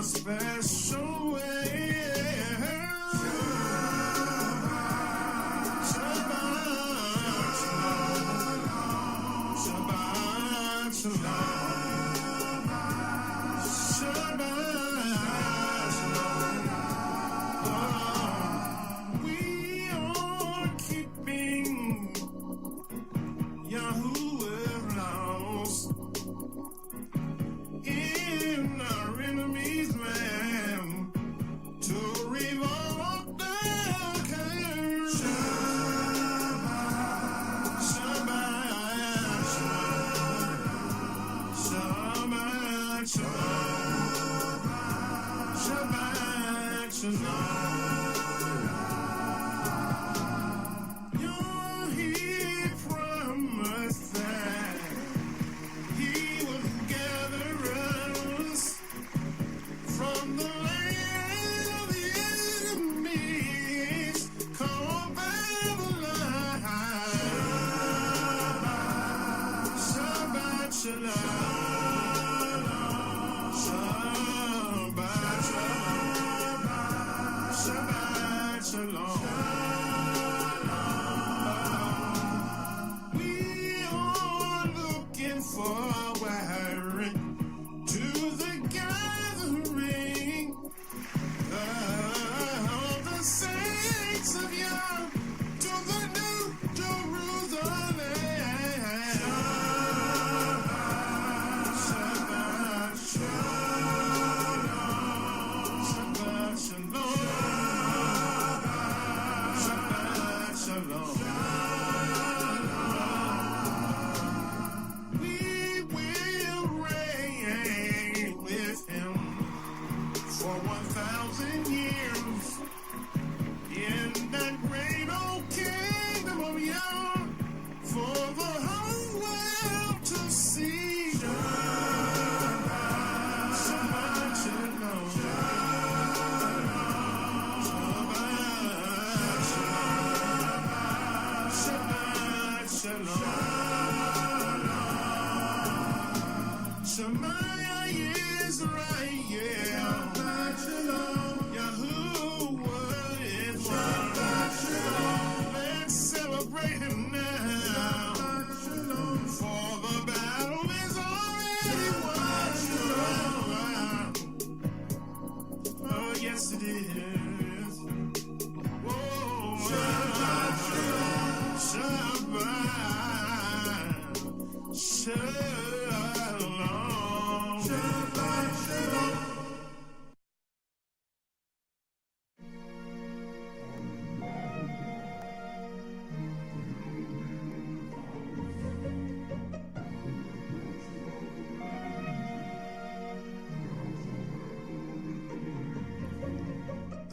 special way. Shabbat, Shabbat, Shabbat. We are keeping Yahuwah laws in our enemies' land to revolt their curse. Shabbat, Shabbat, Shabbat, Shabbat, Shabbat, Shabbat. He promised that he would gather us from the land of the enemies called Babylon. Shabbat shalom, Shabbat shalom, Shabbat shalom. We are looking forward to the gathering of the saints of Yah to the new Jerusalem. Shabbat, Shabbat, Shabbat, Shalom. Shabbat, Shalom. We will reign with him for 1,000 years in that great old kingdom of Yah for the whole world to see. Shabbat, Shabbat, Shalom. Shabbat, Shabbat, Shalom. Shemaiah Israel, Yahuwah is one. Let's celebrate him now, for the battle is already won. Oh, yes it is. Whoa, Shabbat, Shabbat, Shalom. Shabbat, Shalom.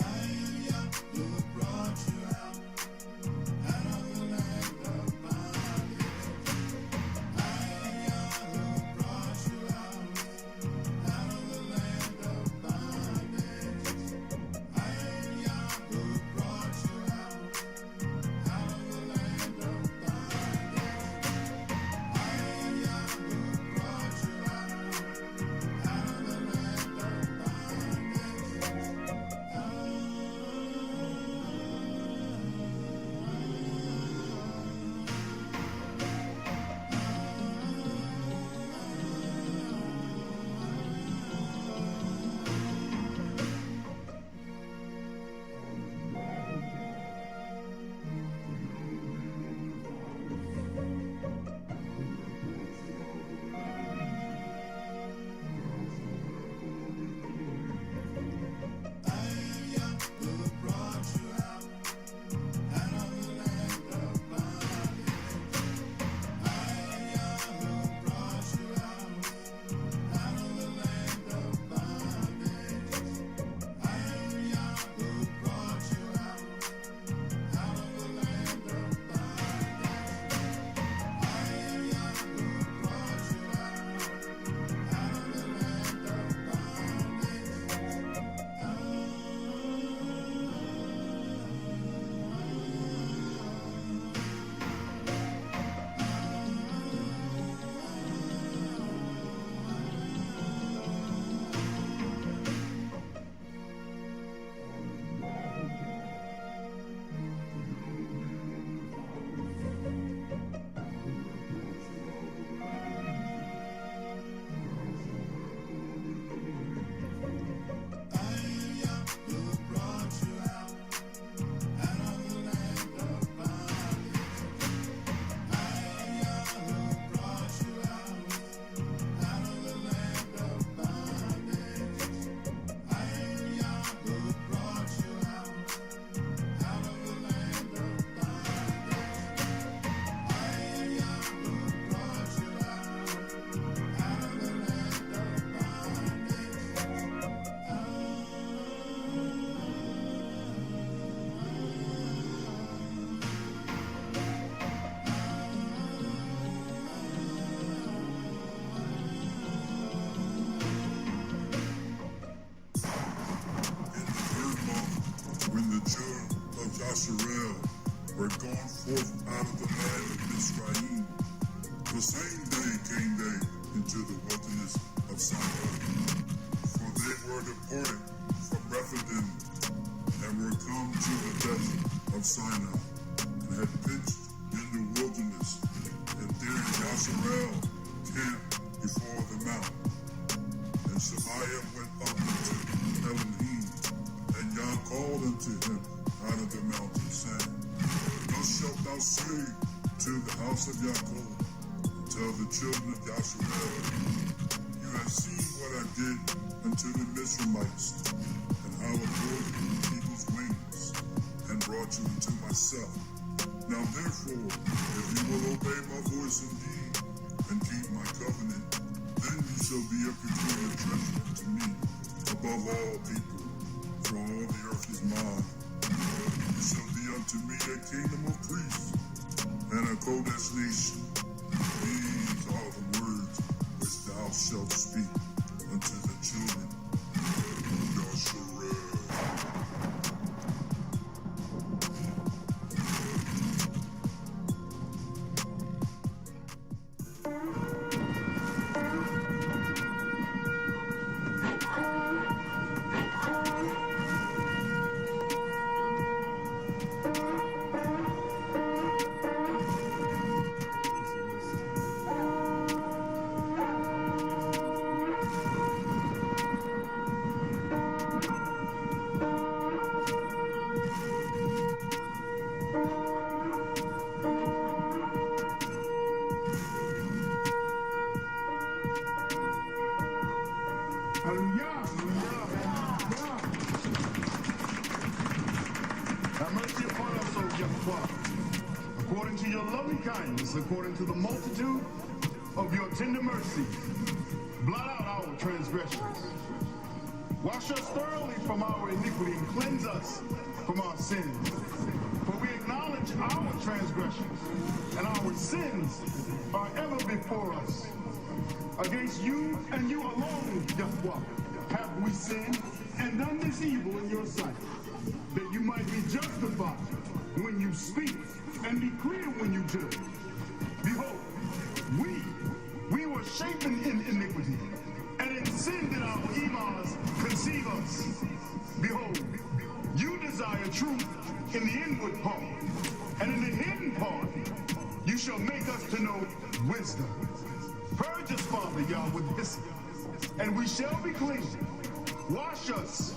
Yasharel were gone forth out of the land of Mizraim. The same day came they into the wilderness of Sinai. For they were departed from Rephidim, and were come to the desert of Sinai, and had pitched in the wilderness, and there Yasharel camped before the mountain. And Shemaiah went up unto Elohim, and Yah called unto him out of the mountain, saying, Thus shalt thou say to the house of Yaakov, and tell the children of Yasharel, You have seen what I did unto the Mizraimites, and how I broke people's wings, and brought you unto myself. Now therefore, if you will obey my voice indeed, and keep my covenant, then you shall be a peculiar treasure unto me, above all people, for all the earth is mine. You shall be unto me a kingdom of priests, and a Kodesh nation. These are the words which thou shalt speak unto the children of Yasharel. According to your loving kindness, according to the multitude of your tender mercies, blot out our transgressions. Wash us thoroughly from our iniquity and cleanse us from our sins. For we acknowledge our transgressions, and our sins are ever before us. Against you and you alone, Yahweh, have we sinned and done this evil in your sight, that you might be justified when you speak and be clear when you judge. Behold, we were shapen in iniquity, and in sin did our imams conceive us. Behold, you desire truth in the inward part, and in the hidden part you shall make us to know wisdom. Purge us, Father Yah, with hyssop, and we shall be clean. Wash us,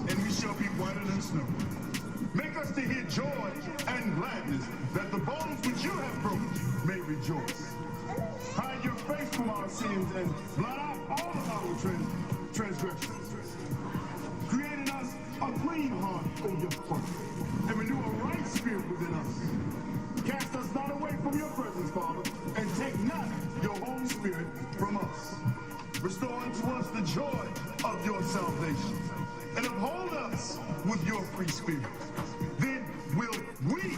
and we shall be whiter than snow. Make us to hear joy and gladness, that the bones which you have broken may rejoice. Hide your face from our sins and blot out all of our transgressions. Create in us a clean heart, O Yahweh, and renew a right spirit within us. Cast us not away from your presence, Father, and take not your Holy Spirit from us. Restore unto us the joy of your salvation, and uphold us with your free spirit. Then will we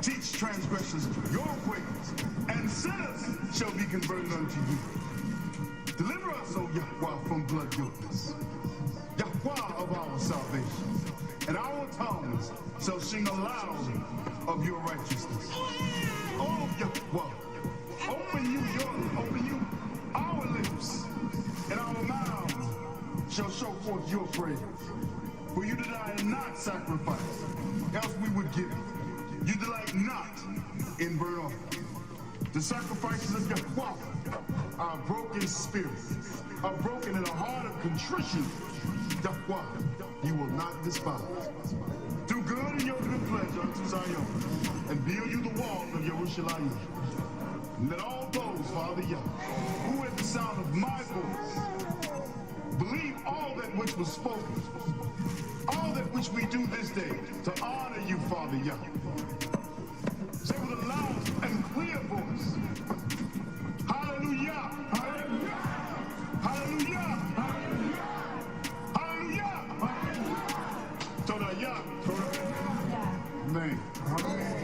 teach transgressors your ways, and sinners shall be converted unto you. Deliver us, O Yahweh, from blood guiltless, Yahweh of our salvation, and our tongues shall sing aloud of your righteousness. O Yahweh, open you our lips, and our mouths shall show forth your praise. For you desire not sacrifice, else we would give it. You delight not in burnt offering. The sacrifices of Yahweh are a broken spirit, are broken in a heart of contrition. Yahweh, you will not despise. Do good in your good pleasure unto Zion, and build you the walls of Yerushalayim. And let all those, Father Yah, who at the sound of my voice believe all that which was spoken, all that which we do this day to honor you, Father Yah. Say with a loud and clear voice, hallelujah, hallelujah, hallelujah, hallelujah, hallelujah, hallelujah, Torah Yah, Torah, Amen. Amen.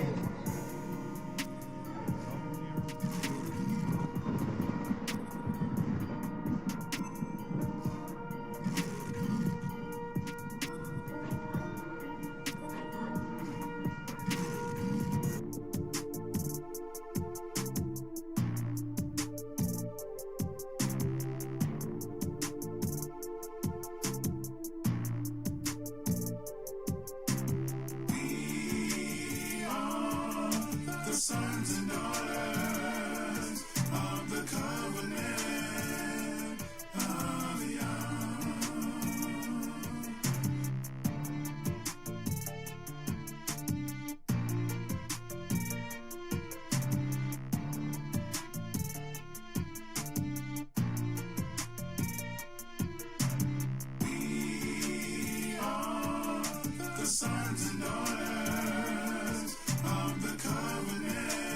sons and daughters of the covenant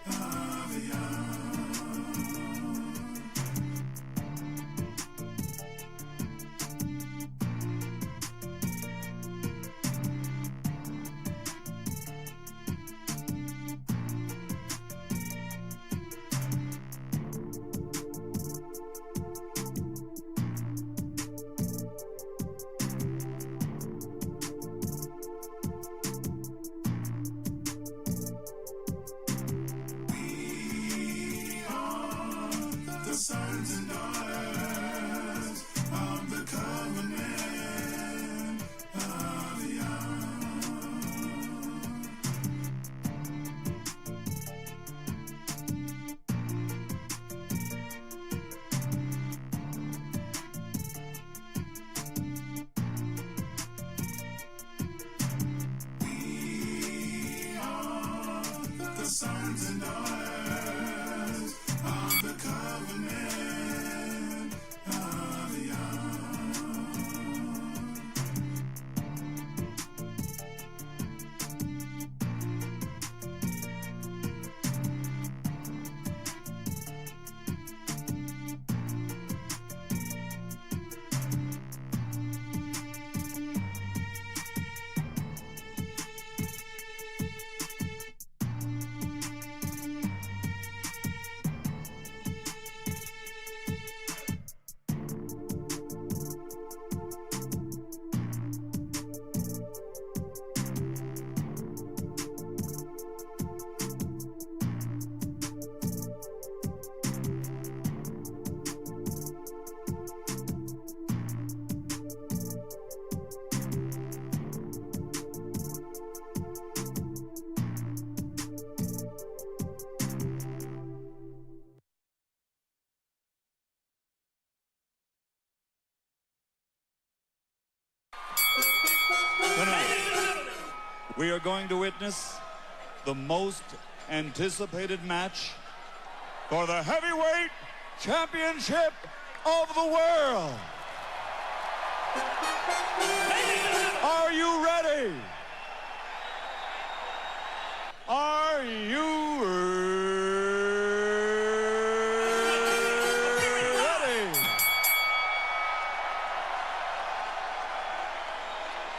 of Yah. Sons and daughters of the covenant of Yah. We are the sons and daughters of the covenant of Yah. Tonight, we are going to witness the most anticipated match for the heavyweight championship of the world. Are you ready? Are you ready?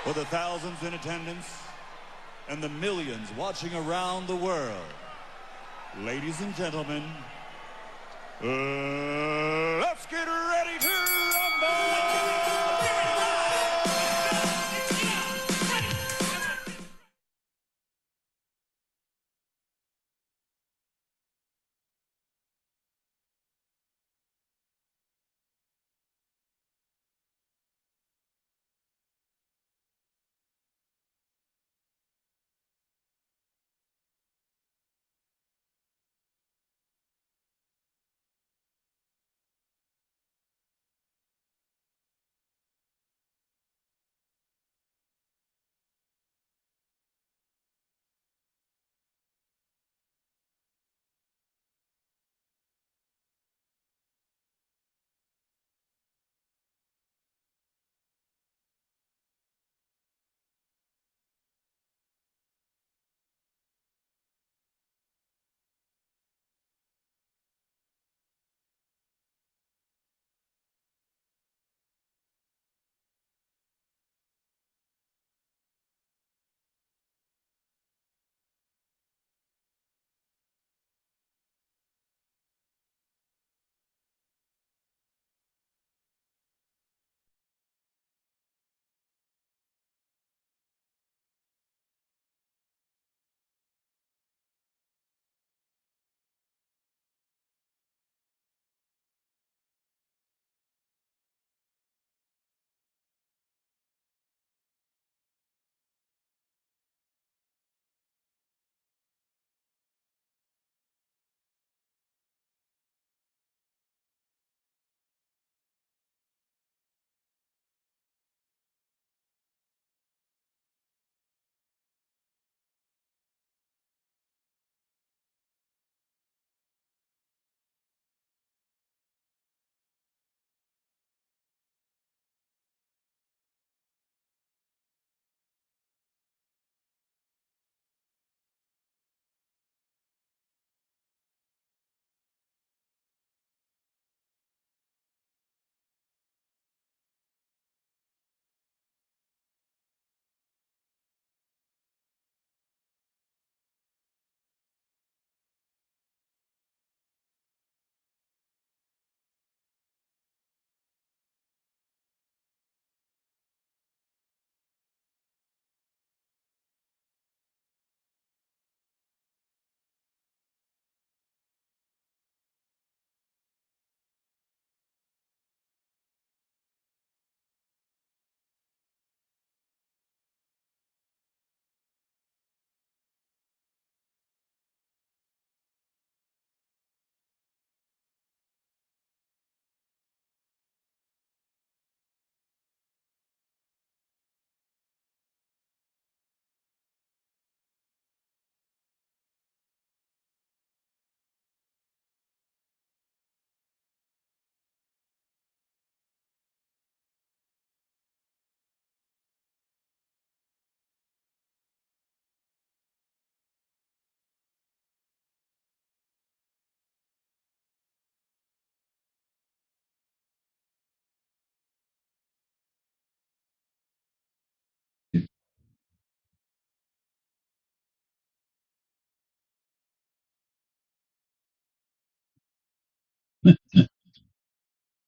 For the thousands in attendance and the millions watching around the world, ladies and gentlemen, let's get ready to rumble!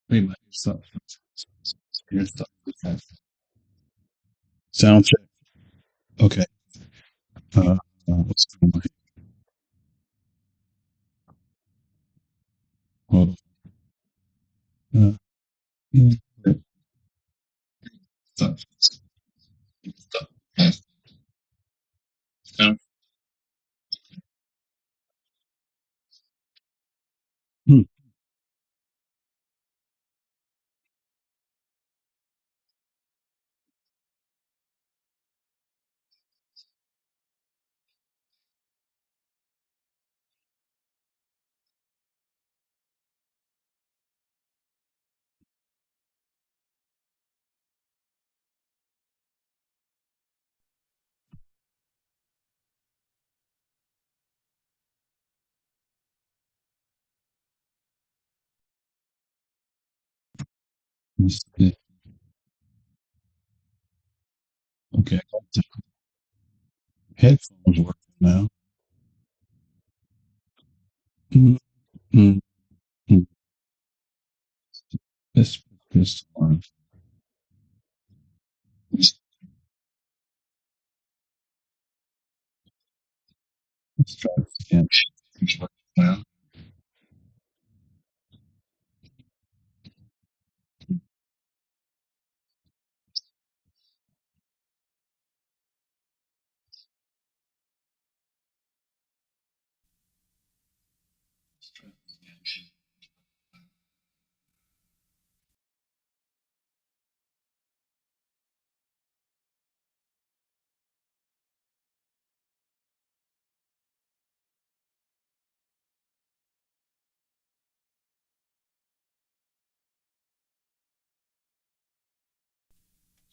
Wait, my stuff. Your stuff. Sound check. Okay. What's going on? Hold on. Yeah. Stuff. Stuff. Sound. Hmm. Let's see. Okay. Headphones working now. Mm, mm, mm. Let's put this on. Let's try this again. It's working now. Let's try this again.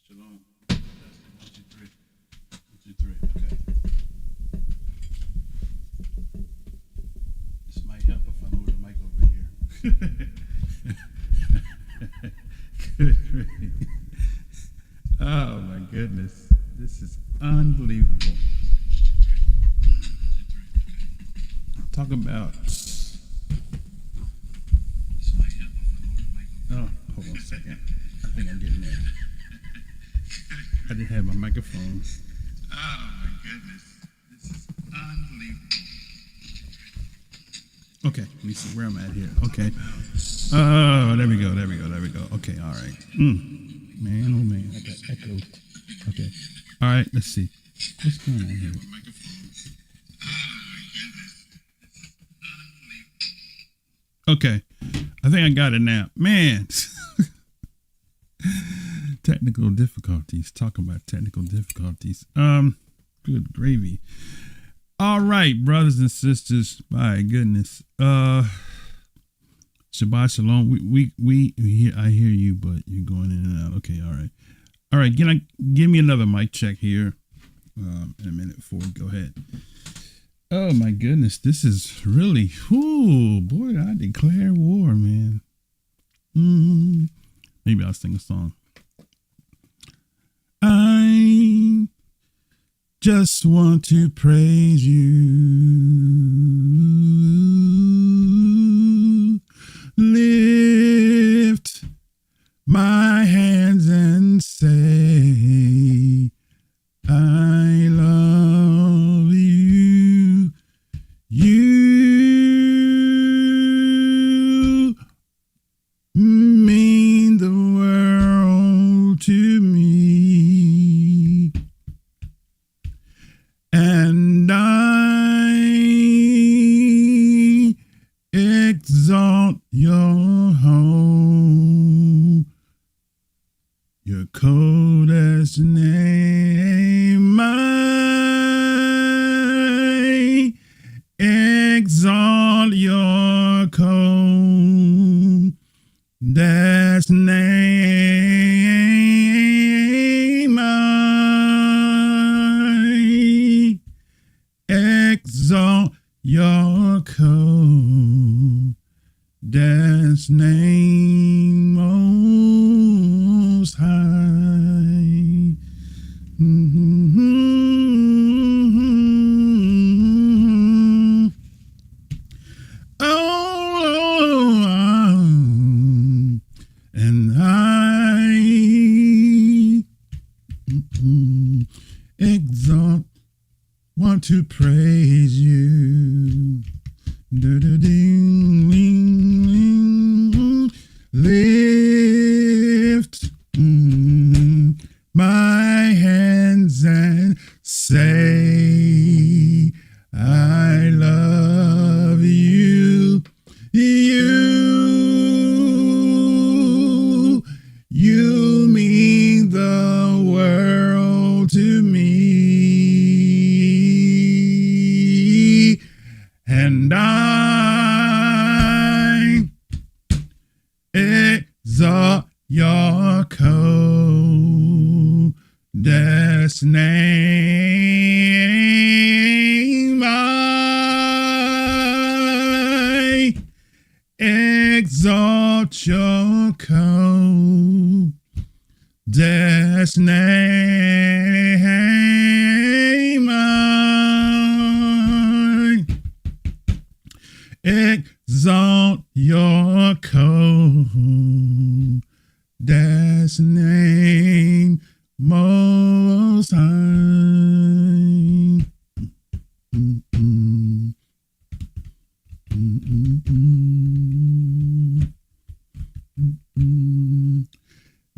Shalom. Testing. 1, 2, 3. 1, 2, 3. Okay. This might help if I move the mic over here. Oh my goodness. This is unbelievable. Talk about. This might help if I move the mic over. Oh, hold on a second. I think I'm getting there. I didn't have my microphone. Oh my goodness. This is unbelievable. Okay, let me see where I'm at here. Okay. Oh, there we go. There we go. There we go. Okay, all right. Man, oh man, I got echoed. Okay. All right, let's see. What's going on here? Okay. I think I got it now. Man. Technical difficulties. Talking about technical difficulties. Good gravy. All right, brothers and sisters. My goodness. Shabbat shalom. We hear. I hear you, but you're going in and out. Okay. All right. All right. Give me another mic check here. In a minute. Go ahead. Oh my goodness. This is really. Ooh, boy! I declare war, man. Maybe I'll sing a song. I just want to praise you. Lift my hands and say, I love you. You mean the world to me. And I exalt your home, your coldest name. I exalt your coldest name. I exalt your coldest name, most high. Oh, to praise you. Lift my hands and say, I love you. You mean the world to me, and I exalt your coldest name. I exalt your coldest name. I exalt your coldest name, Most High.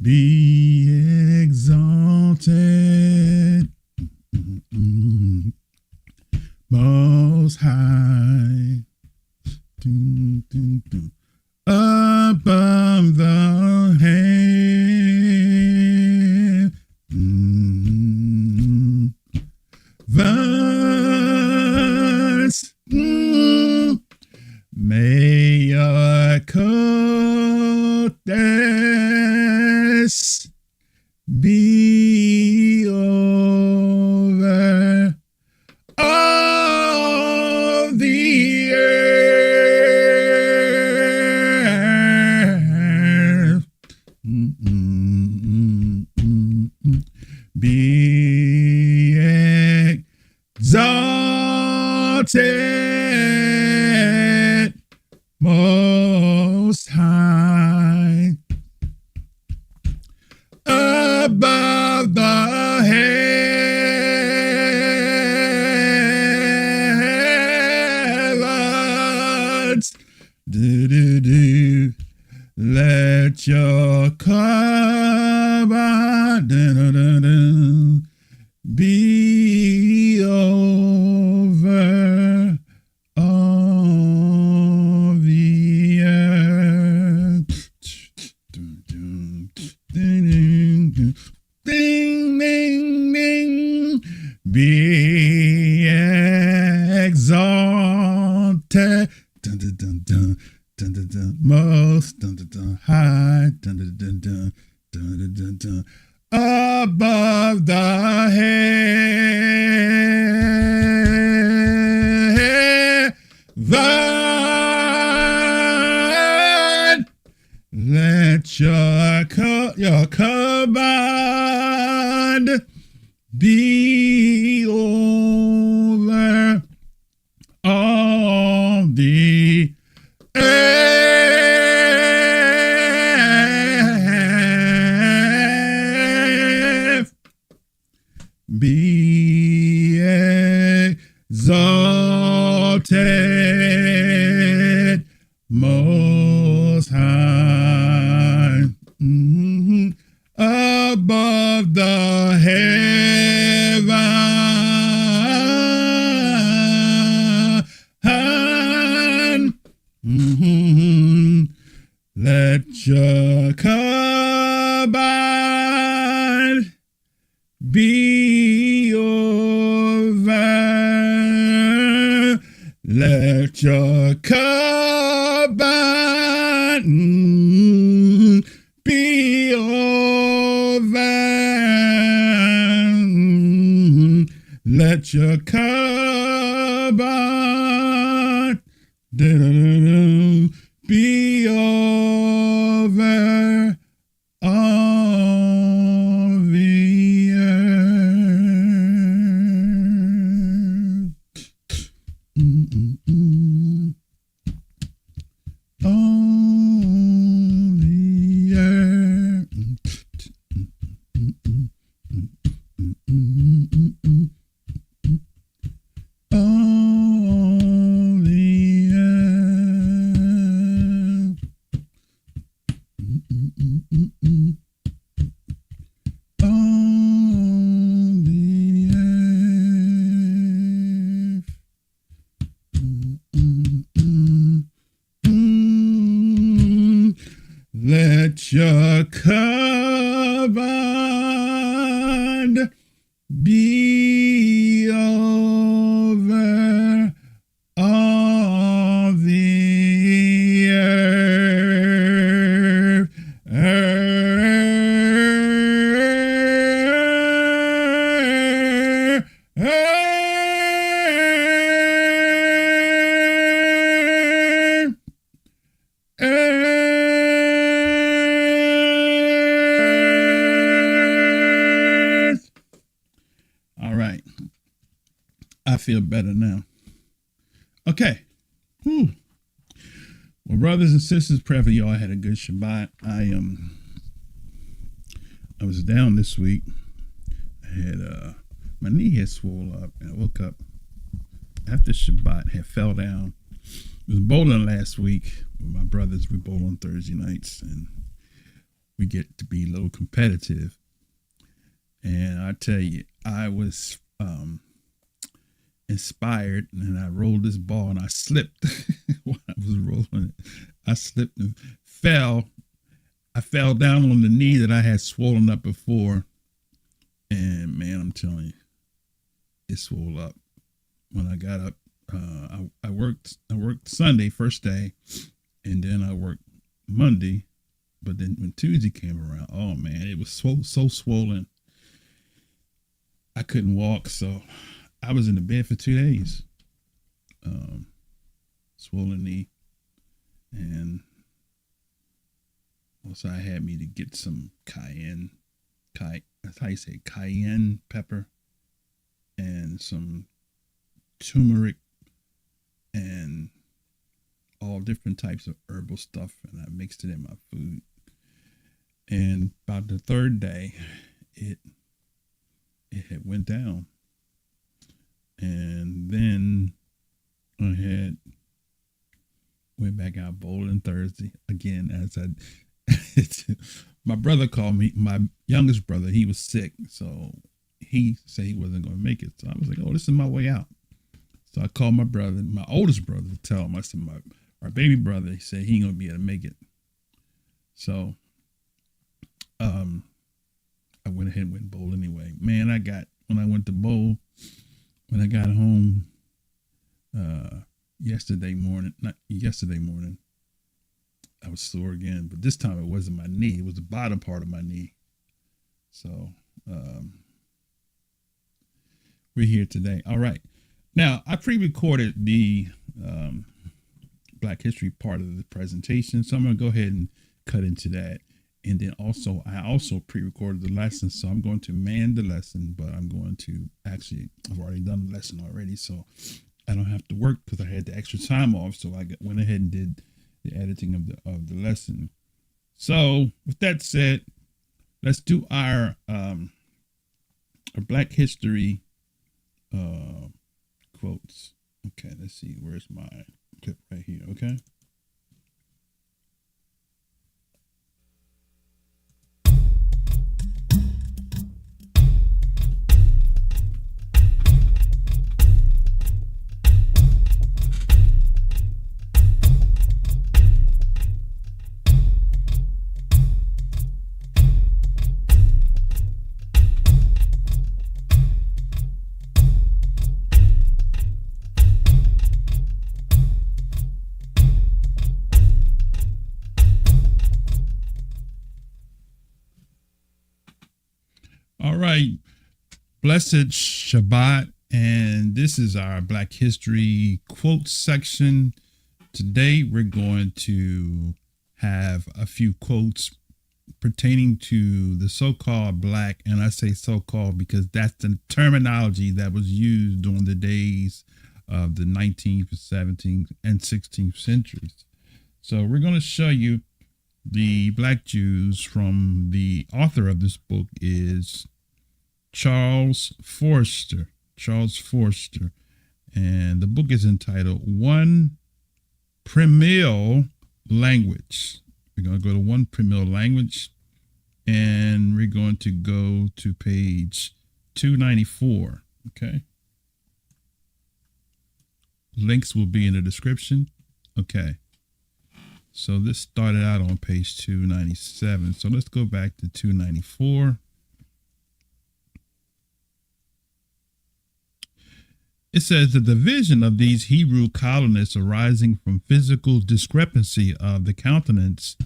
Be exalted, Most High, above the heavens. May your coldest be over all the earth. Be exalted, Most High, above the heavens. Let your covenant be over all the earth. Ding, ding, ding. Be exalted, most high, above the heaven. Let your command be over all the earth. Be exalted, Most High, above the heaven. Let your command be over. Let your command be over. Let your command be over all the earth. All the earth. be over all the earth. All right. I feel better now. Okay. Well, brothers and sisters, pray for y'all had a good Shabbat. I was down this week. I had my knee had swollen up, and I woke up after Shabbat, had fell down. I was bowling last week with my brothers. We bowl on Thursday nights, and we get to be a little competitive. And I tell you, I was inspired, and I rolled this ball, and I slipped while I was rolling it. I slipped and fell. I fell down on the knee that I had swollen up before, and man, I'm telling you, it swelled up. When I got up, I worked Sunday, first day, and then I worked Monday. But then when Tuesday came around, oh man, it was so swollen. I couldn't walk, so I was in the bed for 2 days. Swollen knee, and also I had me to get some cayenne pepper, and some turmeric, and all different types of herbal stuff, and I mixed it in my food. And about the third day, it had went down. And then I went back out bowling Thursday again. My brother called me, my youngest brother, he was sick, so he said he wasn't going to make it. So I was like, oh, this is my way out. So I called my brother, my oldest brother, to tell him. I said, our baby brother, he said he ain't going to be able to make it. So I went ahead and went bowl anyway. Man, when I went to bowl, when I got home yesterday morning, I was sore again, but this time it wasn't my knee. It was the bottom part of my knee. So we're here today. All right. Now, I pre-recorded the Black History part of the presentation, so I'm going to go ahead and cut into that. And then also, I also pre-recorded the lesson, so I'm going to man the lesson, but I'm going to I've already done the lesson already, so I don't have to work because I had the extra time off, so I went ahead and did the editing of the lesson. So, with that said, let's do our Black History quotes. Okay, let's see. Where's my clip right here? Okay. All right. Blessed Shabbat. And this is our Black History quote section. Today, we're going to have a few quotes pertaining to the so-called Black, and I say so-called because that's the terminology that was used during the days of the 19th, 17th, and 16th centuries. So we're going to show you the Black Jews from the author of this book is Charles Forster. And the book is entitled One Primil Language. We're going to go to One Primil Language, and we're going to go to page 294. Okay. Links will be in the description. Okay. So this started out on page 297. So let's go back to 294. It says the division of these Hebrew colonists arising from physical discrepancy of the countenance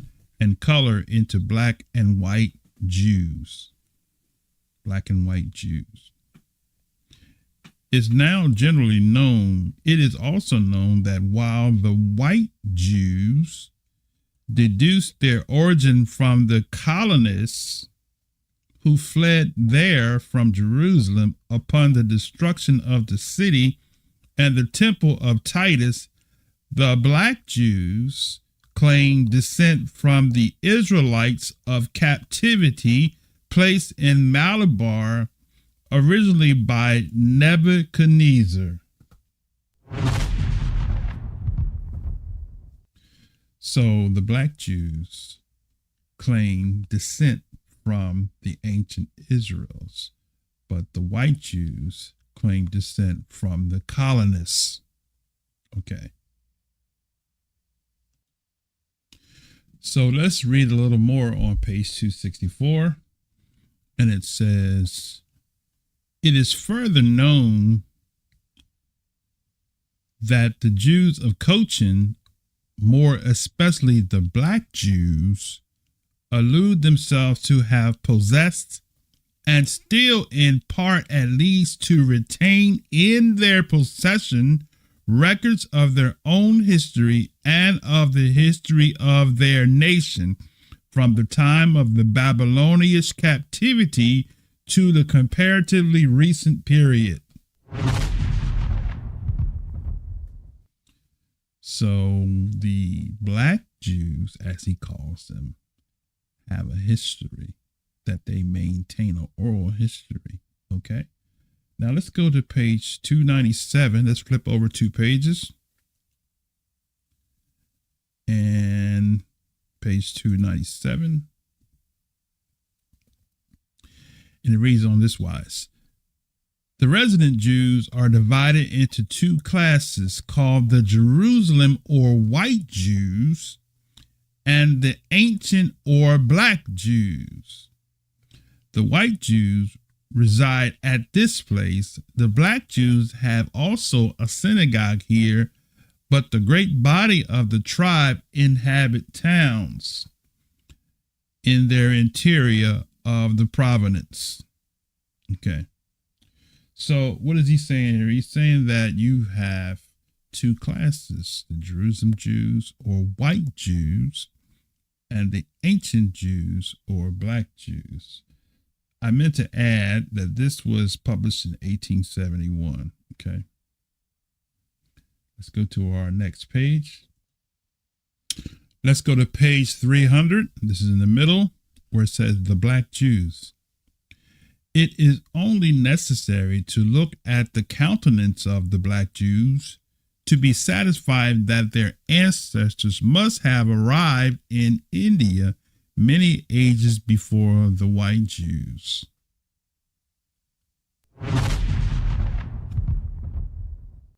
and color into black and white Jews. Black and white Jews. Is now generally known, it is also known that while the white Jews deduced their origin from the colonists who fled there from Jerusalem upon the destruction of the city and the temple of Titus, the black Jews claim descent from the Israelites of captivity placed in Malabar originally by Nebuchadnezzar. So the black Jews claim descent from the ancient Israels, but the white Jews claim descent from the colonists. Okay. So let's read a little more on page 264. And it says, it is further known that the Jews of Cochin, more especially the black Jews, allude themselves to have possessed and still in part at least to retain in their possession records of their own history and of the history of their nation from the time of the Babylonian captivity to the comparatively recent period. So the black Jews, as he calls them, have a history that they maintain, an oral history. Okay. Now let's go to page 297. Let's flip over 2 pages. And page 297. And it reads on this wise. The resident Jews are divided into 2 classes called the Jerusalem or white Jews and the ancient or black Jews. The white Jews reside at this place. The black Jews have also a synagogue here, but the great body of the tribe inhabit towns in their interior of the province. Okay. So what is he saying here? He's saying that you have 2 classes, the Jerusalem Jews or white Jews and the ancient Jews or black Jews. I meant to add that this was published in 1871. Okay. Let's go to our next page. Let's go to page 300. This is in the middle where it says the black Jews. It is only necessary to look at the countenance of the black Jews to be satisfied that their ancestors must have arrived in India many ages before the white Jews.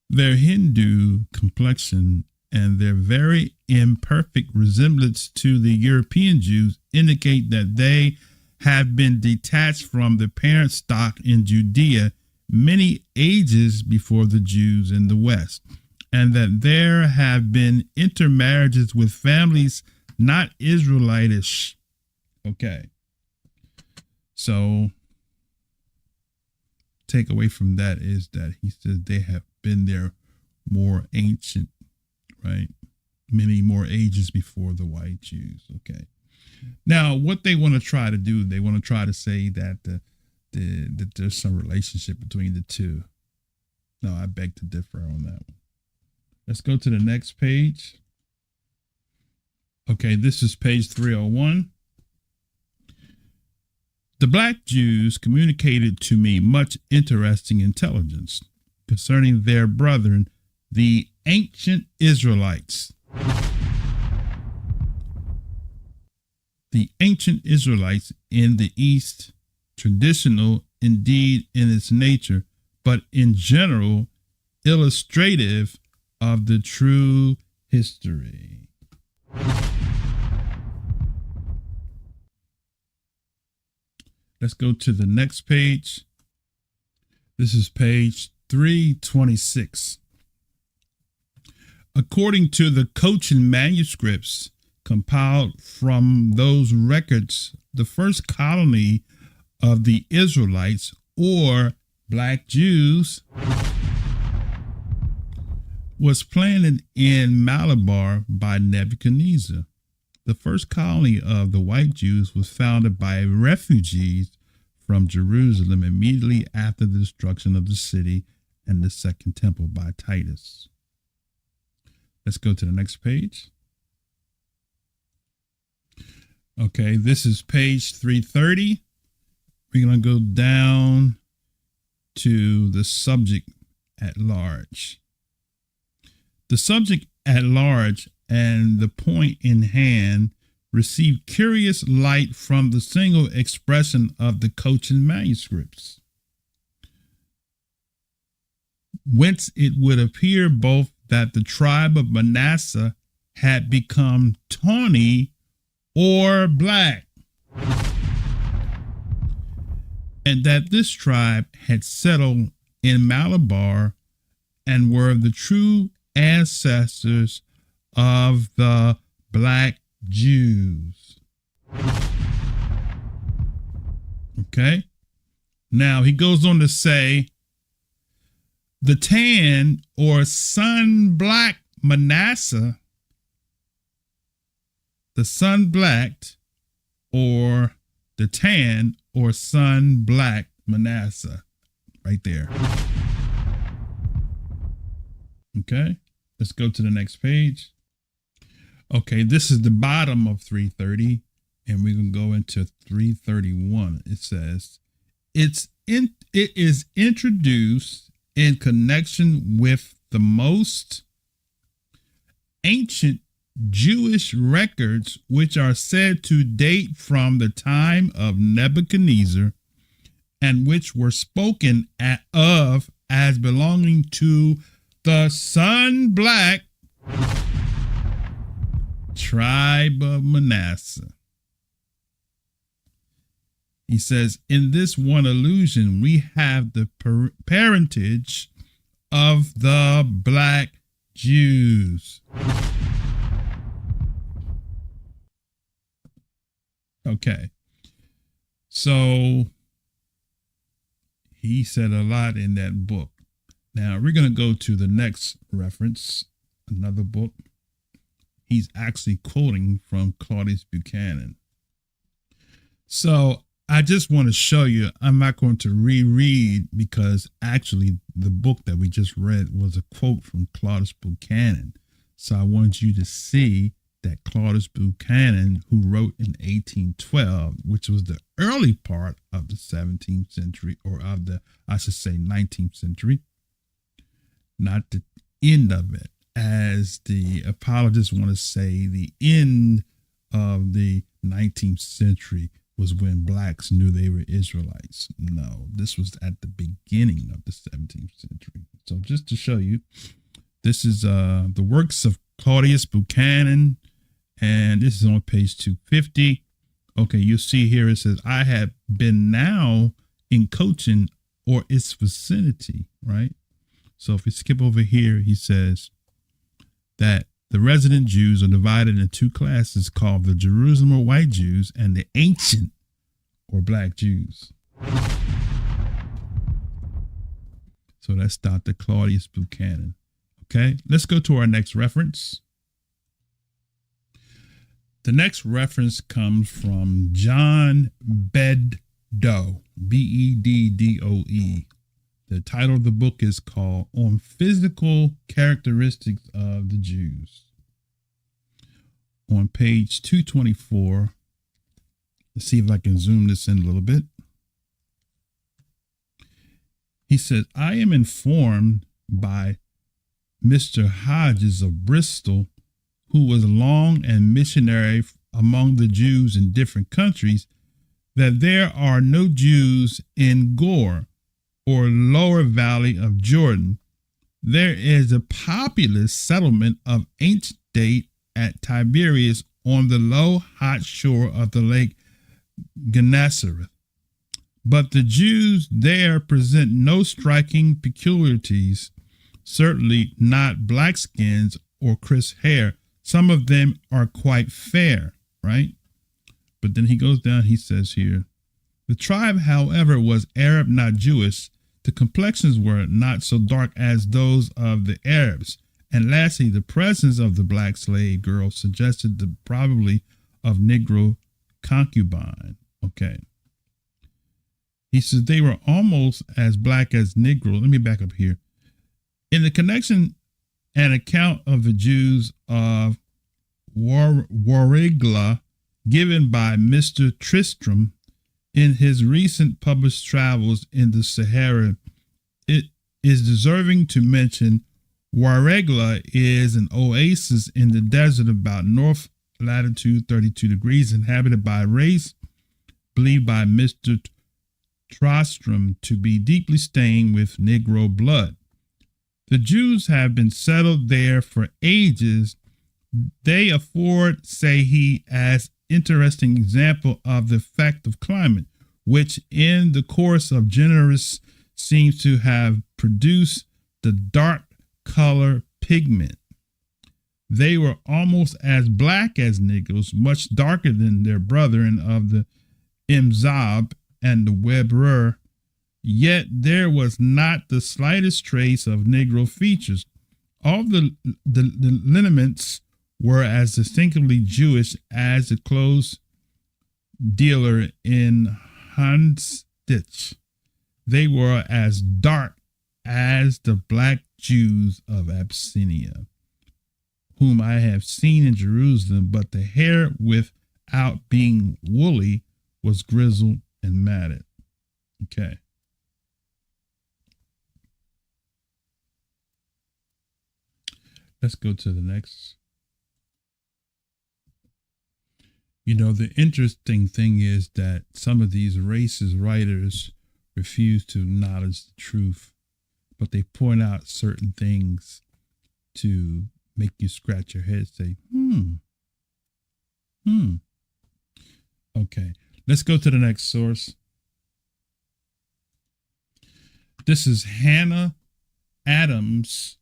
Their Hindu complexion and their very imperfect resemblance to the European Jews indicate that they have been detached from the parent stock in Judea many ages before the Jews in the West, and that there have been intermarriages with families not Israelitish. Okay. So, take away from that is that he says they have been there more ancient, right? Many more ages before the white Jews. Okay. Now, what they want to try to do, they want to try to say that that there's some relationship between the two. No, I beg to differ on that one. Let's go to the next page. Okay, this is page 301. The black Jews communicated to me much interesting intelligence concerning their brethren, the ancient Israelites. The ancient Israelites in the East, traditional indeed in its nature, but in general illustrative of the true history. Let's go to the next page. This is page 3:26. According to the Cochin manuscripts compiled from those records, the first colony of the Israelites, or Black Jews, was planted in Malabar by Nebuchadnezzar. The first colony of the white Jews was founded by refugees from Jerusalem immediately after the destruction of the city and the Second Temple by Titus. Let's go to the next page. Okay, this is page 330. We're going to go down to the subject at large. The subject at large and the point in hand receive curious light from the single expression of the Cochin manuscripts, whence it would appear both that the tribe of Manasseh had become tawny or black, and that this tribe had settled in Malabar and were the true ancestors of the Black Jews. Okay. Now he goes on to say, the tan or sun black Manasseh, the sun blacked or the tan or sun black Manasseh, right there. Okay, let's go to the next page. Okay, this is the bottom of 330, and we're going to go into 331. It says, it is introduced in connection with the most ancient Jewish records, which are said to date from the time of Nebuchadnezzar, and which were spoken of as belonging to the sun black tribe of Manasseh. He says, in this one allusion, we have the parentage of the Black Jews. Okay, so he said a lot in that book. Now we're going to go to the next reference, another book. He's actually quoting from Claudius Buchanan. So I just want to show you, I'm not going to reread because actually the book that we just read was a quote from Claudius Buchanan. So I want you to see that Claudius Buchanan, who wrote in 1812, which was the early part of the 17th century, or of the, I should say, 19th century, not the end of it, as the apologists want to say the end of the 19th century was when blacks knew they were Israelites. No, this was at the beginning of the 17th century. So just to show you, this is the works of Claudius Buchanan, and this is on page 250. Okay, you'll see here it says, I have been now in Cochin or its vicinity, right? So if we skip over here, he says that the resident Jews are divided into two classes called the Jerusalem or white Jews and the ancient or black Jews. So that's Dr. Claudius Buchanan. Okay, let's go to our next reference. The next reference comes from John Beddoe, Beddoe. The title of the book is called On Physical Characteristics of the Jews. On page 224, let's see if I can zoom this in a little bit. He said, I am informed by Mr. Hodges of Bristol, who was long and missionary among the Jews in different countries, that there are no Jews in Gore or lower valley of Jordan. There is a populous settlement of ancient date at Tiberias on the low hot shore of the lake Gennesareth. But the Jews there present no striking peculiarities, certainly not black skins or crisp hair. Some of them are quite fair, right? But then he goes down, he says here, the tribe, however, was Arab, not Jewish. The complexions were not so dark as those of the Arabs. And lastly, the presence of the black slave girl suggested the probably of Negro concubine. Okay. He says they were almost as black as Negro. Let me back up here. In the connection and account of the Jews of Warregla given by Mr. Tristram in his recent published travels in the Sahara, it is deserving to mention Warregla is an oasis in the desert about north latitude 32 degrees, inhabited by a race believed by Mr. Tristram to be deeply stained with Negro blood. The Jews have been settled there for ages. They afford, say he, as interesting example of the effect of climate, which in the course of generations seems to have produced the dark color pigment. They were almost as black as Negroes, much darker than their brethren of the Imzab and the Weber, yet there was not the slightest trace of Negro features. All the lineaments were as distinctively Jewish as the clothes dealer in Handstitch. They were as dark as the black Jews of Abyssinia, whom I have seen in Jerusalem, but the hair without being woolly was grizzled and matted. Okay. Let's go to the next. You know, the interesting thing is that some of these racist writers refuse to acknowledge the truth, but they point out certain things to make you scratch your head, say, Okay, let's go to the next source. This is Hannah Adams,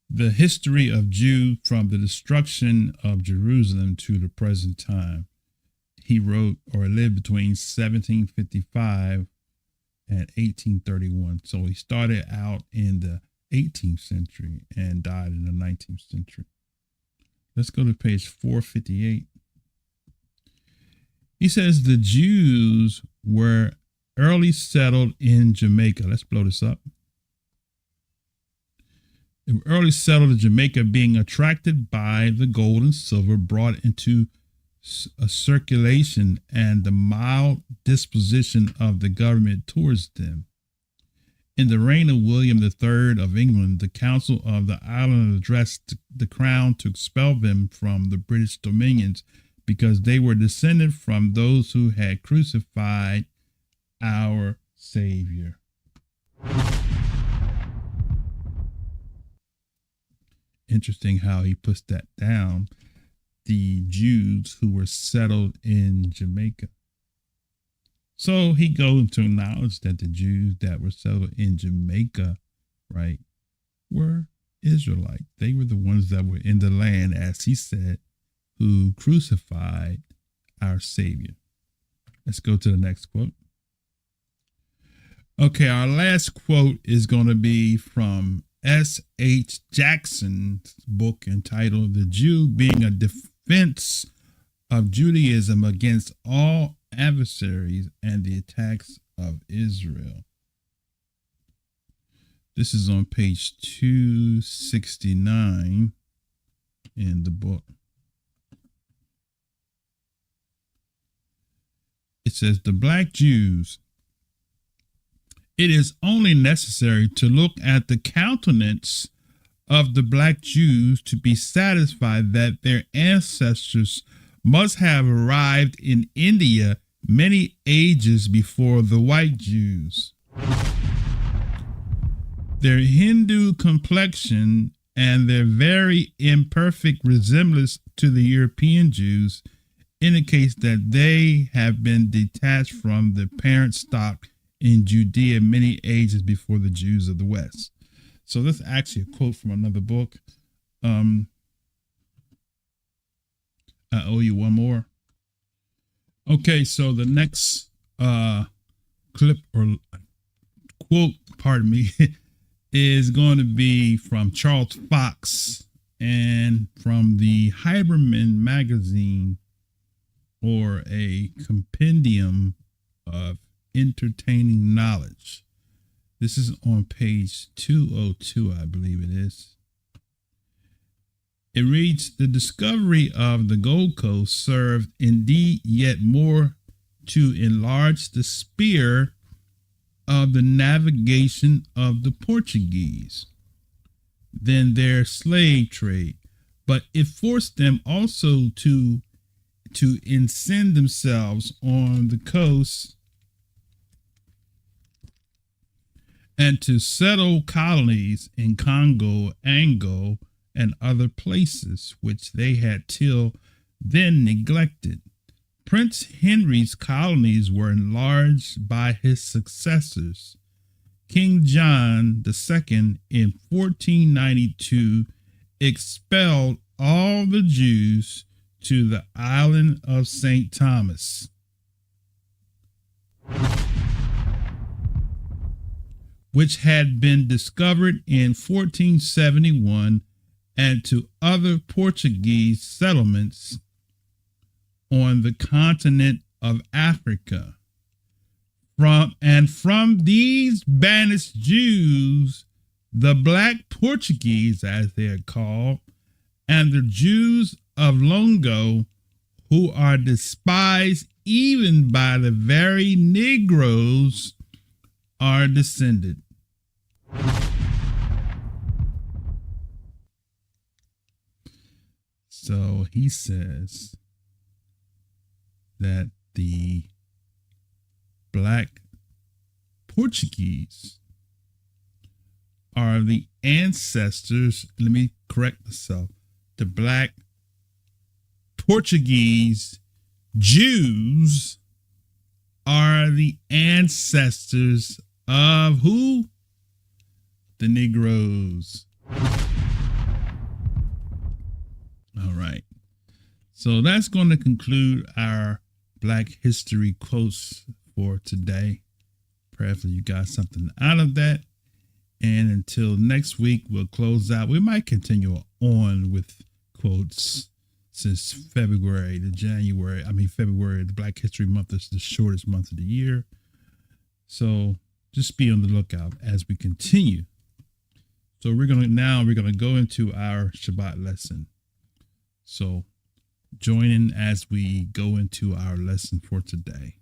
The History of Jews from the Destruction of Jerusalem to the Present Time. He wrote or lived between 1755 and 1831. So he started out in the 18th century and died in the 19th century. Let's go to page 458. He says the Jews were early settled in Jamaica. Let's blow this up. They were early settled in Jamaica, being attracted by the gold and silver brought into a circulation and the mild disposition of the government towards them. In the reign of William III of England, the Council of the Island addressed the Crown to expel them from the British dominions because they were descended from those who had crucified our Savior. Interesting how he puts that down. The Jews who were settled in Jamaica. So he goes to acknowledge that the Jews that were settled in Jamaica, right, were Israelites. They were the ones that were in the land, as he said, who crucified our Savior. Let's go to the next quote. Okay, our last quote is going to be from S.H. Jackson's book entitled The Jew Being a Defense of Judaism Against All Adversaries and the Attacks of Israel. This is on page 269 in the book. It says, the black Jews. It is only necessary to look at the countenance of the black Jews to be satisfied that their ancestors must have arrived in India many ages before the white Jews. Their Hindu complexion and their very imperfect resemblance to the European Jews indicates that they have been detached from the parent stock in Judea many ages before the Jews of the West. So that's actually a quote from another book. I owe you one more. Okay, so the next clip or quote, pardon me, is going to be from Charles Fox and from the Hyberman magazine, or a compendium of entertaining knowledge. This is on page 202, I believe it is. It reads, the discovery of the Gold Coast served indeed yet more to enlarge the sphere of the navigation of the Portuguese than their slave trade, but it forced them also to ensign themselves on the coast and to settle colonies in Congo, Angola, and other places which they had till then neglected. Prince Henry's colonies were enlarged by his successors. King John II in 1492 expelled all the Jews to the island of St. Thomas, which had been discovered in 1471, and to other Portuguese settlements on the continent of Africa. From these banished Jews, the Black Portuguese, as they are called, and the Jews of Longo, who are despised even by the very Negroes, are descended. So he says that the Black Portuguese are the ancestors. Let me correct myself. The Black Portuguese Jews are the ancestors of who? The Negroes. All right. So that's going to conclude our Black History quotes for today. Prayerfully you got something out of that. And until next week, we'll close out. We might continue on with quotes since February, the Black History Month is the shortest month of the year. So just be on the lookout as we continue. So we're going to go into our Shabbat lesson. So join in as we go into our lesson for today.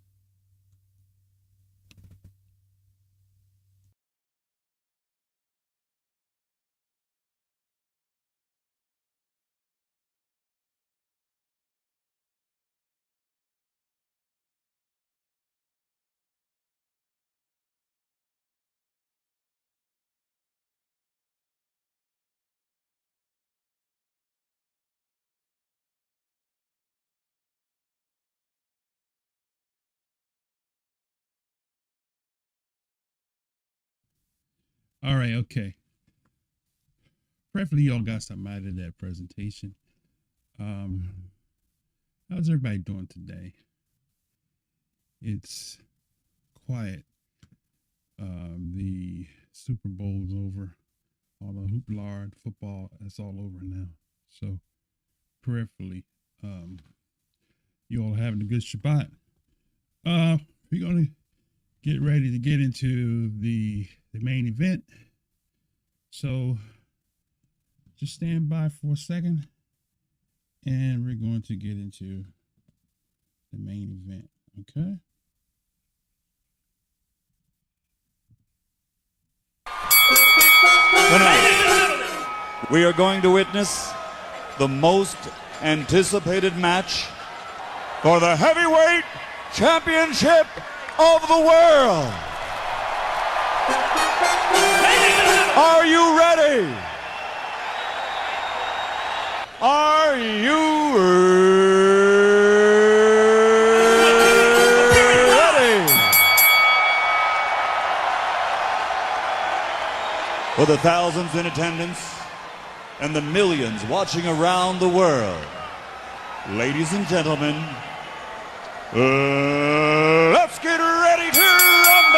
All right, okay. Prayerfully, y'all got something out of that presentation. How's everybody doing today? It's quiet. The Super Bowl's over. All the hoopla, football, that's all over now. So prayerfully, you all having a good Shabbat. We're gonna get ready to get into the main event. So just stand by for a second and we're going to get into the main event. Okay. Tonight, we are going to witness the most anticipated match for the heavyweight championship of the world. Are you ready? Are you for the thousands in attendance and the millions watching around the world. Ladies and gentlemen, let's get ready to rumble!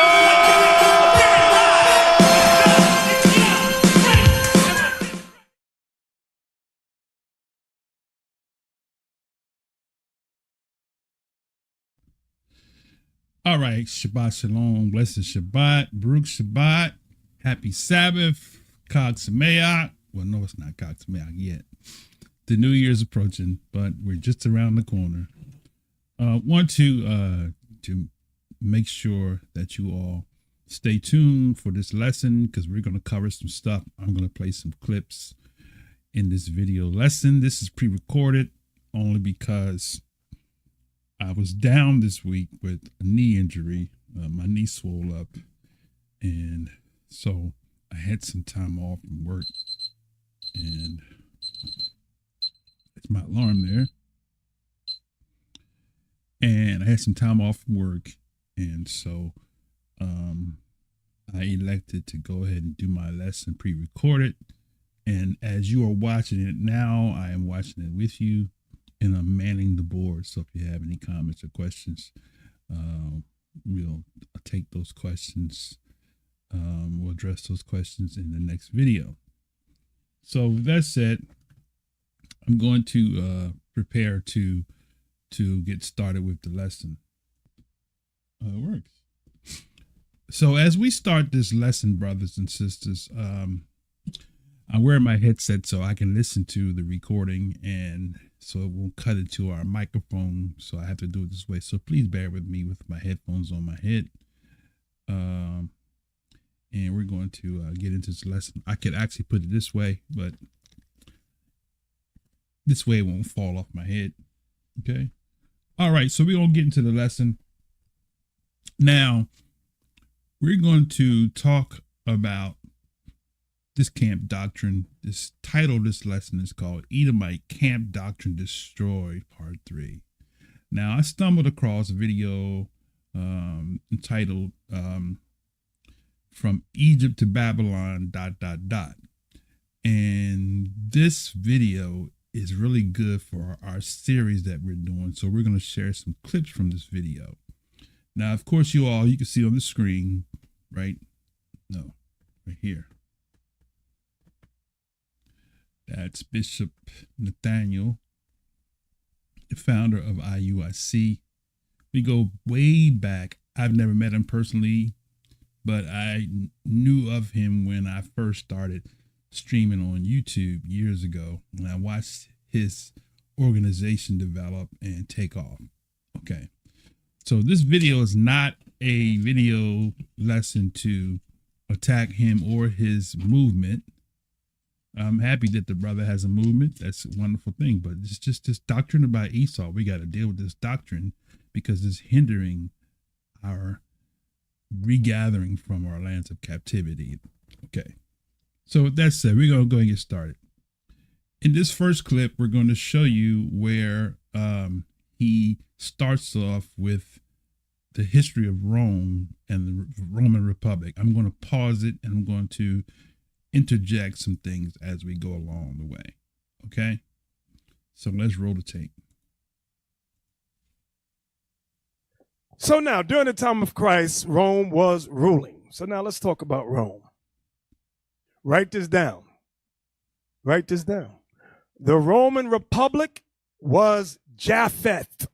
All right, Shabbat Shalom, blessed Shabbat, Baruch Shabbat, happy Sabbath, Chag Sameach. Well, no, it's not Chag Sameach yet. The New Year's approaching, but we're just around the corner. Want to make sure that you all stay tuned for this lesson because we're going to cover some stuff. I'm going to play some clips in this video lesson. This is pre-recorded only because I was down this week with a knee injury. My knee swelled up, and so I had some time off from work, and it's my alarm there. And I had some time off from work, and so I elected to go ahead and do my lesson pre-recorded. And as you are watching it now, I am watching it with you. And I'm manning the board. So if you have any comments or questions, we'll take those questions. We'll address those questions in the next video. So with that said, I'm going to prepare to get started with the lesson. It works. So as we start this lesson, brothers and sisters, I wear my headset so I can listen to the recording, and so it won't cut into our microphone. So I have to do it this way. So please bear with me with my headphones on my head. And we're going to get into this lesson. I could actually put it this way, but this way it won't fall off my head. Okay. All right. So we're going to get into the lesson. Now, we're going to talk about this camp doctrine. This title of this lesson is called Edomite Camp Doctrine Destroyed, Part 3. Now, I stumbled across a video entitled From Egypt to Babylon, ... And this video is really good for our series that we're doing. So we're going to share some clips from this video. Now, of course, you can see on the screen, right? No, right here. That's Bishop Nathaniel, the founder of IUIC. We go way back. I've never met him personally, but I knew of him when I first started streaming on YouTube years ago, and I watched his organization develop and take off. Okay. So this video is not a video lesson to attack him or his movement. I'm happy that the brother has a movement. That's a wonderful thing. But it's just this doctrine about Esau. We got to deal with this doctrine because it's hindering our regathering from our lands of captivity. Okay. So with that said, we're going to go and get started. In this first clip, we're going to show you where he starts off with the history of Rome and the Roman Republic. I'm going to pause it and I'm going to interject some things as we go along the way. Okay, so let's roll the tape. So now, during the time of Christ, Rome was ruling. So now let's talk about Rome. Write this down. Write this down. The Roman Republic was Japheth.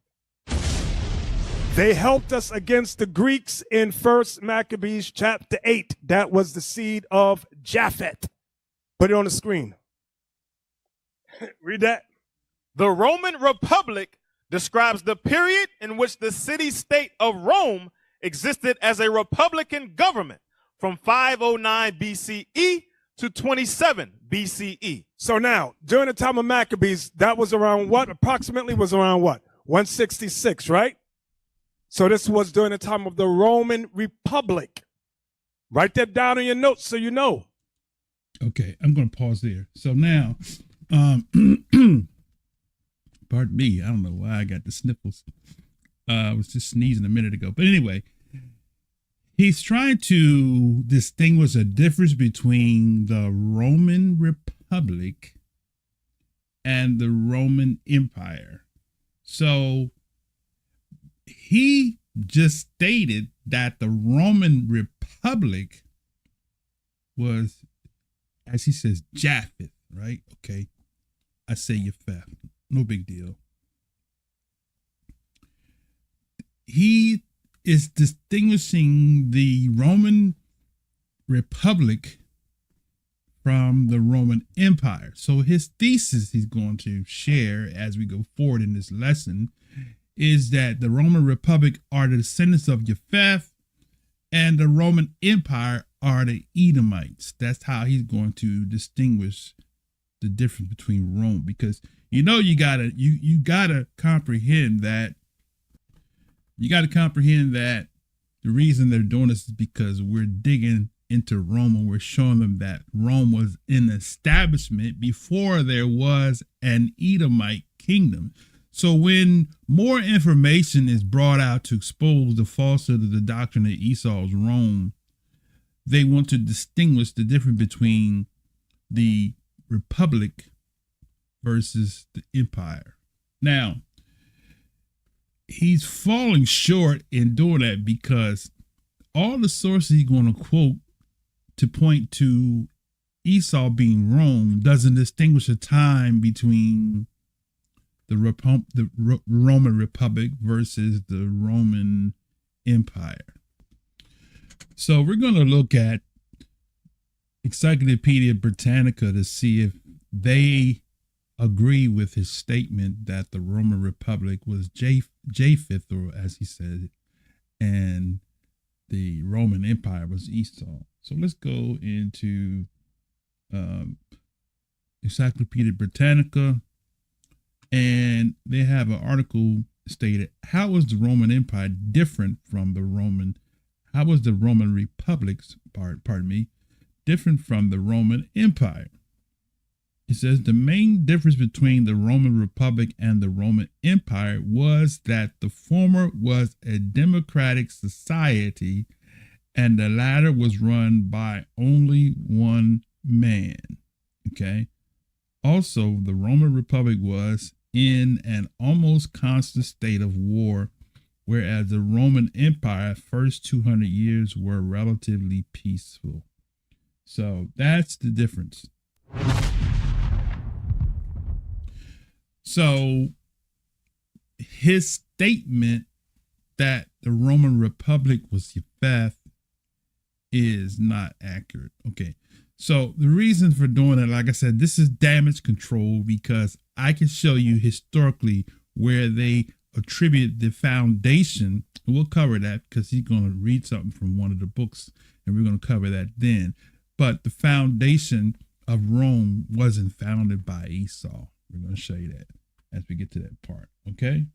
They helped us against the Greeks in 1 Maccabees chapter 8. That was the seed of Japheth. Put it on the screen. Read that. The Roman Republic describes the period in which the city-state of Rome existed as a republican government from 509 BCE to 27 BCE. So now, during the time of Maccabees, that was around what? Approximately was around what? 166, right? So this was during the time of the Roman Republic. Write that down in your notes so you know. Okay, I'm going to pause there. So now, pardon me, I don't know why I got the sniffles. I was just sneezing a minute ago. But anyway, he's trying to distinguish a difference between the Roman Republic and the Roman Empire. So he just stated that the Roman Republic was, as he says, Japheth, right? Okay. I say Japheth. No big deal. He is distinguishing the Roman Republic from the Roman Empire. So his thesis he's going to share as we go forward in this lesson is that the Roman Republic are the descendants of Japheth and the Roman Empire are the Edomites. That's how he's going to distinguish the difference between Rome, because you gotta comprehend that the reason they're doing this is because we're digging into Rome and we're showing them that Rome was an establishment before there was an Edomite kingdom. So when more information is brought out to expose the falsehood of the doctrine of Esau's Rome, they want to distinguish the difference between the republic versus the empire. Now, he's falling short in doing that because all the sources he's going to quote to point to Esau being Rome doesn't distinguish a time between the Roman Republic versus the Roman Empire. So we're going to look at Encyclopedia Britannica to see if they agree with his statement that the Roman Republic was Japheth, or as he said, and the Roman Empire was Esau. So let's go into Encyclopedia Britannica, and they have an article stated, how was the Roman Empire different from the Roman, how was the Roman Republic's different from the Roman Empire? It says the main difference between the Roman Republic and the Roman Empire was that the former was a democratic society and the latter was run by only one man. Okay. Also, the Roman Republic was in an almost constant state of war, whereas the Roman Empire first 200 years were relatively peaceful. So that's the difference. So his statement that the Roman Republic was Japheth is not accurate. Okay. So the reason for doing it, like I said, this is damage control, because I can show you historically where they attribute the foundation. And we'll cover that because he's going to read something from one of the books and we're going to cover that then. But the foundation of Rome wasn't founded by Esau. We're going to show you that as we get to that part. Okay.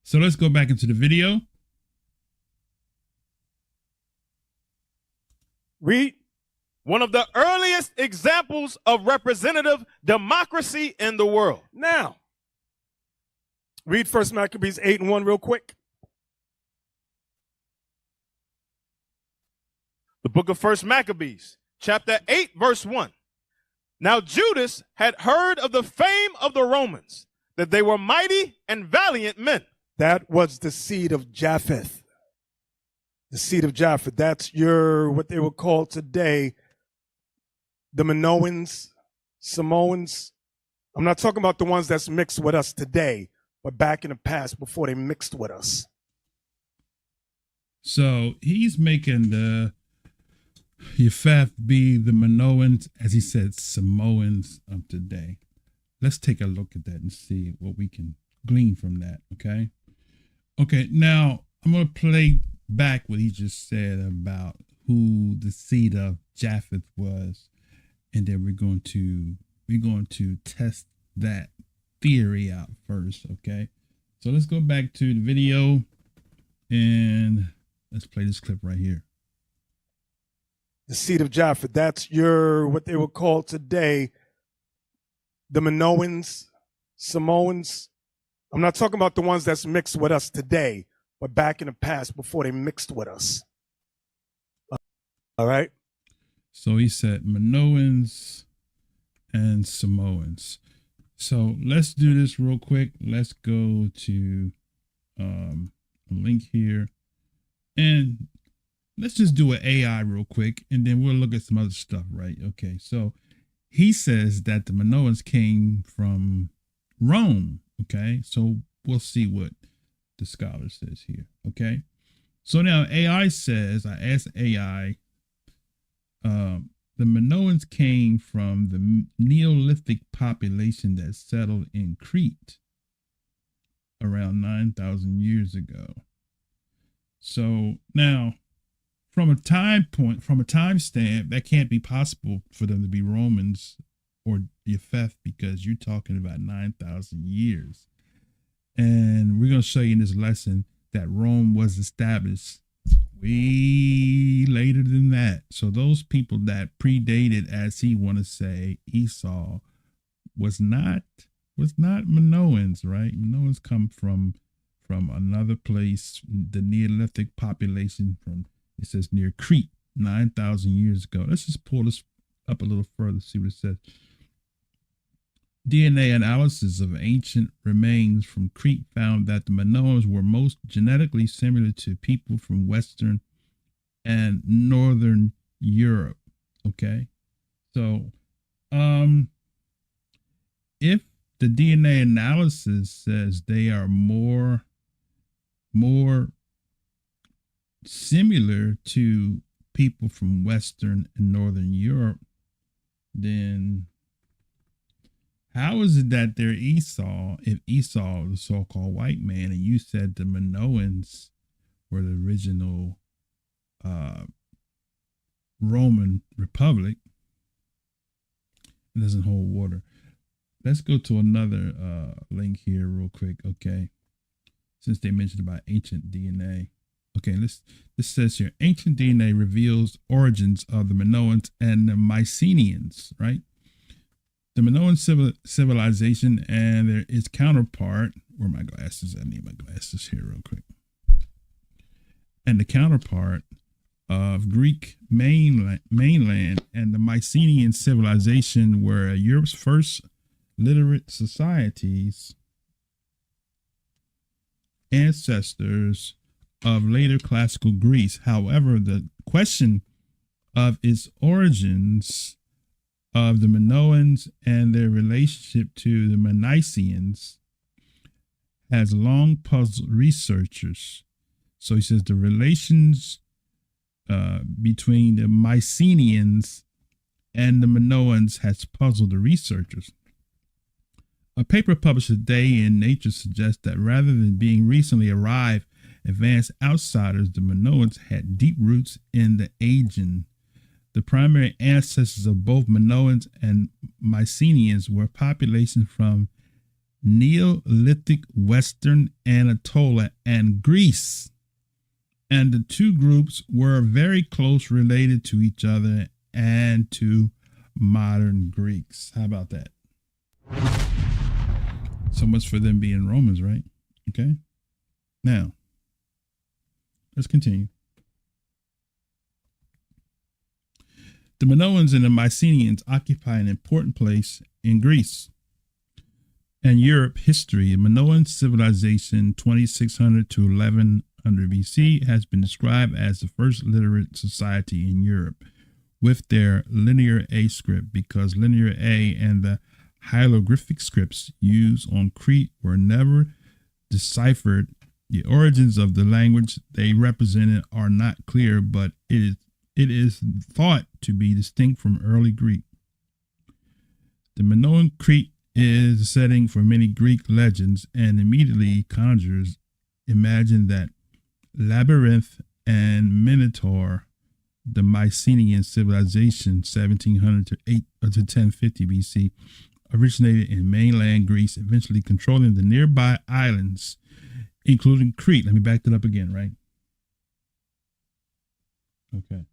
So let's go back into the video. Read. One of the earliest examples of representative democracy in the world. Now, read 1 Maccabees 8:1 real quick. The book of 1 Maccabees, chapter 8, verse 1. Now Judas had heard of the fame of the Romans, that they were mighty and valiant men. That was the seed of Japheth. The seed of Japheth. That's what they would call today the Minoans, Samoans. I'm not talking about the ones that's mixed with us today, but back in the past before they mixed with us. So he's making the Japheth be the Minoans, as he said, Samoans of today. Let's take a look at that and see what we can glean from that, okay? Okay, now I'm going to play back what he just said about who the seed of Japheth was, and then we're going to test that theory out first, okay? So let's go back to the video and let's play this clip right here. The seed of Japheth. That's what they would call today the Minoans, Samoans. I'm not talking about the ones that's mixed with us today, but back in the past before they mixed with us. All right. So he said Minoans and Samoans. So let's do this real quick. Let's go to a link here, and let's just do an AI real quick, and then we'll look at some other stuff, right? Okay, so he says that the Minoans came from Rome. Okay, so we'll see what the scholar says here. Okay, so now AI says, I asked AI, the Minoans came from the Neolithic population that settled in Crete around 9,000 years ago. So now, from a time stamp, that can't be possible for them to be Romans or Yefeth, because you're talking about 9,000 years. And we're going to show you in this lesson that Rome was established way later than that. So those people that predated, as he want to say, Esau, was not Minoans, right? Minoans come from another place, the Neolithic population from, it says, near Crete, 9,000 years ago. Let's just pull this up a little further, see what it says. DNA analysis of ancient remains from Crete found that the Minoans were most genetically similar to people from Western and Northern Europe. Okay, so if the DNA analysis says they are more similar to people from Western and Northern Europe, then how is it that they're Esau if Esau was a so-called white man, and you said the Minoans were the original Roman Republic? It doesn't hold water. Let's go to another link here real quick, okay? Since they mentioned about ancient DNA. Okay, this says here, ancient DNA reveals origins of the Minoans and the Mycenaeans, right? The Minoan civilization and its counterpart, where are my glasses? I need my glasses here real quick. And the counterpart of Greek mainland and the Mycenaean civilization were Europe's first literate societies, ancestors of later classical Greece. However, the question of its origins of the Minoans and their relationship to the Mycenaeans has long puzzled researchers. So he says the relations between the Mycenaeans and the Minoans has puzzled the researchers. A paper published today in Nature suggests that rather than being recently arrived advanced outsiders, the Minoans had deep roots in the Aegean. The primary ancestors of both Minoans and Mycenaeans were populations from Neolithic Western Anatolia and Greece. And the two groups were very close related to each other and to modern Greeks. How about that? So much for them being Romans, right? Okay. Now, let's continue. The Minoans and the Mycenaeans occupy an important place in Greece and Europe history. Minoan civilization 2600 to 1100 BC has been described as the first literate society in Europe with their Linear A script, because Linear A and the hieroglyphic scripts used on Crete were never deciphered. The origins of the language they represented are not clear, but it is thought to be distinct from early Greek. The Minoan Crete is the setting for many Greek legends and immediately conjures imagine that Labyrinth and Minotaur, the Mycenaean civilization 1700 to 1050 BC, originated in mainland Greece, eventually controlling the nearby islands, including Crete. Let me back that up again, right? Okay.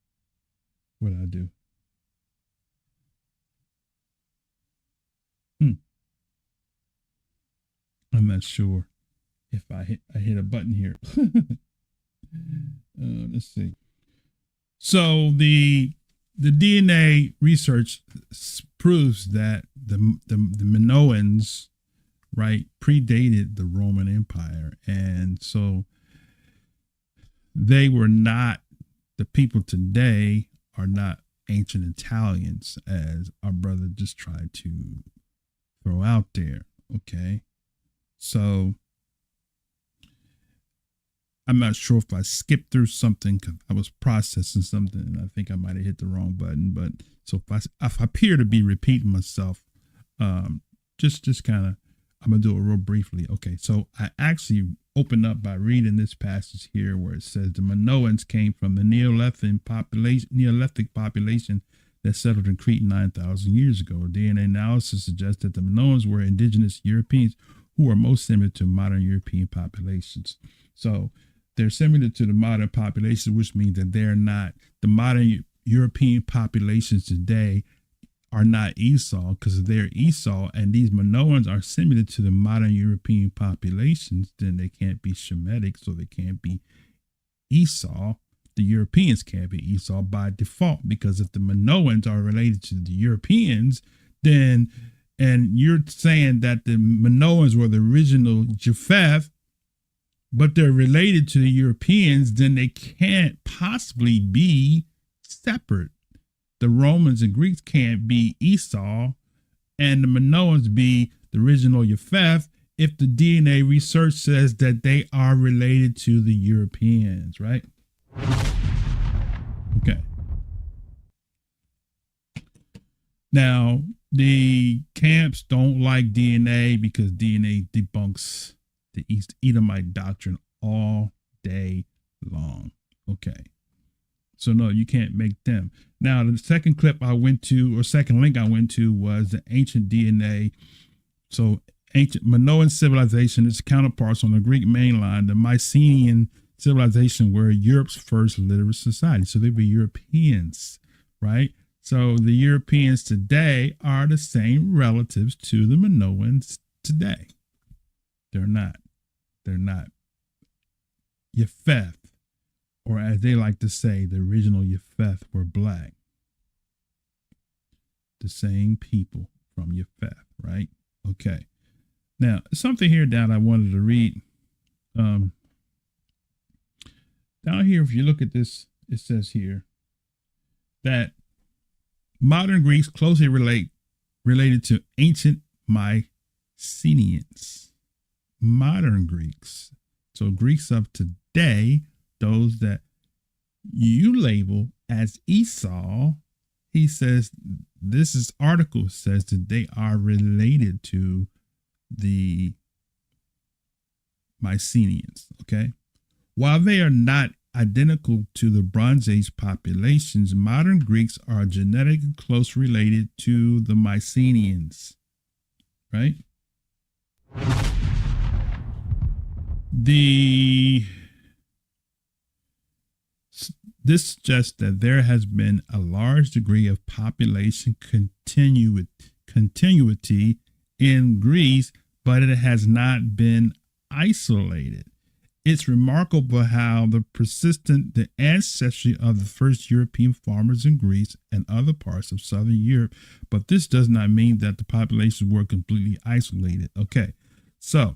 What did I do? I'm not sure if I hit a button here. Let's see. So the DNA research proves that the Minoans, right, predated the Roman Empire, and so they were not, the people today are not ancient Italians, as our brother just tried to throw out there. Okay, so I'm not sure if I skipped through something because I was processing something and I think I might have hit the wrong button. But so if I appear to be repeating myself, just kind of, I'm gonna do it real briefly. Okay, so I actually opened up by reading this passage here where it says the Minoans came from the Neolithic population that settled in Crete 9,000 years ago. DNA analysis suggests that the Minoans were indigenous Europeans who are most similar to modern European populations. So they're similar to the modern population, which means that they're not, the modern European populations today are not Esau, because if they're Esau and these Minoans are similar to the modern European populations, then they can't be Shemitic, so they can't be Esau. The Europeans can't be Esau by default, because if the Minoans are related to the Europeans, then, and you're saying that the Minoans were the original Japheth, but they're related to the Europeans, then they can't possibly be separate. The Romans and Greeks can't be Esau and the Minoans be the original Japheth if the DNA research says that they are related to the Europeans, right? Okay. Now, the camps don't like DNA because DNA debunks the Edomite doctrine all day long. Okay. So no, you can't make them. Now, the second clip I went to, or second link I went to, was the ancient DNA. So ancient Minoan civilization, its counterparts on the Greek mainland, the Mycenaean civilization were Europe's first literate society. So they were Europeans, right? So the Europeans today are the same relatives to the Minoans today. They're not. They're not. Japheth, or as they like to say, the original Japheth were black. The same people from Japheth, right? Okay. Now, something here that I wanted to read. Down here, if you look at this, it says here that modern Greeks closely related to ancient Mycenaeans. Modern Greeks. So Greeks of today, those that you label as Esau, he says, this article says that they are related to the Mycenaeans, okay? While they are not identical to the Bronze Age populations, modern Greeks are genetically close related to the Mycenaeans, right? This suggests that there has been a large degree of population continuity in Greece, but it has not been isolated. It's remarkable how the ancestry of the first European farmers in Greece and other parts of Southern Europe, but this does not mean that the populations were completely isolated. Okay, so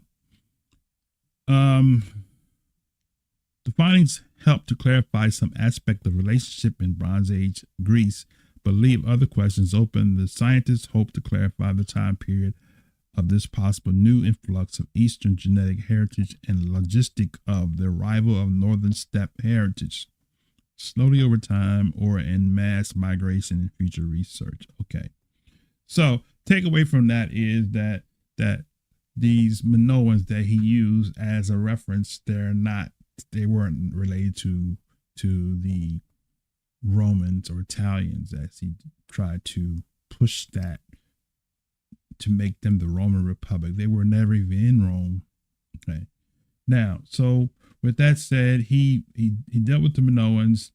the findings help to clarify some aspect of relationship in Bronze Age Greece, but leave other questions open. The scientists hope to clarify the time period of this possible new influx of Eastern genetic heritage and logistic of the arrival of Northern steppe heritage, slowly over time or in mass migration in future research. Okay, so takeaway from that is that these Minoans that he used as a reference, they weren't related to the Romans or Italians, as he tried to push that to make them the Roman Republic. They were never even in Rome. Okay. Now, so with that said, he dealt with the Minoans.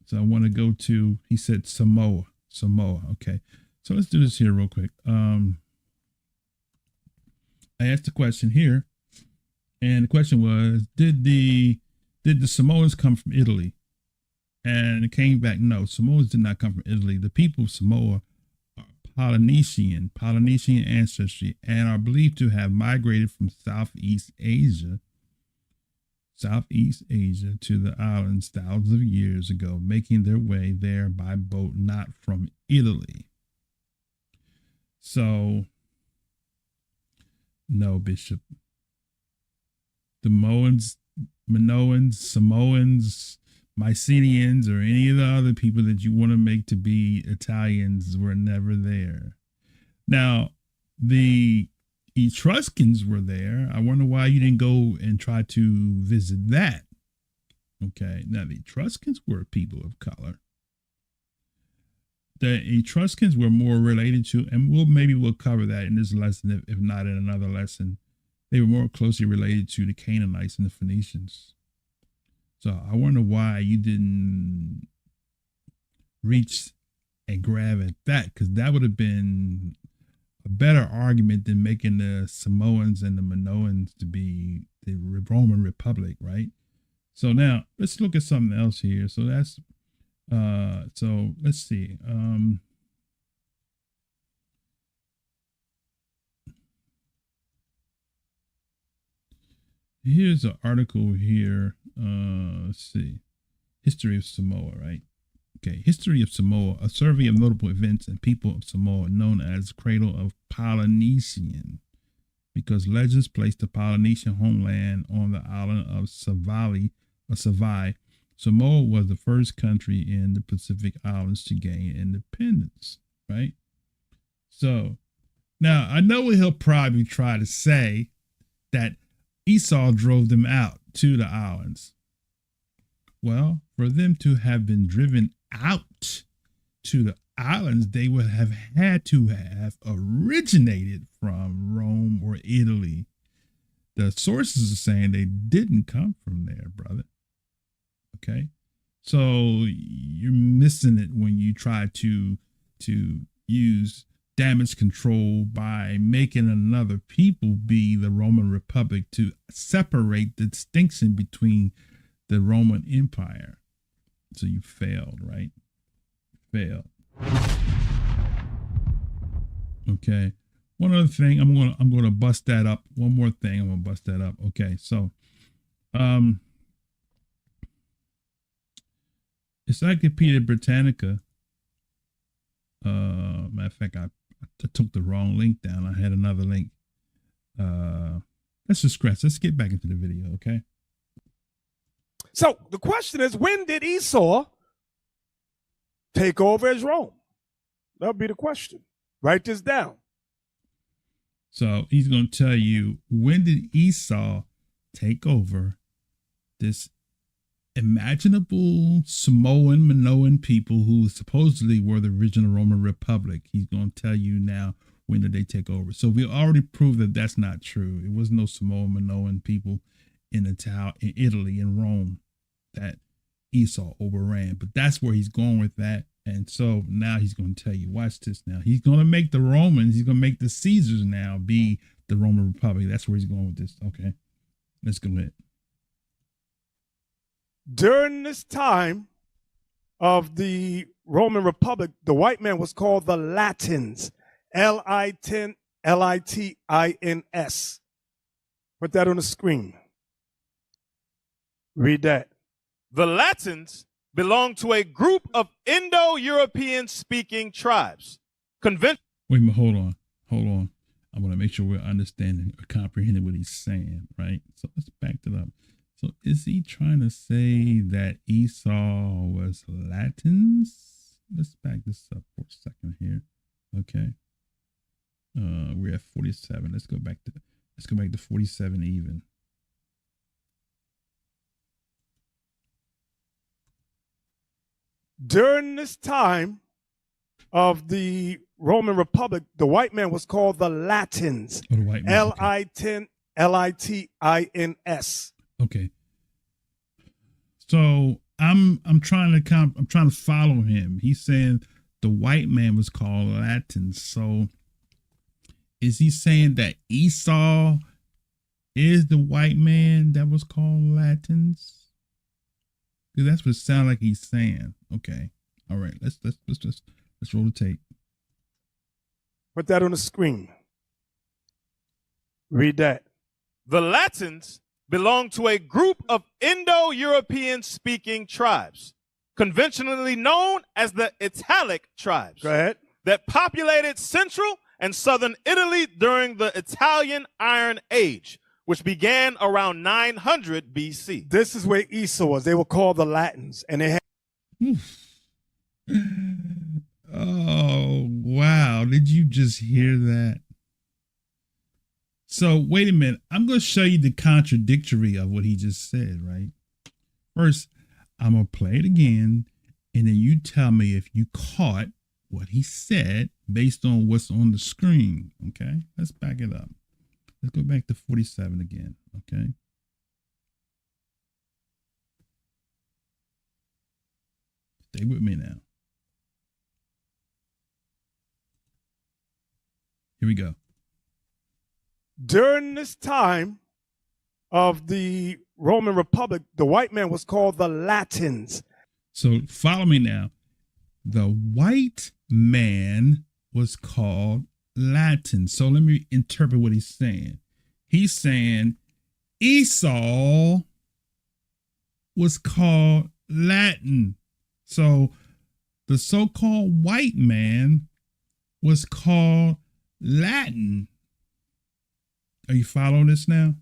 So I want to go to, he said Samoa. Okay. So let's do this here real quick. I asked the question here, and the question was, did the Samoans come from Italy? And it came back, no, Samoans did not come from Italy. The people of Samoa are Polynesian ancestry, and are believed to have migrated from Southeast Asia to the islands thousands of years ago, making their way there by boat, not from Italy. So, no, Bishop. The Minoans, Samoans, Mycenaeans, or any of the other people that you want to make to be Italians were never there. Now, the Etruscans were there. I wonder why you didn't go and try to visit that. Okay, now the Etruscans were people of color. The Etruscans were more related to, and we'll cover that in this lesson, if not in another lesson. They were more closely related to the Canaanites and the Phoenicians. So I wonder why you didn't reach and grab at that, because that would have been a better argument than making the Samoans and the Minoans to be the Roman Republic, right? So now let's look at something else here. So that's so let's see. Here's an article here. Let's see. History of Samoa, right? Okay, History of Samoa, a survey of notable events and people of Samoa, known as Cradle of Polynesian, because legends place the Polynesian homeland on the island of Savai. Samoa was the first country in the Pacific Islands to gain independence, right? So, now I know he'll probably try to say that Esau drove them out to the islands. Well, for them to have been driven out to the islands, they would have had to have originated from Rome or Italy. The sources are saying they didn't come from there, brother. Okay, so you're missing it when you try to use damage control by making another people be the Roman Republic to separate the distinction between the Roman Empire. So you failed, right? Failed. Okay. One other thing, I'm gonna bust that up. One more thing, I'm gonna bust that up. Okay, so Encyclopedia Britannica. Matter of fact, I took the wrong link down. I had another link. Let's digress. Let's get back into the video, okay? So the question is, when did Esau take over as Rome? That'll be the question. Write this down. So he's going to tell you, when did Esau take over this imaginable Samoan, Minoan people who supposedly were the original Roman Republic? He's going to tell you now, when did they take over? So we already proved that that's not true. It was no Samoan, Minoan people in Italy, in Rome, that Esau overran. But that's where he's going with that. And so now he's going to tell you, watch this now. He's going to make the Romans, he's going to make the Caesars now be the Roman Republic. That's where he's going with this. Okay, let's go ahead. During this time of the Roman Republic, the white man was called the Latins. Litins. Put that on the screen. Read that. The Latins belong to a group of Indo-European speaking tribes. Wait a minute, hold on. I want to make sure we're understanding or comprehending what he's saying, right? So let's back it up. So is he trying to say that Esau was Latins? Let's back this up for a second here. Okay. We're at 47. Let's go back to 47 even. During this time of the Roman Republic, the white man was called the Latins. Oh, the white man. Litins. Okay. So I'm trying to follow him. He's saying the white man was called Latins. So is he saying that Esau is the white man that was called Latins? Because that's what it sounds like he's saying. Okay. All right. Let's roll the tape. Put that on the screen. Read that. The Latins belong to a group of Indo-European speaking tribes, conventionally known as the Italic tribes, Go ahead. that populated central and southern Italy during the Italian Iron Age, which began around 900 BC. This is where Esau was. They were called the Latins, and they had. Oh, wow. Did you just hear that? So wait a minute. I'm going to show you the contradictory of what he just said, right? First, I'm going to play it again, and then you tell me if you caught what he said based on what's on the screen, okay? Let's back it up. Let's go back to 47 again, okay? Stay with me now. Here we go. During this time of the Roman Republic, the white man was called the Latins. So follow me now. The white man was called Latin. So let me interpret what he's saying. He's saying Esau was called Latin. So the so-called white man was called Latin. Are you following this now?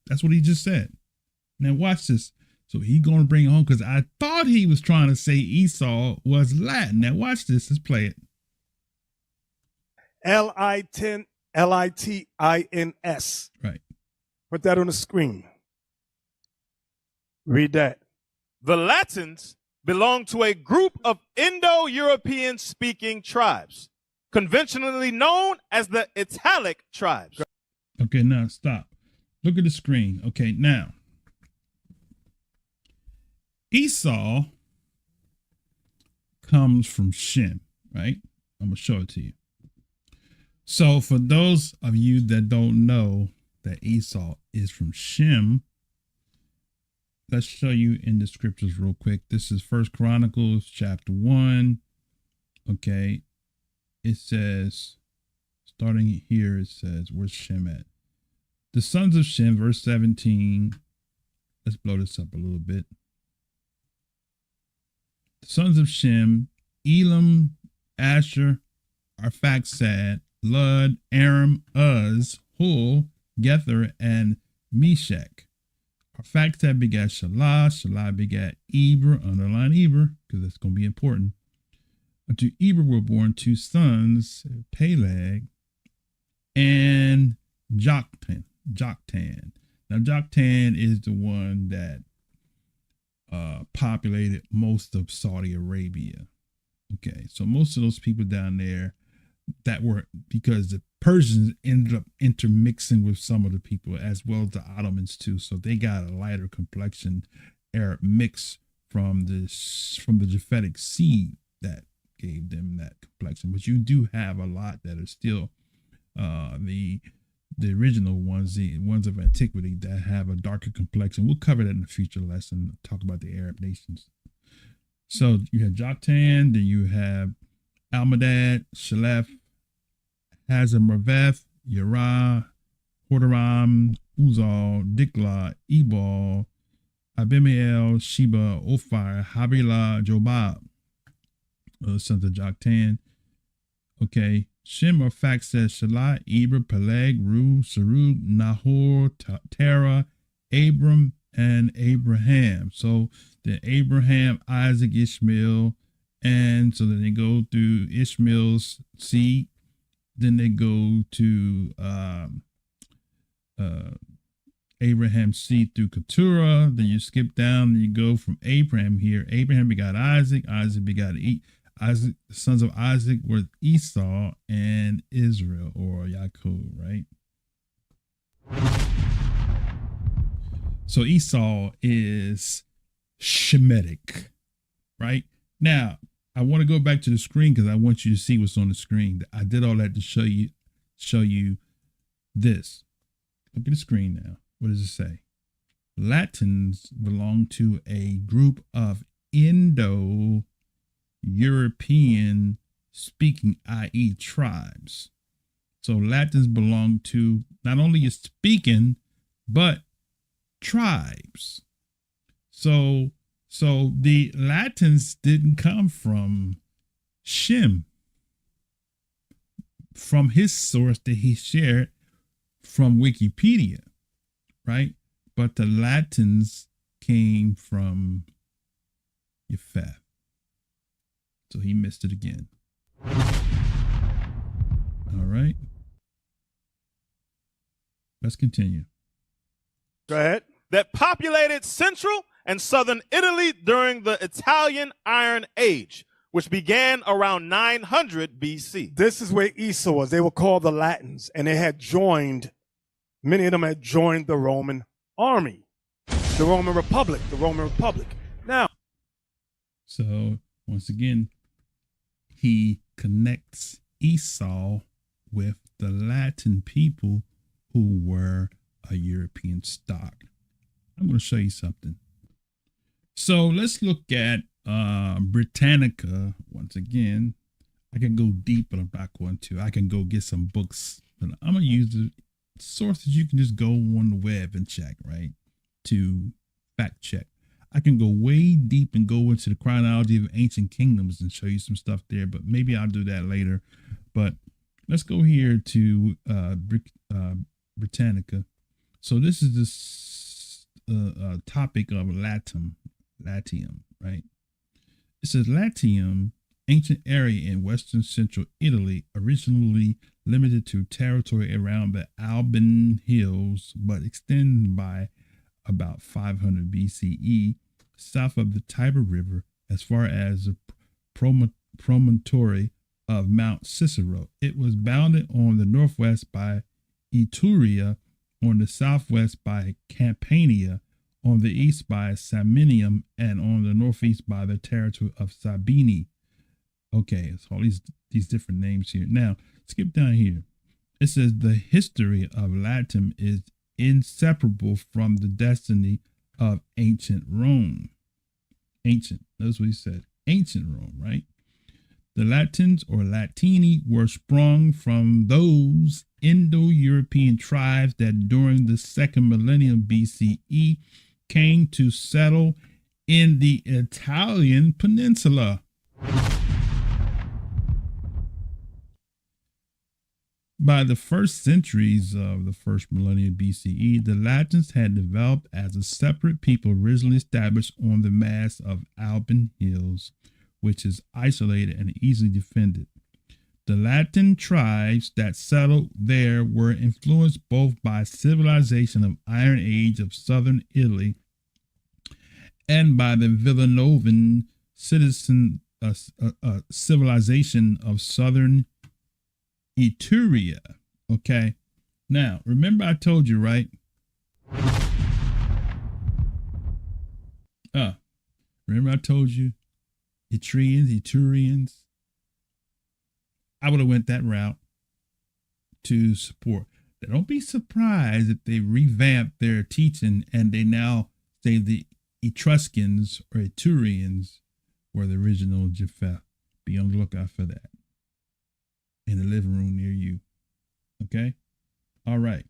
That's what he just said. Now watch this. So he's going to bring it home because I thought he was trying to say Esau was Latin. Now watch this. Let's play it. Litins. Right. Put that on the screen. Read that. The Latins belong to a group of Indo-European speaking tribes, conventionally known as the Italic tribes. Okay, now stop. Look at the screen. Okay, now Esau comes from Shem, right? I'm going to show it to you. So for those of you that don't know that Esau is from Shem, let's show you in the scriptures real quick. This is First Chronicles chapter 1. Okay. It says, starting here, it says, where's Shem at? The sons of Shem, verse 17. Let's blow this up a little bit. The sons of Shem, Elam, Asher, Arphaxad, Lud, Aram, Uz, Hul, Gether, and Meshach. Arphaxad begat Shelah, Shelah begat Eber, underline Eber, because that's going to be important. Unto Eber were born two sons, Peleg and Joktan. Now, Joktan is the one that populated most of Saudi Arabia. Okay, so most of those people down there that were, because the Persians ended up intermixing with some of the people as well as the Ottomans too. So they got a lighter complexion Arab mix from the Japhetic seed that gave them that complexion. But you do have a lot that are still the original ones, the ones of antiquity that have a darker complexion. We'll cover that in a future lesson, talk about the Arab nations. So you have Joktan, then you have Almadad, Shalef, Hazarmaveth, Yerah, Hodaram, Uzal, Dikla, Ebal, Abimael, Sheba, Ophir, Havilah, Jobab, sons of Joktan. Okay. Shem or Arphaxad, Shelah, Eber, Peleg, Ru, Serug, Nahor, Terah, Abram, and Abraham. So then Abraham, Isaac, Ishmael, and so then they go through Ishmael's seed. Then they go to Abraham's seed through Keturah. Then you skip down and you go from Abraham here. Abraham begot Isaac. Isaac begot Isaac. The sons of Isaac were Esau and Israel, or Yaakov, right? So Esau is Shemitic, right? Now, I want to go back to the screen because I want you to see what's on the screen. I did all that to show you this. Look at the screen now. What does it say? Latins belong to a group of Indo-European speaking, i.e. tribes. So Latins belong to not only speaking, but tribes. So the Latins didn't come from Shem, from his source that he shared from Wikipedia, right? But the Latins came from Japheth. So he missed it again. All right. Let's continue. Go ahead. That populated central and southern Italy during the Italian Iron Age, which began around 900 BC. This is where Esau was. They were called the Latins, and they had joined, many of them had joined the Roman army, the Roman Republic. Now, so once again, he connects Esau with the Latin people who were a European stock. I'm going to show you something. So let's look at Britannica once again. I can go deep, but I'm not going to. I can go get some books, but I'm going to use the sources you can just go on the web and check, right? To fact check. I can go way deep and go into the chronology of ancient kingdoms and show you some stuff there, but maybe I'll do that later. But let's go here to Britannica. So this is this topic of Latium, right? It says Latium, ancient area in western central Italy, originally limited to territory around the Alban Hills, but extended by about 500 BCE south of the Tiber River as far as the promontory of Mount Cicero. It was bounded on the northwest by Etruria, on the southwest by Campania, on the east by Samnium, and on the northeast by the territory of Sabini. Okay, it's all these different names here. Now, skip down here. It says the history of Latium is inseparable from the destiny of ancient Rome. Ancient, that's what he said. Ancient Rome, right? The Latins or Latini were sprung from those Indo-European tribes that during the second millennium BCE came to settle in the Italian peninsula. By the first centuries of the first millennium BCE, the Latins had developed as a separate people originally established on the mass of Alban Hills, which is isolated and easily defended. The Latin tribes that settled there were influenced both by civilization of Iron Age of southern Italy and by the Villanovan civilization of southern Etruria. Okay. Now, remember I told you, right? Remember I told you Etrurians. I would have went that route to support. Don't be surprised if they revamp their teaching and they now say the Etruscans or Etrurians were the original Japheth. Be on the lookout for that in the living room near you. Okay? All right.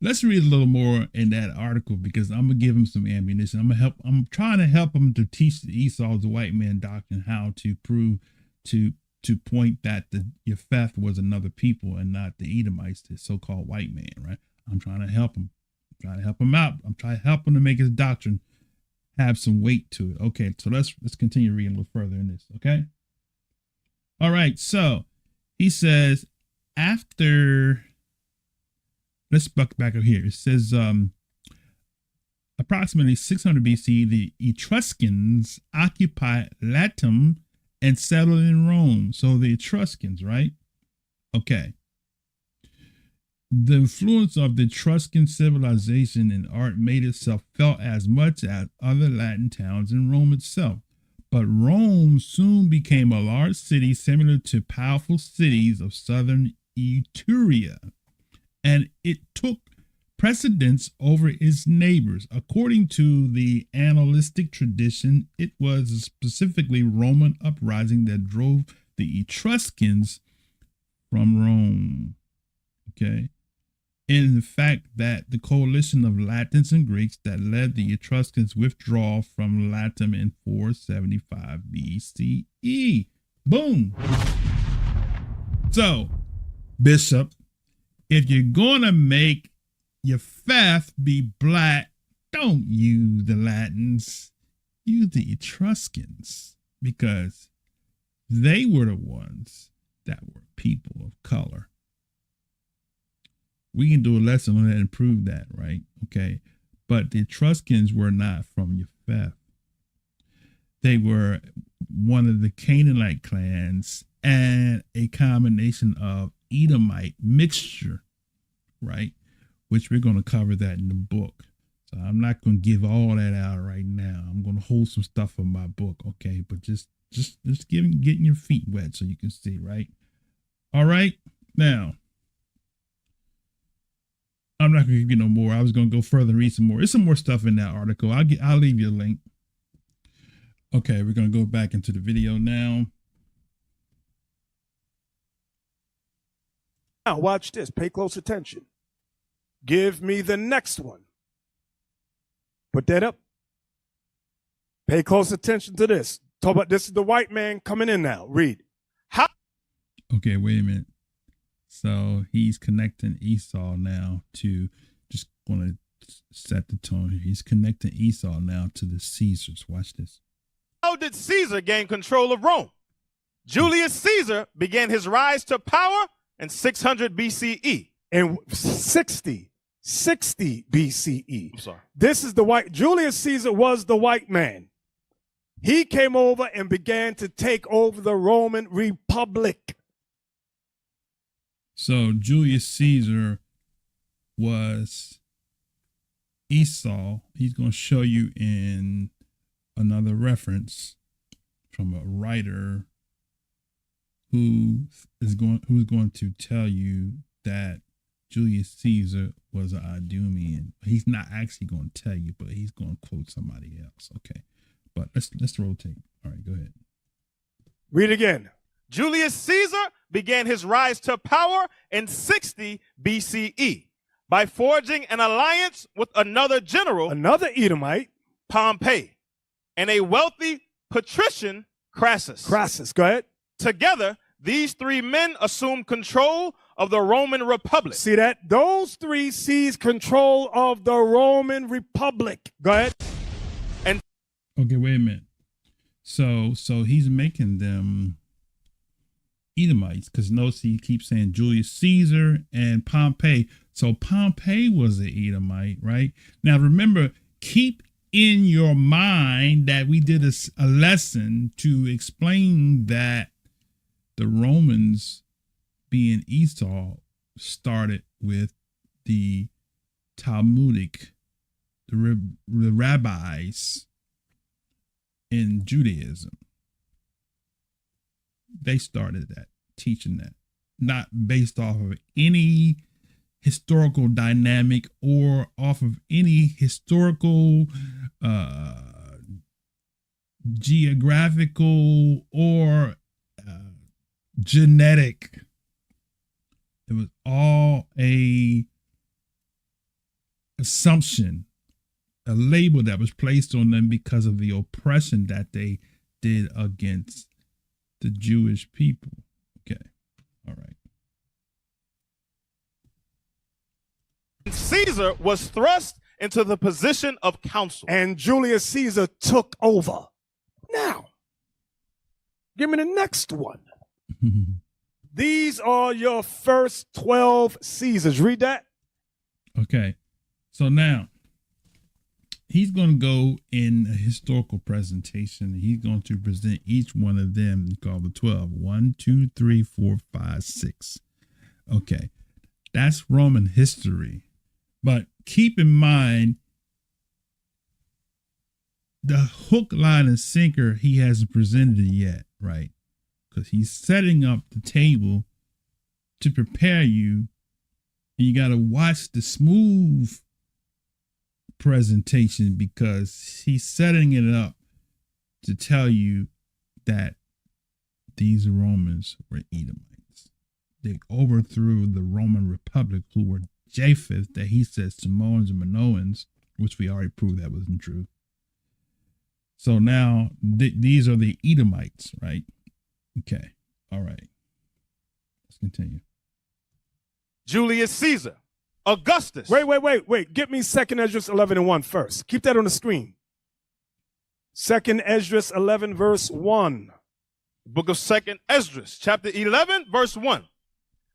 Let's read a little more in that article because I'm gonna give him some ammunition. I'm trying to help him to teach the Esau's white man doctrine how to prove to point that the Japheth was another people and not the Edomites, the so-called white man, right? I'm trying to help him. I'm trying to help him out. I'm trying to help him to make his doctrine have some weight to it. Okay, so let's continue reading a little further in this, okay? All right, so he says after, let's back up here. It says approximately 600 BC, the Etruscans occupied Latium and settled in Rome. So the Etruscans, right? Okay. The influence of the Etruscan civilization and art made itself felt as much as other Latin towns in Rome itself. But Rome soon became a large city similar to powerful cities of southern Etruria, and it took precedence over its neighbors. According to the annalistic tradition, it was a specifically Roman uprising that drove the Etruscans from Rome. Okay. In the fact that the coalition of Latins and Greeks that led the Etruscans' withdrawal from Latin in 475 BCE. Boom. So, Bishop, if you're going to make your faith be black, don't use the Latins. Use the Etruscans, because they were the ones that were people of color. We can do a lesson on that and prove that, right? Okay. But the Etruscans were not from Japheth. They were one of the Canaanite clans and a combination of Edomite mixture, right? Which we're going to cover that in the book. So I'm not going to give all that out right now. I'm going to hold some stuff in my book, okay? But just getting your feet wet so you can see, right? All right. Now, I'm not going to give you no more. I was going to go further and read some more. There's some more stuff in that article. I'll leave you a link. Okay, we're going to go back into the video now. Now watch this. Pay close attention. Give me the next one. Put that up. Pay close attention to this. Talk about this is the white man coming in now. Read. How? Okay, wait a minute. So he's connecting Esau now to, just going to set the tone here. He's connecting Esau now to the Caesars. Watch this. How did Caesar gain control of Rome? Julius Caesar began his rise to power in 600 BCE. In 60 BCE. I'm sorry. This is the white. Julius Caesar was the white man. He came over and began to take over the Roman Republic. So Julius Caesar was Esau. He's going to show you in another reference from a writer who's going to tell you that Julius Caesar was an Idumean. He's not actually going to tell you, but he's going to quote somebody else. Okay, but let's rotate. All right, go ahead. Read again. Julius Caesar began his rise to power in 60 BCE by forging an alliance with another general, Another Edomite. Pompey, and a wealthy patrician, Crassus. Crassus. Go ahead. Together, these three men assumed control of the Roman Republic. See that? Those three seized control of the Roman Republic. Go ahead. Okay, wait a minute. So he's making them Edomites, because notice he keeps saying Julius Caesar and Pompey. So Pompey was an Edomite, right? Now remember, keep in your mind that we did a lesson to explain that the Romans, being Esau, started with the Talmudic, the rabbis in Judaism. They started that, teaching that, not based off of any historical dynamic or off of any historical, geographical, or genetic. It was all a assumption, a label that was placed on them because of the oppression that they did against the Jewish people. Okay. All right. Caesar was thrust into the position of counsel. And Julius Caesar took over. Now, give me the next one. These are your first 12 Caesars. Read that. Okay. So now he's going to go in a historical presentation. He's going to present each one of them, called the 12. 1, 2, 3, 4, 5, 6. Okay. That's Roman history. But keep in mind, the hook, line, and sinker he hasn't presented it yet, right? Because he's setting up the table to prepare you You got to watch the smooth presentation because he's setting it up to tell you that these Romans were Edomites. They overthrew the Roman Republic, who were Japheth, that he says Samoans and Minoans, which we already proved that wasn't true. So now these are the Edomites, right? Okay. All right. Let's continue. Julius Caesar, Augustus. Wait. Get me 2nd Esdras 11:1 first. Keep that on the screen. 2nd Esdras 11 verse 1. Book of 2nd Esdras, chapter 11, verse 1.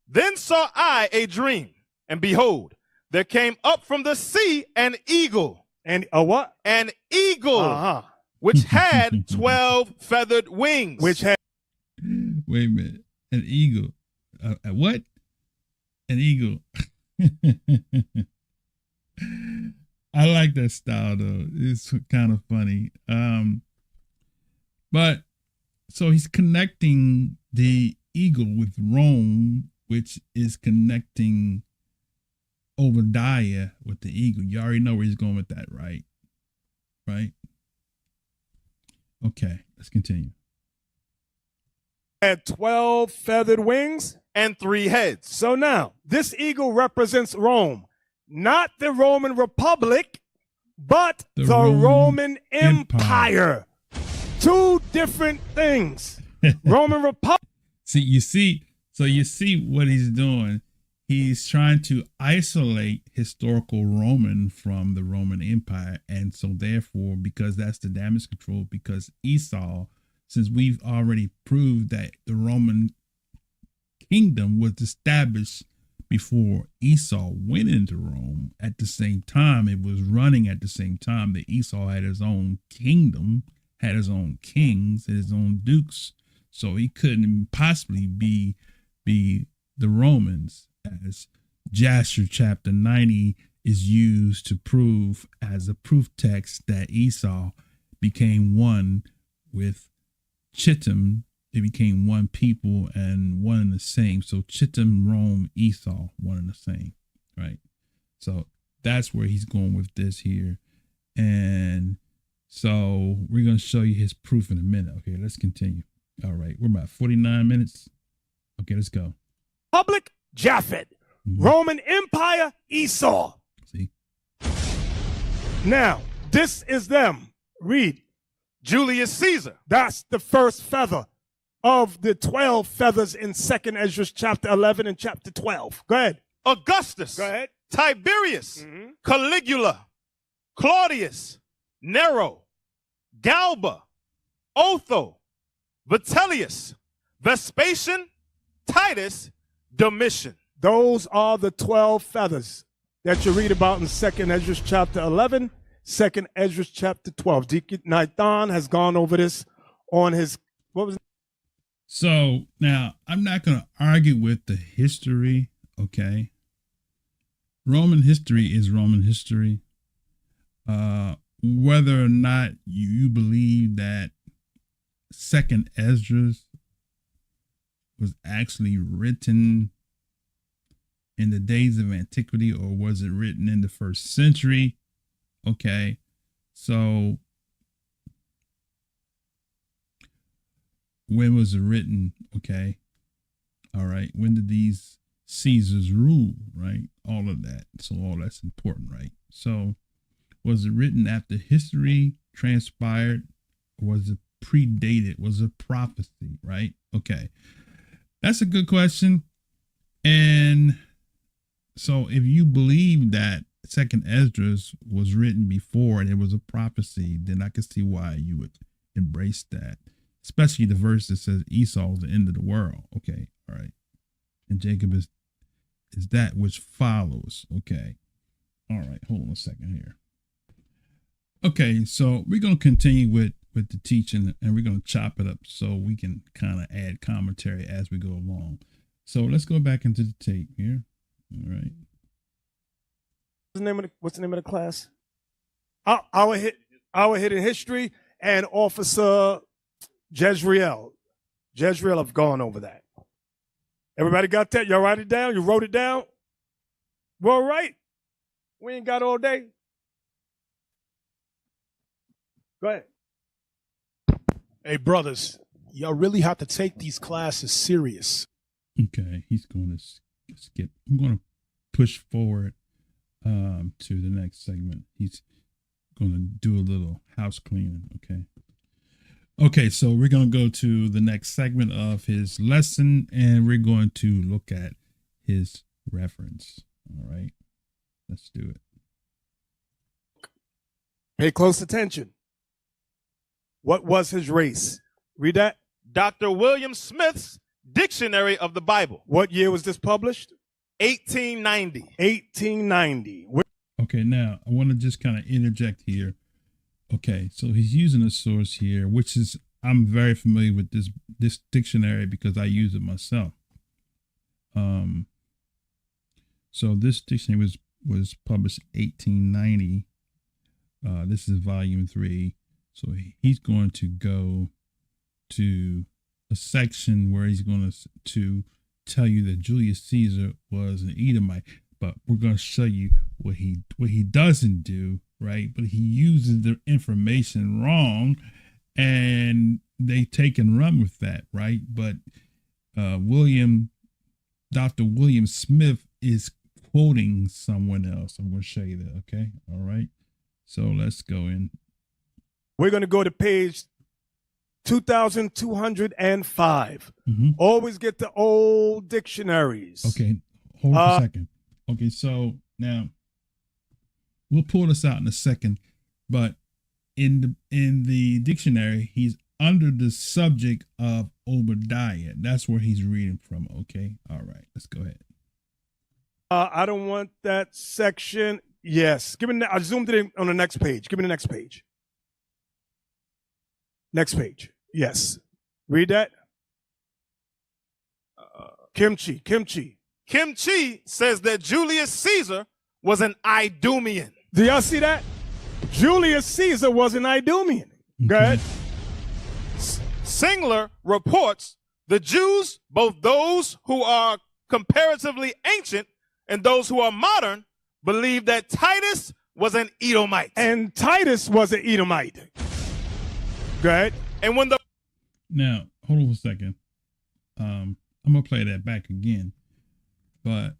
Then saw I a dream, and behold, there came up from the sea an eagle. And a what? An eagle, which had 12 feathered wings. Which had. Wait a minute. An eagle. What? An eagle. I like that style though. It's kind of funny. But so he's connecting the eagle with Rome, which is connecting Obadiah with the eagle. You already know where he's going with that, right? Right? Okay, let's continue. Had 12 feathered wings and 3 heads. So now, this eagle represents Rome, not the Roman Republic, but the Roman Empire. 2 different things. Roman Republic. You see what he's doing. He's trying to isolate historical Roman from the Roman Empire. And so therefore, because that's the damage control, because Esau, since we've already proved that the Roman kingdom was established before Esau went into Rome, at the same time, it was running at the same time that Esau had his own kingdom, had his own kings, his own dukes. So he couldn't possibly be the Romans, as Jasher chapter 90 is used to prove as a proof text that Esau became one with Chittim. They became one people and one and the same. So Chittim, Rome, Esau, one and the same, right? So that's where he's going with this here. And so we're going to show you his proof in a minute. Okay, let's continue. All right, we're about 49 minutes. Okay, let's go. Public, Japheth. Roman Empire, Esau. See? Now, this is them. Read. Julius Caesar. That's the first feather of the 12 feathers in 2nd Esdras chapter 11 and chapter 12. Go ahead. Augustus. Go ahead. Tiberius. Caligula. Claudius. Nero. Galba. Otho. Vitellius. Vespasian. Titus. Domitian. Those are the 12 feathers that you read about in 2nd Esdras chapter 11, 2nd Esdras chapter 12. Deacon Nathan has gone over this on his, what was it? So now I'm not going to argue with the history, okay? Roman history is Roman history. Whether or not you believe that 2nd Esdras was actually written in the days of antiquity, or was it written in the 1st century? Okay, so when was it written? Okay, all right, when did these Caesars rule, right? All of that, so all that's important, right? So was it written after history transpired, or was it predated? Was it prophecy, right? Okay, that's a good question. And so if you believe that 2nd Esdras was written before and it was a prophecy, then I can see why you would embrace that, especially the verse that says Esau is the end of the world. Okay, all right. And Jacob is that which follows. Okay, all right. Hold on a second here. Okay, so we're going to continue with the teaching, and we're going to chop it up so we can kind of add commentary as we go along. So let's go back into the tape here. All right. What's the name of the class? Our Hidden History, and Officer Jezreel. Jezreel have gone over that. Everybody got that? Y'all write it down? You wrote it down? Well, right. We ain't got all day. Go ahead. Hey, brothers, y'all really have to take these classes serious. Okay, he's going to skip. I'm going to push forward to the next segment. He's going to do a little house cleaning. Okay, so we're going to go to the next segment of his lesson, and we're going to look at his reference. All right, let's do it. Pay close attention. What was his race? Read that. Dr. William Smith's Dictionary of the Bible. What year was this published? 1890. 1890. Okay, now I want to just kind of interject here. Okay, so he's using a source here, which is, I'm very familiar with this dictionary because I use it myself. So this dictionary was published 1890. This is volume 3. So he's going to go to a section where he's going to tell you that Julius Caesar was an Edomite, but we're going to show you what he doesn't do, right? But he uses the information wrong, and they take and run with that, right? But Dr. William Smith is quoting someone else. I'm going to show you that, okay? All right. So let's go in. We're going to go to page 2205. Mm-hmm. Always get the old dictionaries. Okay, hold on a second. Okay, so now we'll pull this out in a second, but in the dictionary, he's under the subject of Obadiah. That's where he's reading from. Okay, all right, let's go ahead. I don't want that section. Yes, give me. I zoomed it in on the next page. Give me the next page. Next page. Yes. Read that. Kimchi. Kimchi says that Julius Caesar was an Idumean. Do y'all see that? Julius Caesar was an Idumean. Go ahead. Singler reports the Jews, both those who are comparatively ancient and those who are modern, believe that Titus was an Edomite. And Titus was an Edomite. Go ahead. And when Now, hold on a second. I'm going to play that back again. But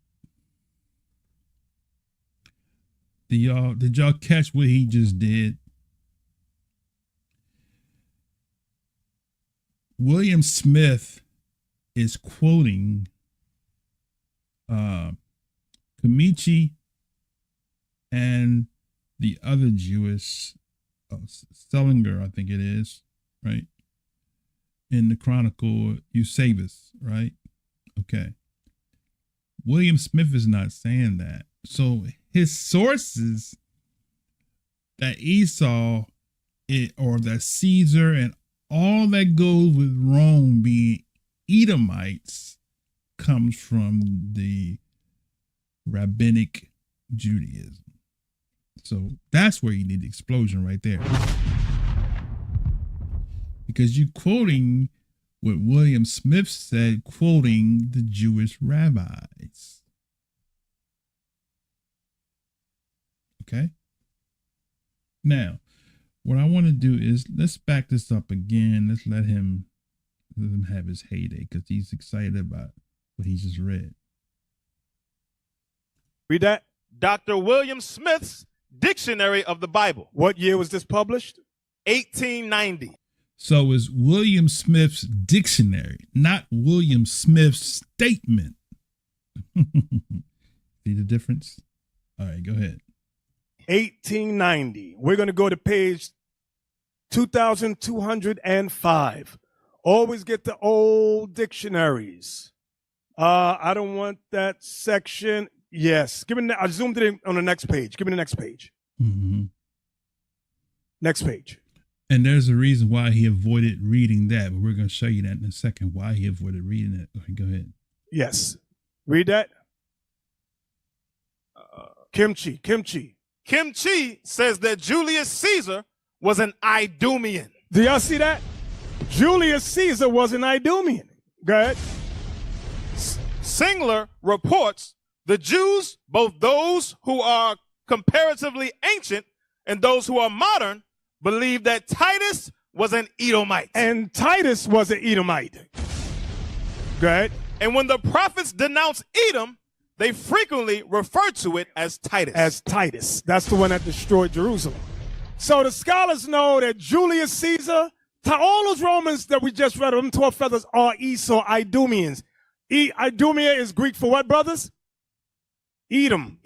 did y'all catch what he just did? William Smith is quoting Kamichi and the other Jewish Selinger, I think it is, right? In the Chronicle Eusebius, right? Okay. William Smith is not saying that. So his sources that Esau or that Caesar and all that goes with Rome being Edomites comes from the Rabbinic Judaism. So that's where you need the explosion right there. Because you're quoting what William Smith said, quoting the Jewish rabbis. Okay? Now, what I want to do is let's back this up again. Let's let him have his heyday because he's excited about what he just read. Read that. Dr. William Smith's Dictionary of the Bible. What year was this published? 1890. So it's William Smith's dictionary, not William Smith's statement. See the difference? All right, go ahead. 1890. We're going to go to page 2205. Always get the old dictionaries. I don't want that section. Yes. Give me. I zoomed it in on the next page. Give me the next page. Mm-hmm. Next page. And there's a reason why he avoided reading that, but we're going to show you that in a second, why he avoided reading it. Okay, go ahead. Yes. Read that. Kimchi. Kimchi says that Julius Caesar was an Idumean. Do y'all see that? Julius Caesar was an Idumean. Go ahead. Singler reports The Jews, both those who are comparatively ancient and those who are modern, believe that Titus was an Edomite. And Titus was an Edomite. Good. And when the prophets denounce Edom, they frequently refer to it as Titus. As Titus. That's the one that destroyed Jerusalem. So the scholars know that Julius Caesar, all those Romans that we just read, them 12 feathers are Esau, Idumeans. Idumea is Greek for what, brothers? Edom.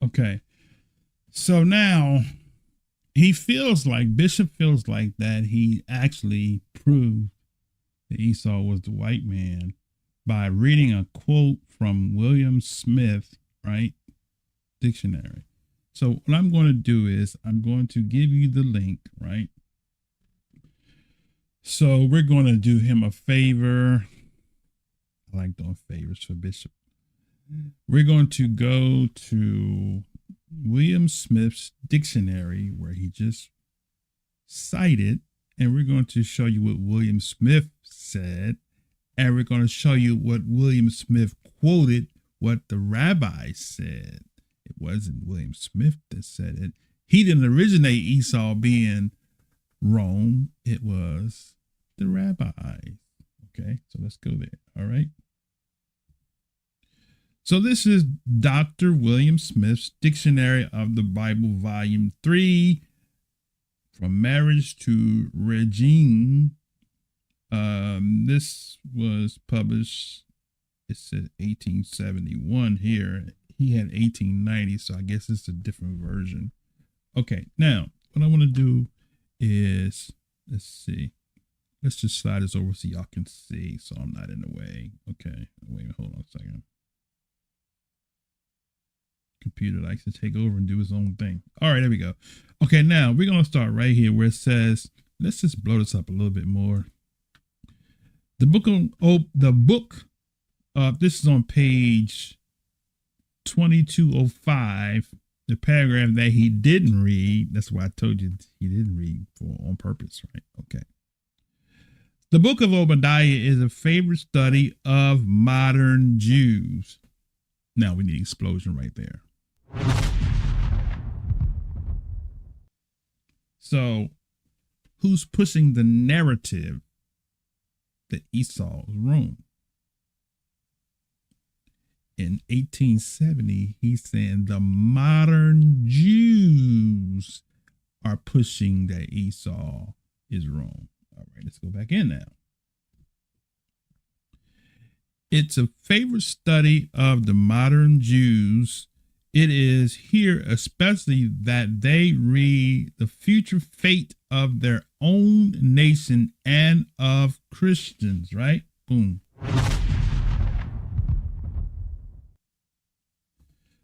Okay. So now Bishop feels like that he actually proved that Esau was the white man by reading a quote from William Smith, right? Dictionary. So what I'm going to do is I'm going to give you the link, right? So we're going to do him a favor. I like doing favors for Bishop. We're going to go to William Smith's dictionary where he just cited, and we're going to show you what William Smith said, and we're going to show you what William Smith quoted, what the rabbi said. It wasn't William Smith that said it. He didn't originate Esau being Rome. It was the rabbis. Okay, so let's go there. All right. So this is Dr. William Smith's Dictionary of the Bible, Volume 3, From Marriage to Regime. This was published, it said 1871 here. He had 1890, so I guess it's a different version. Okay, now what I want to do is, let's see. Let's just slide this over so y'all can see, so I'm not in the way. Okay, wait, hold on a second. Computer likes to take over and do its own thing. All right, there we go. Okay, now we're going to start right here where it says, let's just blow this up a little bit more. The book of this is on page 2205, the paragraph that he didn't read. That's why I told you he didn't read on purpose, right? Okay. The book of Obadiah is a favorite study of modern Jews. Now we need explosion right there. So, who's pushing the narrative that Esau is Rome? In 1870, he's saying the modern Jews are pushing that Esau is Rome. All right, let's go back in now. It's a favorite study of the modern Jews. It is here especially that they read the future fate of their own nation and of Christians, right? Boom.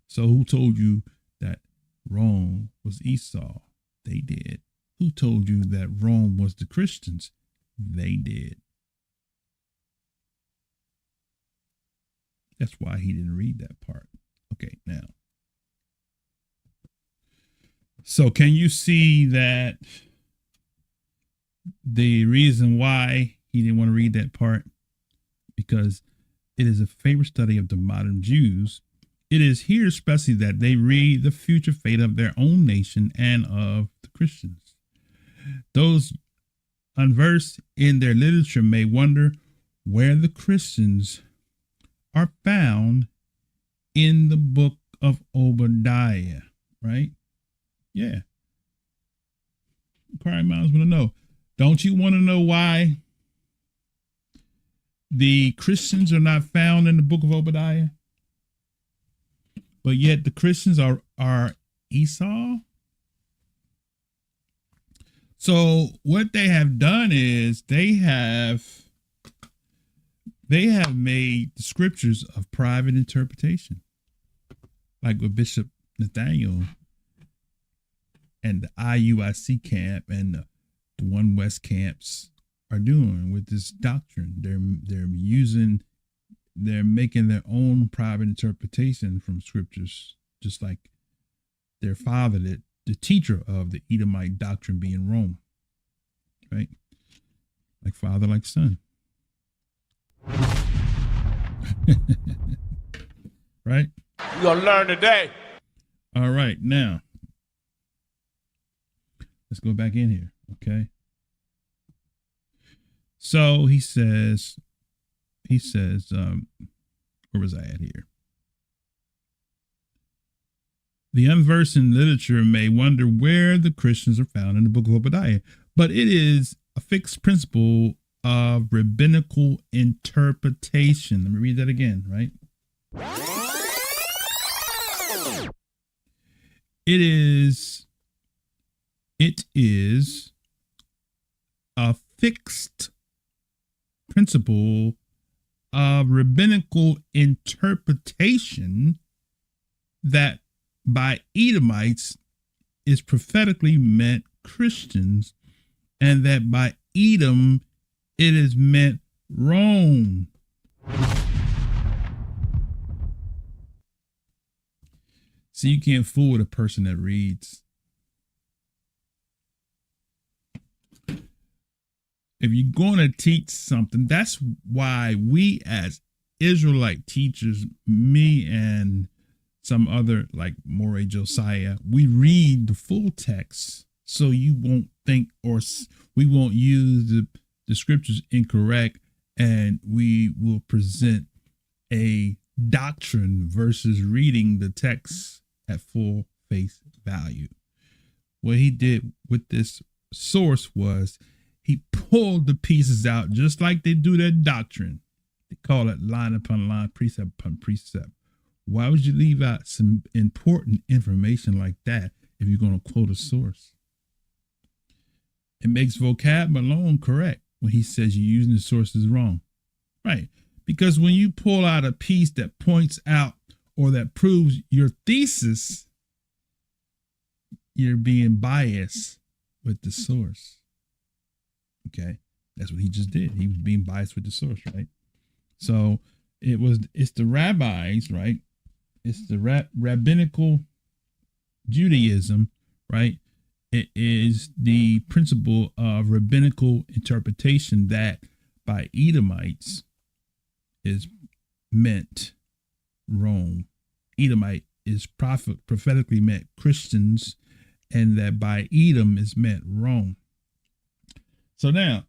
So who told you that Rome was Esau? They did. Who told you that Rome was the Christians? They did. That's why he didn't read that part. Okay, now. So can you see that the reason why he didn't want to read that part? Because it is a favorite study of the modern Jews. It is here especially that they read the future fate of their own nation and of the Christians. Those unversed in their literature may wonder where the Christians are found in the book of Obadiah, right? Yeah. Inquiring minds want to know. Don't you want to know why the Christians are not found in the book of Obadiah? But yet the Christians are Esau? So what they have done is they have made the scriptures of private interpretation, like with Bishop Nathaniel and the IUIC camp and the One West camps are doing with this doctrine. They're making their own private interpretation from scriptures, just like their father, the teacher of the Edomite doctrine being Rome, right? Like father, like son. Right? You're going to learn today. All right. Now, let's go back in here. Okay. So he says, where was I at here? The unversed in literature may wonder where the Christians are found in the book of Obadiah, but it is a fixed principle of rabbinical interpretation. Let me read that again, right? It is a fixed principle of rabbinical interpretation that by Edomites is prophetically meant Christians, and that by Edom it is meant Rome. See, you can't fool with a person that reads. If you're going to teach something, that's why we as Israelite teachers, me and some other like Moray Josiah, we read the full text so you won't think or we won't use the scriptures incorrect, and we will present a doctrine versus reading the text at full face value. What he did with this source was he pulled the pieces out just like they do their doctrine. They call it line upon line, precept upon precept. Why would you leave out some important information like that if you're going to quote a source? It makes vocab alone correct when he says you're using the sources wrong. Right. Because when you pull out a piece that points out or that proves your thesis, you're being biased with the source. Okay, that's what he just did. He was being biased with the source, right? So it's the rabbis, right? It's the rabbinical Judaism, right? It is the principle of rabbinical interpretation that by Edomites is meant Rome. Edomite is prophetically meant Christians, and that by Edom is meant Rome. So now,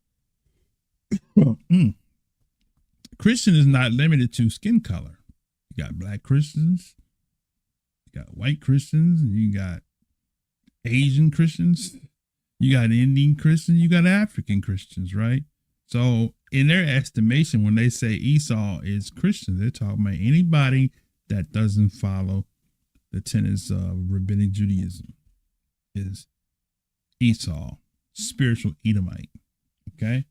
Christian is not limited to skin color. You got black Christians, you got white Christians, and you got Asian Christians, you got Indian Christians, you got African Christians, right? So in their estimation, when they say Esau is Christian, they're talking about anybody that doesn't follow the tenets of rabbinic Judaism is Esau, spiritual Edomite. Okay,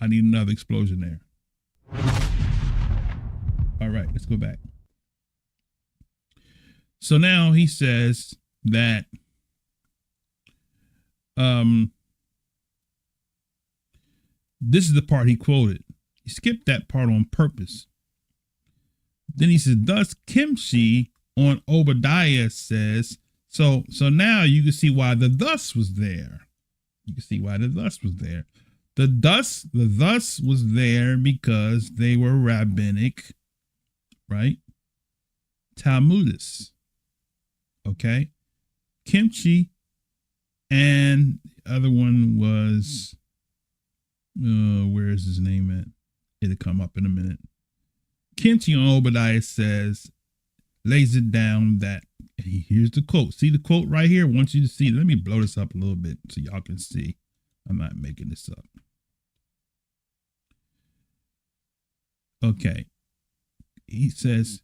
I need another explosion there. All right, let's go back. So now he says that this is the part he quoted. He skipped that part on purpose. Then he says, thus Kimchi on Obadiah says, so now you can see why the thus was there. You can see why the thus was there. The thus was there because they were rabbinic, right? Talmudists. Okay. Kimchi, and the other one was, where is his name at? It'll come up in a minute. Kimchi on Obadiah says, lays it down that, here's the quote. See the quote right here? I want you to see. Let me blow this up a little bit so y'all can see. I'm not making this up. Okay. He says,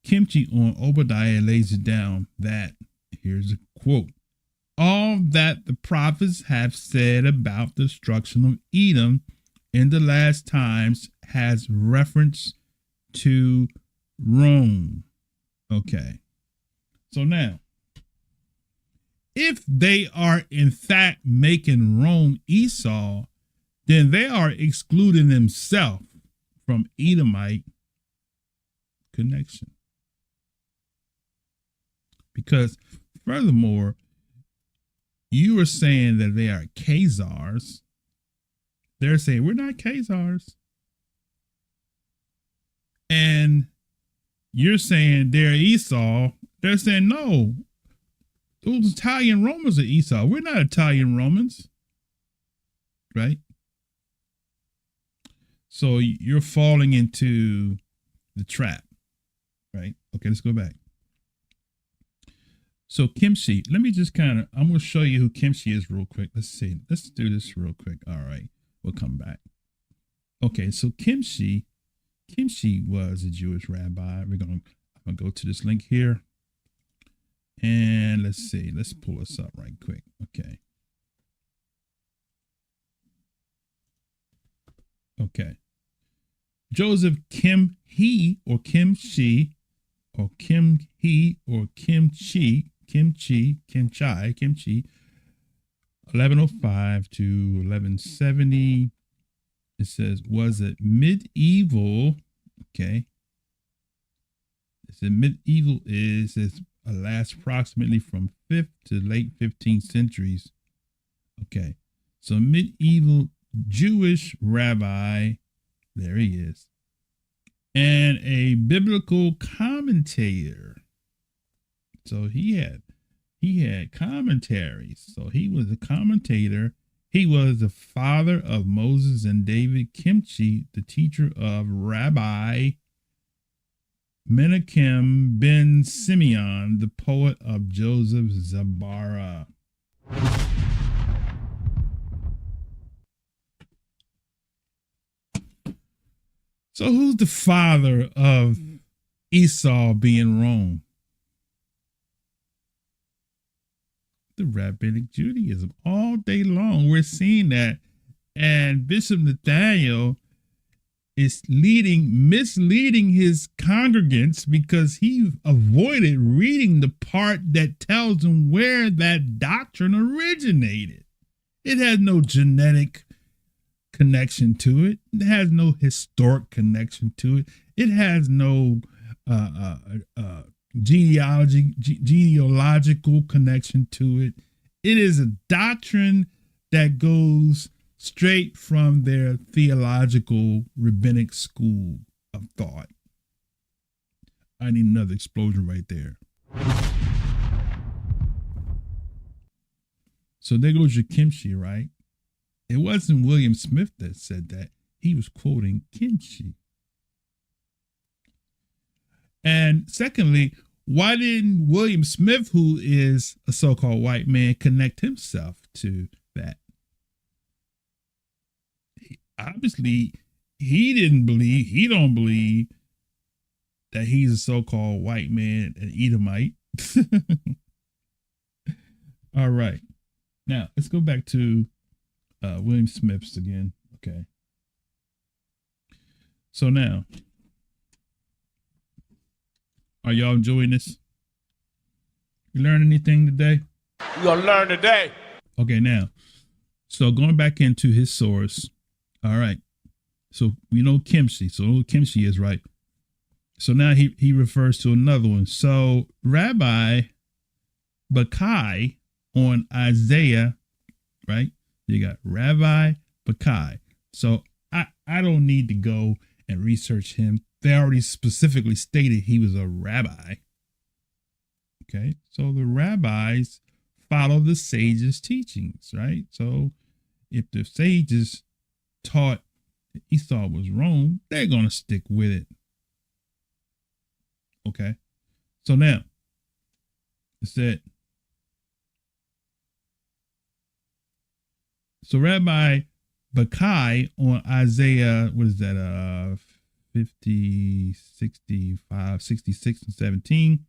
Kimchi on Obadiah lays it down that, here's a quote, all that the prophets have said about the destruction of Edom in the last times has reference to Rome. Okay. So now, if they are in fact making Rome Esau, then they are excluding themselves from Edomite connection. Because furthermore, you are saying that they are Khazars. They're saying we're not Khazars. And you're saying they're Esau. They're saying, no, those Italian Romans are Esau. We're not Italian Romans, right? So you're falling into the trap, right? Okay, let's go back. So kimchi, let me just I'm going to show you who kimchi is real quick. Let's see. Let's do this real quick. All right, we'll come back. Okay, so kimchi was a Jewish rabbi. I'm going to go to this link here. And let's see. Let's pull this up right quick. Okay. Okay. Joseph Kim-he or Kim-chi or Kim-he or Kim-chi, 1105 to 1170. It says, was it medieval? Okay. It said medieval is lasts approximately from 5th to late 15th centuries. Okay. So medieval Jewish rabbi, there he is, and a biblical commentator. So he had commentaries. So he was a commentator. He was the father of Moses and David. Kimchi, the teacher of Rabbi Menachem ben Simeon, the poet of Joseph Zabara. So who's the father of Esau being Rome? The Rabbinic Judaism. All day long, we're seeing that. And Bishop Nathaniel is misleading his congregants because he avoided reading the part that tells them where that doctrine originated. It has no genetic connection to it. It has no historic connection to it. It has no genealogical connection to it. It is a doctrine that goes straight from their theological rabbinic school of thought. I need another explosion right there. So there goes your kimchi, right? It wasn't William Smith that said that. He was quoting kimchi. And secondly, why didn't William Smith, who is a so-called white man, connect himself to that? Obviously, he don't believe that he's a so-called white man, an Edomite. All right. Now, let's go back to William Smith's again. Okay. So now, are y'all enjoying this? You learn anything today? You gonna learn today. Okay, now, so going back into his source. All right. So we know kimchi. So who kimchi is, right? So now he refers to another one. So Rabbi Bakai on Isaiah, right? You got Rabbi Bakai. So I don't need to go and research him. They already specifically stated he was a rabbi. Okay. So the rabbis follow the sages' teachings, right? So if the sages taught that Esau was Rome, they're going to stick with it. Okay. So now it said, so Rabbi Bakai on Isaiah, what is that? 50, 65, 66, and 17.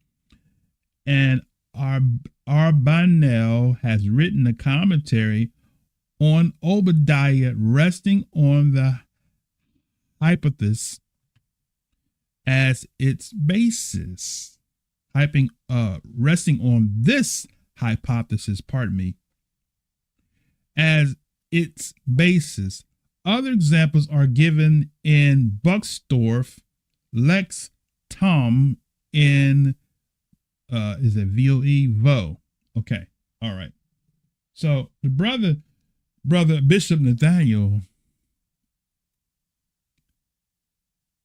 And Arbanel has written a commentary on Obadiah resting on the hypothesis as its basis. Resting on this hypothesis, as its basis. Other examples are given in Buxtorf, Lex Tom in, is it VOE? Vo. Okay. All right. So the brother Bishop Nathaniel,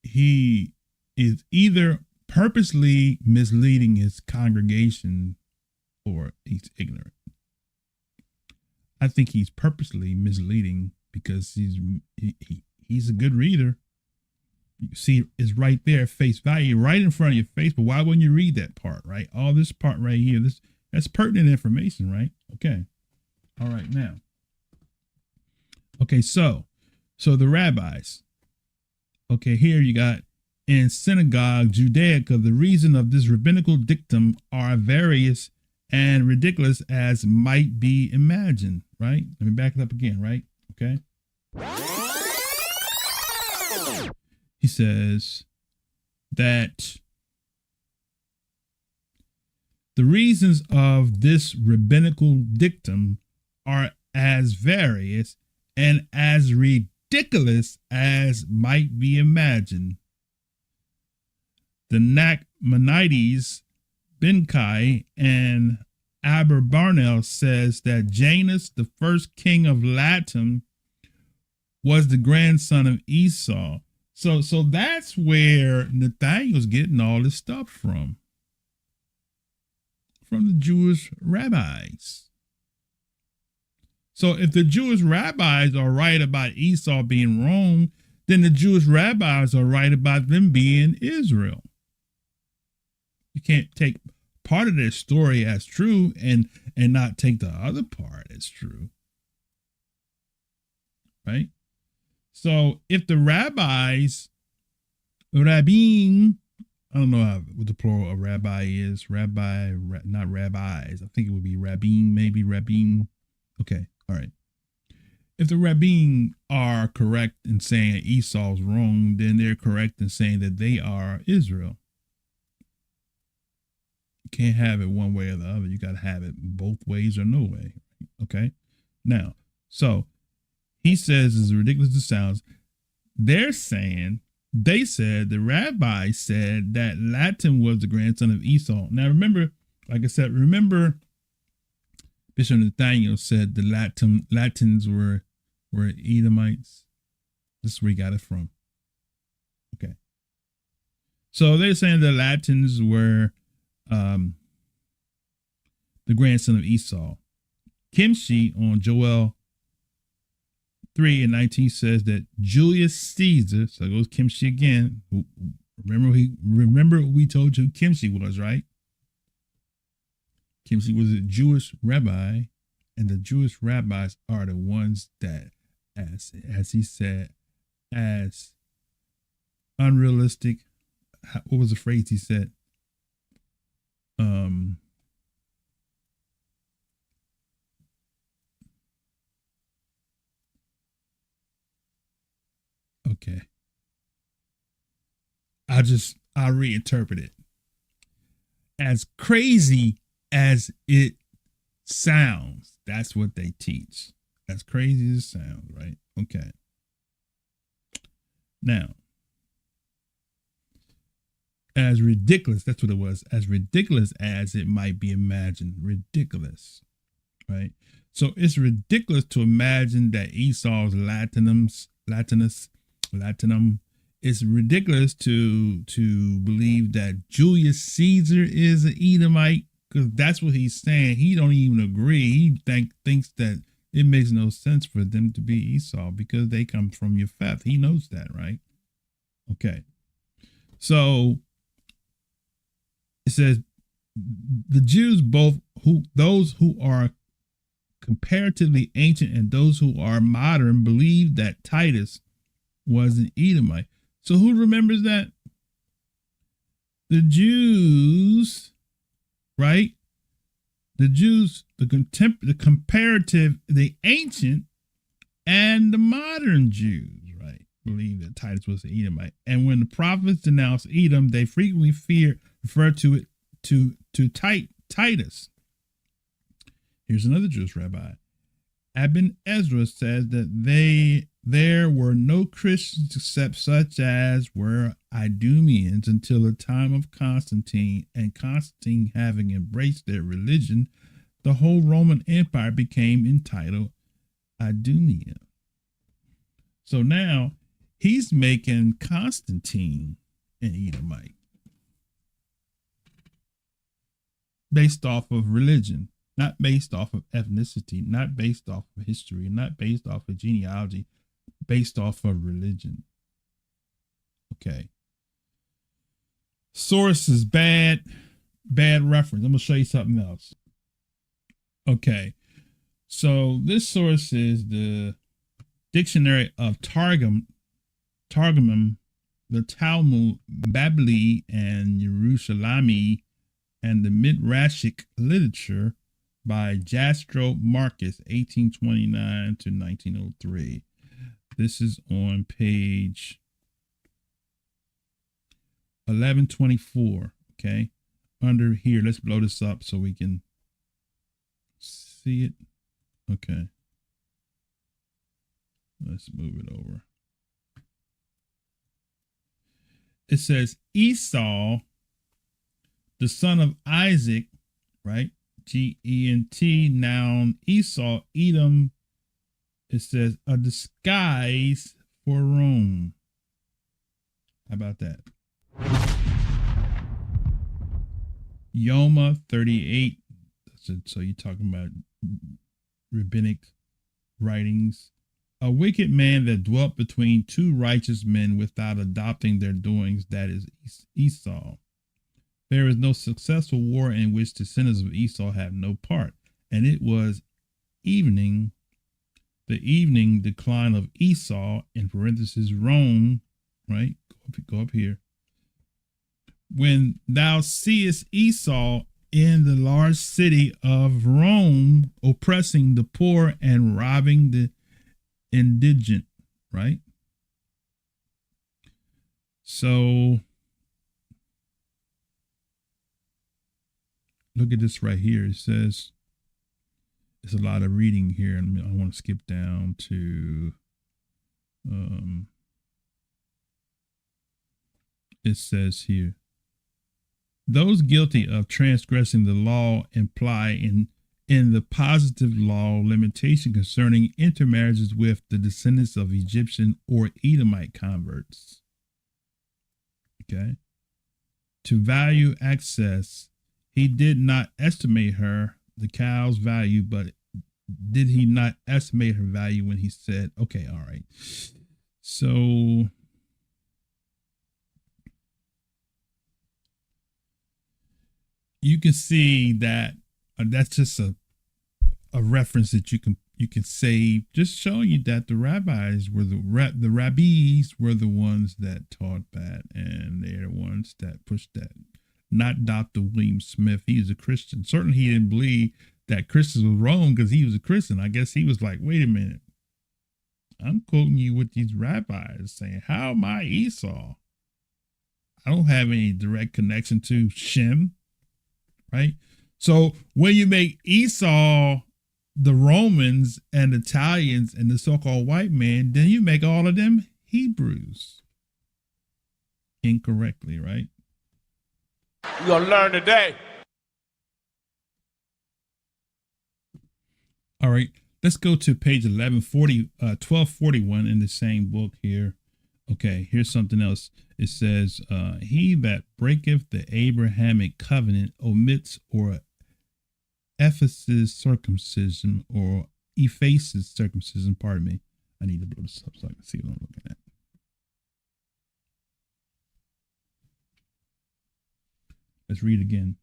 he is either purposely misleading his congregation or he's ignorant? I think he's purposely misleading because he's a good reader. You see, it's right there, face value, right in front of your face. But why wouldn't you read that part, right? All this part right here, that's pertinent information, right? Okay. All right, now. Okay, so the rabbis. Okay, here you got in synagogue Judaica, the reason of this rabbinical dictum are various and ridiculous as might be imagined, right? Let me back it up again, right? Okay. He says that the reasons of this rabbinical dictum are as various and as ridiculous as might be imagined. The Nachmanides, Benkai, and Aberbarnel says that Janus, the first king of Latin, was the grandson of Esau. So that's where Nathaniel's getting all this stuff from the Jewish rabbis. So if the Jewish rabbis are right about Esau being wrong, then the Jewish rabbis are right about them being Israel. You can't take part of their story as true and not take the other part as true. Right? So if the rabbis, rabbin, I don't know what the plural of rabbi is. Not rabbis. I think it would be rabbin, maybe rabbin. Okay, all right. If the rabbin are correct in saying that Esau's wrong, then they're correct in saying that they are Israel. You can't have it one way or the other. You got to have it both ways or no way. Okay? Now, so he says, as ridiculous as it sounds, they said, the rabbi said that Latin was the grandson of Esau. Now, remember, like I said, Bishop Nathaniel said the Latins were Edomites. This is where he got it from. Okay. So they're saying the Latins were the grandson of Esau. Kimchi on Joel 3:19 says that Julius Caesar, so it goes Kimchi again. Remember we told you who Kimchi was, right? Kimchi was a Jewish rabbi, and the Jewish rabbis are the ones that, as he said, as unrealistic. What was the phrase he said? Okay. I'll reinterpret it. As crazy as it sounds, that's what they teach. As crazy as it sounds, right? Okay. Now, as ridiculous, that's what it was. As ridiculous as it might be imagined. Ridiculous, right? So it's ridiculous to imagine that Esau's Latinum. It's ridiculous to believe that Julius Caesar is an Edomite, because that's what he's saying. He don't even agree. He thinks that it makes no sense for them to be Esau because they come from Japheth. He knows that, right? Okay. So it says the Jews, those who are comparatively ancient and those who are modern, believe that Titus was an Edomite. So who remembers that? The Jews, right? The Jews, the comparative, the ancient and the modern Jews, right, believe that Titus was an Edomite. And when the prophets denounced Edom, they frequently refer to it to Titus. Here's another Jewish rabbi. Abin Ezra says that there were no Christians except such as were Idumeans until the time of Constantine, and Constantine having embraced their religion, the whole Roman Empire became entitled Idumea. So now he's making Constantine an Edomite. based off of religion, not based off of ethnicity, not based off of history, not based off of genealogy, based off of religion. Okay. Source is bad reference. I'm going to show you something else. Okay. So this source is the Dictionary of Targum, the Talmud Babli and Yerushalmi, and the Midrashic literature by Jastrow Marcus, 1829 to 1903. This is on page 1124. Okay. Under here, let's blow this up so we can see it. Okay. Let's move it over. It says Esau, the son of Isaac, right? Gent, noun Esau, Edom. It says a disguise for Rome. How about that? Yoma 38. So you're talking about rabbinic writings. A wicked man that dwelt between two righteous men without adopting their doings, that is Esau. There is no successful war in which the sinners of Esau have no part. And it was the evening decline of Esau, in parentheses, Rome, right? Go up here. When thou seest Esau in the large city of Rome, oppressing the poor and robbing the indigent, right? So look at this right here. It says, it's a lot of reading here, and I want to skip down to it says here, those guilty of transgressing the law imply in the positive law limitation concerning intermarriages with the descendants of Egyptian or Edomite converts. Okay. To value access, he did not estimate her, the cow's value, but did he not estimate her value when he said, okay, all right. So you can see that that's just a reference that you can say, just showing you that the rabbis were the rabbis were the ones that taught that, and they're the ones that pushed that. Not Dr. William Smith. He was a Christian. Certainly he didn't believe that Christians was wrong because he was a Christian. I guess he was like, wait a minute. I'm quoting you with these rabbis saying, how am I Esau? I don't have any direct connection to Shem, right? So when you make Esau the Romans and Italians and the so-called white man, then you make all of them Hebrews. Incorrectly, right? You're going to learn today. All right, let's go to page 1241 in the same book here. Okay, here's something else. It says, he that breaketh the Abrahamic covenant omits or effaces circumcision or effaces circumcision. Pardon me. I need to blow this up so I can see what I'm looking at. Let's read again.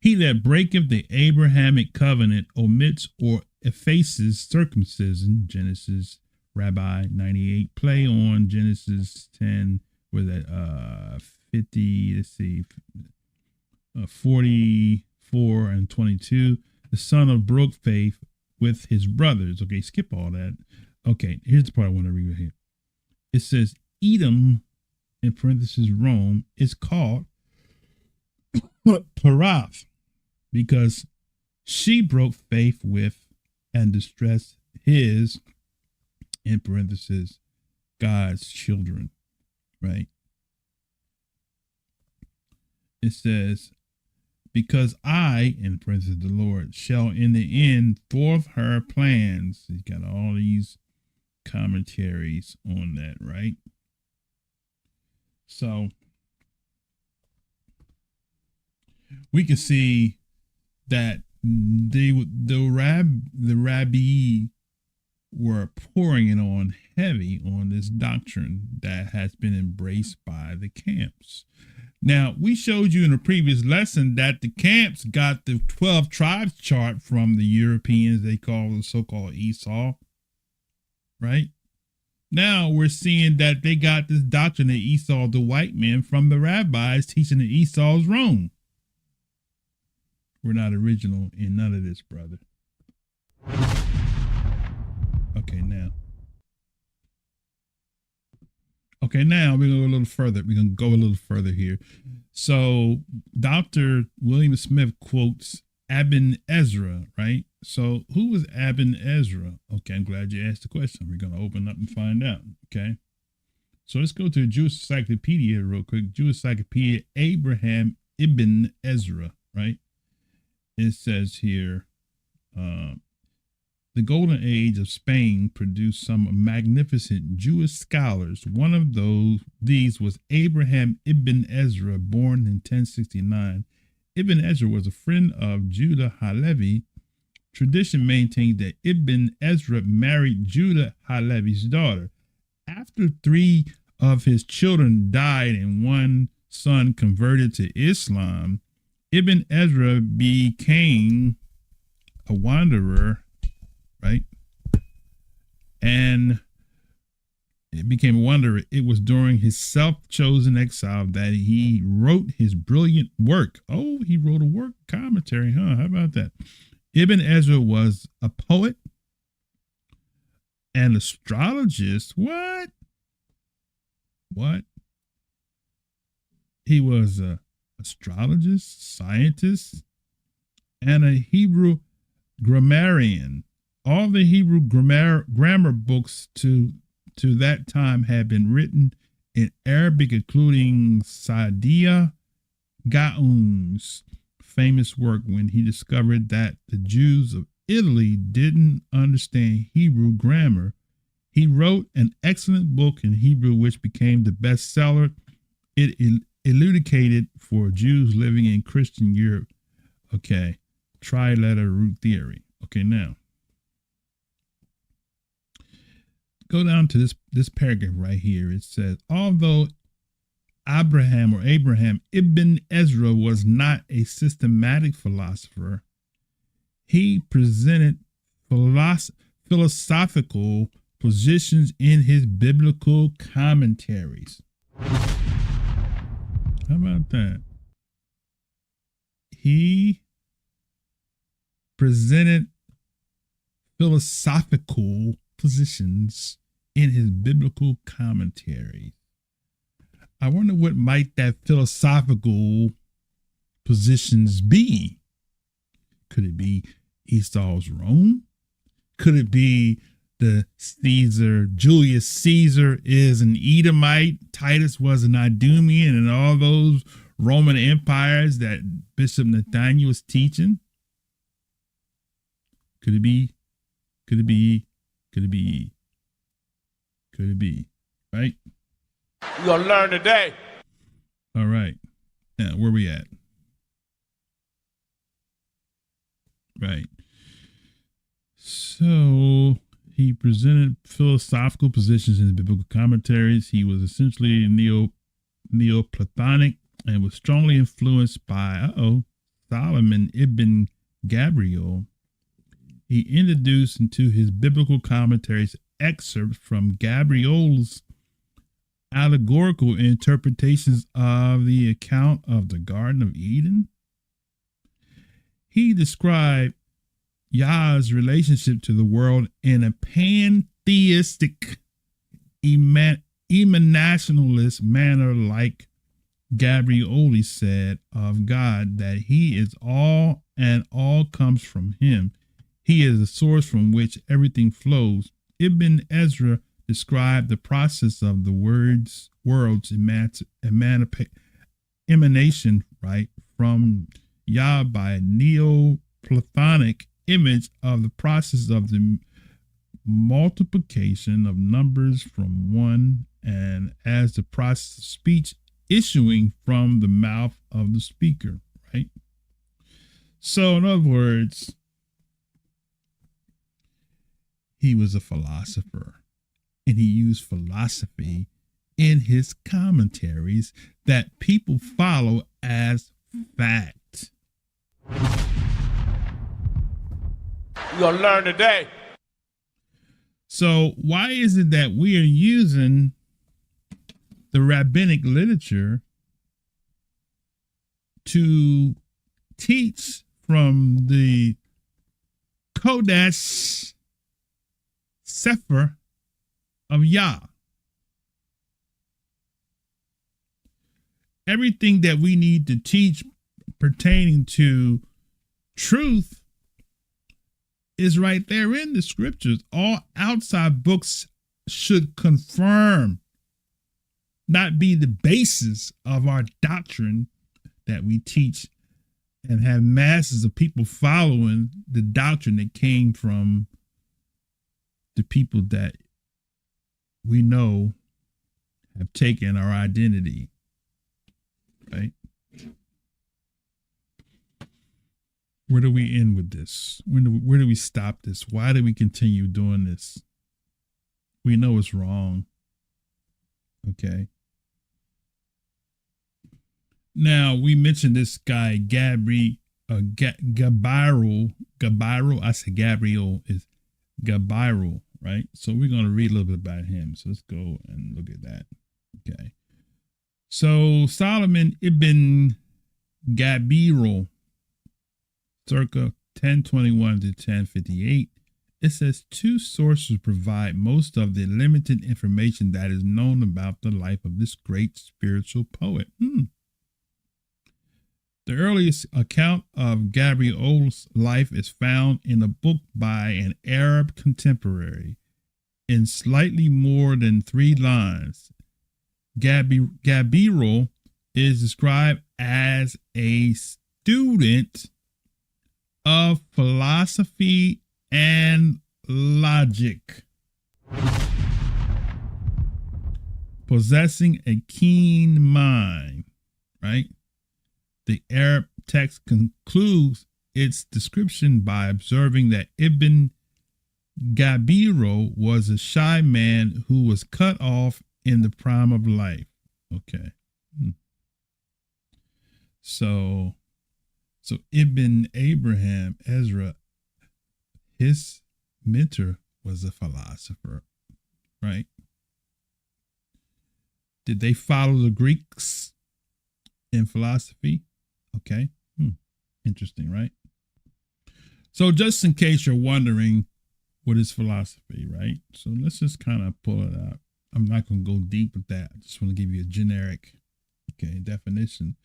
He that breaketh the Abrahamic covenant omits or effaces circumcision. Genesis, Rabbi 98. Play on Genesis 10 with that 50, let's see, 44 and 22. The son of broke faith with his brothers. Okay, skip all that. Okay, here's the part I want to read here. It says, Edom, in parentheses, Rome, is called Parath because she broke faith with and distressed his, in parentheses, God's children, right? It says, because I, in parentheses, the Lord, shall in the end forth her plans. He's got all these commentaries on that, right? So we can see that the rabbi were pouring it on heavy on this doctrine that has been embraced by the camps. Now, we showed you in a previous lesson that the camps got the 12 tribes chart from the Europeans, they call the so-called Esau, right? Now we're seeing that they got this doctrine of Esau, the white man, from the rabbis teaching that Esau's Rome. We're not original in none of this, brother. Okay, now we're going to go a little further. We're going to go a little further here. So Dr. William Smith quotes Abin Ezra, right? So who was Abin Ezra? Okay, I'm glad you asked the question. We're going to open up and find out, okay? So let's go to the Jewish Encyclopedia real quick. Jewish Encyclopedia, Abraham Ibn Ezra, right? It says here, the golden age of Spain produced some magnificent Jewish scholars. One of these was Abraham ibn Ezra, born in 1069. Ibn Ezra was a friend of Judah Halevi. Tradition maintains that Ibn Ezra married Judah Halevi's daughter. After 3 of his children died and one son converted to Islam, Ibn Ezra became a wanderer, right? And it became a wanderer. It was during his self-chosen exile that he wrote his brilliant work. Oh, he wrote a work commentary, huh? How about that? Ibn Ezra was a poet, an astrologist. What? He was a astrologist, scientist, and a Hebrew grammarian. All the Hebrew grammar books to that time had been written in Arabic, including Sa'diya Gaon's famous work when he discovered that the Jews of Italy didn't understand Hebrew grammar. He wrote an excellent book in Hebrew, which became the bestseller. It elucidated for Jews living in Christian Europe. Okay, tri-letter root theory. Okay, now go down to this paragraph right here. It says, although Abraham ibn Ezra was not a systematic philosopher, he presented philosophical positions in his biblical commentaries. How about that? He presented philosophical positions in his biblical commentary. I wonder what might that philosophical positions be? Could it be Esau's Rome? Could it be the Julius Caesar is an Edomite, Titus was an Idumean, and all those Roman empires that Bishop Nathaniel was teaching? Could it be? Could it be? Could it be? Could it be? Right? You're going to learn today. All right. Now, where we at? Right. So he presented philosophical positions in his biblical commentaries. He was essentially Neoplatonic and was strongly influenced by Solomon ibn Gabriel. He introduced into his biblical commentaries excerpts from Gabriel's allegorical interpretations of the account of the Garden of Eden. He described Yah's relationship to the world in a pantheistic, emanationalist manner, like Gabriel said of God that he is all and all comes from him. He is the source from which everything flows. Ibn Ezra described the process of the world's emanation, right, from Yah by a Neoplatonic image of the process of the multiplication of numbers from one, and as the process of speech issuing from the mouth of the speaker, right? So in other words, he was a philosopher, and he used philosophy in his commentaries that people follow as fact. You're gonna learn today. So why is it that we are using the rabbinic literature to teach from the Kodesh Sefer of Yah? Everything that we need to teach pertaining to truth is right there in the scriptures. All outside books should confirm, not be the basis of our doctrine that we teach and have masses of people following the doctrine that came from the people that we know have taken our identity, right? Where do we end with this? Where do we stop this? Why do we continue doing this? We know it's wrong. Okay. Now, we mentioned this guy, Gabriel. I said Gabriel is Gabriel, right? So we're going to read a little bit about him. So let's go and look at that. Okay. So Solomon ibn Gabriel, circa 1021 to 1058, it says two sources provide most of the limited information that is known about the life of this great spiritual poet. The earliest account of Gabriel's life is found in a book by an Arab contemporary in slightly more than 3 lines. Gabriel is described as a student of philosophy and logic, possessing a keen mind, right? The Arab text concludes its description by observing that Ibn Gabriel was a shy man who was cut off in the prime of life. Okay. So Ibn Abraham Ezra, his mentor was a philosopher, right? Did they follow the Greeks in philosophy? Okay. Interesting, right? So just in case you're wondering what is philosophy, right? So let's just kind of pull it out. I'm not going to go deep with that. I just want to give you a generic, definition.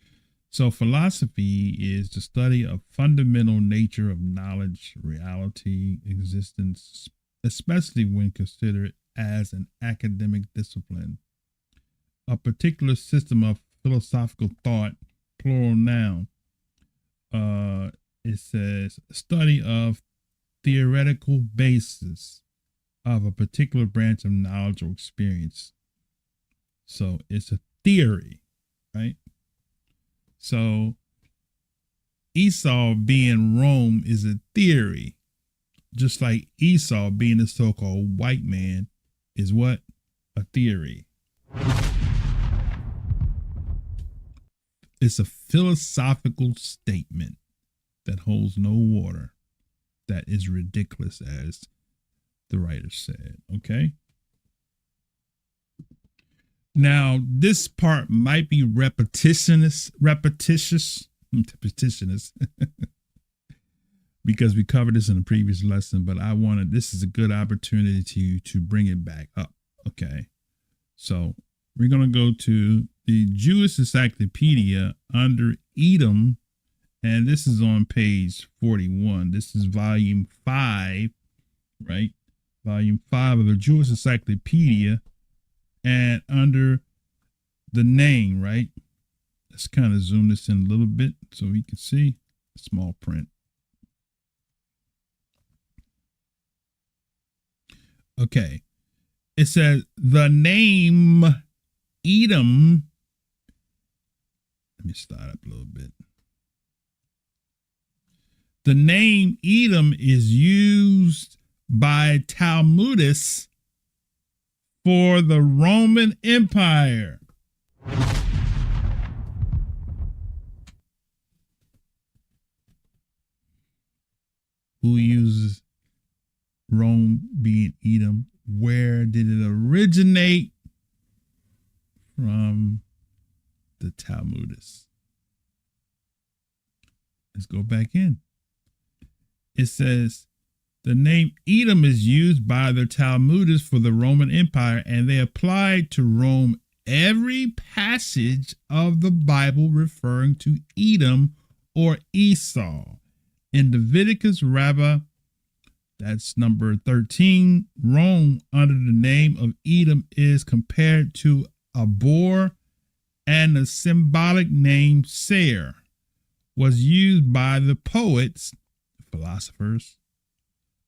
So philosophy is the study of fundamental nature of knowledge, reality, existence, especially when considered as an academic discipline. A particular system of philosophical thought, plural noun. It says study of theoretical basis of a particular branch of knowledge or experience. So it's a theory, right? So Esau being Rome is a theory, just like Esau being the so-called white man is what? A theory. It's a philosophical statement that holds no water, that is ridiculous, as the writer said, okay? Now, this part might be repetitious, because we covered this in a previous lesson, but this is a good opportunity to bring it back up, okay? So we're going to go to the Jewish Encyclopedia under Edom, and this is on page 41. This is volume 5, right? Volume 5 of the Jewish Encyclopedia, and under the name, right? Let's kind of zoom this in a little bit so we can see small print. Okay. It says the name Edom. Let me start up a little bit. The name Edom is used by Talmudists for the Roman Empire. Who uses Rome being Edom? Where did it originate? From the Talmudists. Let's go back in. It says, the name Edom is used by the Talmudists for the Roman Empire, and they applied to Rome every passage of the Bible referring to Edom or Esau. In Leviticus Rabbah, that's number 13, Rome under the name of Edom is compared to a boar, and the symbolic name Seir was used by the poets, philosophers,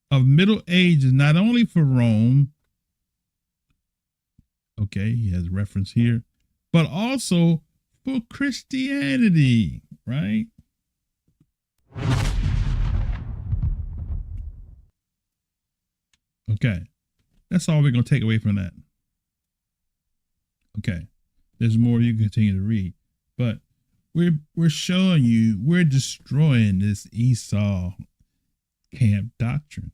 of Middle Ages, not only for Rome, okay, he has reference here, but also for Christianity, right? Okay, that's all we're going to take away from that. Okay, there's more you can continue to read, but we're showing you, we're destroying this Esau camp doctrine,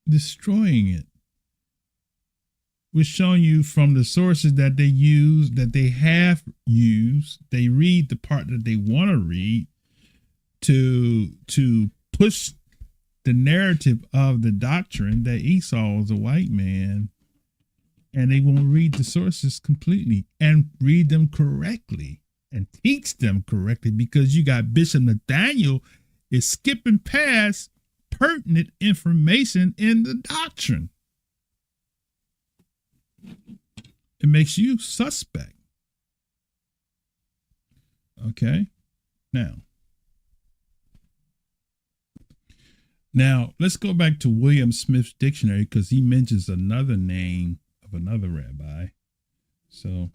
destroying it. We're showing you from the sources that they use, that they have used, they read the part that they want to read to push the narrative of the doctrine that Esau is a white man, and they won't read the sources completely and read them correctly and teach them correctly, because you got Bishop Nathaniel is skipping past pertinent information in the doctrine. It makes you suspect. Okay. Now let's go back to William Smith's dictionary, because he mentions another name of another rabbi. So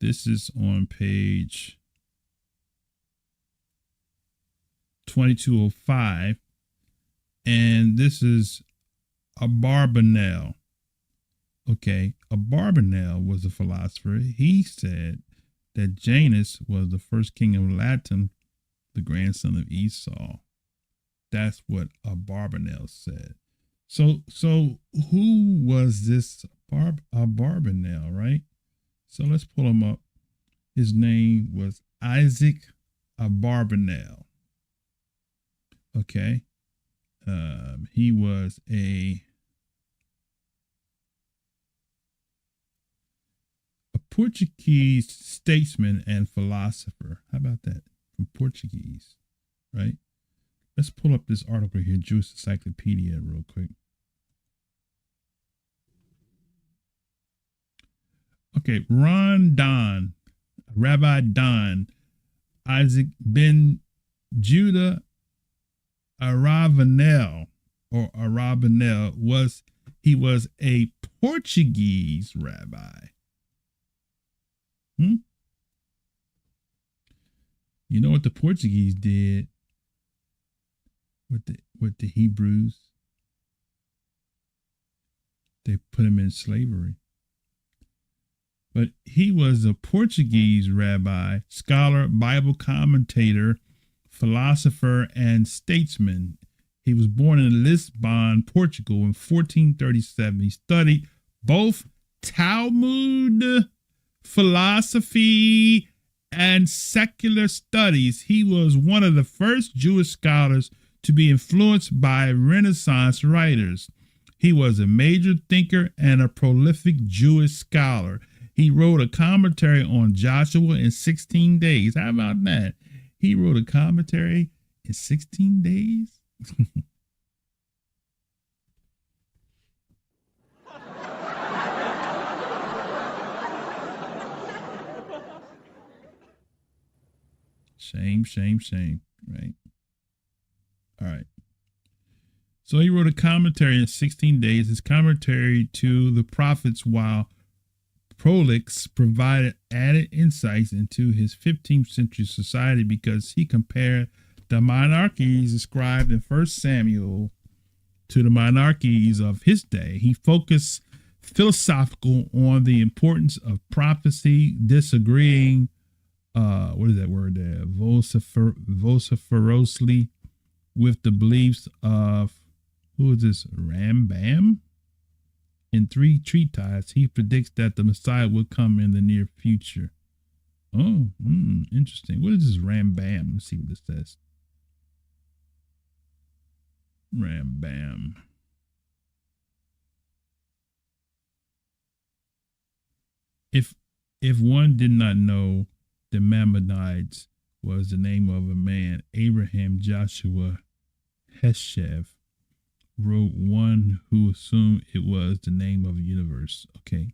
this is on page 2205, and this is Abarbanel. Okay, Abarbanel was a philosopher. He said that Janus was the first king of Latin, the grandson of Esau. That's what Abarbanel said. So who was this Abarbanel, right? So let's pull him up. His name was Isaac Abarbanel. Okay. He was a Portuguese statesman and philosopher. How about that? From Portuguese, right? Let's pull up this article here, Jewish Encyclopedia, real quick. Okay, Rabbi Don, Isaac ben Judah Aravanel, was a Portuguese rabbi. You know what the Portuguese did with the Hebrews? They put them in slavery. But he was a Portuguese rabbi, scholar, Bible commentator, philosopher, and statesman. He was born in Lisbon, Portugal in 1437. He studied both Talmud, philosophy, and secular studies. He was one of the first Jewish scholars to be influenced by Renaissance writers. He was a major thinker and a prolific Jewish scholar. He wrote a commentary on Joshua in 16 days. How about that? He wrote a commentary in 16 days? Shame, right? All right. So he wrote a commentary in 16 days. His commentary to the prophets, while prolix, provided added insights into his 15th century society, because he compared the monarchies ascribed in 1 Samuel to the monarchies of his day. He focused philosophical on the importance of prophecy, disagreeing, what is that word there? Vociferously with the beliefs of, who is this? Rambam? In 3 treatises, he predicts that the Messiah will come in the near future. Oh, interesting. What is this Rambam? Let's see what it says. Rambam. If one did not know, the Maimonides was the name of a man, Abraham Joshua Heshev wrote one who assumed it was the name of the universe. Okay.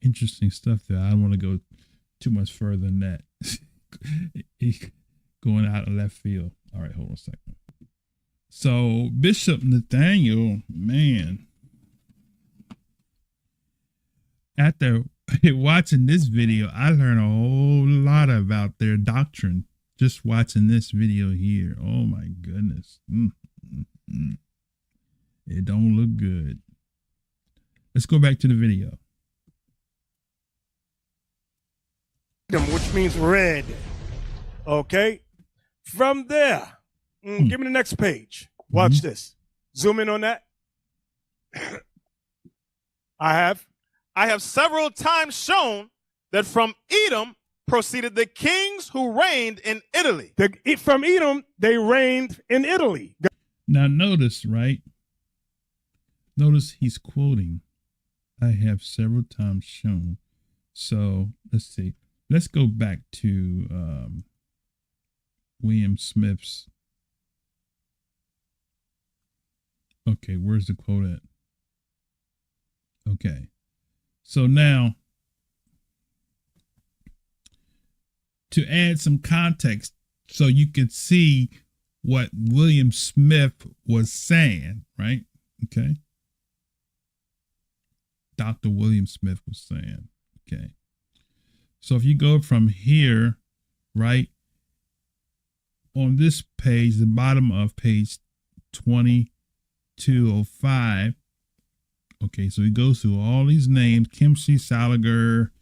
Interesting stuff there. I don't want to go too much further than that. Going out of left field. All right, hold on a second. So Bishop Nathaniel, man, after watching this video, I learned a whole lot about their doctrine just watching this video here. Oh my goodness. It don't look good. Let's go back to the video. Which means red. Okay. From there, give me the next page. Watch this. Zoom in on that. I have several times shown that from Edom proceeded the kings who reigned in Italy. From Edom, they reigned in Italy. Now notice, right? Notice he's quoting, I have several times shown. So let's see. Let's go back to William Smith's. Okay, where's the quote at? Okay. So now, to add some context so you could see what William Smith was saying, right? Okay. Dr. William Smith was saying, okay. So if you go from here, right, on this page, the bottom of page 2205, okay, so he goes through all these names, Kimsey, Saliger,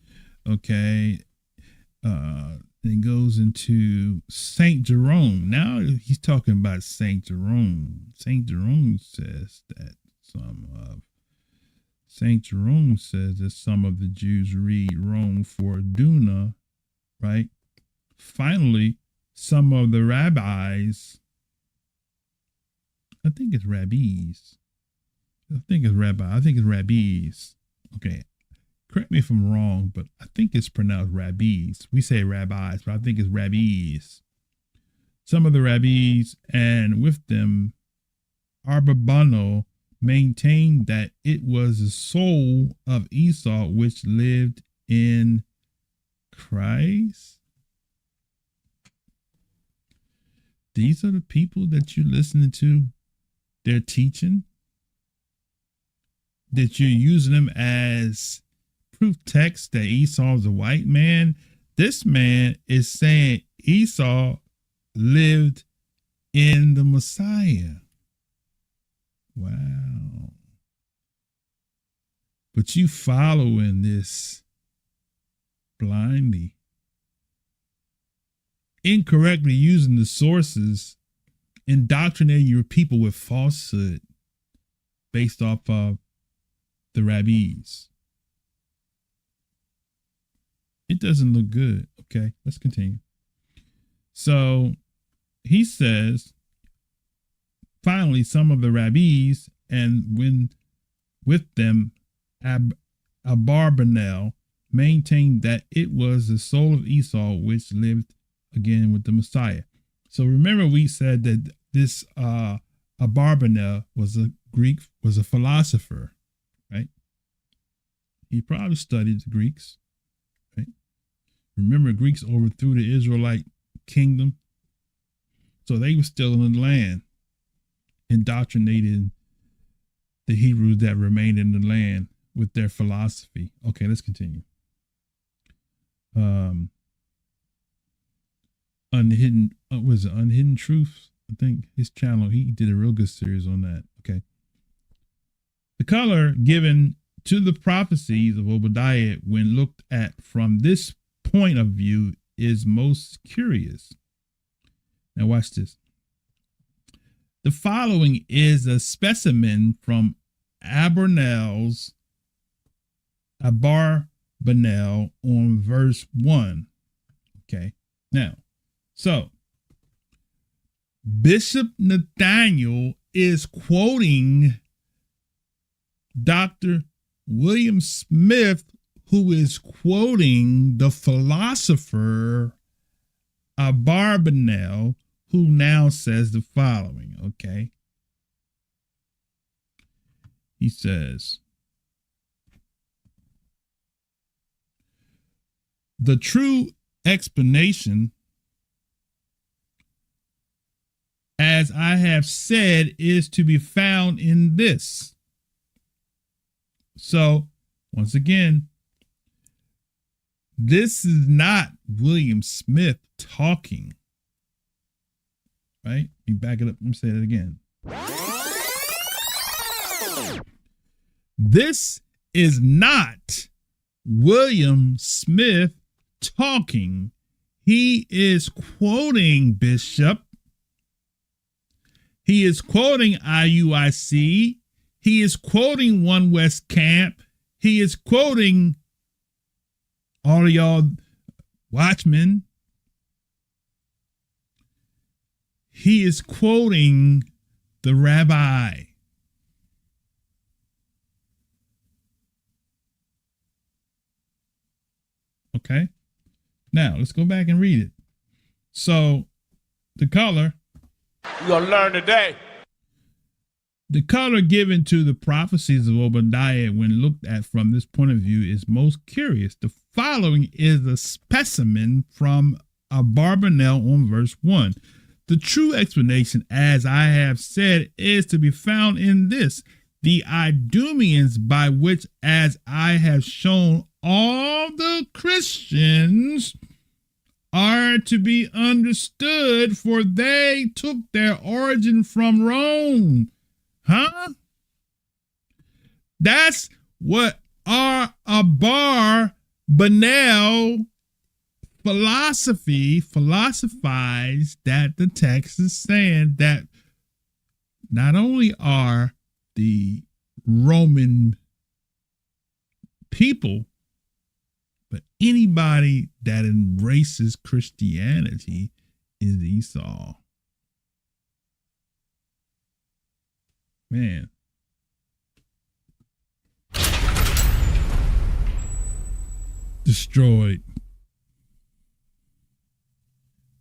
okay, then goes into Saint Jerome. Now he's talking about Saint Jerome. Saint Jerome says that some of the Jews read Rome for Duna, right? Finally, some of the rabbis, I think it's rabbis. Okay. Correct me if I'm wrong, but I think it's pronounced rabbis. We say rabbis, but I think it's rabbis. Some of the rabbis, and with them, Arbabano, maintained that it was the soul of Esau which lived in Christ. These are the people that you're listening to, their teaching, that you're using them as proof text that Esau is a white man. This man is saying Esau lived in the Messiah. Wow. But you following this blindly, incorrectly using the sources, indoctrinating your people with falsehood based off of the rabbis. It doesn't look good. Okay, let's continue. So he says, finally, some of the rabbis, and when with them Abarbanel, maintained that it was the soul of Esau which lived again with the Messiah. So remember, we said that this Abarbanel was a philosopher, right? He probably studied the Greeks, right? Remember, Greeks overthrew the Israelite kingdom, so they were still in the land, indoctrinating the Hebrews that remained in the land with their philosophy. Okay, let's continue. Unhidden Truths? I think his channel, he did a real good series on that. Okay. The color given to the prophecies of Obadiah when looked at from this point of view is most curious. Now watch this. The following is a specimen from Abarbanel on verse 1. Okay. Now, so Bishop Nathaniel is quoting Dr. William Smith, who is quoting the philosopher Abarbanel, who now says the following, okay? He says, the true explanation, as I have said, is to be found in this. So, once again, this is not William Smith talking. Right? Let me back it up. Let me say that again. This is not William Smith talking. He is quoting Bishop. He is quoting IUIC. He is quoting One West Camp. He is quoting all of y'all watchmen. He is quoting the rabbi. Okay. Now let's go back and read it. So the color. You're going to learn today. The color given to the prophecies of Obadiah when looked at from this point of view is most curious. The following is a specimen from Abarbanel on verse 1. The true explanation, as I have said, is to be found in this. The Idumeans, by which, as I have shown, all the Christians are to be understood, for they took their origin from Rome. Huh? That's what our Abarbanel philosophized, that the text is saying that not only are the Roman people, but anybody that embraces Christianity is Esau. Man. Destroyed.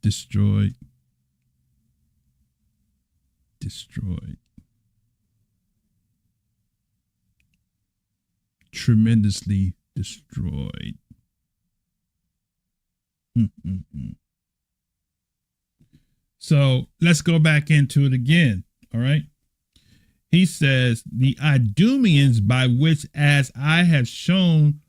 Destroyed. Destroyed. Tremendously destroyed. So let's go back into it again. All right. He says, the Idumeans, by which, as I have shown,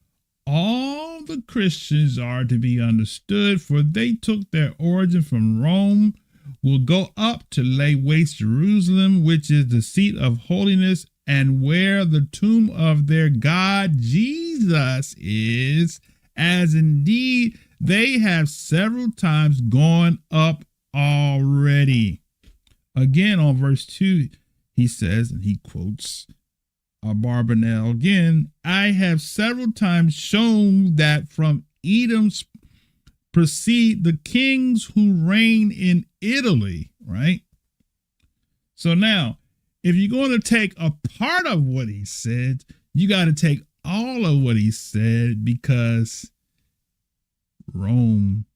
all the Christians are to be understood, for they took their origin from Rome, will go up to lay waste Jerusalem, which is the seat of holiness, and where the tomb of their God Jesus is, as indeed they have several times gone up already. Again, on verse 2, he says, and he quotes Abarbanel again, I have several times shown that from Edom proceed the kings who reign in Italy, right? So now, if you're going to take a part of what he said, you got to take all of what he said, because Rome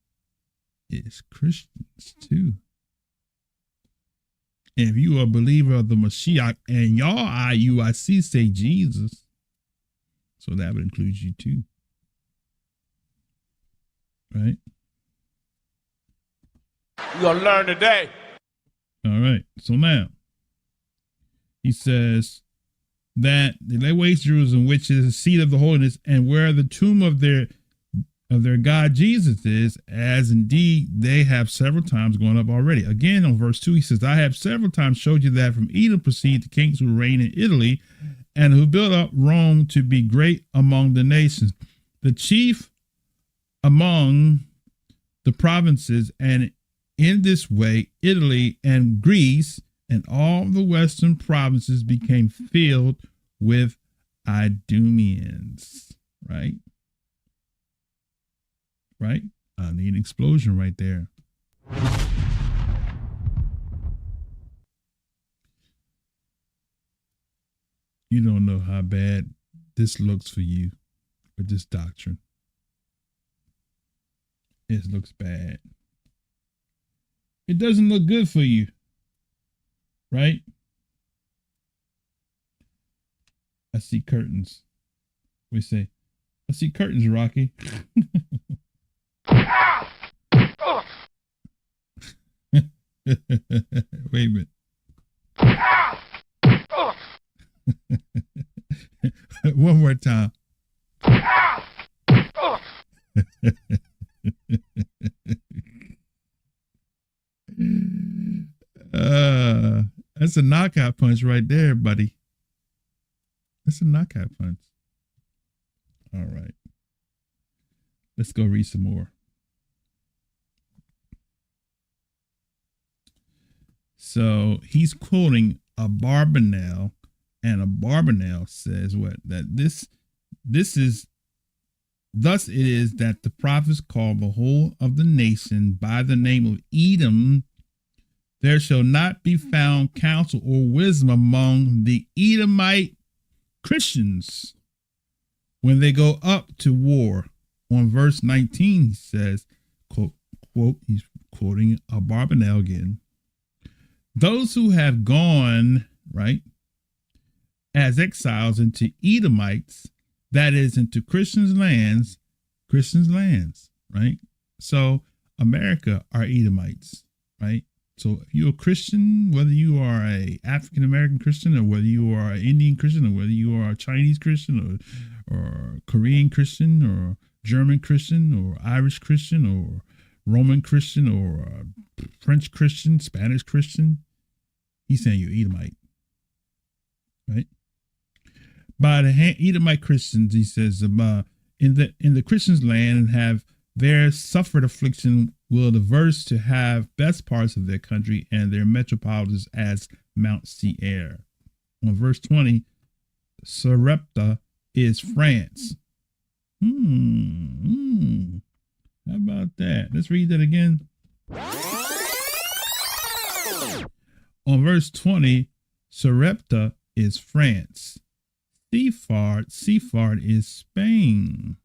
is Christians too. And if you are a believer of the Mashiach and y'all IUIC say Jesus, so that would include you too. Right? You're going to learn today. All right. So now, he says that they lay waste Jerusalem, which is the seat of the holiness, and where the tomb of their of their God Jesus is, as indeed they have several times gone up already. Again, on verse 2, he says, I have several times showed you that from Edom proceed the kings who reign in Italy and who built up Rome to be great among the nations, the chief among the provinces, and in this way Italy and Greece and all the western provinces became filled with Idumeans. Right? Right? I need an explosion right there. You don't know how bad this looks for you with this doctrine. It looks bad. It doesn't look good for you. Right? I see curtains. We say, I see curtains, Rocky. Wait a minute. One more time. That's a knockout punch right there, buddy. That's a knockout punch. All right. Let's go read some more. So he's quoting a Barbanel, and a Barbanel says what? That this is, thus it is that the prophets call the whole of the nation by the name of Edom. There shall not be found counsel or wisdom among the Edomite Christians when they go up to war. On verse 19, he says, quote, he's quoting a Barbanel again. Those who have gone, right, as exiles into Edomites, that is, into Christians' lands, right? So America are Edomites, right? So if you're a Christian, whether you are a African-American Christian or whether you are an Indian Christian or whether you are a Chinese Christian or Korean Christian or German Christian or Irish Christian or Roman Christian or French Christian, Spanish Christian, he's saying you're Edomite, right? By the Edomite Christians, he says, in the Christians' land and have there suffered affliction, will diverse to have best parts of their country and their metropolises as Mount Seir. On verse 20, Sarepta is France. How about that? Let's read that again. On verse 20, Sarepta is France. Sephard is Spain.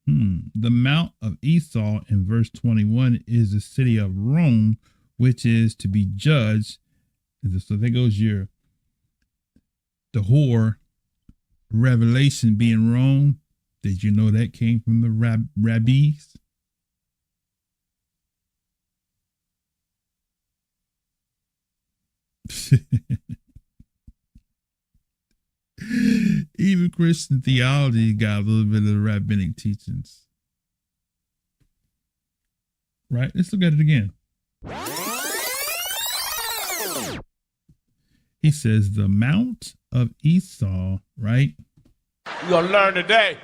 The Mount of Esau in verse 21 is the city of Rome, which is to be judged. So there goes the whore revelation being Rome. Did you know that came from the rabbis? Even Christian theology got a little bit of the rabbinic teachings. Right? Let's look at it again. He says the Mount of Esau, right? You're going to learn today.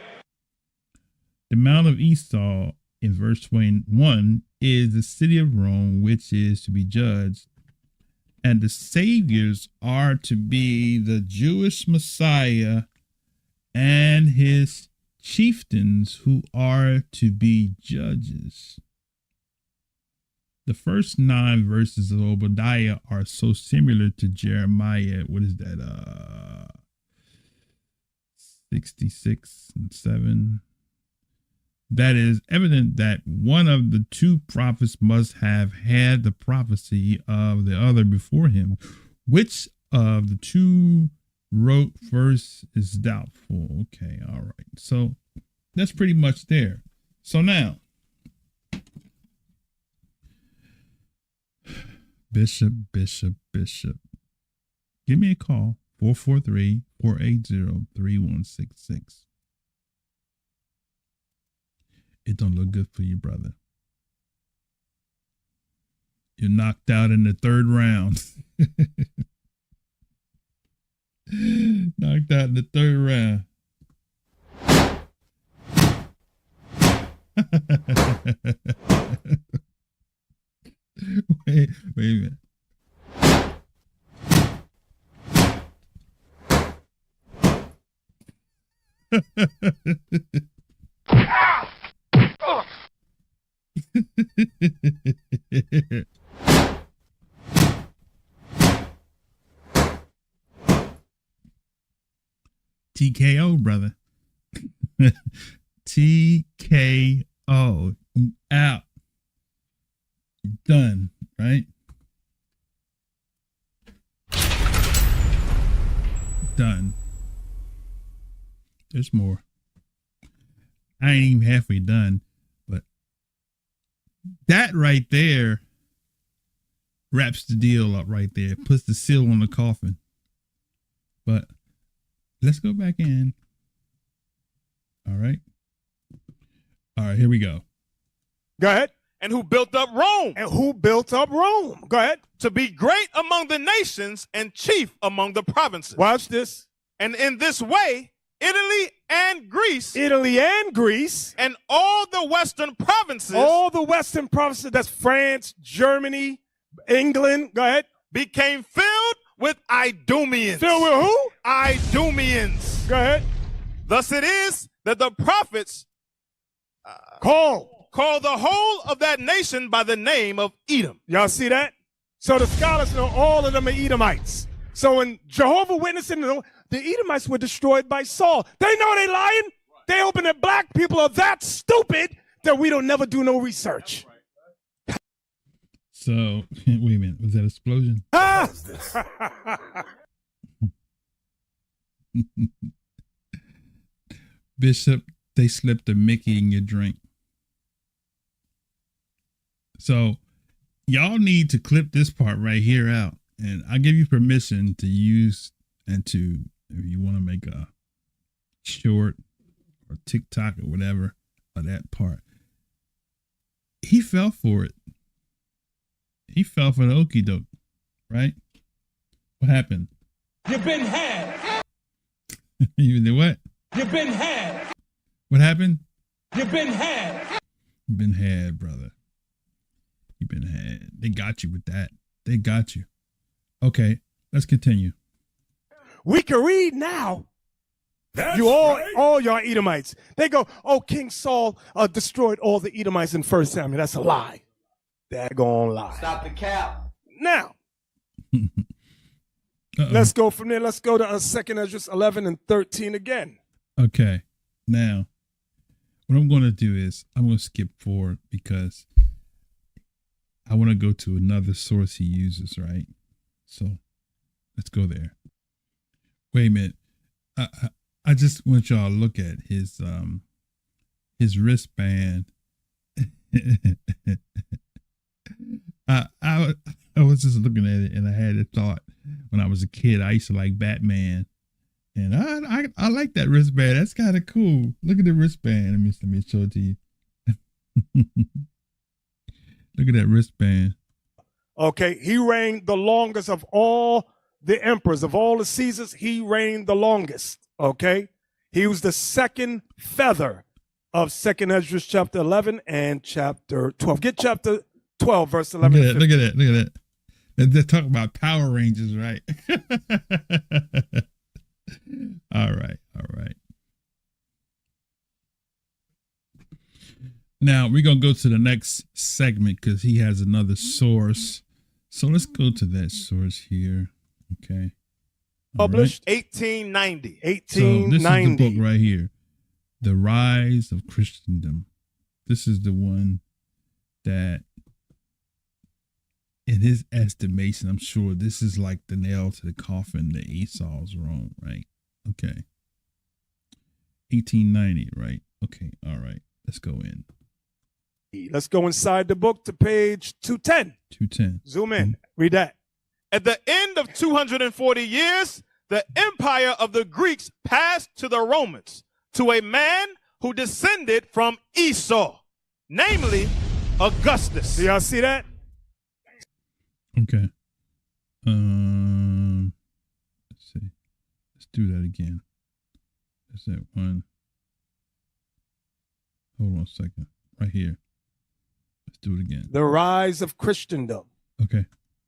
The Mount of Esau in verse 21 is the city of Rome, which is to be judged. And the saviors are to be the Jewish Messiah and his chieftains who are to be judges. The first 9 verses of Obadiah are so similar to Jeremiah. What is that? 66 and 7. That is evident that one of the 2 prophets must have had the prophecy of the other before him. Which of the 2 wrote first is doubtful. Okay, all right. So that's pretty much there. So now, Bishop, give me a call, 443-480-3166. It don't look good for you, brother. You're knocked out in the third round. Knocked out in the third round. wait a minute. TKO, brother. TKO. You out. You're done, right? Done. There's more. I ain't even halfway done, but that right there wraps the deal up right there. Puts the seal on the coffin. But let's go back in. All right. All right, here we go. Go ahead. And who built up Rome. And who built up Rome? Go ahead. To be great among the nations and chief among the provinces. Watch this. And in this way, Italy and Greece. And all the western provinces. That's France, Germany, England. Go ahead. Became filled with Idumeans. Filled with who? Idumeans. Go ahead. Thus it is that the prophets call the whole of that nation by the name of Edom. Y'all see that? So the scholars know all of them are Edomites. So when Jehovah Witnessing, the Edomites were destroyed by Saul. They know they lying. They hoping that black people are that stupid that we don't never do no research. So, wait a minute. Was that explosion? Bishop, they slipped a Mickey in your drink. So, y'all need to clip this part right here out. And I give you permission to use and to, if you want to make a short or TikTok or whatever of that part. He fell for it. He fell for the okie doke, right? What happened? You've been had. You did what? You've been had. What happened? You've been had. You've been had, brother. You've been had. They got you with that. They got you. Okay, let's continue. We can read now. That's all y'all Edomites. They go, oh, King Saul destroyed all the Edomites in 1 Samuel. That's a lie. Daggone lie. Stop the cap. Now, let's go from there. Let's go to 2 Ezra 11 and 13 again. Okay. Now, what I'm going to do is I'm going to skip forward because I want to go to another source he uses, right? So let's go there. Wait a minute. I just want y'all to look at his wristband. I was just looking at it and I had a thought when I was a kid. I used to like Batman, and I like that wristband. That's kind of cool. Look at the wristband. Let me show it to you. Look at that wristband. Okay, he reigned the longest of all the emperors, of all the Caesars. He reigned the longest. Okay, he was the second feather of 2 Ezra chapter 11 and chapter 12. Get chapter 12, verse 11. Look at that. They're talking about Power Rangers, right? All right. Now we're going to go to the next segment because he has another source. So let's go to that source here. Okay. Published 1890. 1890. So this is the book right here. The Rise of Christendom. This is the one that, in his estimation, I'm sure this is like the nail to the coffin that Esau's Rome, right? Okay. 1890, right? Okay, all right. Let's go in. Let's go inside the book to page 210. 210. Zoom in. Read that. At the end of 240 years, the empire of the Greeks passed to the Romans, to a man who descended from Esau, namely Augustus. Do y'all see that? Okay. Let's see. Let's do that again. Is that one? Hold on a second. Right here. Let's do it again. The rise of Christendom. Okay.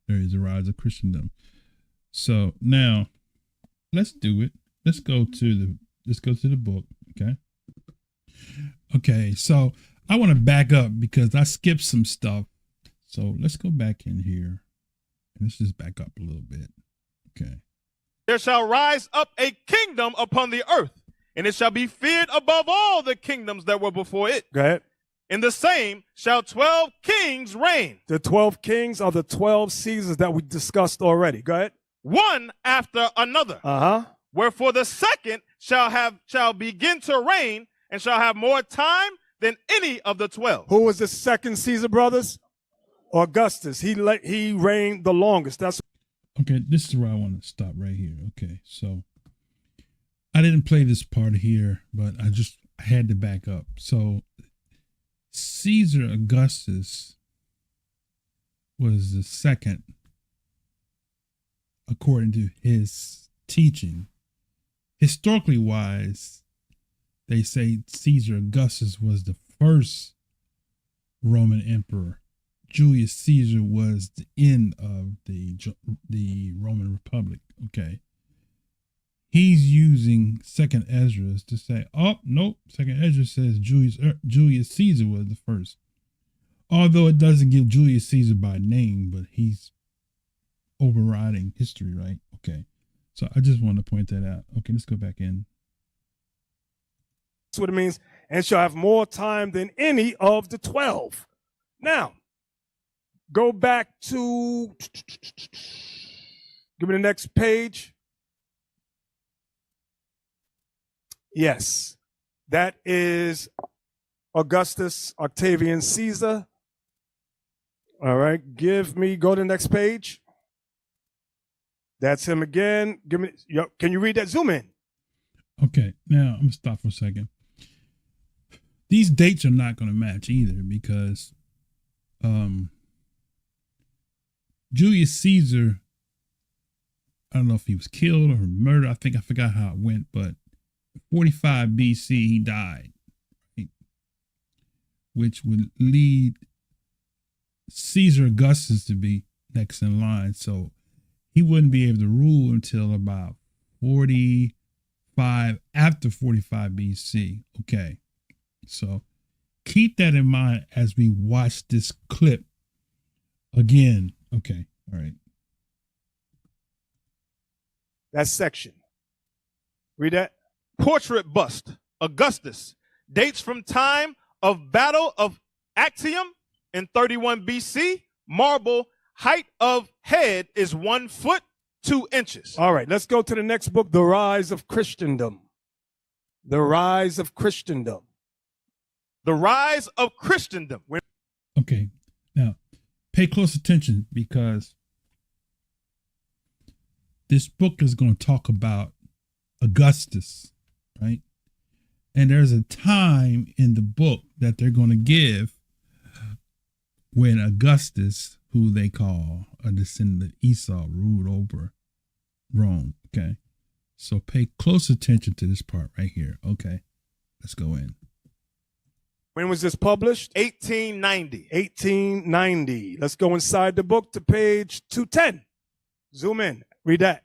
There is a rise of Christendom. So now let's do it. Let's go to the book. Okay. Okay. So I want to back up because I skipped some stuff. So let's go back in here. And let's just back up a little bit. Okay. There shall rise up a kingdom upon the earth, and it shall be feared above all the kingdoms that were before it. Go ahead. In the same shall 12 kings reign. The 12 kings are the 12 Caesars that we discussed already. Go ahead. One after another. Uh-huh. Wherefore the second shall begin to reign and shall have more time than any of the 12. Who was the second Caesar, brothers? Augustus. He reigned the longest. That's okay. This is where I want to stop right here. Okay. So I didn't play this part here, but I had to back up. So Caesar Augustus was the second, according to his teaching. Historically wise, they say Caesar Augustus was the first Roman emperor. Julius Caesar was the end of the Roman Republic. Okay. He's using Second Ezra to say, oh, nope. Second Ezra says Julius Caesar was the first. Although it doesn't give Julius Caesar by name, but he's overriding history, right? Okay. So I just want to point that out. Okay, let's go back in. what it means. And shall have more time than any of the 12. Now, go back to, give me the next page. Yes, that is Augustus Octavian Caesar. All right, go to the next page. That's him again. Can you read that? Zoom in. Okay, now I'm gonna stop for a second. These dates are not gonna match either because Julius Caesar, I don't know if he was killed or murdered. I forgot how it went, but 45 BC he died, right? Which would lead Caesar Augustus to be next in line. So he wouldn't be able to rule until about 45, after 45 BC. Okay. So keep that in mind as we watch this clip again. Okay. All right. That section. Read that. Portrait bust, Augustus, dates from time of battle of Actium in 31 BC. Marble, height of head is 1 foot 2 inches. All right, let's go to the next book, The Rise of Christendom. The Rise of Christendom. The Rise of Christendom. Okay, now pay close attention because this book is going to talk about Augustus, right? And there's a time in the book that they're going to give when Augustus, who they call a descendant of Esau, ruled over Rome. Okay. So pay close attention to this part right here. Okay. Let's go in. When was this published? 1890. 1890. Let's go inside the book to page 210. Zoom in. Read that.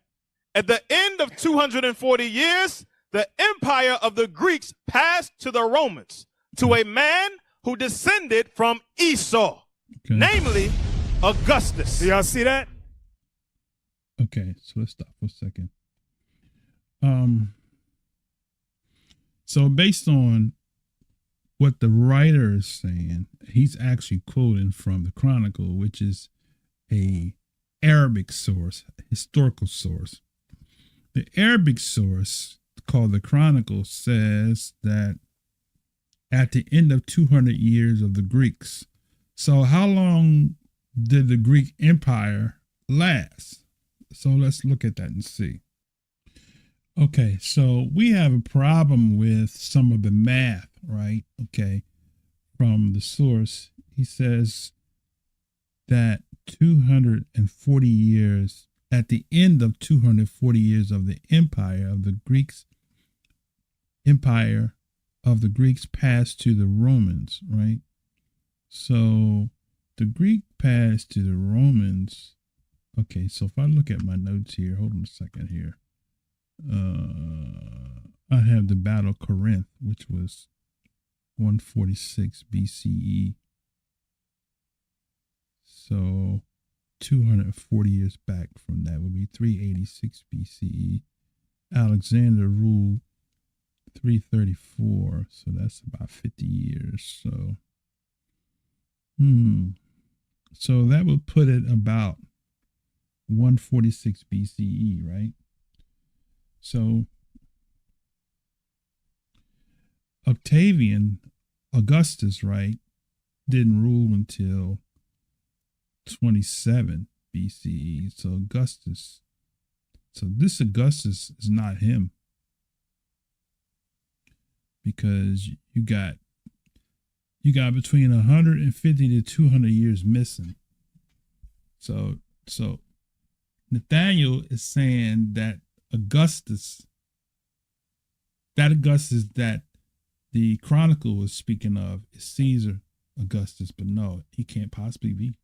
At the end of 240 years, the empire of the Greeks passed to the Romans, to a man who descended from Esau, namely Augustus. Do y'all see that? Okay, so let's stop for a second. So based on what the writer is saying, he's actually quoting from the Chronicle, which is a Arabic source, historical source. The Arabic source called the Chronicle says that at the end of 200 years of the Greeks. So how long did the Greek Empire last? So let's look at that and see. Okay, so we have a problem with some of the math, right? Okay. From the source, he says that 240 years, at the end of 240 years of the empire of the Greeks, passed to the Romans, right? So the Greek passed to the Romans. Okay, so if I look at my notes here, hold on a second here. I have the Battle of Corinth, which was 146 BCE. So 240 years back from that would be 386 BCE. Alexander ruled 334, so that's about 50 years. So that would put it about 146 BCE, right? So Augustus, right, didn't rule until 27 BCE. So this Augustus is not him, because you got between 150 to 200 years missing. So Nathaniel is saying that Augustus that the Chronicle was speaking of is Caesar Augustus, but no, he can't possibly be.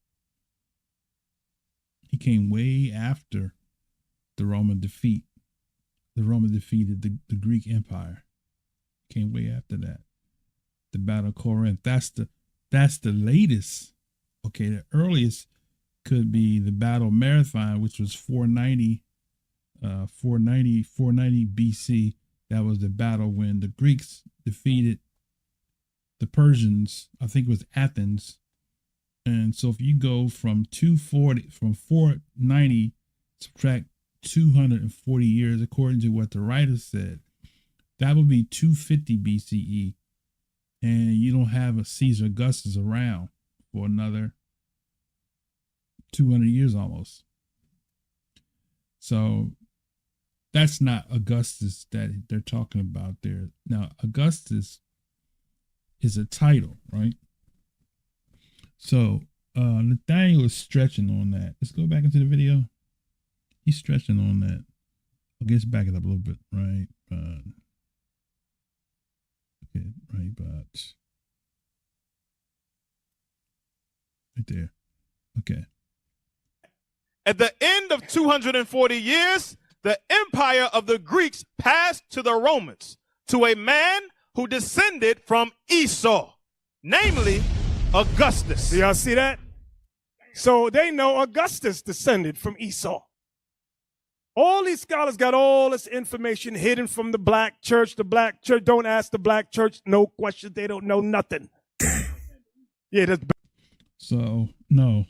He came way after the Roman defeat. The Roman defeated the Greek Empire. Came way after that. The Battle of Corinth. That's the latest. Okay, the earliest could be the Battle of Marathon, which was 490 BC. That was the battle when the Greeks defeated the Persians. I think it was Athens. And so if you go from 490, subtract 240 years, according to what the writer said, that would be 250 BCE. And you don't have a Caesar Augustus around for another 200 years almost. So that's not Augustus that they're talking about there. Now, Augustus is a title, right? So Nathaniel is stretching on that. Let's go back into the video. He's stretching on that. Okay, let's back it up a little bit, right? Okay, right, but right there. Okay. At the end of 240 years, the empire of the Greeks passed to the Romans, to a man who descended from Esau, namely Augustus. Do y'all see that? So they know Augustus descended from Esau. All these scholars got all this information hidden from the black church. The black church, don't ask the black church no questions. They don't know nothing. Yeah, that's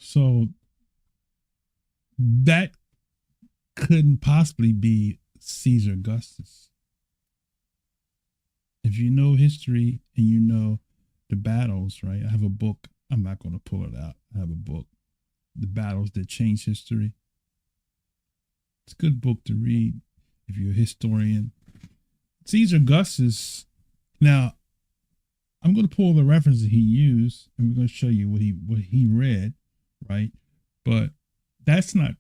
so that couldn't possibly be Caesar Augustus. If you know history and you know the battles, right? I have a book. I'm not going to pull it out. I have a book, The Battles That Changed History. It's a good book to read if you're a historian. Caesar Augustus. Now, I'm going to pull the references he used, and we're going to show you what he read, right? But that's not.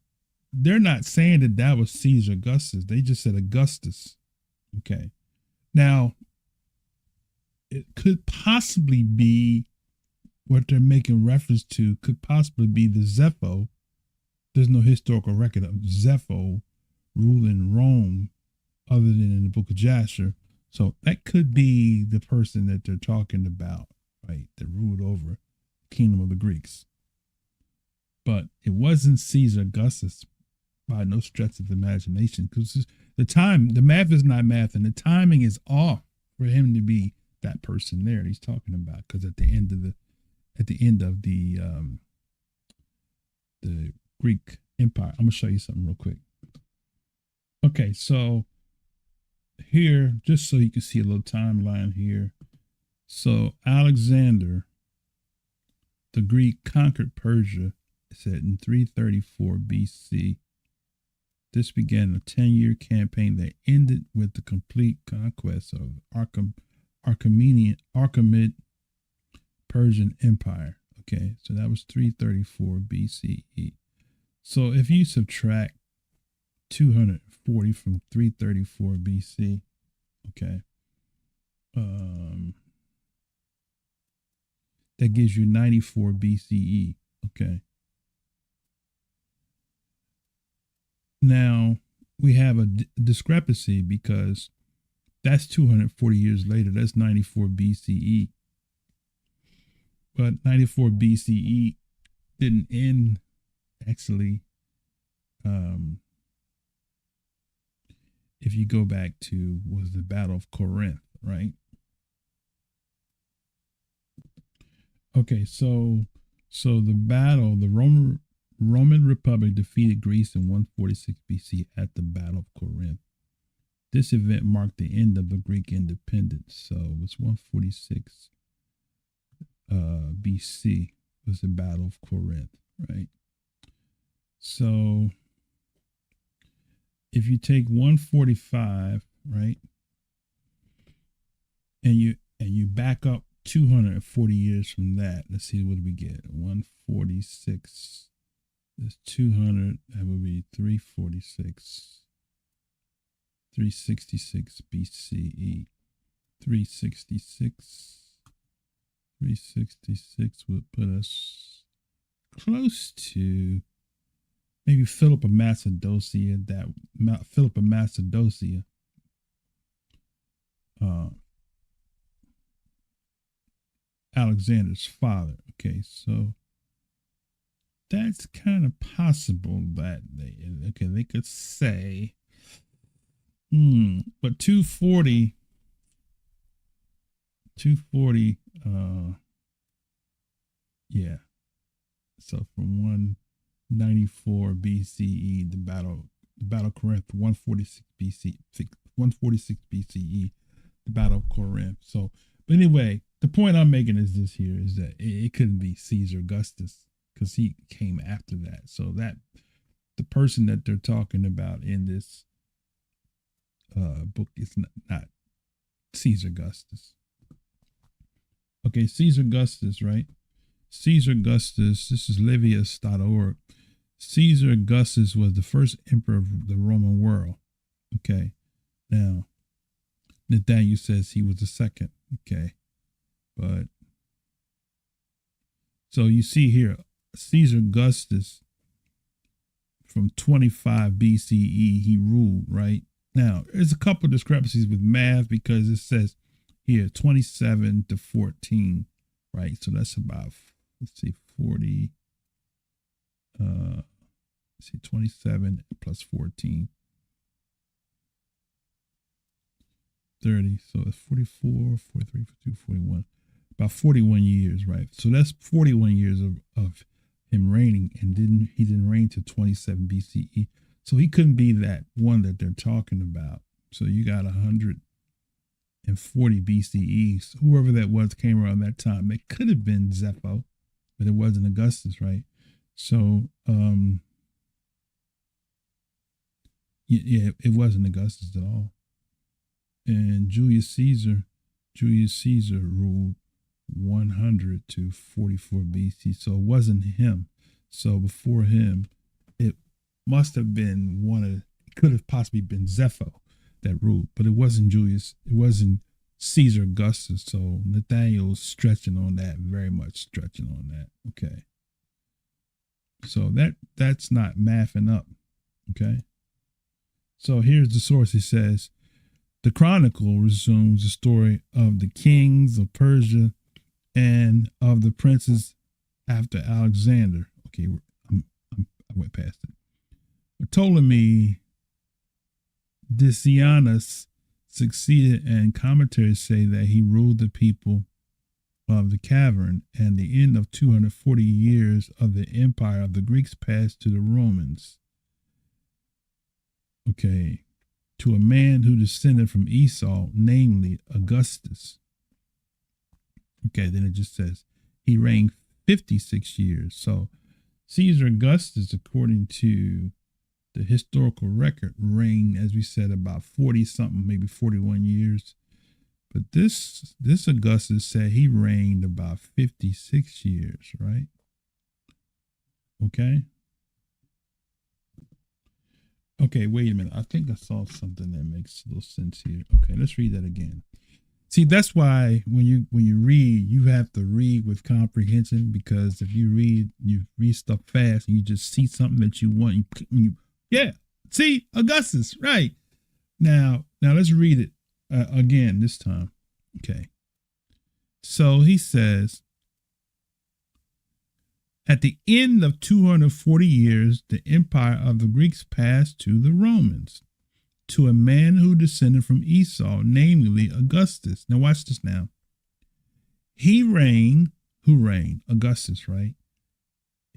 They're not saying that was Caesar Augustus. They just said Augustus. Okay. Now, it could possibly be what they're making reference to. Could possibly be the Zepho. There's no historical record of Zepho ruling Rome other than in the book of Jasher. So that could be the person that they're talking about, right? That ruled over the kingdom of the Greeks. But it wasn't Caesar Augustus by no stretch of the imagination, because the math is not math, and the timing is off for him to be that person there he's talking about. Because at the end of the Greek Empire. I'm going to show you something real quick. Okay, so here, just so you can see a little timeline here. So Alexander, the Greek, conquered Persia, it said in 334 BC. This began a 10-year campaign that ended with the complete conquest of Achaemenid Persian Empire. Okay, so that was 334 BCE. So if you subtract 240 from 334 BC, okay, that gives you 94 BCE. Okay. Now we have a discrepancy because that's 240 years later. That's 94 BCE. But 94 BCE didn't end actually. If you go back to was the Battle of Corinth, right? Okay, so the battle, the Roman Republic defeated Greece in 146 BC at the Battle of Corinth. This event marked the end of the Greek independence. So it was 146 BC was the Battle of Corinth, right? So if you take 145, right, and you back up 240 years from that, let's see, what do we get? 146 is 200, that would be 346, 366 BCE. 366 would put us close to maybe Philip of Macedonia, Alexander's father. Okay, so that's kind of possible that they could say, but 240, yeah. So from 194 BCE, the battle of Corinth, 146 BCE, the Battle of Corinth. So, but anyway, the point I'm making is this here is that it couldn't be Caesar Augustus because he came after that. So that the person that they're talking about in this book is not Caesar Augustus. Okay, Caesar Augustus, right? Caesar Augustus, this is Livius.org. Caesar Augustus was the first emperor of the Roman world. Okay, now Nathaniel says he was the second. Okay, but so you see here, Caesar Augustus from 25 BCE, he ruled, right? Now, there's a couple of discrepancies with math because it says here 27 to 14, right? So that's about, let's see, 40, let's see, 27 plus 14, 30. So it's 44, 43, 42, 41, about 41 years, right? So that's 41 years of him reigning, and he didn't reign to 27 BCE. So he couldn't be that one that they're talking about. So you got 140 BCE. So whoever that was came around that time. It could have been Zepho, but it wasn't Augustus, right? So, yeah, it wasn't Augustus at all. And Julius Caesar ruled 100 to 44 BC. So it wasn't him. So before him, it must have been it could have possibly been Zepho that ruled, but it wasn't Caesar Augustus. So Nathaniel's stretching on that, very much stretching on that. Okay. So that's not mathing up. Okay. So here's the source. He says, the Chronicle resumes the story of the kings of Persia and of the princes after Alexander. Okay, I went past it. Ptolemy Decianus succeeded, and commentaries say that he ruled the people of the cavern, and the end of 240 years of the empire of the Greeks passed to the Romans. Okay, to a man who descended from Esau, namely Augustus. Okay, then it just says he reigned 56 years. So Caesar Augustus, according to the historical record, reigned, as we said, about 40 something, maybe 41 years. But this Augustus said he reigned about 56 years, right? Okay. Okay, wait a minute. I think I saw something that makes a little sense here. Okay, let's read that again. See, that's why when you read, you have to read with comprehension, because if you read stuff fast and you just see something that you want, yeah. See, Augustus, right? Now let's read it again this time. Okay. So he says, at the end of 240 years, the empire of the Greeks passed to the Romans, to a man who descended from Esau, namely Augustus. Now watch this now. Who reigned? Augustus, right?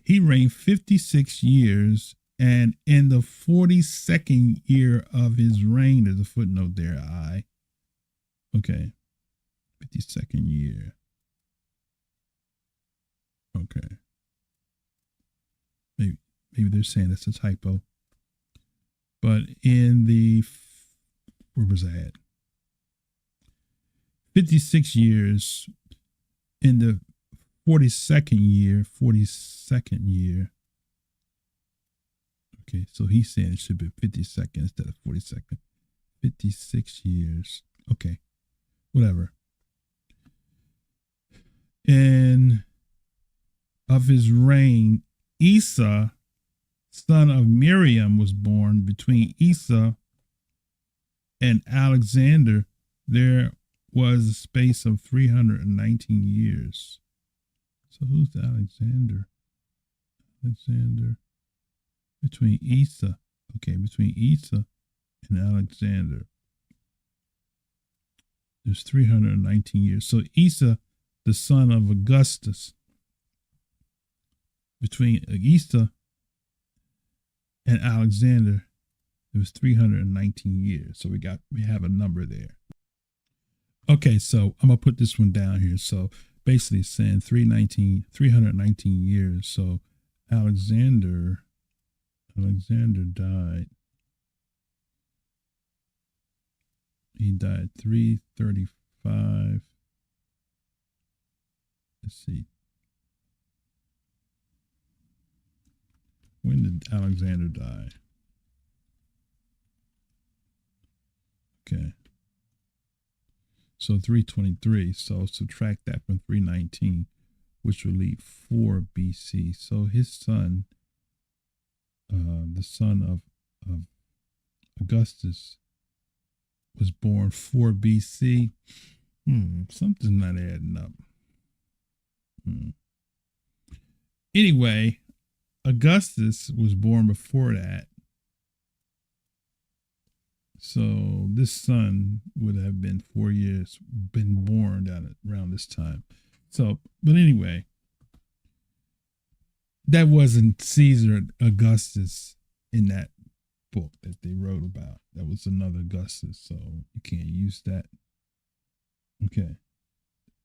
He reigned 56 years, and in the 42nd year of his reign, there's a footnote there, okay, 52nd year. Okay. Maybe they're saying that's a typo. But in the, where was I at? 56 years, in the 42nd year. Okay, so he's saying it should be 52nd instead of 42nd. 56 years. Okay, whatever. And of his reign, Esau, son of Miriam, was born. Between Esau and Alexander, there was a space of 319 years. So who's Alexander? Between Esau and Alexander, there's 319 years. So Esau, the son of Augustus, between Esau and Alexander, it was 319 years. So we have a number there. Okay, so I'm gonna put this one down here. So basically it's saying 319 years. So Alexander died. He died 335. Let's see. When did Alexander die? Okay. So 323. So subtract that from 319, which will leave 4 BC. So his son, the son of Augustus, was born 4 BC. Something's not adding up. Anyway, Augustus was born before that. So this son would have been 4 years, been born around this time. So, but anyway, that wasn't Caesar Augustus in that book that they wrote about. That was another Augustus, so you can't use that. Okay.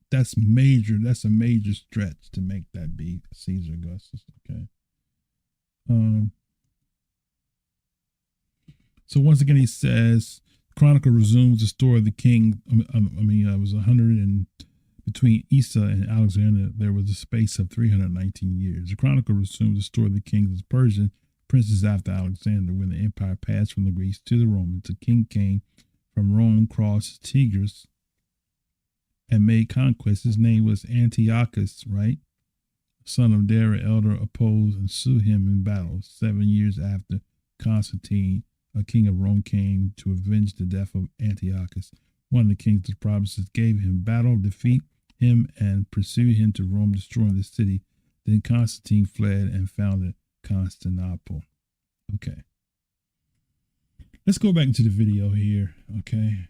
That's major. That's a major stretch to make that be Caesar Augustus. Okay. So once again, he says, Chronicle resumes the story of the king. It was 100 and between Esau and Alexander, there was a space of 319 years. The Chronicle resumes the story of the kings of Persian princes after Alexander. When the empire passed from the Greeks to the Romans, the king came from Rome, crossed Tigris, and made conquests. His name was Antiochus, right? Son of Dara, elder, opposed and sued him in battle. 7 years after Constantine, a king of Rome, came to avenge the death of Antiochus. One of the king's provinces gave him battle, defeat him, and pursued him to Rome, destroying the city. Then Constantine fled and founded Constantinople. Okay. Let's go back into the video here, okay?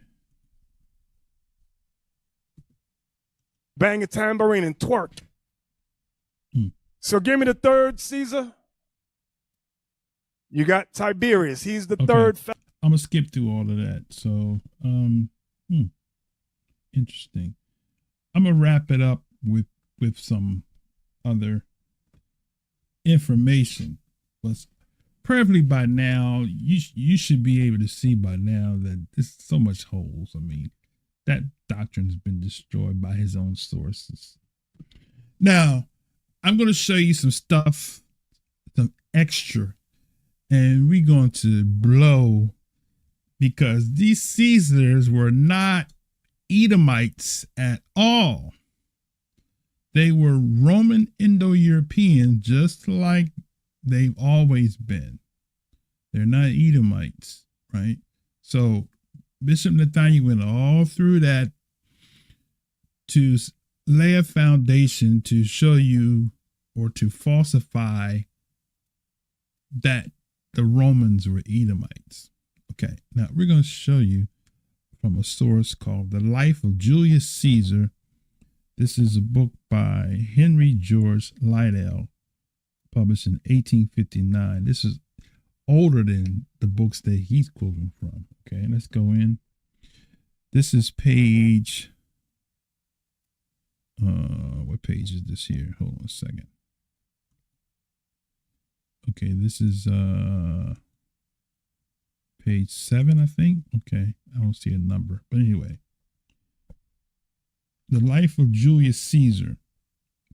Bang a tambourine and twerk. So give me the third Caesar. You got Tiberius. He's the third. I'm going to skip through all of that. So, interesting. I'm going to wrap it up with some other information. But preferably by now, you should be able to see by now that there's so much holes. I mean, That doctrine has been destroyed by his own sources. Now, I'm going to show you some stuff, some extra, and we're going to blow, because these Caesars were not Edomites at all. They were Roman Indo-European, just like they've always been. They're not Edomites, right? So Bishop Nathaniel went all through that to lay a foundation to show you, or to falsify, that the Romans were Edomites. Okay, now we're going to show you from a source called The Life of Julius Caesar. This is a book by Henry George Liddell, published in 1859. This is older than the books that he's quoting from. Okay, let's go in. This is page, what page is this here? Hold on a second. Okay, this is page 7, I think. Okay, I don't see a number, but anyway. The Life of Julius Caesar,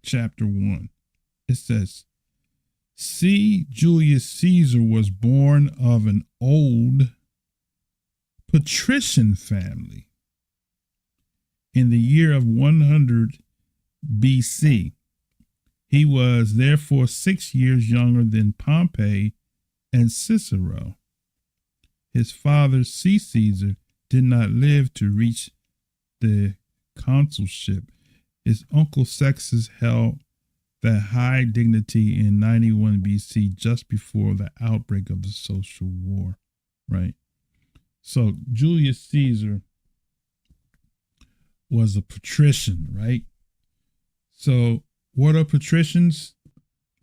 chapter 1. It says, "See, Julius Caesar was born of an old patrician family in the year of 100 BC. He was therefore 6 years younger than Pompey and Cicero. His father, C. Caesar, did not live to reach the consulship. His uncle Sextus held that high dignity in 91 BC, just before the outbreak of the social war," right? So Julius Caesar was a patrician, right? So what are patricians?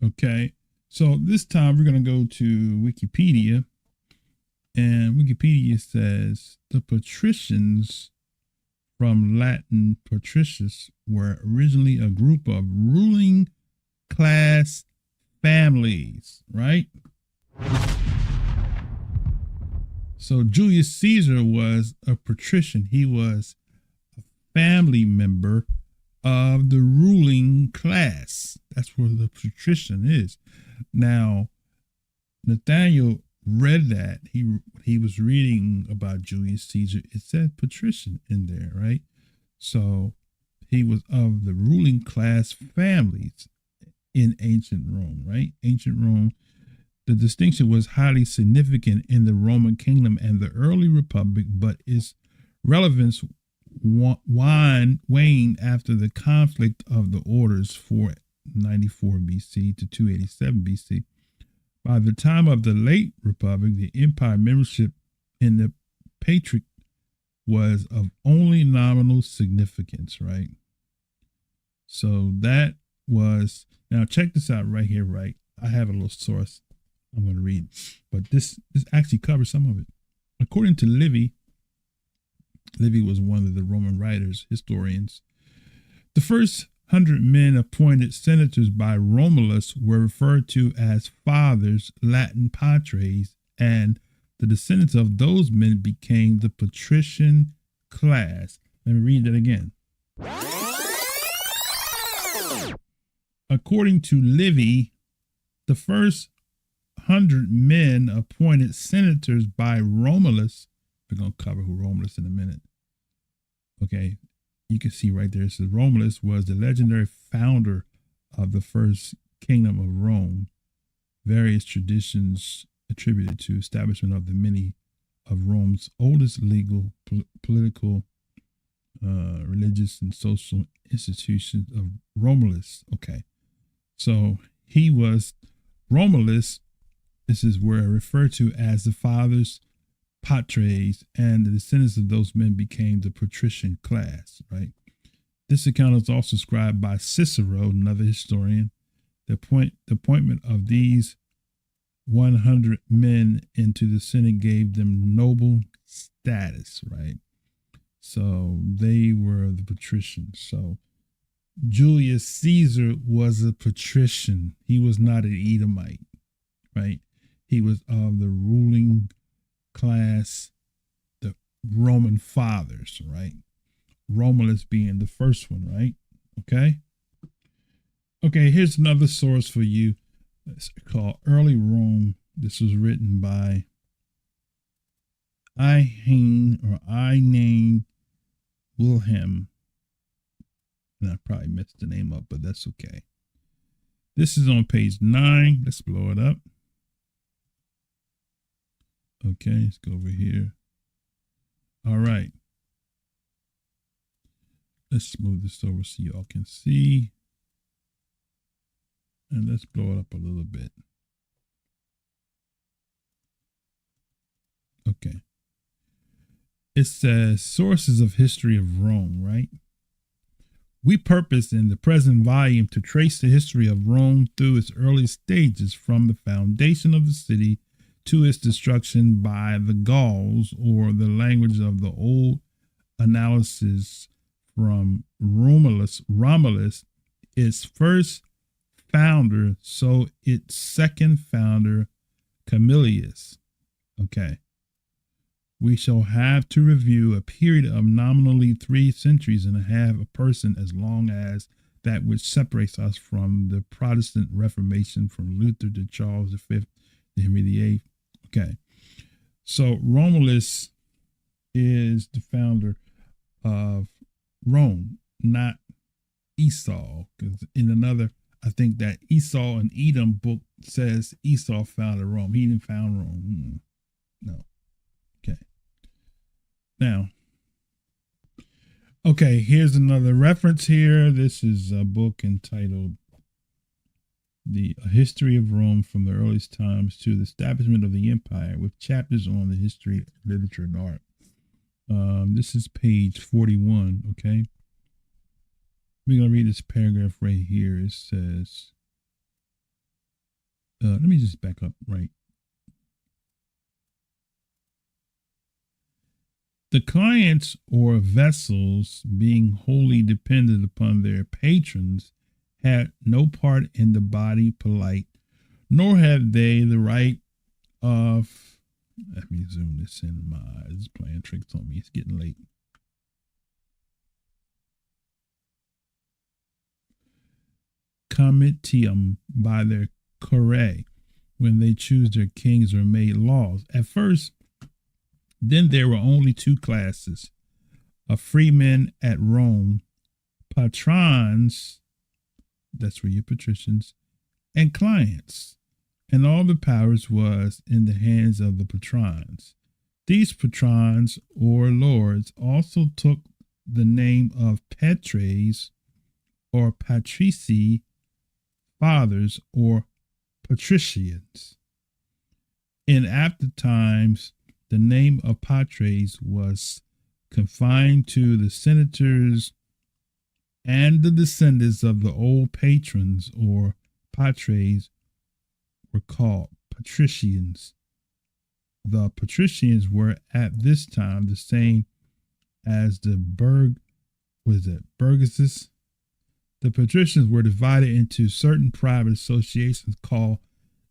Okay, so this time we're going to go to Wikipedia, and Wikipedia says the patricians, from Latin patricius, were originally a group of ruling class families, right? So Julius Caesar was a patrician. He was a family member of the ruling class. That's where the patrician is. Now, Nathaniel read that. He was reading about Julius Caesar. It said patrician in there, right? So he was of the ruling class families in ancient Rome, right? Ancient Rome. The distinction was highly significant in the Roman kingdom and the early republic, but its relevance waned after the conflict of the orders 494 BC to 287 BC. By the time of the late republic, the empire membership in the patriarch was of only nominal significance, right? So that was, now check this out right here, right? I have a little source I'm going to read, but this actually covers some of it. According to Livy was one of the Roman writers, historians. The first 100 men appointed senators by Romulus were referred to as fathers, Latin patres, and the descendants of those men became the patrician class. Let me read that again. According to Livy, the first 100 men appointed senators by Romulus. We're going to cover who Romulus in a minute. Okay, you can see right there, it says Romulus was the legendary founder of the first kingdom of Rome. Various traditions attributed to establishment of the many of Rome's oldest legal, political, religious, and social institutions of Romulus. Okay, so he was Romulus. This is where referred to as the fathers, patres, and the descendants of those men became the patrician class, right? This account is also described by Cicero, another historian. The appointment of these 100 men into the Senate gave them noble status, right? So they were the patricians. So Julius Caesar was a patrician. He was not an Edomite, right? He was of the ruling class, the Roman fathers, right? Romulus being the first one, right? Okay. Okay, here's another source for you. It's called Early Rome. This was written by Einane Wilhelm. And I probably messed the name up, but that's okay. This is on page 9. Let's blow it up. Okay, let's go over here. All right. Let's move this over so y'all can see. And let's blow it up a little bit. Okay. It says sources of history of Rome, right? We purpose in the present volume to trace the history of Rome through its early stages from the foundation of the city to its destruction by the Gauls, or the language of the old analysis from Romulus, its first founder, so its second founder, Camillus. Okay. We shall have to review a period of nominally 3 centuries and a half, a person as long as that which separates us from the Protestant Reformation, from Luther to Charles V to Henry VIII. Okay. So Romulus is the founder of Rome, not Esau, because in another, I think that Esau and Edom book says Esau founded Rome. He didn't found Rome. No. Okay. Now, okay, here's another reference here. This is a book entitled The History of Rome from the Earliest Times to the Establishment of the Empire, with chapters on the history, literature, and art. This is page 41, okay? We're going to read this paragraph right here. It says, let me just back up, right? The clients or vessels, being wholly dependent upon their patrons, had no part in the body polite, nor have they the right of, let me zoom this in, my eyes is playing tricks on me, it's getting late. Comitium by their cure, when they choose their kings or made laws. At first, then there were only 2 classes of freemen at Rome, patrons, that's where your patricians, and clients, and all the powers was in the hands of the patrons. These patrons or lords also took the name of patres or patrici, fathers or patricians. In after times, the name of patres was confined to the senators and the descendants of the old patrons or patres were called patricians. The patricians were at this time the same as the burgesses. The patricians were divided into certain private associations called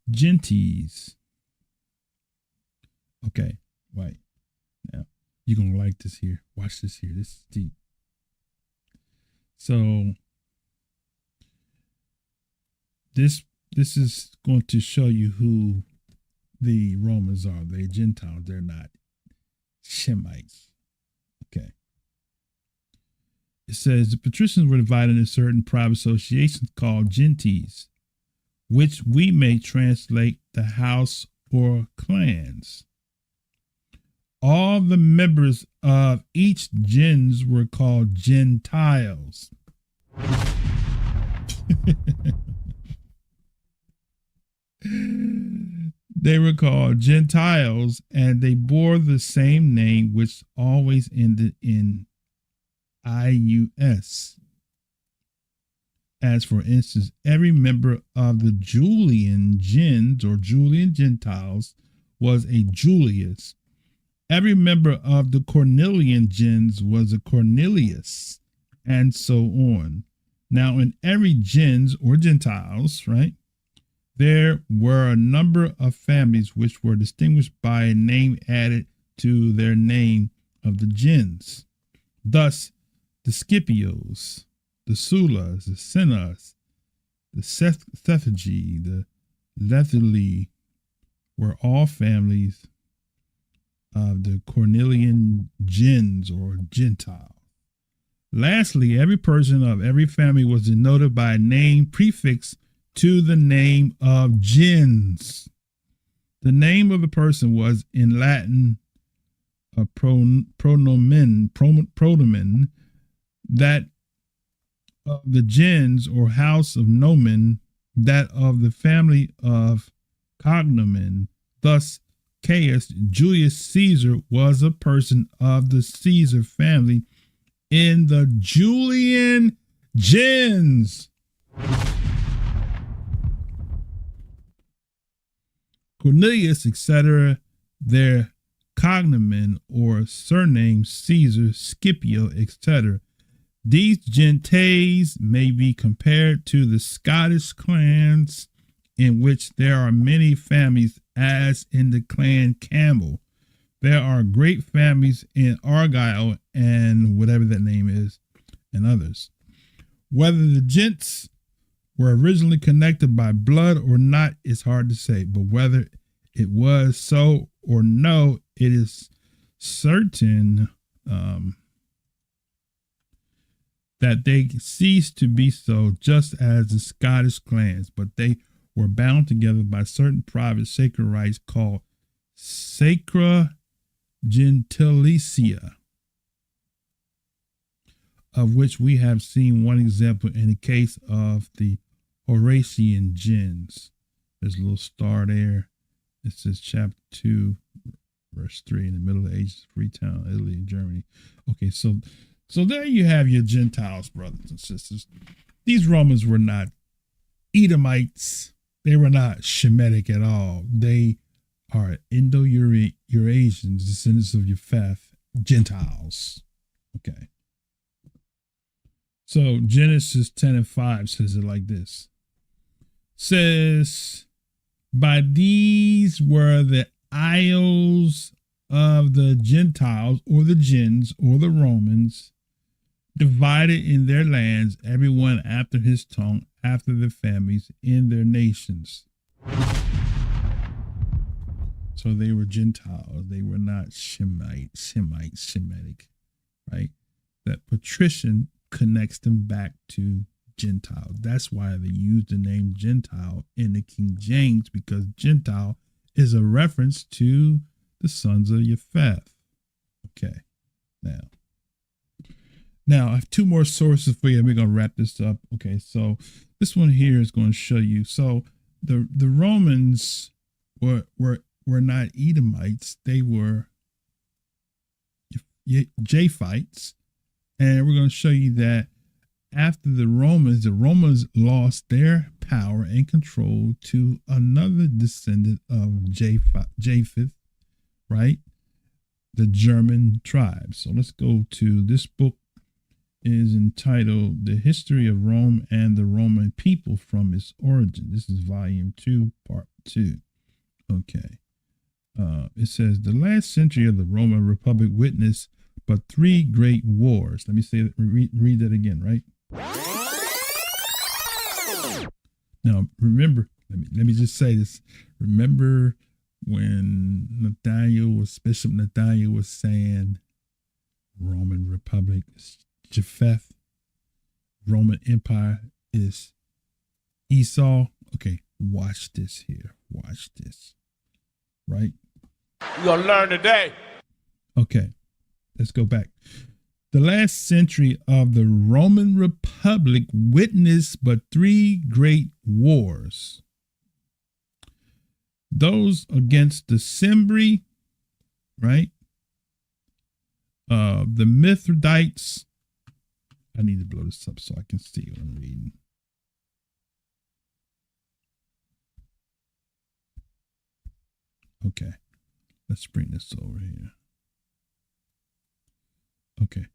gentes. Okay, right. Now, you're going to like this here. Watch this here. This is deep. So, this is going to show you who the Romans are. They're Gentiles. They're not Shemites. Okay. It says the patricians were divided into certain private associations called gentes, which we may translate the house or clans. All the members of each gens were called Gentiles. They were called Gentiles, and they bore the same name, which always ended in ius. As for instance, every member of the Julian gens or Julian Gentiles was a Julius. Every member of the Cornelian gens was a Cornelius, and so on. Now, in every gens or Gentiles, right, there were a number of families which were distinguished by a name added to their name of the gens. Thus, the Scipios, the Sulas, the Senas, the Cephagi, the Lethuli were all families of the Cornelian gens or Gentiles. Lastly, every person of every family was denoted by a name prefixed to the name of gens. The name of the person was in Latin a pronomen, that of the gens or house of nomen, that of the family of cognomen. Thus, Caius Julius Caesar was a person of the Caesar family in the Julian gens. Cornelius, etc., their cognomen or surname Caesar, Scipio, etc. These gentes may be compared to the Scottish clans, in which there are many families, as in the clan Campbell. There are great families in Argyll and whatever that name is, and others. Whether the gents were originally connected by blood or not is hard to say, but whether it was so or no, it is certain that they ceased to be so, just as the Scottish clans, but they were bound together by certain private sacred rites called Sacra Gentilicia, of which we have seen one example in the case of the Horatian gens. There's a little star there. It says chapter 2, verse 3, in the Middle Ages, Freetown, Italy, and Germany. Okay, so there you have your Gentiles, brothers and sisters. These Romans were not Edomites. They were not Shemitic at all. They are Indo-Eurasians, descendants of Japheth, Gentiles. Okay. So Genesis 10:5 says it like this. Says, by these were the isles of the Gentiles, or the gens, or the Romans, divided in their lands, everyone after his tongue, after their families, in their nations. So they were Gentiles. They were not Semitic, right? That patrician connects them back to Gentile. That's why they use the name Gentile in the King James, because Gentile is a reference to the sons of Japheth. Okay. Now I have two more sources for you. We're going to wrap this up. Okay. So this one here is going to show you. So the Romans were not Edomites. They were Japhites. And we're going to show you that after the Romans lost their power and control to another descendant of Japheth, right? The German tribes. So let's go to this book. Is entitled The History of Rome and the Roman People from Its Origin. This is volume 2, part 2. Okay. It says, the last century of the Roman Republic witnessed but 3 great wars. Let me say that, read that again, right? Now, remember, let me just say this. Remember when Bishop Nathaniel was saying Roman Republic is Japheth, Roman Empire is Esau. Okay, watch this here. Watch this. Right? You're going to learn today. Okay, let's go back. The last century of the Roman Republic witnessed but 3 great wars. Those against the Cimbri, right? The Mithridates. I need to blow this up so I can see what I'm reading. Okay, let's bring this over here. Okay,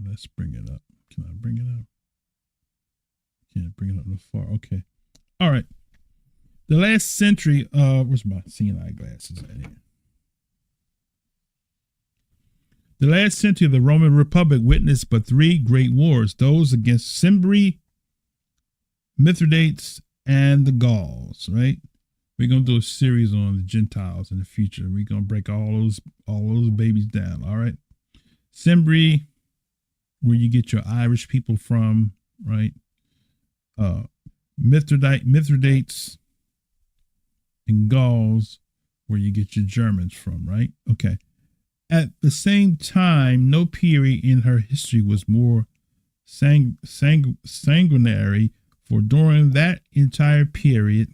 let's bring it up. Can I bring it up? Can't bring it up no far. Okay, all right. The last century of, where's my seeing eye glasses at here? The last century of the Roman Republic witnessed but three great wars, those against Cimbri, Mithridates, and the Gauls, right? We're going to do a series on the Gentiles in the future. We're going to break all those babies down, all right? Cimbri, where you get your Irish people from, right? Mithridates, and Gauls, where you get your Germans from, right? Okay. At the same time, no period in her history was more sanguinary, for during that entire period,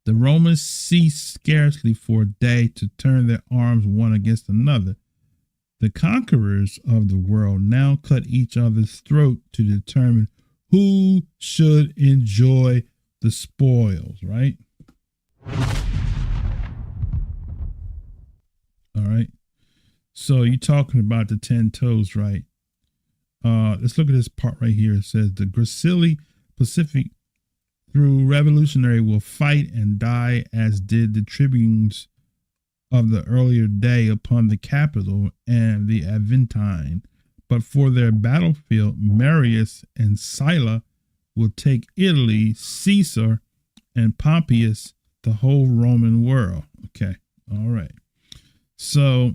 the Romans ceased scarcely for a day to turn their arms one against another. The conquerors of the world now cut each other's throat to determine who should enjoy the spoils, right? All right. So you're talking about the 10 toes, right? Let's look at this part right here. It says the Gracili Pacific through revolutionary will fight and die as did the tribunes of the earlier day upon the Capitol and the Aventine. But for their battlefield, Marius and Sylla will take Italy, Caesar and Pompeius, the whole Roman world. Okay. All right. So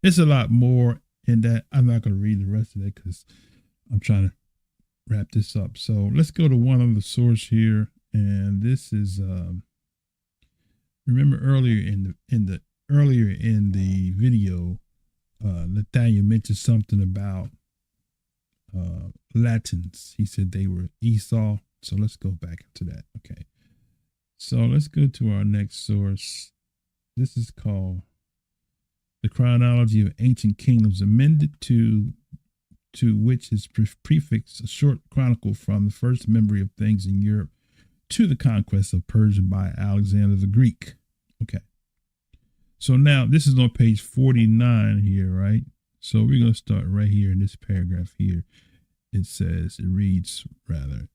it's a lot more in that. I'm not going to read the rest of it because I'm trying to wrap this up. So let's go to one other source here. And this is, remember earlier in the video, Nathaniel mentioned something about Latins. He said they were Esau. So let's go back into that. Okay. So let's go to our next source. This is called The Chronology of Ancient Kingdoms, amended to which is prefixed a short chronicle from the first memory of things in Europe to the conquest of Persia by Alexander the Greek. Okay. So now this is on page 49 here, right? So we're going to start right here in this paragraph here. It reads rather.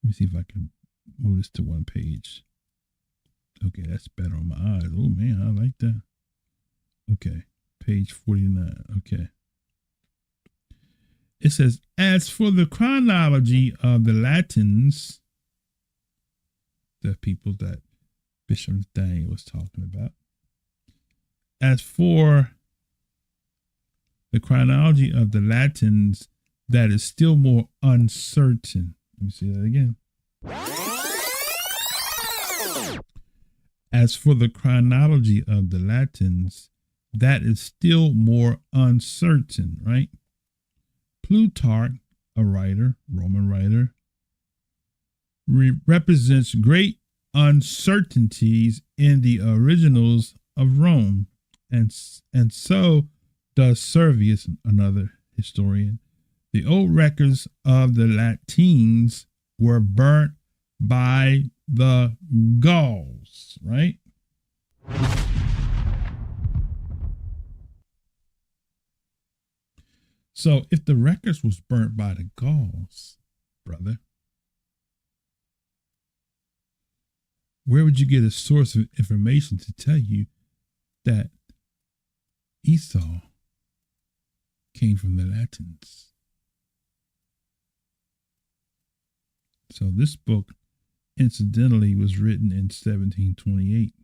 Let me see if I can move this to one page. Okay, that's better on my eyes. Oh man, I like that. Okay, page 49. Okay. It says, as for the chronology of the Latins, the people that Bishop Nathaniel was talking about, as for the chronology of the Latins, that is still more uncertain. Let me see that again. As for the chronology of the Latins, that is still more uncertain, right? Plutarch, a writer, Roman writer, represents great uncertainties in the originals of Rome, and so does Servius, another historian. The old records of the Latines were burnt by the Gauls, right? So if the records was burnt by the Gauls, brother, where would you get a source of information to tell you that Esau came from the Latins? So this book, incidentally, was written in 1728.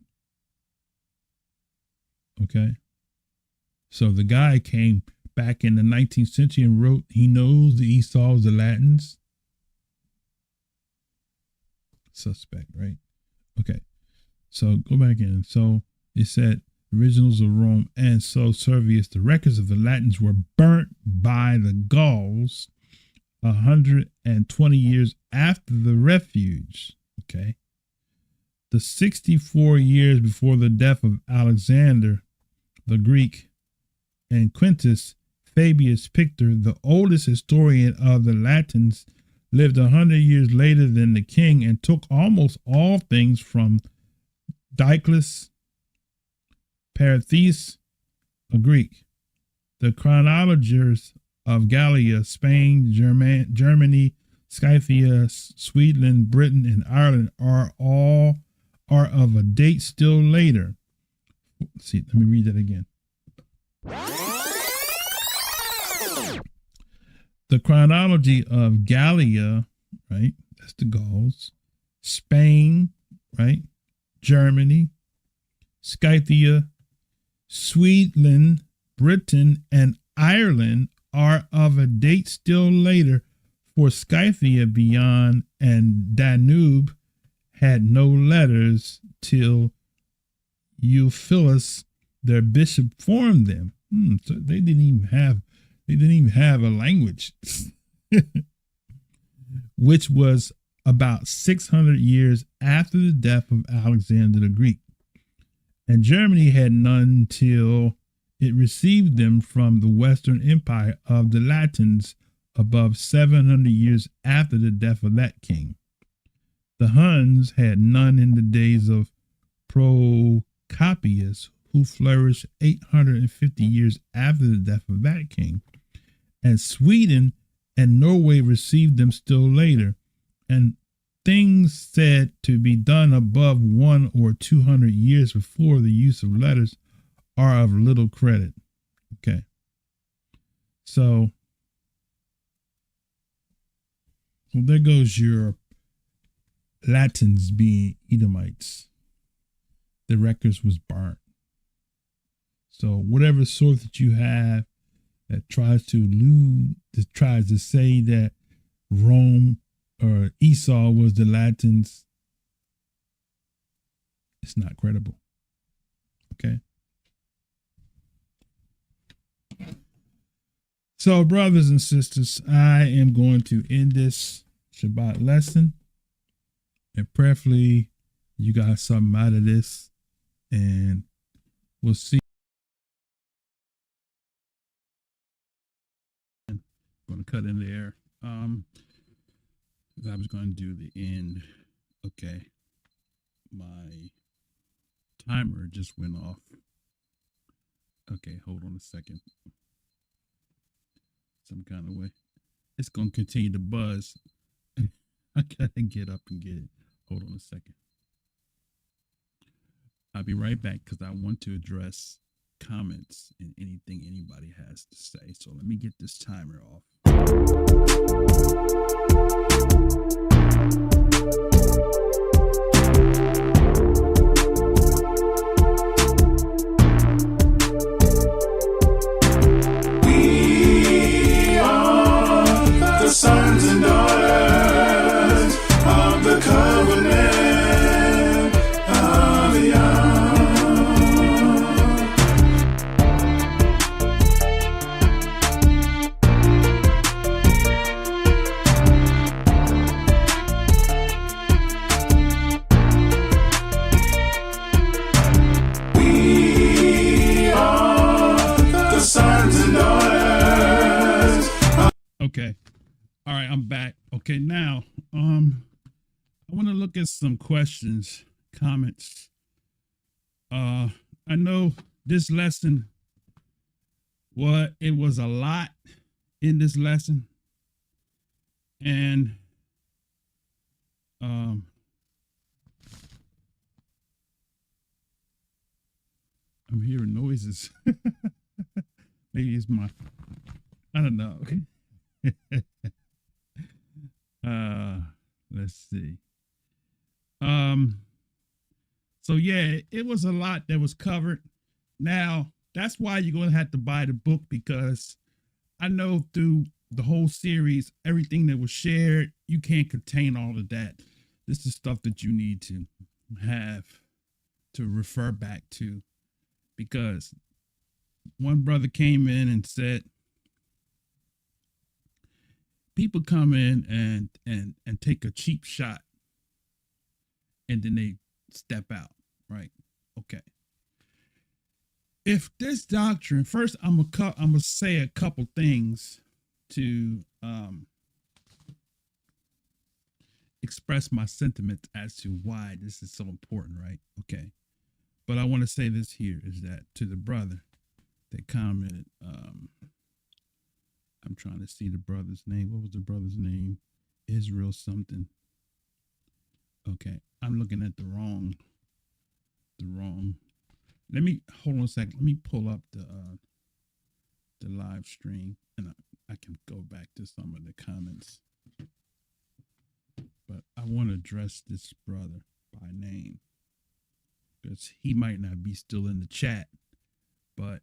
Okay. So the guy came back in the 19th century and wrote, he knows the Esau is the Latins. Suspect, right? Okay. So go back in. So it said originals of Rome, and so Servius, the records of the Latins were burnt by the Gauls 120 years after the refuge. Okay. The 64 years before the death of Alexander the Greek, and Quintus Fabius Pictor, the oldest historian of the Latins, lived 100 years later than the king and took almost all things from Diocles Parathes, a Greek. The chronologers of Gallia, Spain, Germany, Scythia, Sweden, Britain, and Ireland are of a date still later. See, let me read that again. The chronology of Gallia, right? That's the Gauls. Spain, right? Germany, Scythia, Sweden, Britain, and Ireland are of a date still later, for Scythia beyond and Danube had no letters till Euphilus, their bishop, formed them. So they didn't even have a language, which was about 600 years after the death of Alexander the Greek. And Germany had none till it received them from the Western Empire of the Latins above 700 years after the death of that king. The Huns had none in the days of Procopius, who flourished 850 years after the death of that king. And Sweden and Norway received them still later. And things said to be done above 100 or 200 years before the use of letters are of little credit. Okay. So there goes your Latins being Edomites. The records was burnt. So whatever source that you have that tries to allude, that tries to say that Rome or Esau was the Latins, it's not credible. Okay. So, brothers and sisters, I am going to end this Shabbat lesson, and prayerfully you got something out of this, and we'll see. I'm going to cut in there. I was going to do the end. Okay. My timer just went off. Okay, hold on a second. Some kind of way. It's going to continue to buzz. I got to get up and get it. Hold on a second. I'll be right back because I want to address comments and anything anybody has to say. So let me get this timer off. Sons and daughters of the covenant of We are the sons and daughters. Okay. All right, I'm back. Okay, now, I want to look at some questions, comments. I know this lesson, it was a lot in this lesson. And, I'm hearing noises. Maybe it's I don't know. Let's see. So yeah, it was a lot that was covered. Now, that's why you're going to have to buy the book, because I know through the whole series, everything that was shared, you can't contain all of that. This is stuff that you need to have to refer back to, because one brother came in and said, people come in and take a cheap shot and then they step out, right? Okay. If this doctrine, first I'm gonna say a couple things to express my sentiment as to why this is so important, right? Okay. But I want to say this here is that to the brother that commented, I'm trying to see the brother's name. What was the brother's name? Israel something. Okay, I'm looking at the wrong Let me hold on a second. Let me pull up the live stream, and I can go back to some of the comments. But I want to address this brother by name because he might not be still in the chat, but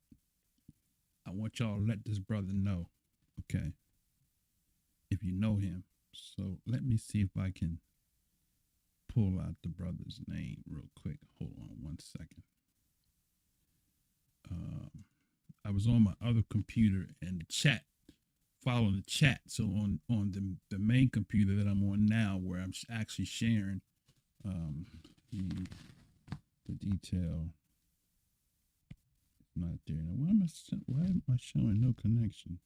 I want y'all to let this brother know, okay, if you know him. So let me see if I can pull out the brother's name real quick. Hold on one second. I was on my other computer and the chat, following the chat. So on the main computer that I'm on now, where I'm actually sharing the detail, it's not there. Now, why am I showing no connection?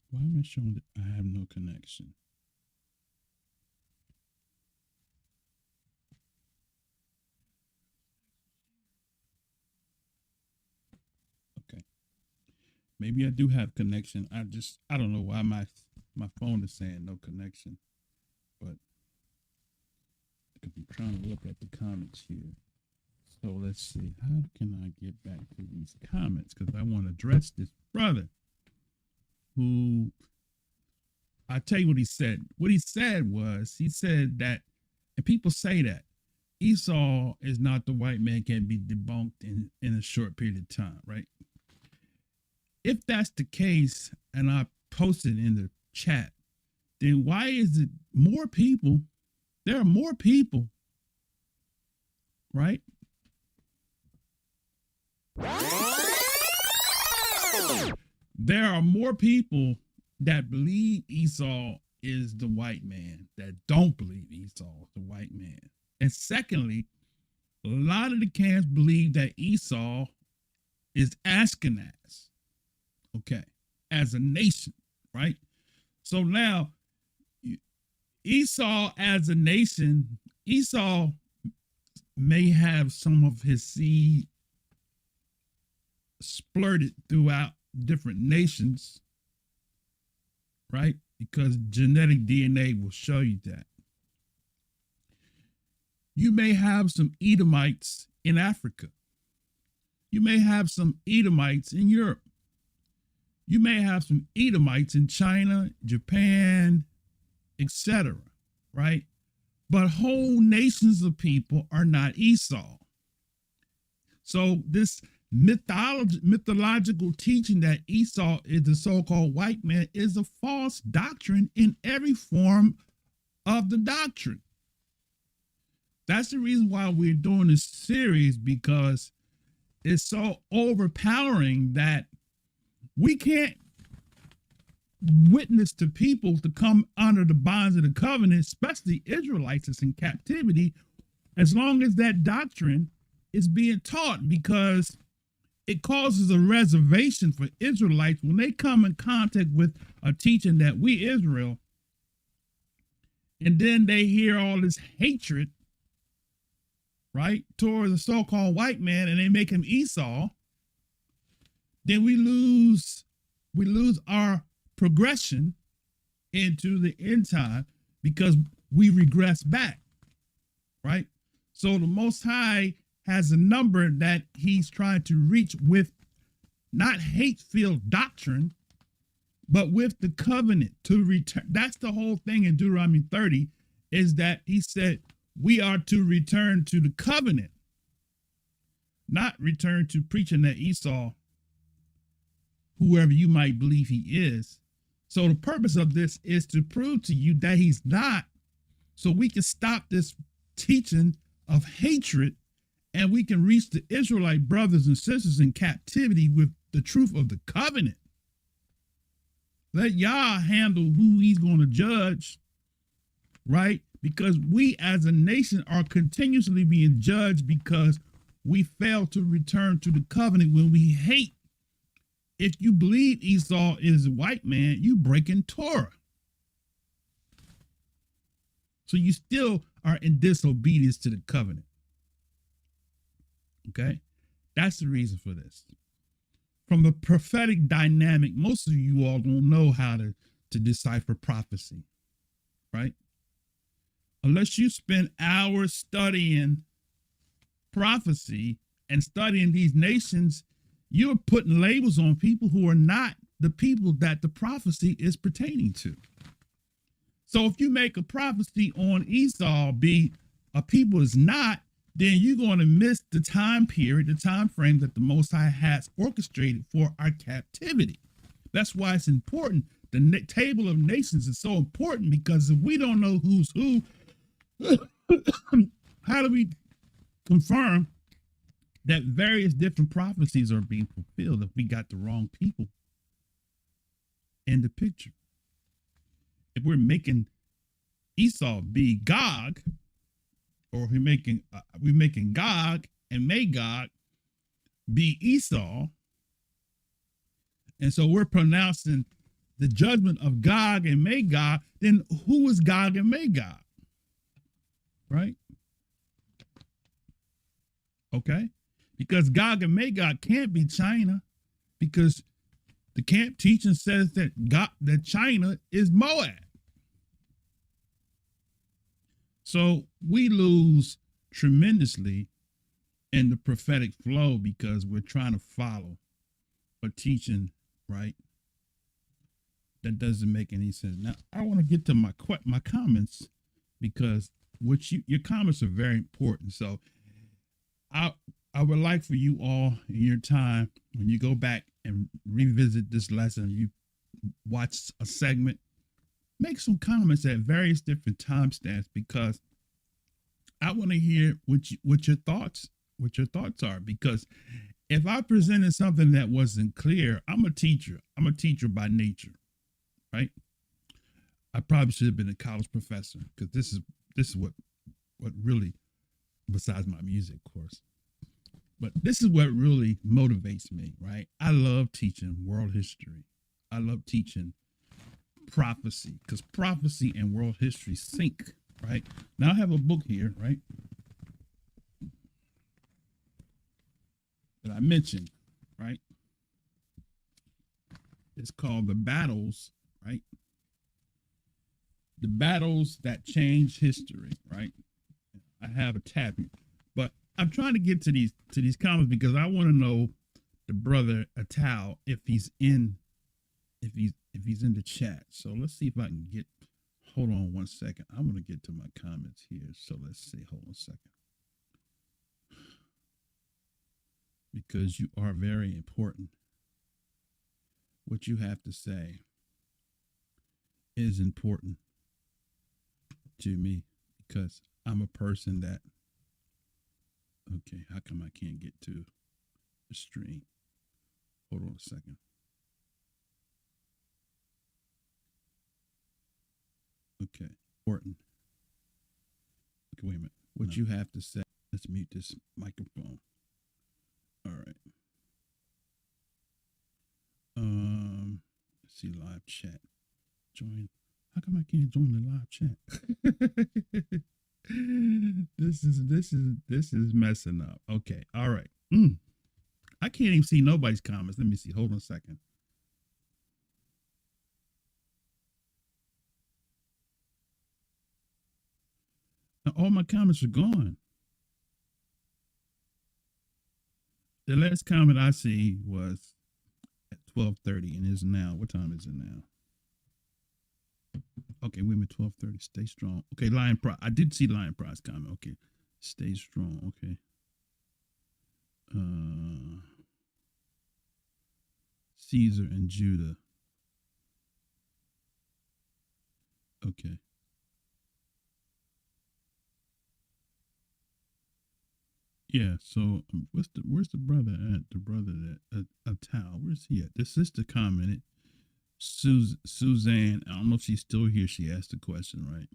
Why am I showing that I have no connection? Okay. Maybe I do have connection. I don't know why my phone is saying no connection. But I'm trying to look at the comments here. So let's see. How can I get back to these comments? Because I want to address this brother who, I tell you what he said. What he said was, he said that, and people say that Esau is not the white man, can be debunked in a short period of time, right? If that's the case, and I posted in the chat, then why is it more people? There are more people, right? There are more people that believe Esau is the white man that don't believe Esau is the white man. And secondly, a lot of the camps believe that Esau is Ashkenaz, okay, as a nation, right? So now, Esau as a nation, Esau may have some of his seed splurted throughout different nations, right? Because genetic DNA will show you that. You may have some Edomites in Africa. You may have some Edomites in Europe. You may have some Edomites in China, Japan, etc., right? But whole nations of people are not Esau. So this mythological teaching that Esau is the so-called white man is a false doctrine in every form of the doctrine. That's the reason why we're doing this series, because it's so overpowering that we can't witness to people to come under the bonds of the covenant, especially Israelites that's in captivity, as long as that doctrine is being taught, because it causes a reservation for Israelites when they come in contact with a teaching that we Israel, and then they hear all this hatred, right, towards the so-called white man, and they make him Esau. Then we lose our progression into the end time because we regress back, right? So the Most High has a number that he's trying to reach with not hate-filled doctrine, but with the covenant to return. That's the whole thing in Deuteronomy 30, is that he said we are to return to the covenant, not return to preaching that Esau, whoever you might believe he is. So the purpose of this is to prove to you that he's not, so we can stop this teaching of hatred, and we can reach the Israelite brothers and sisters in captivity with the truth of the covenant. Let Yah handle who he's going to judge, right? Because we as a nation are continuously being judged because we fail to return to the covenant when we hate. If you believe Esau is a white man, you breaking Torah. So you still are in disobedience to the covenant. Okay? That's the reason for this. From the prophetic dynamic, most of you all don't know how to decipher prophecy, right? Unless you spend hours studying prophecy and studying these nations, you're putting labels on people who are not the people that the prophecy is pertaining to. So if you make a prophecy on Esau be a people is not, then you're going to miss the time period, the time frame that the Most High has orchestrated for our captivity. That's why it's important. The table of nations is so important, because if we don't know who's who, how do we confirm that various different prophecies are being fulfilled if we got the wrong people in the picture? If we're making Esau be Gog, or we're making Gog and Magog be Esau, and so we're pronouncing the judgment of Gog and Magog, then who is Gog and Magog? Right? Okay? Because Gog and Magog can't be China, because the camp teaching says that that China is Moab. So we lose tremendously in the prophetic flow because we're trying to follow a teaching, right, that doesn't make any sense. Now, I want to get to my comments, because your comments are very important. So I would like for you all in your time, when you go back and revisit this lesson, you watch a segment, make some comments at various different timestamps, because I want to hear what your thoughts are. Because if I presented something that wasn't clear, I'm a teacher by nature, right? I probably should have been a college professor, because this is what really, besides my music, of course, but this is what really motivates me, right? I love teaching world history. I love teaching prophecy, because prophecy and world history sync, right? Now I have a book here, right, that I mentioned, right? It's called The Battles, right? The Battles That Change History, right? I have a tab here, but I'm trying to get to these comments, because I want to know the brother Atal, if he's in the chat. So let's see if I can get, hold on one second. I'm going to get to my comments here. So let's see, hold on a second. Because you are very important. What you have to say is important to me, because I'm a person that, okay, how come I can't get to the stream? Hold on a second. Okay, important. Okay, wait a minute. What you have to say, let's mute this microphone. All right. Let's see, live chat. Join. How come I can't join the live chat? This is messing up. Okay, all right. I can't even see nobody's comments. Let me see. Hold on a second. Now, all my comments are gone. The last comment I see was at 12:30, and is now. What time is it now? Okay, women 12:30. Stay strong. Okay, Lion Pride. I did see Lion Pride's comment. Okay, stay strong. Okay. Caesar and Judah. Okay. Yeah, so where's the brother at? The brother that Atal, where's he at? The sister commented, Suzanne, I don't know if she's still here. She asked the question, right?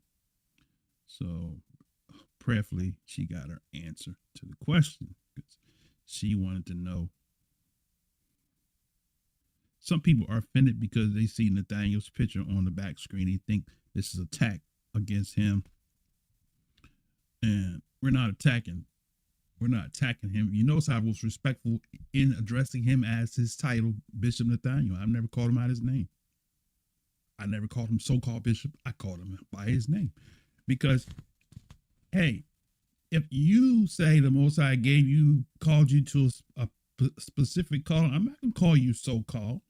So prayerfully, she got her answer to the question, because she wanted to know. Some people are offended because they see Nathaniel's picture on the back screen. They think this is an attack against him, and we're not attacking. We're not attacking him. You notice I was respectful in addressing him as his title, Bishop Nathaniel. I've never called him out his name. I never called him so-called bishop. I called him by his name, because, hey, if you say the Most High called you to a specific call, I'm not going to call you so-called.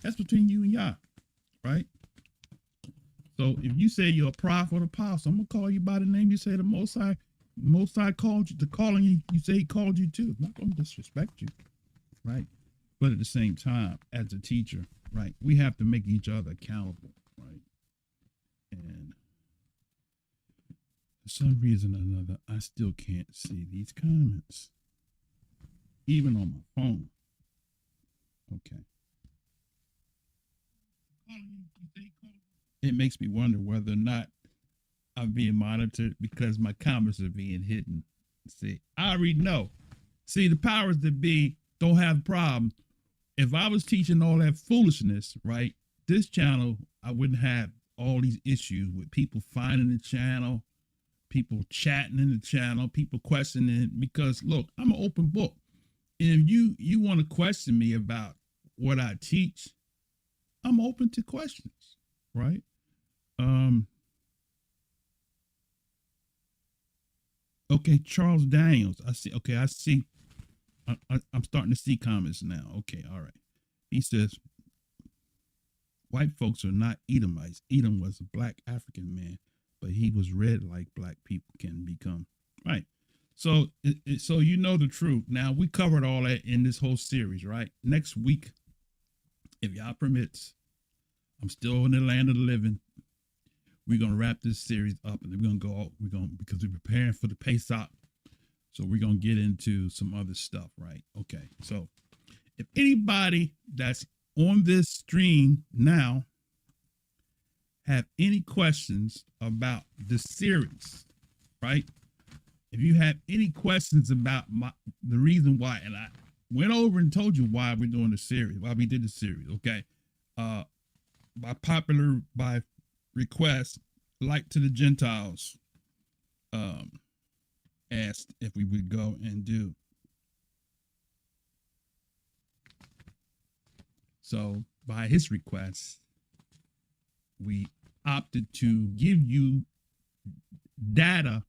That's between you and Yah, right? So if you say you're a prophet or apostle, I'm going to call you by the name you say the Most High called you, the calling you say he called you to. I'm not going to disrespect you, right? But at the same time, as a teacher, right, we have to make each other accountable, right? And for some reason or another, I still can't see these comments, even on my phone. Okay. It makes me wonder whether or not I'm being monitored because my comments are being hidden. See, I already know. See, the powers that be don't have a problem. If I was teaching all that foolishness, right, this channel, I wouldn't have all these issues with people finding the channel, people chatting in the channel, people questioning, because look, I'm an open book. And if you want to question me about what I teach, I'm open to questions, right? Okay, Charles Daniels. I see. Okay, I see. I'm starting to see comments now. Okay, all right. He says, white folks are not Edomites. Edom was a black African man, but he was red like black people can become. Right. So, so you know the truth. Now, we covered all that in this whole series, right? Next week, if y'all permits, I'm still in the land of the living. We're going to wrap this series up, and we're going to go, because we're preparing for the Pesach. So we're going to get into some other stuff, right? Okay. So if anybody that's on this stream now have any questions about the series, right? If you have any questions about the reason why, and I went over and told you why we're doing the series, why we did the series, okay? By request, Light to the Gentiles asked if we would go and do. So by his request, we opted to give you data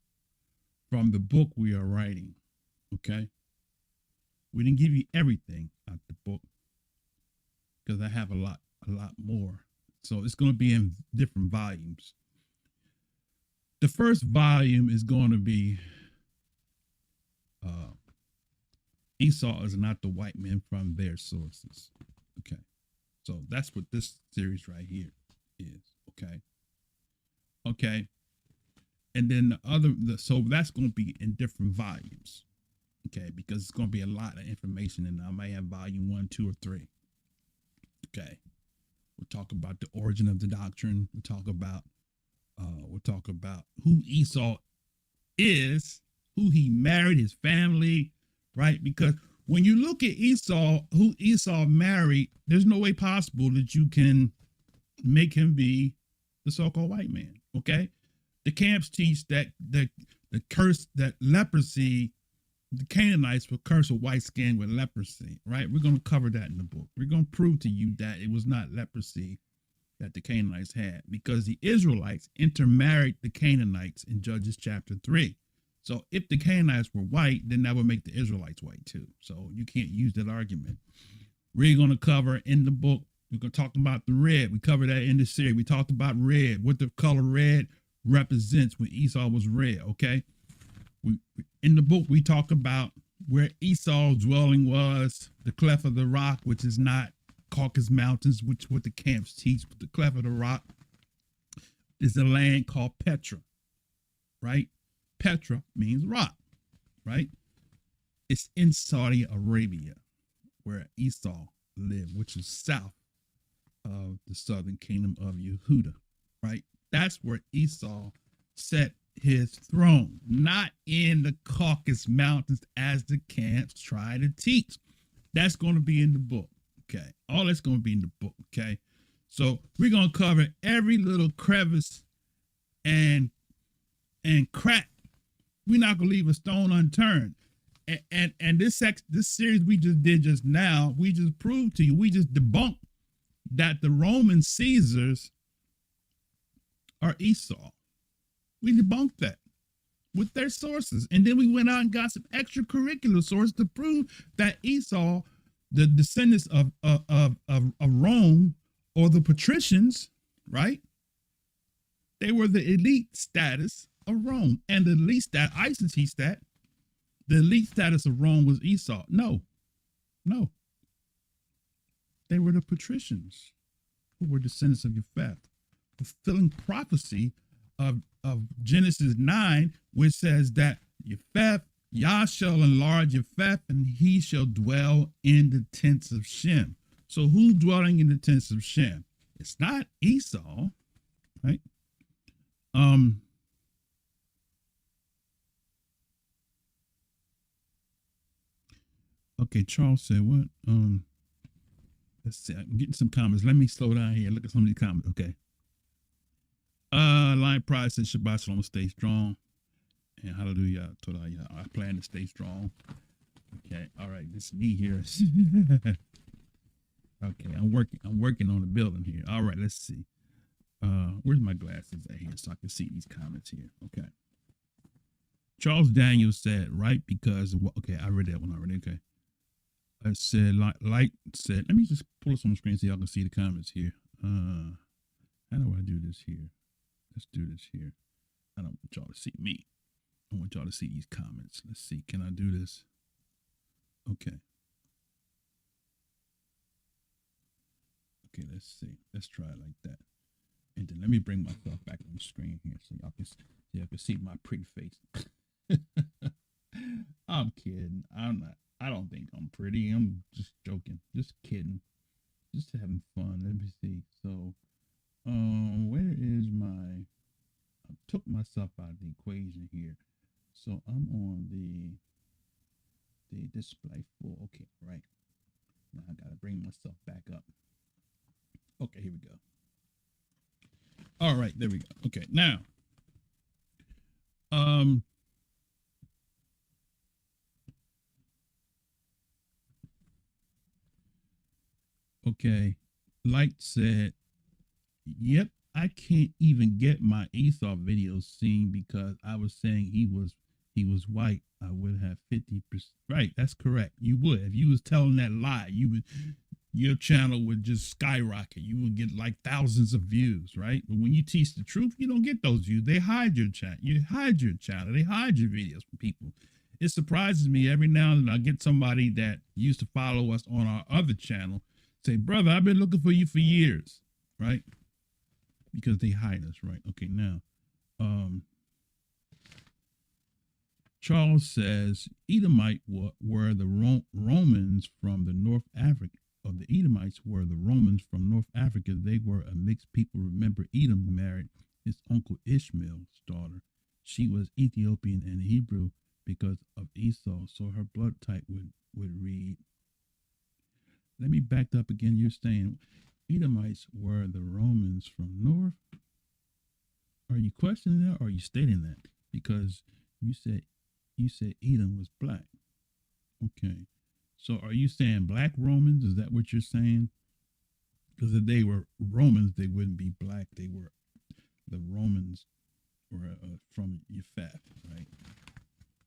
from the book we are writing, okay? We didn't give you everything out the book because I have a lot more. So it's going to be in different volumes. The first volume is going to be Esau is not the white man from their sources. Okay. So that's what this series right here is. Okay. Okay. And then so that's going to be in different volumes. Okay. Because it's going to be a lot of information, and I might have volume 1, 2, or 3. Okay. We'll talk about the origin of the doctrine. We'll talk about who Esau is, who he married, his family, right? Because when you look at Esau, who Esau married, there's no way possible that you can make him be the so-called white man, okay? The camps teach that the curse, that leprosy, the Canaanites were cursed with white skin with leprosy, right? We're going to cover that in the book. We're going to prove to you that it was not leprosy that the Canaanites had, because the Israelites intermarried the Canaanites in Judges chapter 3. So if the Canaanites were white, then that would make the Israelites white too. So you can't use that argument. We're going to cover in the book, we're going to talk about the red. We covered that in the series. We talked about red, what the color red represents when Esau was red, okay? In the book, we talk about where Esau's dwelling was, the cleft of the rock, which is not Caucasus Mountains, which what the camps teach, but the cleft of the rock is a land called Petra, right? Petra means rock, right? It's in Saudi Arabia where Esau lived, which is south of the southern kingdom of Yehuda, right? That's where Esau set his throne, not in the Caucasus Mountains as the camps try to teach. That's going to be in the book, okay? All that's going to be in the book, okay? So we're going to cover every little crevice and crack. We're not going to leave a stone unturned. And this series we just did just now, we just proved to you, we just debunked that the Roman Caesars are Esau. We debunked that. with their sources. And then we went out and got some extracurricular sources to prove that Esau, the descendants of Rome, or the patricians, right? They were the elite status of Rome. And the elite stat, ISIS teach that, the elite status of Rome was Esau. No. They were the patricians who were descendants of Japheth, fulfilling prophecy of Genesis 9, which says that Japheth, Yah shall enlarge Japheth, and he shall dwell in the tents of Shem. So who's dwelling in the tents of Shem? It's not Esau, right? Okay, Charles said what? Let's see. I'm getting some comments. Let me slow down here. Look at some of these comments. Okay. Lion Pride says Shabbat Shalom, stay strong. And hallelujah, Torah. I plan to stay strong. Okay. All right. This is me here. Okay. I'm working on the building here. All right. Let's see. Where's my glasses at here so I can see these comments here? Okay. Charles Daniel said, right, because, okay, I read that one already. Okay. I said, like said, let me just pull this on the screen so y'all can see the comments here. How do I do this here? Let's do this here. I don't want y'all to see me. I want y'all to see these comments. Let's see. Can I do this? Okay. Okay, let's see. Let's try it like that. And then let me bring myself back on the screen here so y'all can see my pretty face. I'm kidding. I don't think I'm pretty. I'm just joking. Just kidding. Just having fun. Let me see. So, where is I took myself out of the equation here. So I'm on the display full. Okay, right. Now I gotta bring myself back up. Okay, here we go. All right, there we go. Okay, now, okay, Light said, yep, I can't even get my Esau videos seen because I was saying he was white. I would have 50%. Right, that's correct. You would. If you was telling that lie, your channel would just skyrocket. You would get like thousands of views, right? But when you teach the truth, you don't get those views. They hide your channel. You hide your channel. They hide your videos from people. It surprises me every now and then I get somebody that used to follow us on our other channel say, brother, I've been looking for you for years, right? Because they hide us, right? Okay, now, Charles says, Edomite were the Romans from the North Africa. Of the Edomites were the Romans from North Africa. They were a mixed people. Remember, Edom married his uncle Ishmael's daughter. She was Ethiopian and Hebrew because of Esau, so her blood type would read. Let me back up again. You're saying Edomites were the Romans from North. Are you questioning that or are you stating that? Because you said Edom was black. Okay. So are you saying black Romans? Is that what you're saying? Because if they were Romans, they wouldn't be black. The Romans were from Japheth, right?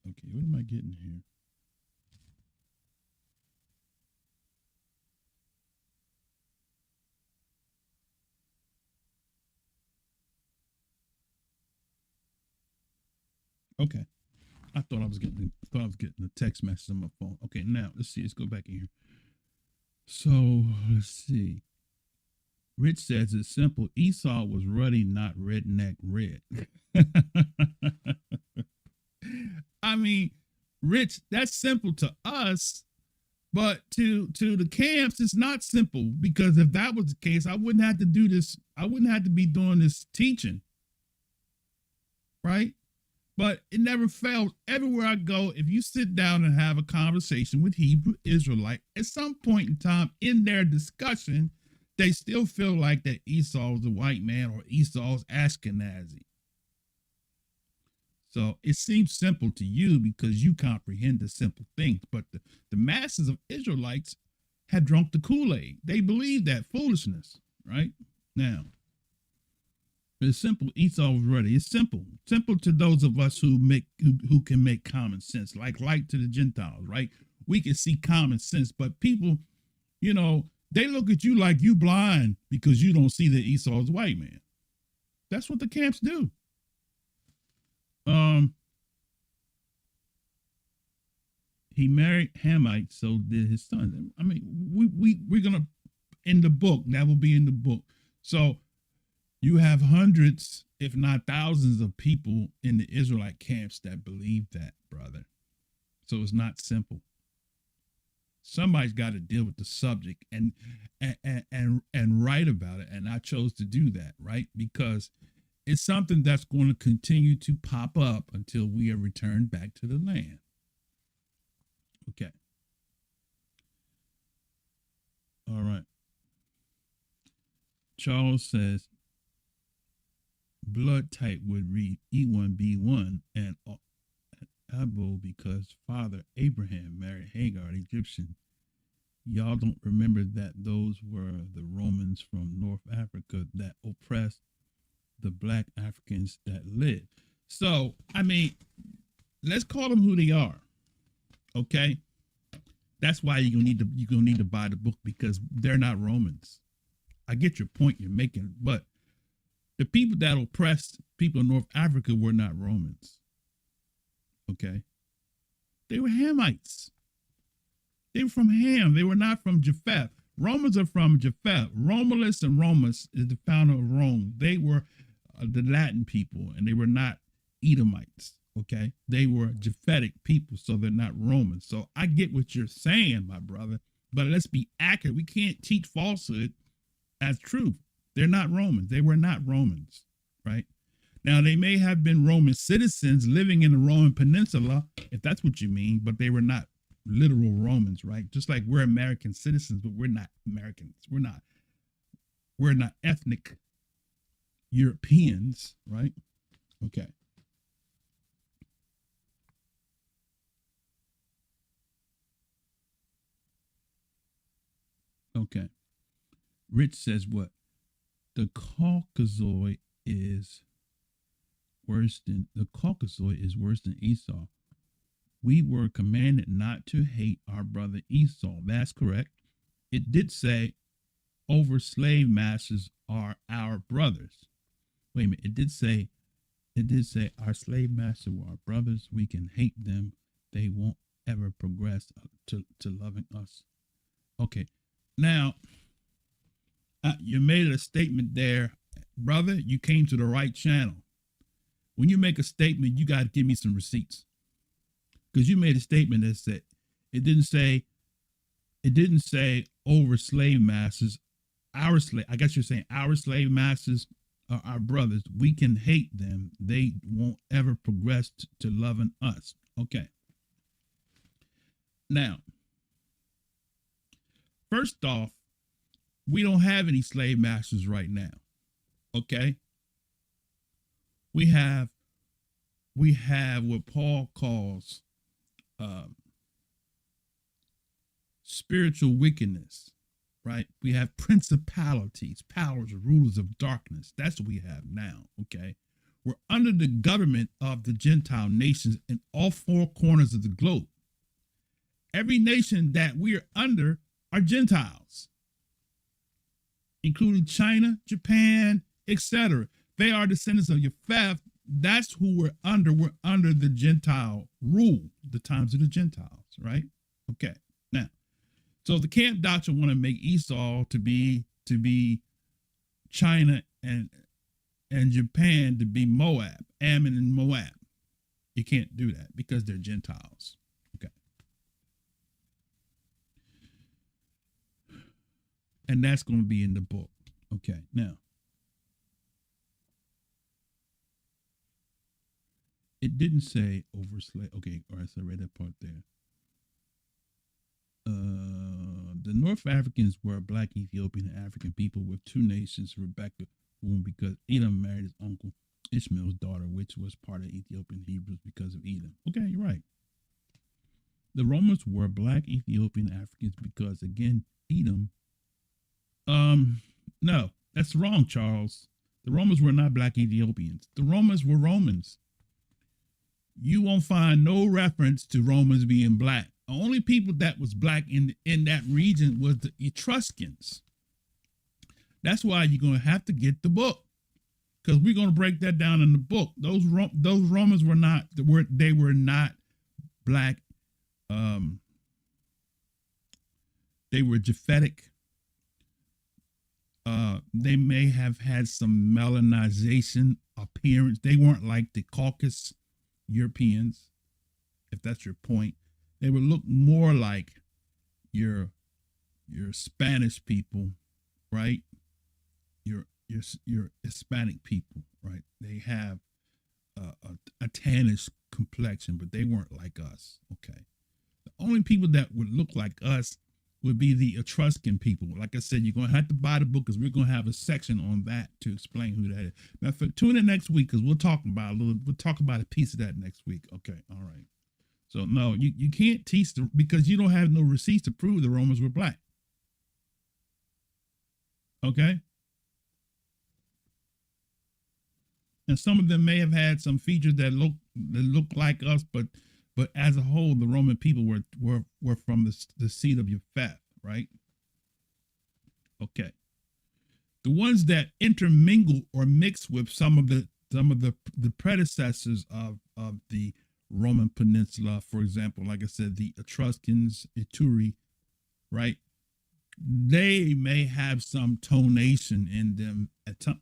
Okay, what am I getting here? Okay. I thought I was getting a text message on my phone. Okay, now let's see. Let's go back in here. So let's see. Rich says it's simple. Esau was ruddy, not redneck red. I mean, Rich, that's simple to us, but to the camps, it's not simple because if that was the case, I wouldn't have to do this. I wouldn't have to be doing this teaching, right? But it never fails. Everywhere I go, if you sit down and have a conversation with Hebrew Israelite, at some point in time in their discussion, they still feel like that Esau's a white man or Esau's Ashkenazi. So it seems simple to you because you comprehend the simple things. But the masses of Israelites have drunk the Kool-Aid. They believe that foolishness, right? Now, It's simple. Esau was ready. It's simple. Simple to those of us who can make common sense, like light to the Gentiles, right? We can see common sense, but people, they look at you like you blind because you don't see that Esau is white, man. That's what the camps do. He married Hamite, so did his son. I mean, we're gonna in the book. That will be in the book. So you have hundreds, if not thousands, of people in the Israelite camps that believe that, brother. So it's not simple. Somebody's got to deal with the subject and write about it, and I chose to do that, right? Because it's something that's going to continue to pop up until we are returned back to the land. Okay. All right. Charles says, blood type would read E1B1 and Abo because father Abraham married Hagar, Egyptian. Y'all don't remember that those were the Romans from North Africa that oppressed the black Africans that lived. So, I mean, let's call them who they are. Okay? That's why you're gonna need to buy the book, because they're not Romans. I get your point you're making, but the people that oppressed people in North Africa were not Romans. Okay? They were Hamites. They were from Ham. They were not from Japheth. Romans are from Japheth. Romulus and Remus is the founder of Rome. They were the Latin people, and they were not Edomites. Okay? They were Japhetic people, so they're not Romans. So I get what you're saying, my brother, but let's be accurate. We can't teach falsehood as truth. They're not Romans. They were not Romans, right? Now, they may have been Roman citizens living in the Roman Peninsula, if that's what you mean, but they were not literal Romans, right? Just like we're American citizens, but we're not Americans. We're not ethnic Europeans, right? Okay. Okay. Rich says what? The Caucasoid is worse than Esau. We were commanded not to hate our brother Esau. That's correct. It did say over slave masters are our brothers. Wait a minute. It did say our slave masters were our brothers. We can hate them. They won't ever progress to loving us. Okay. Now, you made a statement there, brother. You came to the right channel. When you make a statement, you got to give me some receipts, because you made a statement that said it didn't say over slave masters. I guess you're saying our slave masters are our brothers. We can hate them. They won't ever progress to loving us. Okay. Now, first off, we don't have any slave masters right now. Okay? We have what Paul calls spiritual wickedness, right? We have principalities, powers, rulers of darkness. That's what we have now, okay? We're under the government of the Gentile nations in all four corners of the globe. Every nation that we're under are Gentiles, including China, Japan, etc. They are descendants of Japheth. That's who we're under. We're under the Gentile rule, the times of the Gentiles, right? Okay. Now, so the camp doctrine want to make Esau to be China and Japan to be Moab, Ammon and Moab. You can't do that because they're Gentiles. Okay. And that's going to be in the book. Okay. Now, it didn't say over slave. Okay. All right. So I read that part there. The North Africans were black Ethiopian and African people with two nations, Rebecca, because Edom married his uncle Ishmael's daughter, which was part of Ethiopian Hebrews because of Edom. Okay, you're right. The Romans were black Ethiopian Africans because, again, Edom. No, that's wrong, Charles. The Romans were not black Ethiopians. The Romans were Romans. You won't find no reference to Romans being black. The only people that was black in that region was the Etruscans. That's why you're going to have to get the book, because we're going to break that down in the book. Those Romans were not black. They were Japhetic. They may have had some melanization appearance. They weren't like the Caucasus Europeans, if that's your point. They would look more like your Spanish people, right? Your Hispanic people, right? They have a tannish complexion, but they weren't like us. Okay. The only people that would look like us would be the Etruscan people. Like I said, you're going to have to buy the book, because we're going to have a section on that to explain who that is. Now, tune in next week, because we'll talk about a piece of that next week. Okay. All right. So no, you can't teach because you don't have no receipts to prove the Romans were black. Okay. And some of them may have had some features that look like us, but as a whole, the Roman people were from the seed of Japheth, right? Okay. The ones that intermingle or mix with some of the predecessors of the Roman Peninsula, for example, like I said, the Etruscans, Eturi, right? They may have some tonation in them,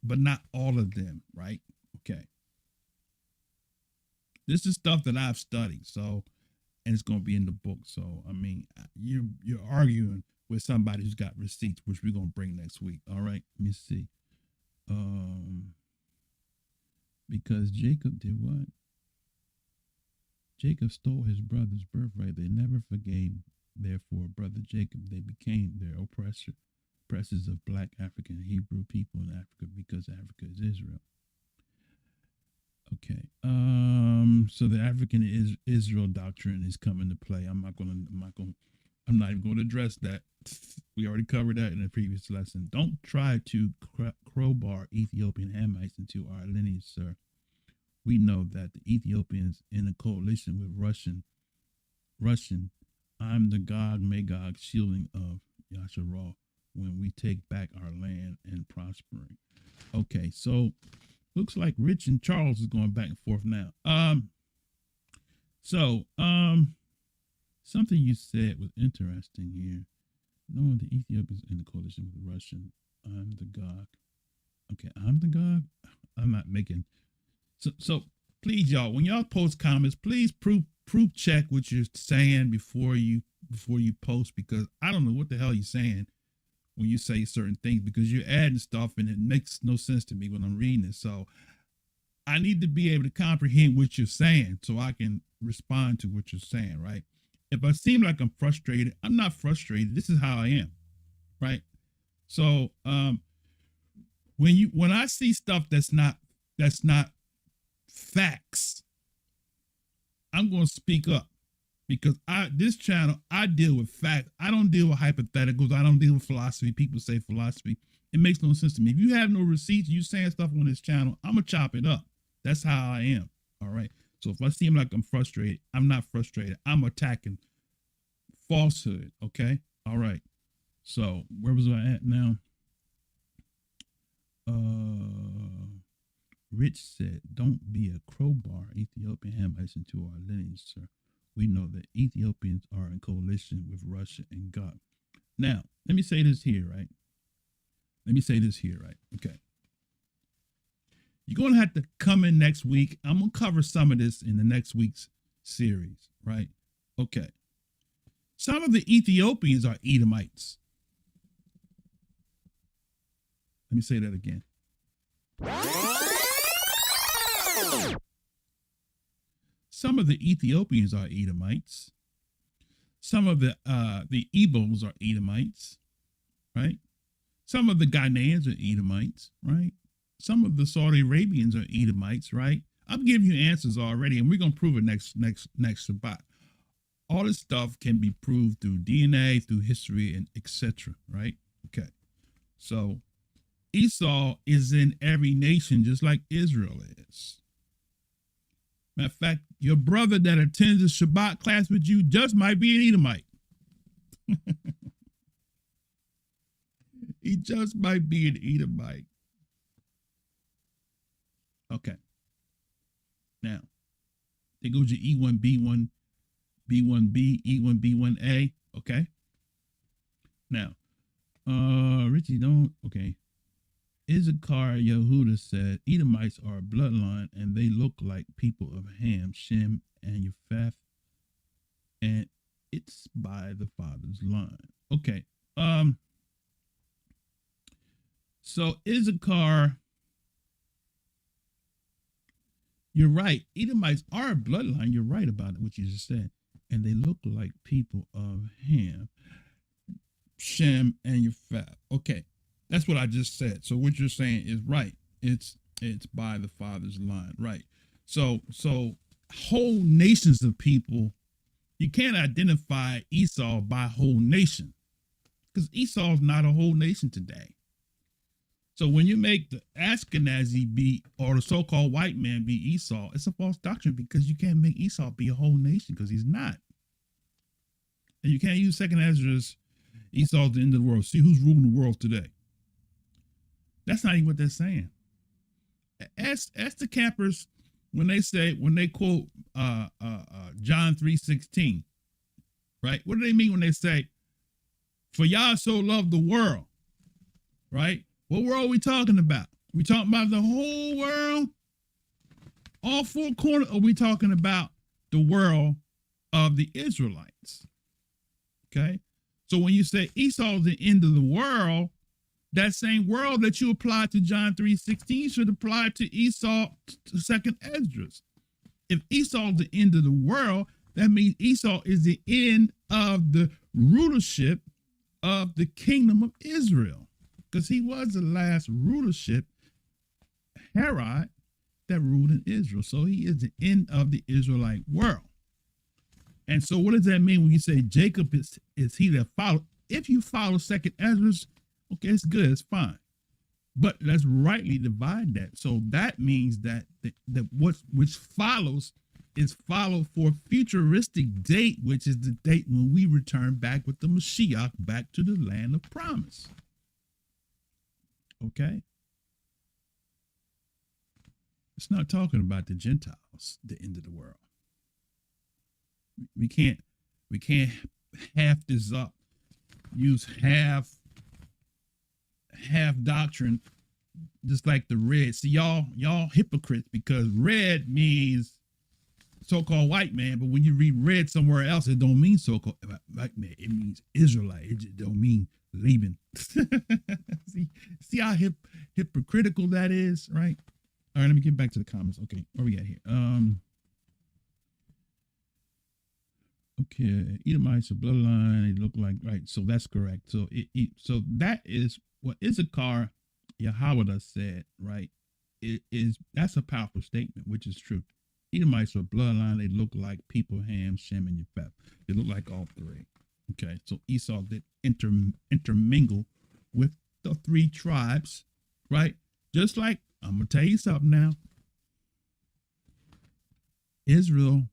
but not all of them, right? Okay. This is stuff that I've studied, so, and it's going to be in the book. So, I mean, you're arguing with somebody who's got receipts, which we're going to bring next week. All right, let me see. Because Jacob did what? Jacob stole his brother's birthright. They never forgave, therefore, brother Jacob. They became their oppressors of black African Hebrew people in Africa, because Africa is Israel. Okay. So the African Israel doctrine is coming to play. I'm not even going to address that. We already covered that in a previous lesson. Don't try to crowbar Ethiopian Hamites into our lineage, sir. We know that the Ethiopians in a coalition with Russian, I'm the Gog Magog shielding of Yasharal when we take back our land and prospering. Okay, so looks like Rich and Charles is going back and forth now. Something you said was interesting here. Knowing the Ethiopians in the coalition with Russian, I'm the Gog. Okay, I'm the Gog. I'm not making. So please, y'all, when y'all post comments, please proof check what you're saying before you post, because I don't know what the hell you're saying when you say certain things, because you're adding stuff and it makes no sense to me when I'm reading it. So I need to be able to comprehend what you're saying so I can respond to what you're saying, right? If I seem like I'm frustrated, I'm not frustrated. This is how I am, right? So when I see stuff that's not facts, I'm going to speak up, because this channel, I deal with facts. I don't deal with hypotheticals. I don't deal with philosophy. People say philosophy. It makes no sense to me. If you have no receipts, you saying stuff on this channel, I'm going to chop it up. That's how I am. All right. So if I seem like I'm frustrated, I'm not frustrated. I'm attacking falsehood. Okay. All right. So where was I at now? Rich said, don't be a crowbar Ethiopian Hamites into our lineage, sir. We know that Ethiopians are in coalition with Russia and God. Now, let me say this here, right? Okay. You're going to have to come in next week. I'm going to cover some of this in the next week's series, right? Okay. Some of the Ethiopians are Edomites. Let me say that again. Some of the Ethiopians are Edomites. Some of the Igbos are Edomites, right? Some of the Ghanaians are Edomites, right? Some of the Saudi Arabians are Edomites, right? I'm giving you answers already, and we're gonna prove it next Shabbat. All this stuff can be proved through DNA, through history, and etc. Right? Okay. So Esau is in every nation, just like Israel is. Matter of fact, your brother that attends the Shabbat class with you just might be an Edomite. He just might be an Edomite. Okay. Now, there goes your E1, B1, B1B, E1, B1A. Okay. Now, Richie, don't. Okay. Issachar Yehuda said, Edomites are a bloodline and they look like people of Ham, Shem, and Japheth, and it's by the father's line. Okay. So Issachar, you're right. Edomites are a bloodline. You're right about what you just said. And they look like people of Ham, Shem, and Japheth. Okay. That's what I just said. So what you're saying is right. It's by the father's line. Right. So whole nations of people, you can't identify Esau by whole nation because Esau is not a whole nation today. So when you make the Ashkenazi be, or the so-called white man be Esau, it's a false doctrine because you can't make Esau be a whole nation because he's not. And you can't use Second Ezra's Esau's the end of the world. See who's ruling the world today. That's not even what they're saying. Ask the campers when they quote John 3:16, right? What do they mean when they say, "For Yah so loved the world," right? What world are we talking about? We talking about the whole world, all four corners? Or are we talking about the world of the Israelites? Okay, so when you say Esau is the end of the world, that same world that you apply to John 3:16 should apply to Esau, to Second Esdras. If Esau is the end of the world, that means Esau is the end of the rulership of the kingdom of Israel, because he was the last rulership, Herod, that ruled in Israel. So he is the end of the Israelite world. And so what does that mean when you say Jacob is he that followed? If you follow Second Esdras, okay, it's good, it's fine. But let's rightly divide that. So that means that which follows is followed for a futuristic date, which is the date when we return back with the Mashiach back to the land of promise. Okay? It's not talking about the Gentiles, the end of the world. We can't half this up, use half doctrine, just like the red. See, y'all hypocrites, because red means so-called white man, but when you read red somewhere else, it don't mean so-called white man. It means Israelite. It just don't mean Laban. see how hypocritical that is, right? All right, let me get back to the comments. Okay, where we at here? Okay, Edomites, a bloodline, they look like, right, so that's correct. So so that is what Issachar Yahweh said, right? That's a powerful statement, which is true. Edomites are bloodline, they look like people, Ham, Shem, and Japheth. They look like all three. Okay, so Esau did intermingle with the three tribes, right? Just like, I'm gonna tell you something now. Israel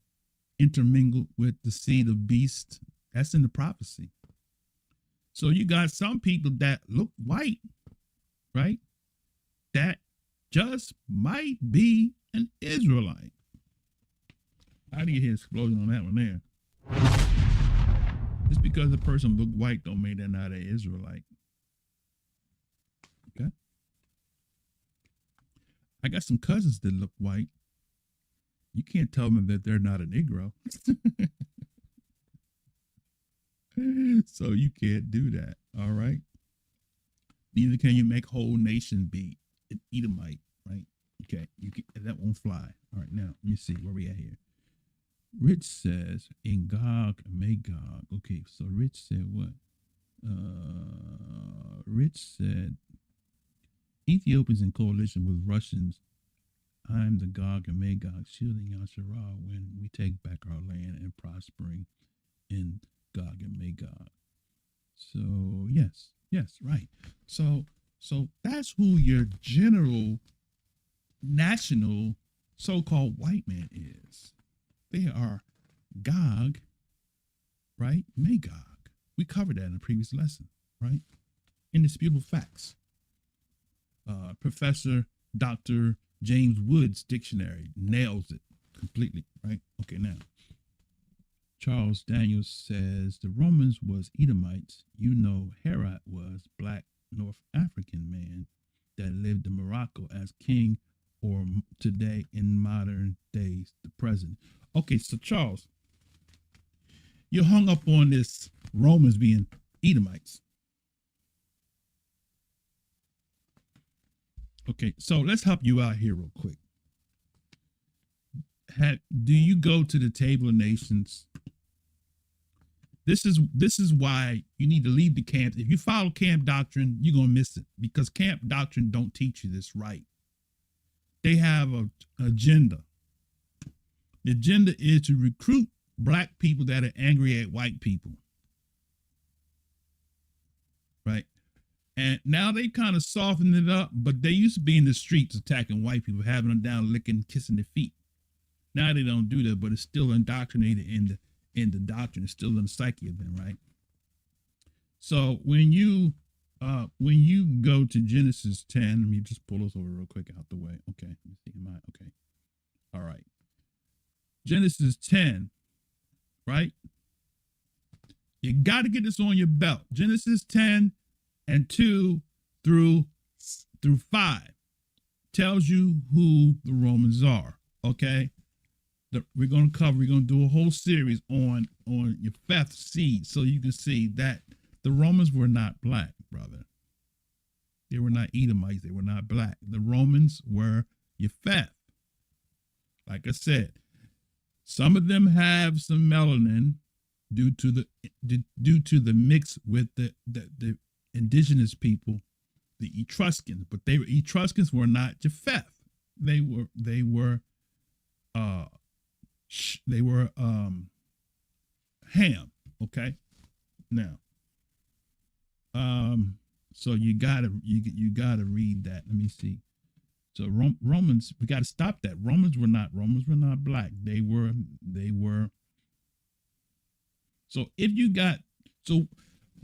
intermingled with the seed of beast. That's in the prophecy. So you got some people that look white, right? That just might be an Israelite. How do you hear explosion on that one there? Just because the person look white don't mean they're not an Israelite. Okay. I got some cousins that look white. You can't tell them that they're not a Negro. So you can't do that. All right. Neither can you make whole nation be an Edomite, right? Okay. That won't fly. All right. Now, let me see where we at here. Rich says in Gog and Magog. Okay. So Rich said what? Rich said Ethiopians in coalition with Russians. I'm the Gog and Magog, shielding Yasharah when we take back our land and prospering in Gog and Magog. So yes, right. So So that's who your general national so-called white man is. They are Gog, right? Magog. We covered that in a previous lesson, right? Indisputable facts. Professor Dr. James Wood's dictionary nails it completely, right? Okay, now. Charles Daniels says the Romans was Edomites. You know, Herat was black North African man that lived in Morocco as king, or today in modern days, the president. Okay, so Charles, you hung up on this Romans being Edomites. Okay, so let's help you out here real quick. Do you go to the Table of Nations? This is why you need to leave the camp. If you follow camp doctrine, you're gonna miss it, because camp doctrine don't teach you this right. They have an agenda. The agenda is to recruit black people that are angry at white people, right? And now they kind of softened it up, but they used to be in the streets attacking white people, having them down, licking, kissing their feet. Now they don't do that, but it's still indoctrinated in the doctrine. It's still in the psyche of them, right? So when you go to Genesis 10, let me just pull this over real quick out the way. Okay, let me see. Okay? All right. Genesis 10, right? You got to get this on your belt. Genesis 10 and 2 through 5 tells you who the Romans are. Okay, we're going to do a whole series on your Pheth seed, so you can see that the Romans were not black, brother. They were not Edomites. They were not black. The Romans were Yefeth. Like I said, some of them have some melanin due to the mix with the indigenous people, the Etruscans, but Etruscans were not Japheth. They were Ham. Okay, now, so you gotta read that. Let me see. So Romans, we got to stop that. Romans were not black. They were. So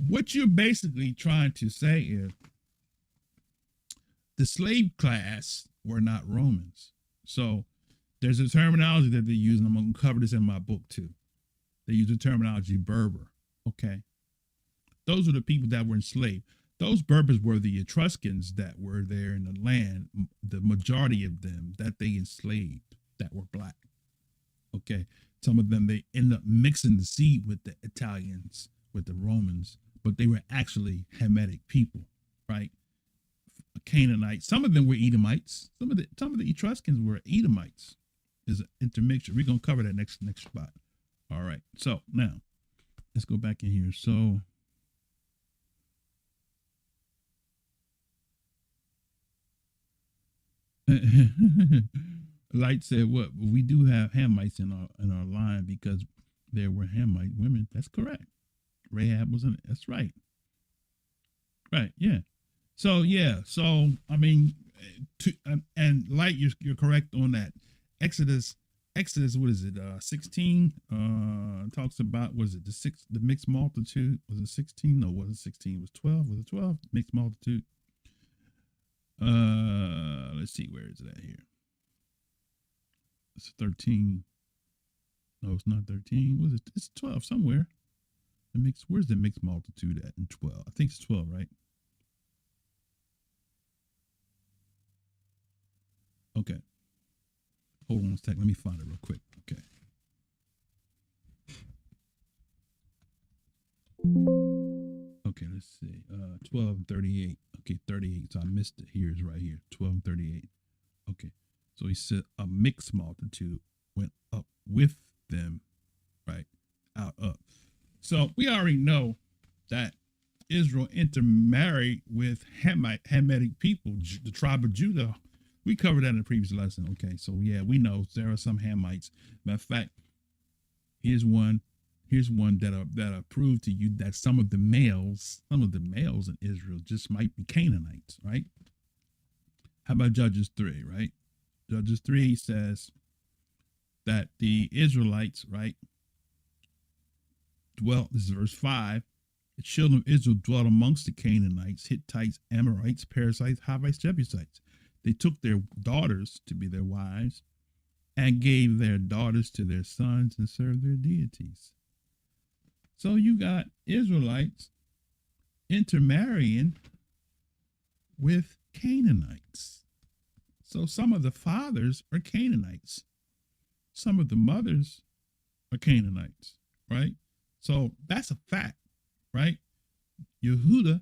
what you're basically trying to say is the slave class were not Romans. So there's a terminology that they use, and I'm going to cover this in my book too. They use the terminology Berber. Okay. Those are the people that were enslaved. Those Berbers were the Etruscans that were there in the land, the majority of them that they enslaved that were black. Okay. Some of them, they end up mixing the seed with the Italians, with the Romans, but they were actually Hamitic people, right? Canaanites. Some of them were Edomites. Some of the Etruscans were Edomites. There's an intermixture. We're going to cover that next spot. All right. So now let's go back in here. So Light said, "What? We do have Hamites in our line because there were Hamite women." That's correct. Rahab was in it. That's right. Right. Yeah. So yeah. So I mean, and Light, you're correct on that. Exodus. What is it? 16 talks about, was it the mixed multitude? Was it 16? No, it wasn't 16. It was 12. Was it 12? Mixed multitude. Let's see, where is it at here? It's 13. No, it's not 13. Was it? It's 12 somewhere. Where's the mixed multitude at in 12? I think it's 12, right? Okay. Hold on a second. Let me find it real quick. Okay. Okay, let's see. 12 and 38. Okay, 38. So I missed it. Here's right here. 12 and 38. Okay. So he said a mixed multitude went up with them, right? Out up. So we already know that Israel intermarried with Hamitic people, the tribe of Judah. We covered that in the previous lesson. Okay, so yeah, we know there are some Hamites. Matter of fact, here's one. Here's one that'll prove to you that some of the males in Israel just might be Canaanites, right? How about Judges 3, right? Judges 3 says that the Israelites, right, this is verse 5, the children of Israel dwelt amongst the Canaanites, Hittites, Amorites, Perizzites, Hivites, Jebusites. They took their daughters to be their wives and gave their daughters to their sons and served their deities. So you got Israelites intermarrying with Canaanites. So some of the fathers are Canaanites. Some of the mothers are Canaanites, right? So that's a fact, right? Yehuda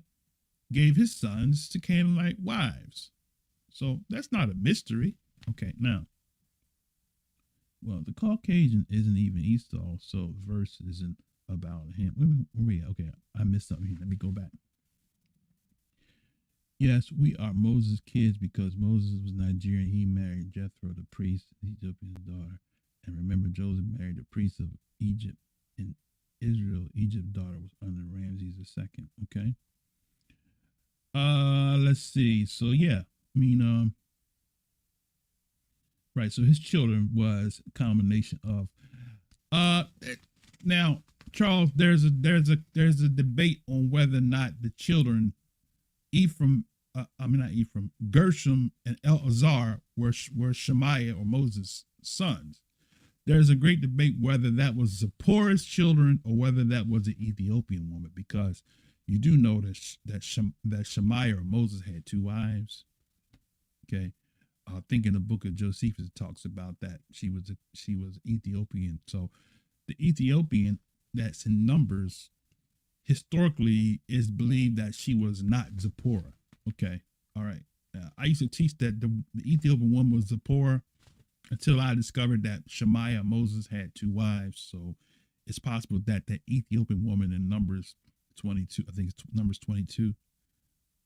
gave his sons to Canaanite wives. So that's not a mystery. Okay, now, well, the Caucasian isn't even Esau, so the verse isn't about him. Okay, I missed something here. Let me go back. Yes, we are Moses' kids because Moses was Nigerian. He married Jethro, the priest, Ethiopian's daughter. And remember, Joseph married the priest of Egypt. In Israel, Egypt's daughter was under Ramses II. Okay. Let's see. So yeah, I mean, right. So his children was a combination of. Now, Charles, there's a debate on whether or not the children, Gershom and Eleazar were Shemaiah or Moses' sons. There's a great debate whether that was Zipporah's children or whether that was an Ethiopian woman, because you do know that Shemaiah or Moses had two wives. Okay, I think in the book of Josephus it talks about that she was Ethiopian. So the Ethiopian that's in Numbers historically is believed that she was not Zipporah. Okay, all right. I used to teach that the Ethiopian woman was Zipporah until I discovered that Shemaiah, Moses, had two wives. So it's possible that the Ethiopian woman in Numbers 22, I think it's Numbers 22,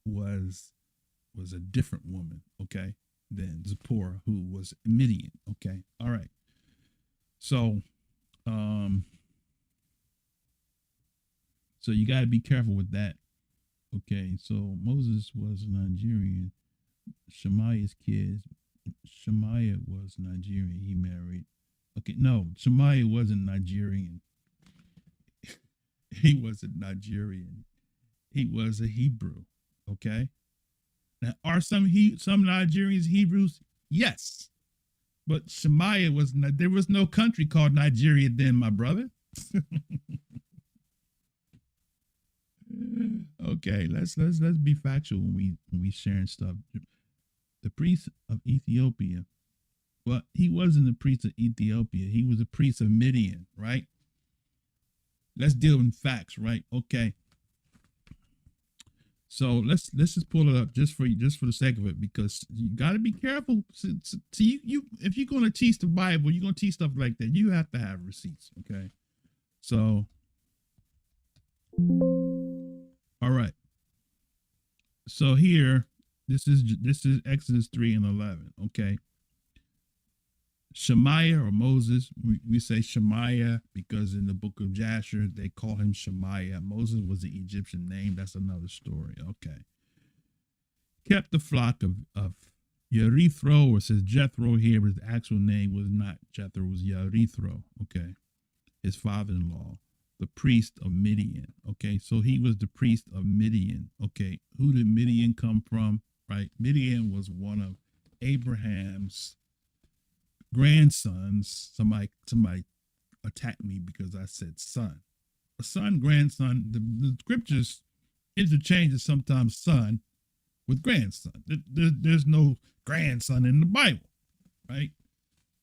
was a different woman, okay, than Zipporah, who was Midian. Okay, all right. So, so you got to be careful with that. Okay, so Moses was Nigerian. Shemaiah's kids. Shemaiah was Nigerian. He married. Okay, no, Shemaiah wasn't Nigerian. He wasn't Nigerian. He was a Hebrew. Okay. Now, are some Nigerians Hebrews? Yes, but Shemaiah was not. There was no country called Nigeria then, my brother. Okay, let's be factual when we sharing stuff. The priest of Ethiopia, well, he wasn't a priest of Ethiopia. He was a priest of Midian, right? Let's deal in facts, right? Okay. So let's just pull it up just for the sake of it, because you got to be careful. See, you if you're going to teach the Bible, you're going to teach stuff like that, you have to have receipts. Okay. So, all right. So here, this is Exodus 3:11. Okay. Shemaiah or Moses, we say Shemaiah because in the book of Jasher, they call him Shemaiah. Moses was the Egyptian name. That's another story. Okay. Kept the flock of Yerithro, or it says Jethro here, but his actual name was not Jethro, it was Yerithro. Okay. His father-in-law, the priest of Midian. Okay. So he was the priest of Midian. Okay. Who did Midian come from? Right. Midian was one of Abraham's grandsons. Somebody attacked me because I said son. A son, grandson. The scriptures interchanges sometimes son with grandson. There's no grandson in the Bible, right?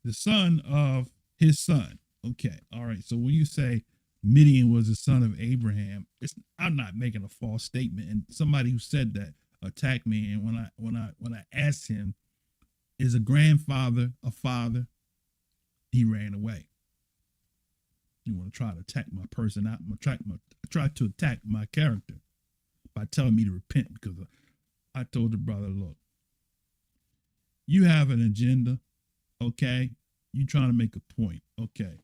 The son of his son. Okay, all right. So when you say Midian was the son of Abraham, I'm not making a false statement. And somebody who said that attacked me. And when I asked him, is a grandfather a father, he ran away. You want to try to attack my person out, try to attack my character by telling me to repent, because I told the brother, look, you have an agenda, okay? You trying to make a point, okay?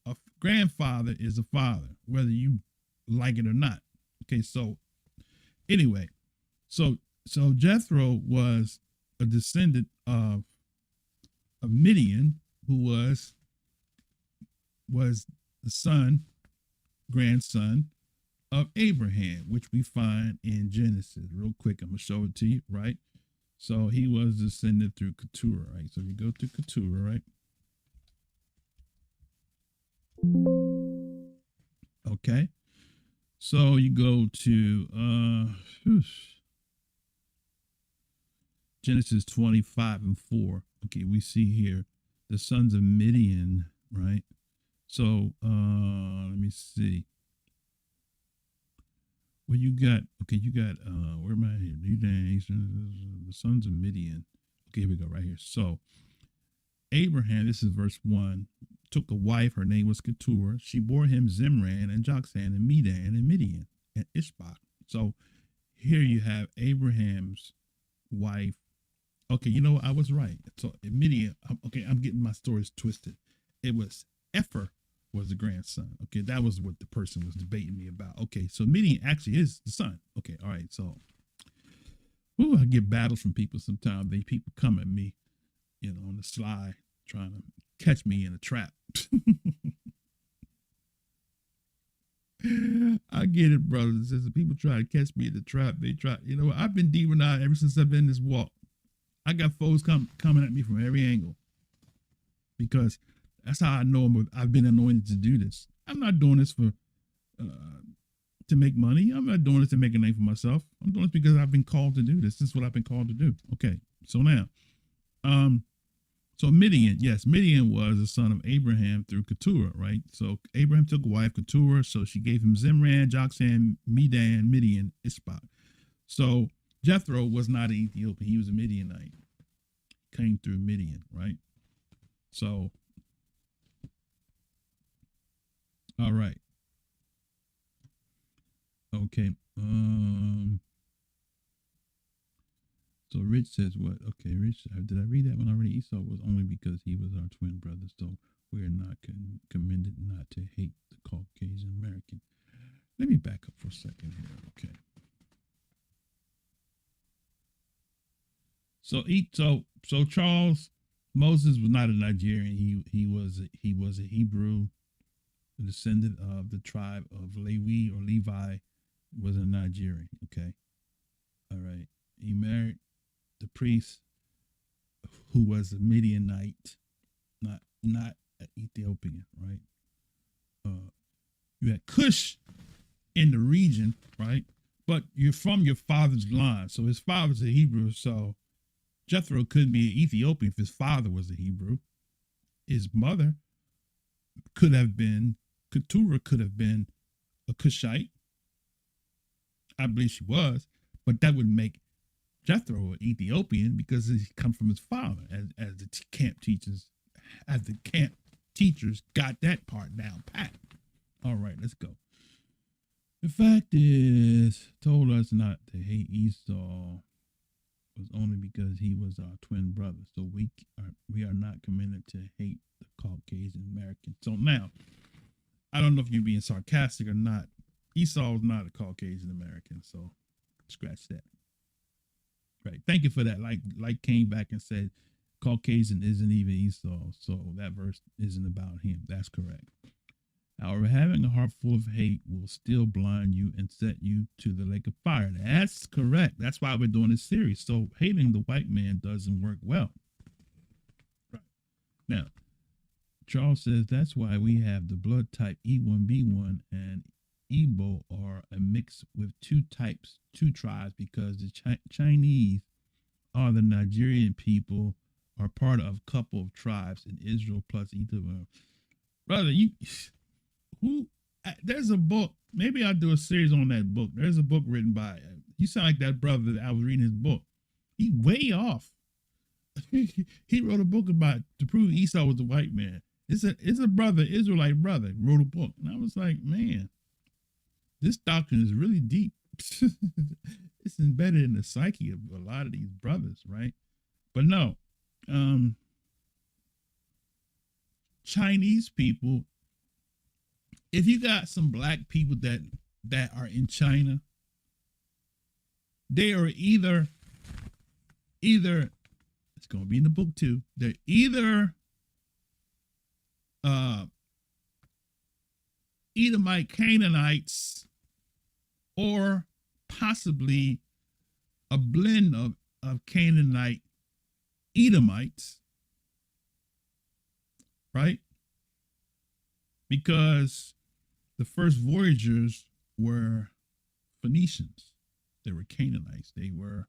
a grandfather is a father, whether you like it or not. Okay, so anyway, so Jethro was a descendant of Midian, who was the grandson of Abraham, which we find in Genesis. Real quick, I'm gonna show it to you, right? So he was descended through Keturah, right? So we go to Keturah, right? Okay. So you go to Genesis 25:4. Okay, we see here the sons of Midian, right? So let me see. Well, you got where am I here? The sons of Midian. Okay, here we go, right here. So Abraham, this is verse 1, took a wife, her name was Keturah. She bore him Zimran and Jokshan and Medan and Midian and Ishbak. So here you have Abraham's wife. Okay, you know what? I was right. So Midian, okay, I'm getting my stories twisted. It was Epher was the grandson. Okay, that was what the person was debating me about. Okay, so Midian actually is the son. Okay, all right, so I get battles from people sometimes. People come at me, on the sly, trying to catch me in a trap. I get it, brothers and sisters. People try to catch me in the trap. They try, I've been demonized ever since I've been in this walk. I got foes coming at me from every angle because that's how I know I've been anointed to do this. I'm not doing this to make money. I'm not doing this to make a name for myself. I'm doing this because I've been called to do this. This is what I've been called to do. Okay, so now, so Midian, yes, Midian was the son of Abraham through Keturah, right? So Abraham took a wife, Keturah, so she gave him Zimran, Jokshan, Medan, Midian, Ishbak. So Jethro was not an Ethiopian. He was a Midianite. Came through Midian, right? So, all right. Okay. So Rich says what? Okay, Rich, did I read that one already? Esau was only because he was our twin brother. So we are not commended not to hate the Caucasian American. Let me back up for a second here. Okay. So Charles Moses was not a Nigerian. He was a Hebrew, a descendant of the tribe of Levi or Levi, was a Nigerian. Okay, all right. He married the priest who was a Midianite, not an Ethiopian. Right. You had Cush in the region, right? But you're from your father's line, so his father's a Hebrew, so Jethro couldn't be an Ethiopian if his father was a Hebrew. His mother could have been, Keturah could have been a Cushite. I believe she was, but that would make Jethro an Ethiopian because he comes from his father, as the camp teachers got that part down pat. All right, let's go. The fact is, told us not to hate Esau was only because he was our twin brother. So we are not commended to hate the Caucasian American. So now, I don't know if you're being sarcastic or not. Esau was not a Caucasian American, so scratch that. Right. Thank you for that. Like came back and said Caucasian isn't even Esau, so that verse isn't about him. That's correct. However, having a heart full of hate will still blind you and set you to the lake of fire. That's correct. That's why we're doing this series. So hating the white man doesn't work well. Right. Now, Charles says that's why we have the blood type E1B1 and Igbo are a mix with two tribes, because the Chinese are the Nigerian people are part of a couple of tribes in Israel plus Edom. Brother, there's a book. Maybe I'll do a series on that book. There's a book written by, you sound like that brother that I was reading his book. He way off. He wrote a book to prove Esau was a white man. It's a brother, Israelite brother, wrote a book. And I was like, man, this doctrine is really deep. It's embedded in the psyche of a lot of these brothers, right? But no, Chinese people if you got some black people that are in China, they are either it's going to be in the book too. They're either Edomite Canaanites or possibly a blend of Canaanite Edomites, right? Because the first voyagers were Phoenicians. They were Canaanites. They were,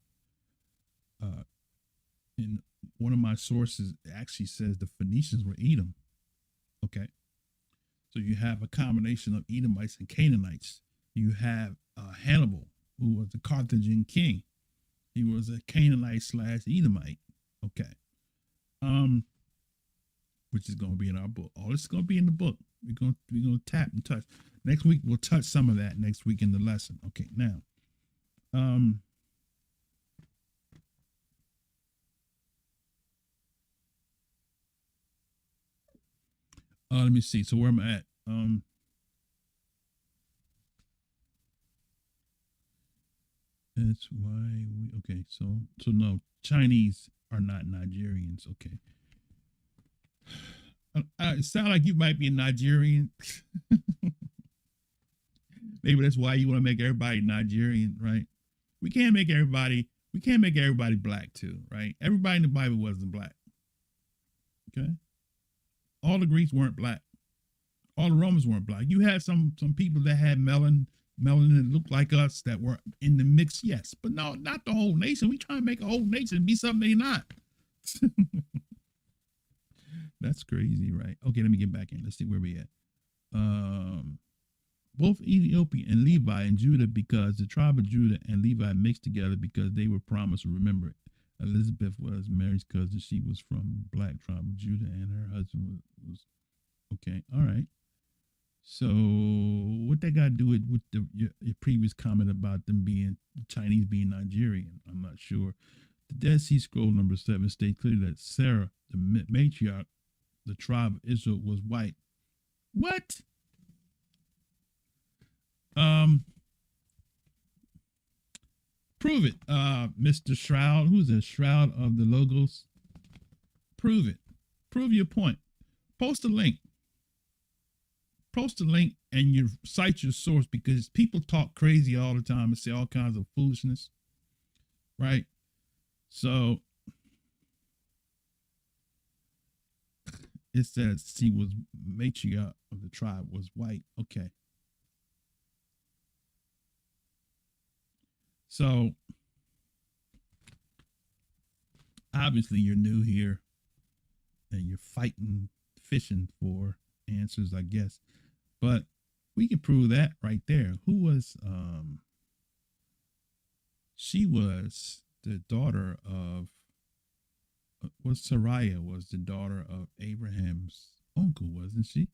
in one of my sources, it actually says the Phoenicians were Edom. Okay. So you have a combination of Edomites and Canaanites. You have Hannibal, who was the Carthaginian king. He was a Canaanite / Edomite. Okay. Which is going to be in our book. All this is going to be in the book. We're going to tap and touch. Next week, we'll touch some of that next week in the lesson. Okay, now. Let me see. So where am I at? That's why okay. So no, Chinese are not Nigerians. Okay. It sounds like you might be a Nigerian. Maybe that's why you want to make everybody Nigerian, right? We can't make everybody black too, right? Everybody in the Bible wasn't black. Okay. All the Greeks weren't black. All the Romans weren't black. You had some people that had melanin that looked like us that were in the mix, yes. But no, not the whole nation. We trying to make a whole nation be something they're not. That's crazy, right? Okay, let me get back in. Let's see where we at. Both Ethiopia and Levi and Judah, because the tribe of Judah and Levi mixed together because they were promised. Remember it. Elizabeth was Mary's cousin. She was from black tribe of Judah, and her husband was okay. All right. So what that got to do with your previous comment about them being Chinese being Nigerian? I'm not sure. The Dead Sea Scroll number 7 states clearly that Sarah, the matriarch, the tribe of Israel, was white. What? Prove it, Mr. Shroud. Who's the Shroud of the Logos? Prove it. Prove your point. Post a link. Post a link and you cite your source, because people talk crazy all the time and say all kinds of foolishness, right? So it says she was matriarch of the tribe, was white. Okay. So obviously you're new here and you're fishing for answers, I guess. But we can prove that right there. Who was she was the daughter of Sarai was the daughter of Abraham's uncle, wasn't she?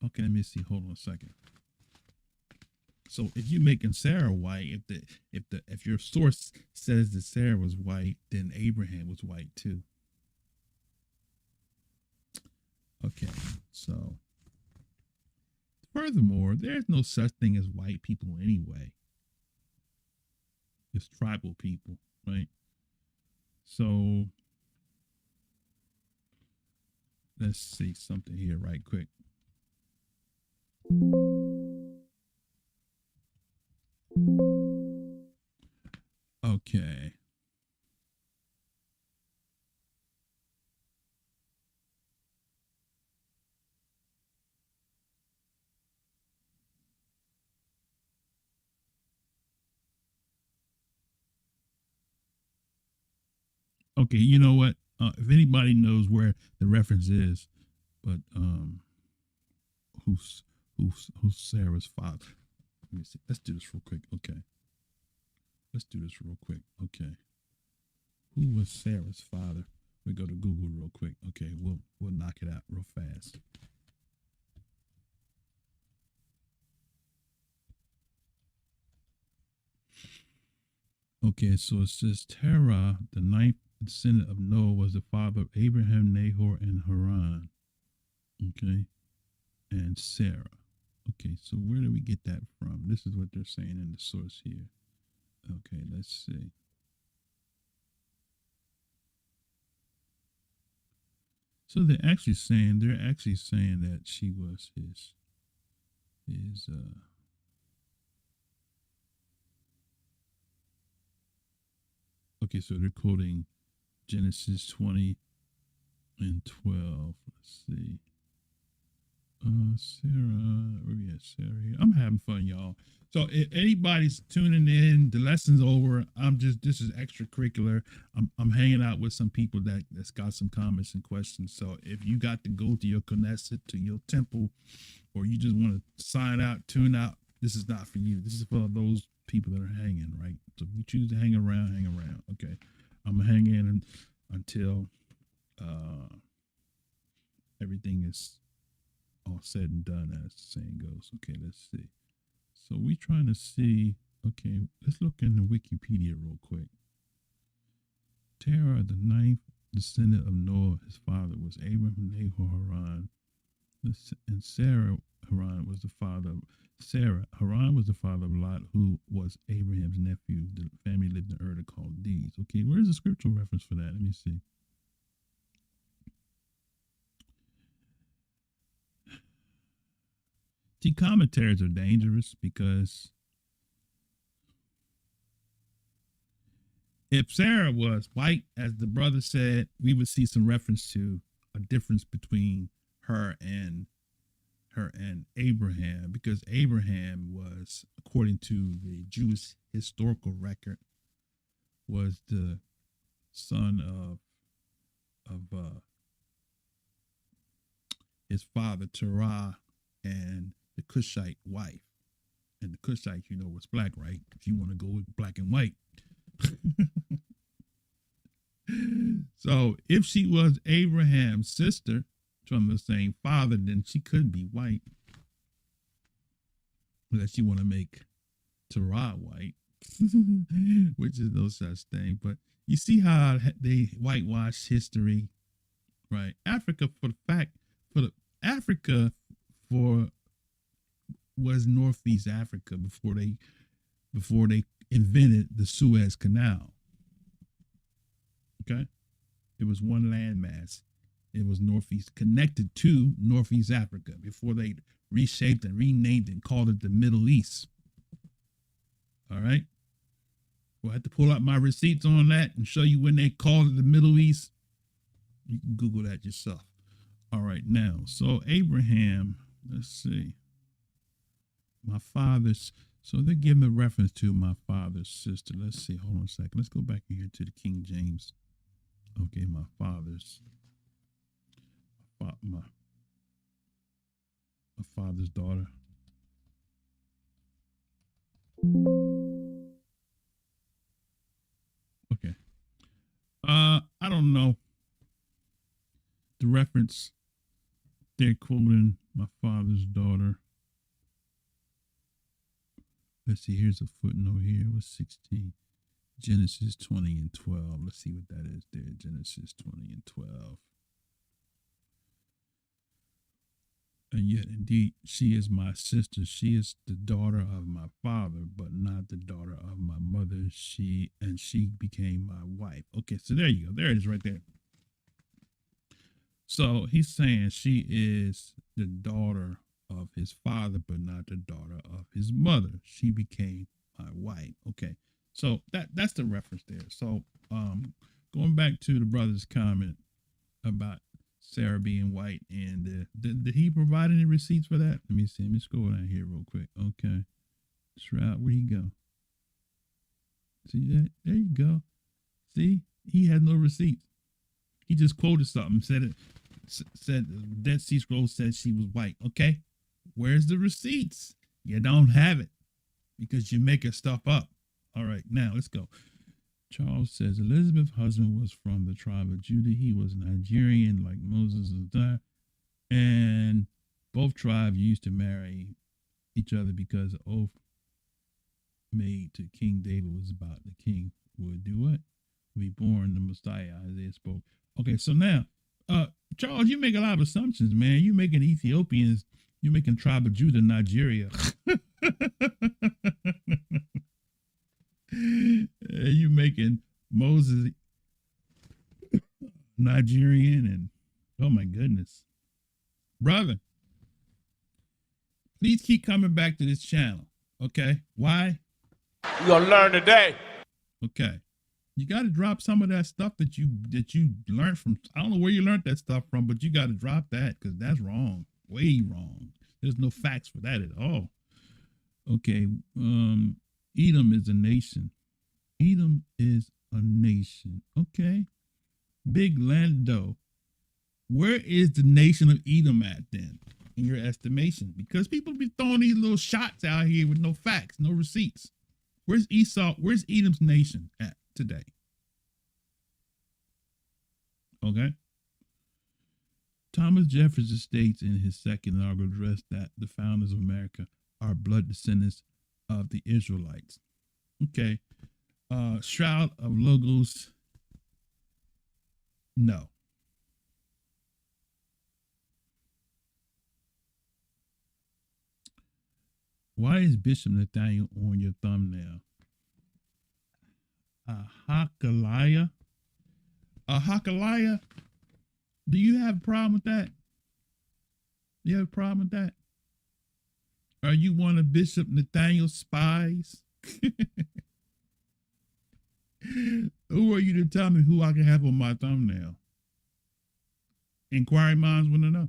Okay, let me see. Hold on a second. So if you're making Sarah white, if your source says that Sarah was white, then Abraham was white too. Okay, so furthermore, there's no such thing as white people anyway. It's tribal people, right? So let's see something here right quick. Okay. Okay, you know what? If anybody knows where the reference is, but who's Sarah's father? Let me see. Let's do this real quick. Okay. Let's do this real quick. Okay. Who was Sarah's father? We go to Google real quick. Okay, we'll knock it out real fast. Okay, so it says Terah, the ninth descendant of Noah, was the father of Abraham, Nahor, and Haran. Okay, and Sarah. Okay, so where do we get that from? This is what they're saying in the source here. Okay, let's see. So they're actually saying that she was his okay, so they're quoting Genesis 20 and 12. Let's see. Sarah, where we at? Sarah here. I'm having fun, y'all. So if anybody's tuning in, the lesson's over. This is extracurricular. I'm hanging out with some people that's got some comments and questions. So if you got to go to your Knesset, to your temple, or you just want to sign out, tune out, this is not for you. This is for those people that are hanging, right? So if you choose to hang around, hang around. Okay. I'm gonna hang in until everything is all said and done, as the saying goes. Okay, let's see. So we trying to see, okay, let's look in the Wikipedia real quick. Terah, the ninth descendant of Noah, his father was Abraham, Nahor, Haran, and Sarah. Haran was the father of Lot, who was Abraham's nephew. The family lived in Ur called Chaldees. Okay, where's the scriptural reference for that? Let me see. See, commentaries are dangerous because if Sarah was white, as the brother said, we would see some reference to a difference between her and Abraham, because Abraham was, according to the Jewish historical record, was the son of his father Terah and the Cushite wife. And the Cushite, was black, right? If you want to go with black and white. So if she was Abraham's sister from the same father, then she could be white. Unless you want to make Torah white, which is no such thing. But you see how they whitewash history, right? Africa was Northeast Africa before they invented the Suez Canal. Okay, it was one landmass. It was connected to Northeast Africa before they reshaped and renamed it and called it the Middle East. All right. Well, I have to pull out my receipts on that and show you when they called it the Middle East. You can Google that yourself. All right. Now, so Abraham, let's see. So they're giving a reference to my father's sister. Let's see. Hold on a second. Let's go back in here to the King James. Okay, my father's daughter. Okay. I don't know the reference. They're quoting my father's daughter. Let's see. Here's a footnote here. It was 16. Genesis 20 and 12. Let's see what that is there. Genesis 20 and 12. And yet, indeed, she is my sister. She is the daughter of my father, but not the daughter of my mother. She became my wife. Okay, so there you go. There it is right there. So he's saying she is the daughter of his father, but not the daughter of his mother. She became my wife. Okay, so that's the reference there. So going back to the brother's comment about Sarah being white, and did he provide any receipts for that? Let me see. Let me scroll down here real quick. Okay. Shroud, where'd he go? See that? There you go. See? He had no receipts. He just quoted something, said the Dead Sea Scrolls said she was white. Okay. Where's the receipts? You don't have it because you're making stuff up. All right. Now let's go. Charles says Elizabeth's husband was from the tribe of Judah. He was Nigerian like Moses and that. And both tribes used to marry each other because the oath made to King David was about the king would do what? Be born the Messiah, Isaiah spoke. Okay, so now, Charles, you make a lot of assumptions, man. You're making Ethiopians You're making tribe of Judah Nigeria. You making Moses Nigerian, and oh my goodness, brother, please keep coming back to this channel. Okay, why? You're gonna learn today. Okay, you got to drop some of that stuff that you learned from. I don't know where you learned that stuff from, but you got to drop that because that's wrong, way wrong. There's no facts for that at all. Okay, Edom is a nation. Edom is a nation. Okay, Big Lando. Where is the nation of Edom at then, in your estimation? Because people be throwing these little shots out here with no facts, no receipts. Where's Esau? Where's Edom's nation at today? Okay. Thomas Jefferson states in his second inaugural address that the founders of America are blood descendants of the Israelites. Okay. Shroud of Logos. No. Why is Bishop Nathaniel on your thumbnail? Hakalaya? Hakalaya? Do you have a problem with that? Do you have a problem with that? Are you one of Bishop Nathaniel's spies? Who are you to tell me who I can have on my thumbnail? Inquiry minds want to know.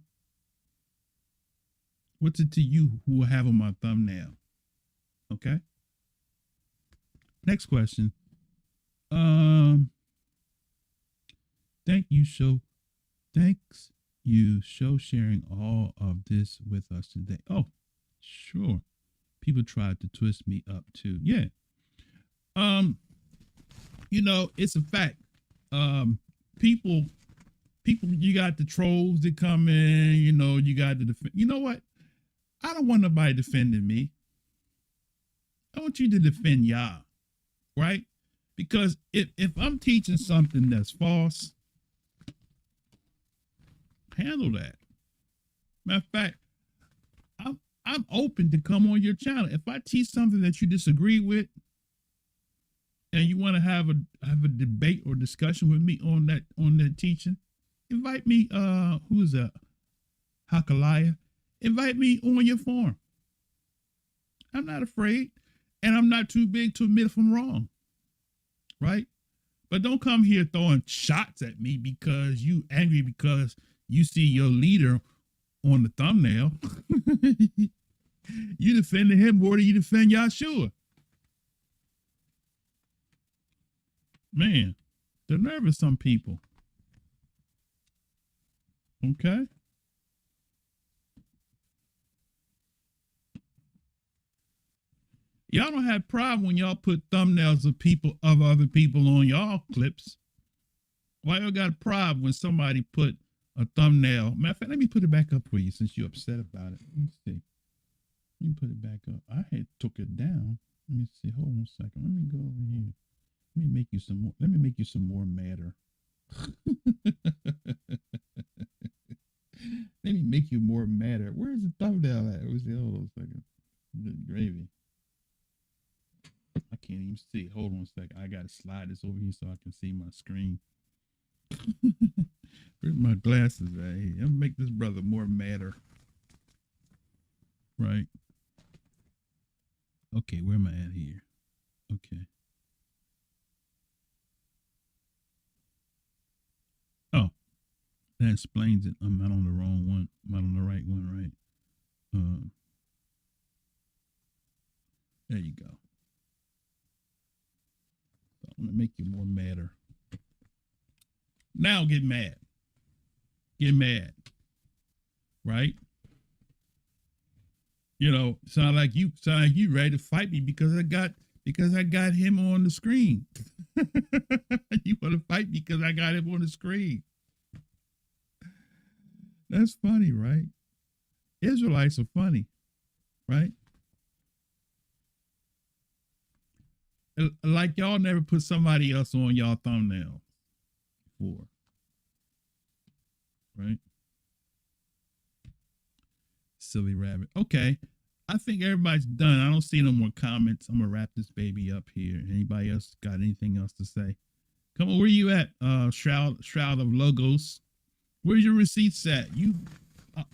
What's it to you who will have on my thumbnail? Okay. Next question. Thanks you show sharing all of this with us today. Oh, sure. People tried to twist me up too. Yeah. You know, it's a fact. People, you got the trolls that come in, you know, you got the defend. You know what? I don't want nobody defending me. I want you to defend y'all, right? Because if I'm teaching something that's false, handle that. Matter of fact, I'm open to come on your channel. If I teach something that you disagree with, and you want to have a debate or discussion with me on that teaching, invite me. Who is that? Hakalaya. Invite me on your forum. I'm not afraid, and I'm not too big to admit if I'm wrong. Right? But don't come here throwing shots at me because you angry because you see your leader on the thumbnail. You defending him more than you defend Yahshua. Man, the nerve of some people. Okay? Y'all don't have a problem when y'all put thumbnails of other people on y'all clips. Why y'all got a problem when somebody put a thumbnail? Matter of fact, let me put it back up for you since you're upset about it. Let me see. Let me put it back up. I had took it down. Let me see. Hold on a second. Let me go over here. Let me make you some more. Let me make you some more matter. Let me make you more matter. Where's the thumbnail at? Where's the hold on a second? Good gravy. I can't even see. Hold on a second. I gotta slide this over here so I can see my screen. Where's my glasses at? Hey, I'm gonna make this brother more matter. Right. Okay, where am I at here? Okay. Oh, that explains it. I'm not on the wrong one. I'm not on the right one, right? There you go. So I'm gonna make you more madder. Now get mad. Get mad. Right? You know, sound like you ready to fight me because I got him on the screen. You want to fight me because I got him on the screen. That's funny, right? Israelites are funny, right? Like y'all never put somebody else on y'all thumbnail before, right? Silly rabbit. Okay. I think everybody's done. I don't see no more comments. I'm gonna wrap this baby up here. Anybody else got anything else to say? Come on, where you at? Shroud of Logos. Where's your receipts at?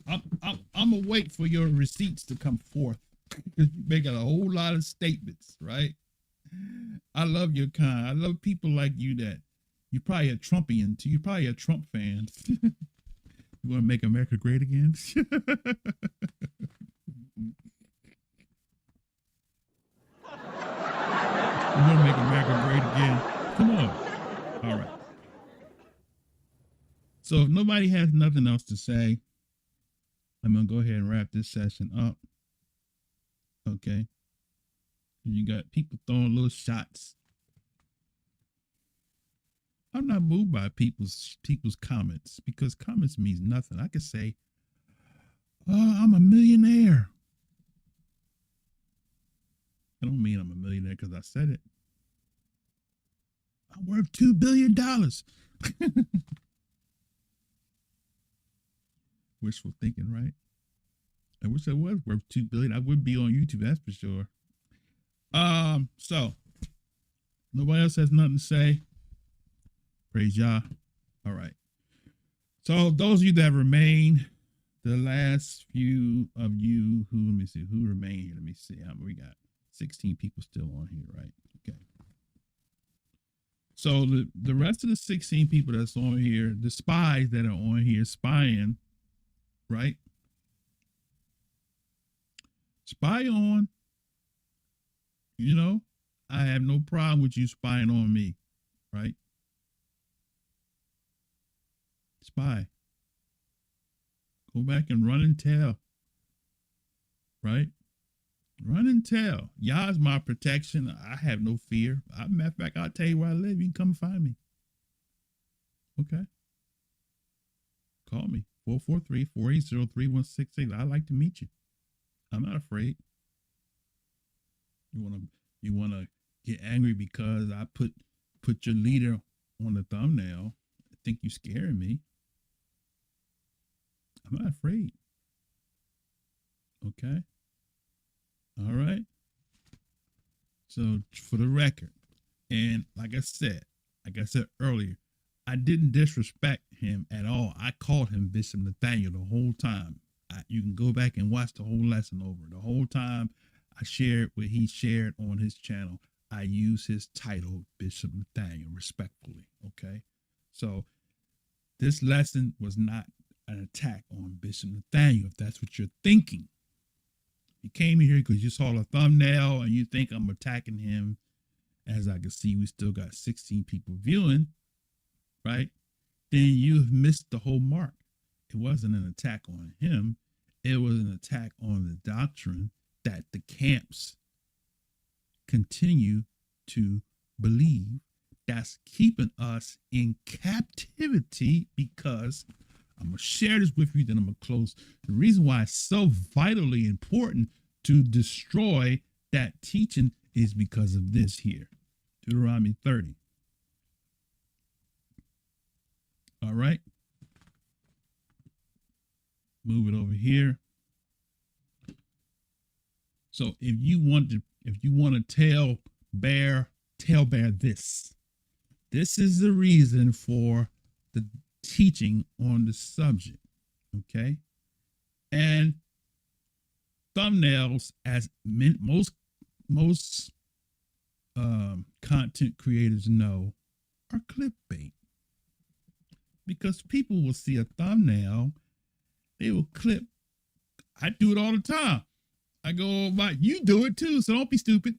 I'm gonna wait for your receipts to come forth. Because you making a whole lot of statements, right? I love your kind. I love people like you that you probably a Trumpian too. You probably a Trump fan. You want to make America great again? You want to make America great again? Come on. All right. So if nobody has nothing else to say, I'm going to go ahead and wrap this session up. Okay. You got people throwing little shots. I'm not moved by people's comments because comments means nothing. I could say, "Oh, I'm a millionaire." I don't mean I'm a millionaire because I said it. I'm worth $2 billion. Wishful thinking, right? I wish I was worth $2 billion. I would be on YouTube, that's for sure. So nobody else has nothing to say. Praise Yah. All right. So those of you that remain, the last few of you who, let me see, who remain here. Let me see. We got 16 people still on here, right? Okay. So the rest of the 16 people that's on here, the spies that are on here spying, right? Spy on. You know, I have no problem with you spying on me, right? Spy. Go back and run and tell, right? Run and tell. Yah's my protection. I have no fear. Matter of fact, I'll tell you where I live. You can come find me. Okay. Call me. 443-480-3168. I'd like to meet you. I'm not afraid. You wanna get angry because I put your leader on the thumbnail. I think you scaring me. I'm not afraid. Okay. All right. So for the record, and like I said earlier, I didn't disrespect him at all. I called him Bishop Nathaniel the whole time. You can go back and watch the whole lesson over. The whole time I shared what he shared on his channel, I use his title, Bishop Nathaniel, respectfully. Okay. So this lesson was not an attack on Bishop Nathaniel, if that's what you're thinking. You came here because you saw the thumbnail and you think I'm attacking him. As I can see, we still got 16 people viewing, right? Then you've missed the whole mark. It wasn't an attack on him. It was an attack on the doctrine that the camps continue to believe, that's keeping us in captivity. Because I'm going to share this with you, then I'm going to close. The reason why it's so vitally important to destroy that teaching is because of this here. Deuteronomy 30. All right. Move it over here. So if you want to tell Bear this. This is the reason for the teaching on the subject. Okay. And thumbnails, as most content creators know, are clickbait. Because people will see a thumbnail, they will clip. I do it all the time. I go by, you do it too, so don't be stupid.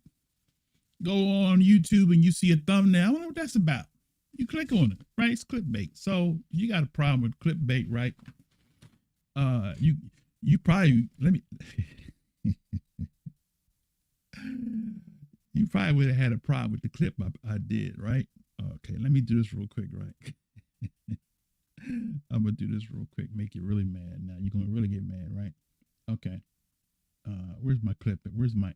Go on YouTube and you see a thumbnail. I don't know what that's about. You click on it, right? It's clickbait. So you got a problem with clickbait, right? You probably you probably would have had a problem with the clip I did, right? Okay, let me do this real quick, right? I'm gonna do this real quick, make you really mad. Now you're gonna really get mad, right? Okay. Where's my clip? Where's my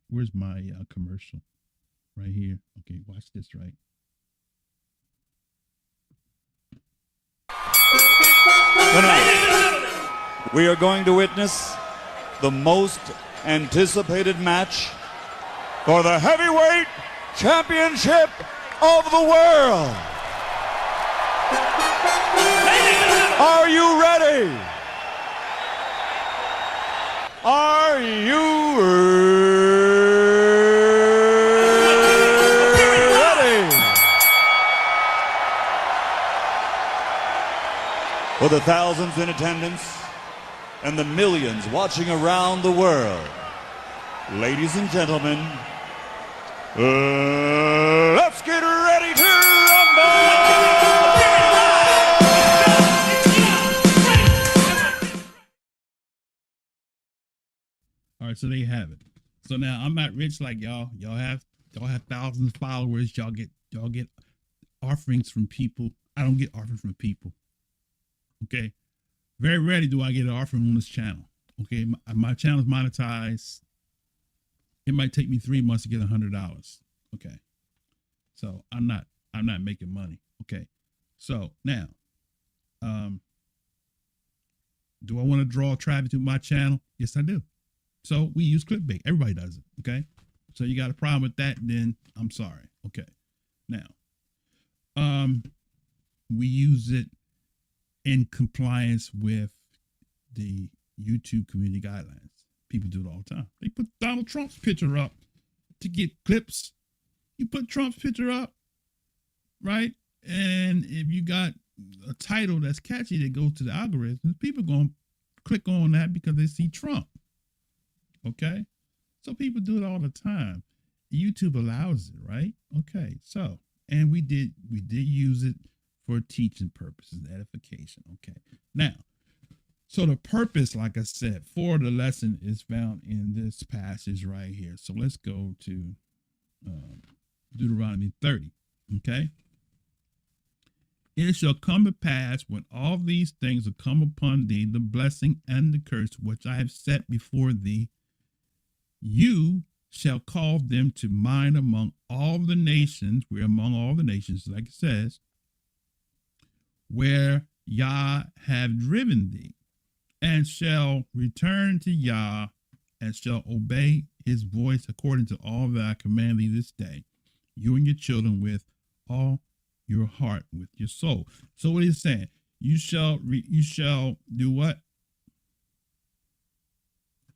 commercial? Right here. Okay, watch this, right? Tonight, we are going to witness the most anticipated match for the heavyweight championship of the world. Are you ready? Are you ready? For the thousands in attendance and the millions watching around the world, ladies and gentlemen, let's get ready to rumble! All right, so there you have it. So now I'm not rich like y'all. Y'all have thousands of followers. Y'all get offerings from people. I don't get offerings from people. Okay, very rarely do I get an offering on this channel. Okay, my channel is monetized. It might take me 3 months to get $100. Okay, so I'm not making money. Okay, so now, do I want to draw traffic to my channel? Yes, I do. So we use clickbait. Everybody does it. Okay, so you got a problem with that? Then I'm sorry. Okay, now, we use it in compliance with the YouTube community guidelines. People do it all the time. They put Donald Trump's picture up to get clips. You put Trump's picture up, right? And if you got a title that's catchy that goes to the algorithms, people going to click on that because they see Trump. Okay? So people do it all the time. YouTube allows it, right? Okay. So, and we did use it for teaching purposes, edification. Okay. Now, so the purpose, like I said, for the lesson is found in this passage right here. So let's go to Deuteronomy 30. Okay. It shall come to pass when all these things will come upon thee, the blessing and the curse which I have set before thee, you shall call them to mind among all the nations. We're among all the nations, like it says, where Yah have driven thee, and shall return to Yah, and shall obey his voice according to all that I command thee this day, you and your children with all your heart, with your soul. So what is saying? You shall do what?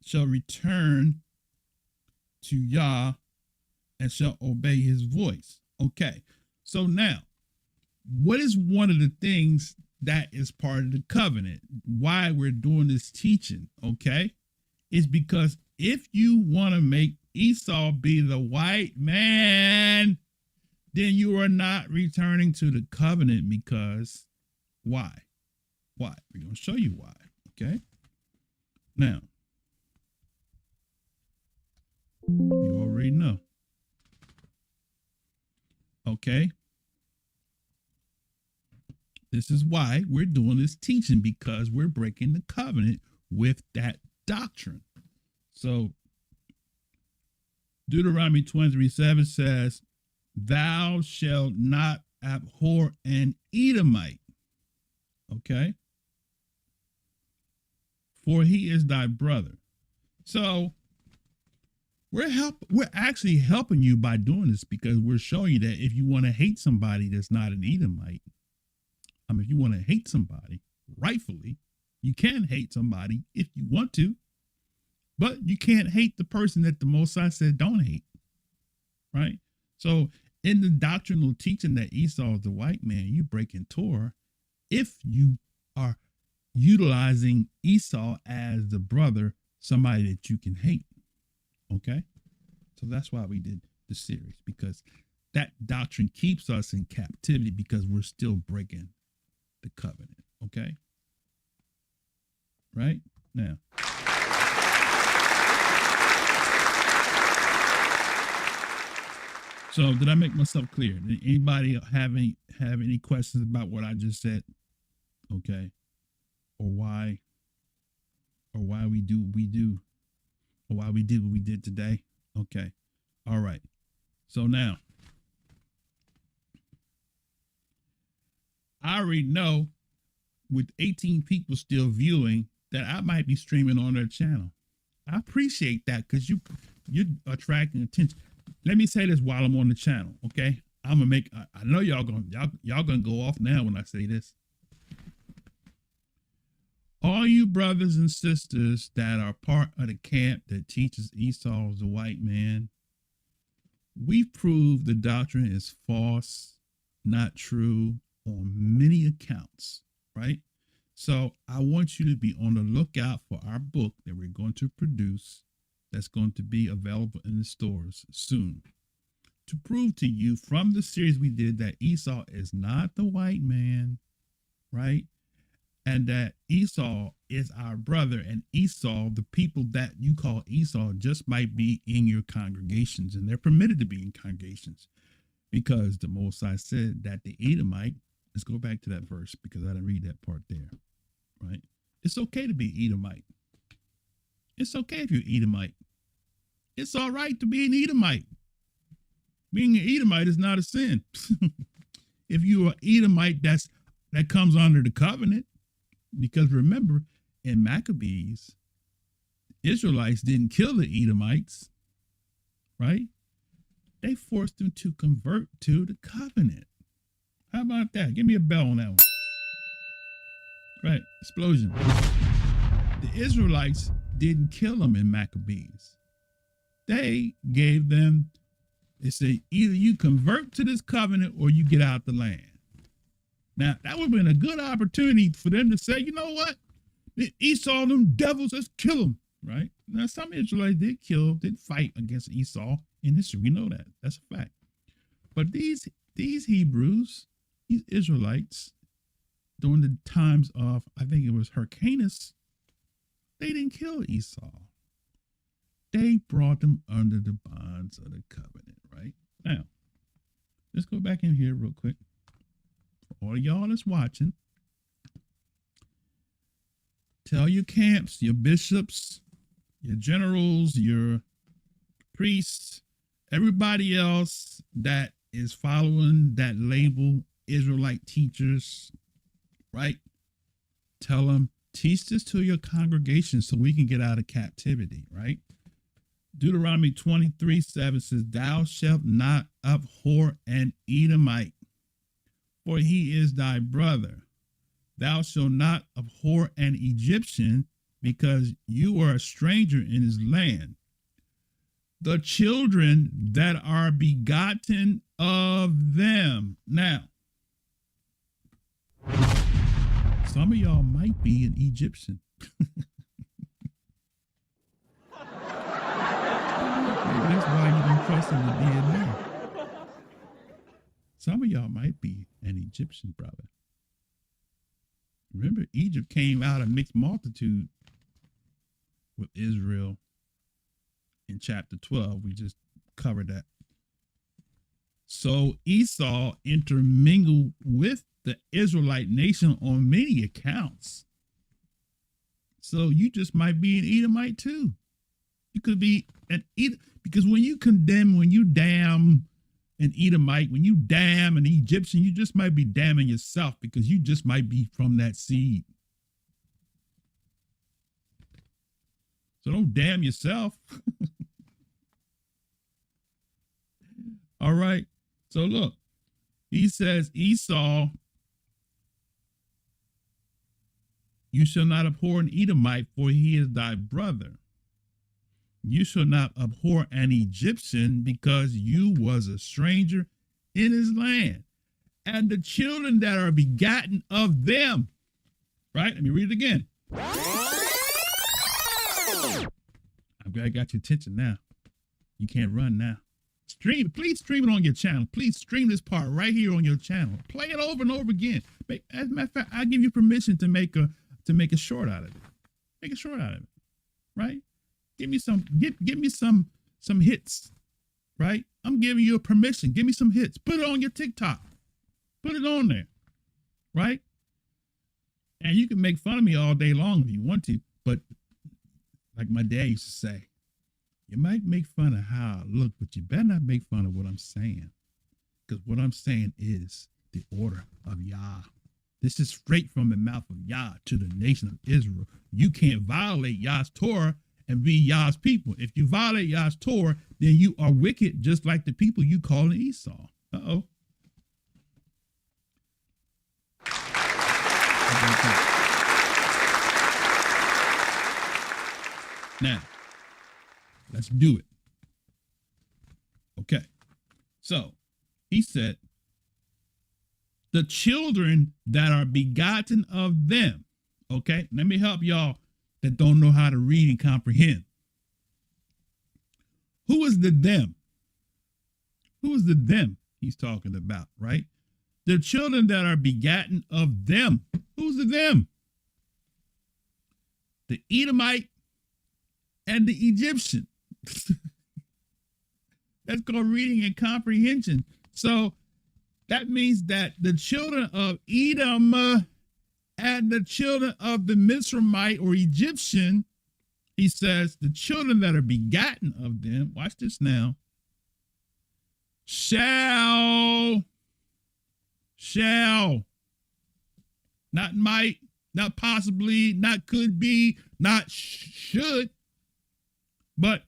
Shall return to Yah and shall obey his voice. Okay. So now, what is one of the things that is part of the covenant? Why we're doing this teaching, okay, is because if you want to make Esau be the white man, then you are not returning to the covenant. Because why? We're going to show you why. Okay. Now, you already know. Okay. This is why we're doing this teaching, because we're breaking the covenant with that doctrine. So Deuteronomy 23:7 says, thou shalt not abhor an Edomite. Okay. For he is thy brother. So we're actually helping you by doing this, because we're showing you that if you want to hate somebody that's not an Edomite, if you want to hate somebody rightfully, you can hate somebody if you want to, but you can't hate the person that the Most High said don't hate, right? So in the doctrinal teaching that Esau is the white man, you breaking Torah if you are utilizing Esau as the brother, somebody that you can hate. Okay, so that's why we did the series, because that doctrine keeps us in captivity, because we're still breaking the covenant. Okay, right now. So did I make myself clear? Did anybody have any questions about what I just said? Okay, or why we do what we do, or why we did what we did today? Okay, all right. So now, I already know, with 18 people still viewing, that I might be streaming on their channel. I appreciate that because you're attracting attention. Let me say this while I'm on the channel, okay? I'm gonna make. I know y'all gonna go off now when I say this. All you brothers and sisters that are part of the camp that teaches Esau is a white man, we proved the doctrine is false, not true on many accounts, right? So I want you to be on the lookout for our book that we're going to produce that's going to be available in the stores soon to prove to you from the series we did that Esau is not the white man, right? And that Esau is our brother, and Esau, the people that you call Esau, just might be in your congregations, and they're permitted to be in congregations because the Most High said that the Edomite, let's go back to that verse because I didn't read that part there, right? It's okay to be Edomite. It's okay if you're Edomite. It's all right to be an Edomite. Being an Edomite is not a sin. If you are Edomite, that comes under the covenant. Because remember, in Maccabees, Israelites didn't kill the Edomites, right? They forced them to convert to the covenant. How about that? Give me a bell on that one. Right, explosion. The Israelites didn't kill them in Maccabees. They gave them, they say, either you convert to this covenant or you get out the land. Now, that would have been a good opportunity for them to say, you know what? Esau, them devils, let's kill them, right? Now, some Israelites did fight against Esau in history. We know that. That's a fact. But these Hebrews, these Israelites, during the times of, I think it was Hyrcanus, they didn't kill Esau. They brought them under the bonds of the covenant, right? Now, let's go back in here real quick. All y'all that's watching, tell your camps, your bishops, your generals, your priests, everybody else that is following that label, Israelite teachers, right? Tell them, teach this to your congregation so we can get out of captivity, right? Deuteronomy 23:7 says, thou shalt not abhor an Edomite, for he is thy brother. Thou shalt not abhor an Egyptian, because you are a stranger in his land. The children that are begotten of them. Now, some of y'all might be an Egyptian. That's why you don't trust in the DNA. Some of y'all might be an Egyptian brother. Remember, Egypt came out of mixed multitude with Israel in chapter 12. We just covered that. So Esau intermingled with the Israelite nation on many accounts. So you just might be an Edomite too. You could be an Edom, because when you condemn, when you damn an Edomite, when you damn an Egyptian, you just might be damning yourself because you just might be from that seed. So don't damn yourself. All right. So look, he says, Esau, you shall not abhor an Edomite, for he is thy brother. You shall not abhor an Egyptian, because you was a stranger in his land. And the children that are begotten of them. Right? Let me read it again. I'm glad I got your attention now. You can't run now. Stream, please stream it on your channel. Please stream this part right here on your channel. Play it over and over again. As a matter of fact, I give you permission to make a short out of it. Make a short out of it. Right? Give me some hits, right? I'm giving you a permission. Give me some hits. Put it on your TikTok. Put it on there, right? And you can make fun of me all day long if you want to, but like my dad used to say, you might make fun of how I look, but you better not make fun of what I'm saying, because what I'm saying is the order of Yah. This is straight from the mouth of Yah to the nation of Israel. You can't violate Yah's Torah and be Yah's people. If you violate Yah's Torah, then you are wicked, just like the people you call Esau. Uh-oh. Now, let's do it. Okay. So, he said, the children that are begotten of them. Okay, let me help y'all that don't know how to read and comprehend. Who is the them? Who is the them he's talking about, right? The children that are begotten of them. Who's the them? The Edomite and the Egyptian. That's called reading and comprehension. So that means that the children of Edom and the children of the Mizraimite or Egyptian, he says, the children that are begotten of them, watch this now, shall, not might, not possibly, not could be, not should, but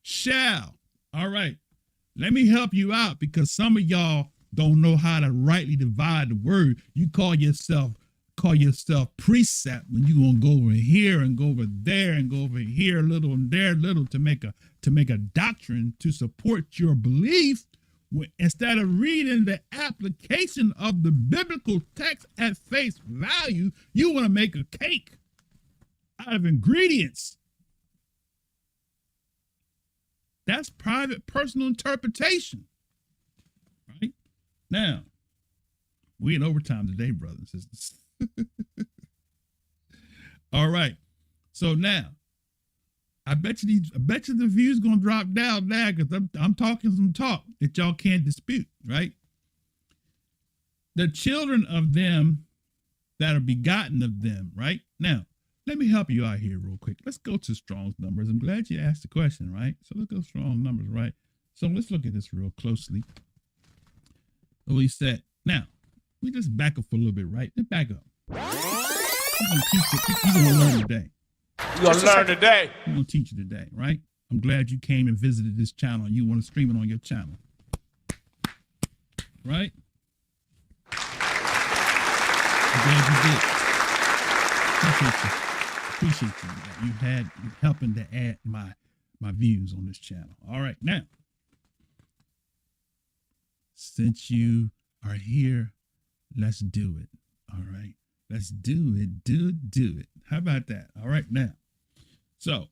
shall. All right, let me help you out, because some of y'all don't know how to rightly divide the word. You call yourself precept when you gonna go over here and go over there and go over here a little and there a little to make a doctrine to support your belief, instead of reading the application of the biblical text at face value. You want to make a cake out of ingredients. That's private, personal interpretation. Right? Now, we in overtime today, brothers and sisters. All right. So now, I bet you the views gonna drop down now, because I'm talking some talk that y'all can't dispute, right? The children of them that are begotten of them, right? Now, let me help you out here real quick. Let's go to Strong's numbers. I'm glad you asked the question, right? So let's go Strong's numbers, right? So let's look at this real closely. What he said. Now, we just back up for a little bit, right? Let's back up. You're gonna learn today. You're gonna learn today. I'm gonna teach you today, right? I'm glad you came and visited this channel and you want to stream it on your channel. Right? I'm glad you did. Appreciate you. You helping to add my views on this channel. All right, now, since you are here, let's do it. All right, let's do it. Do it. How about that? All right, now, so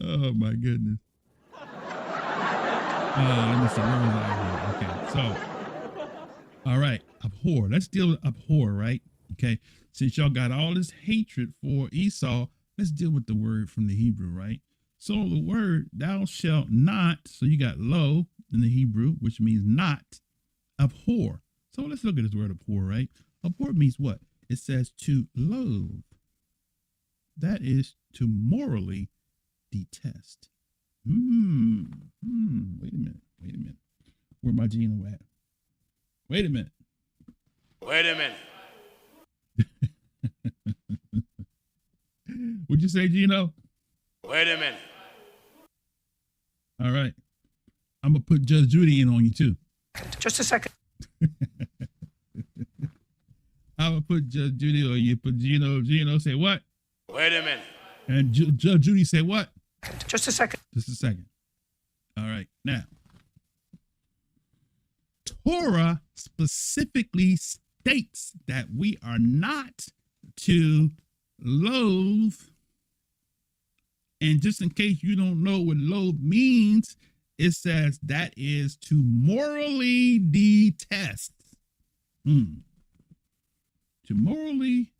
oh my goodness. Let me see. Where was I here? Okay, so all right, abhor. Let's deal with abhor, right? Okay, since y'all got all this hatred for Esau, let's deal with the word from the Hebrew, right? So the word thou shalt not, so you got lo in the Hebrew, which means not, abhor. So let's look at this word abhor, right? Abhor means what? It says to loathe. That is to morally detest. Wait a minute. Where my Gino at? Wait a minute. What'd you say, Gino? Wait a minute. All right. I'm going to put Judge Judy in on you, too. Just a second. I'm going to put Judge Judy on you. Put Gino. Gino say what? Wait a minute. And Judge Judy say what? Just a second. Just a second. All right. Now, Torah specifically states that we are not to loathe. And just in case you don't know what loathe means, it says that is to morally detest. To morally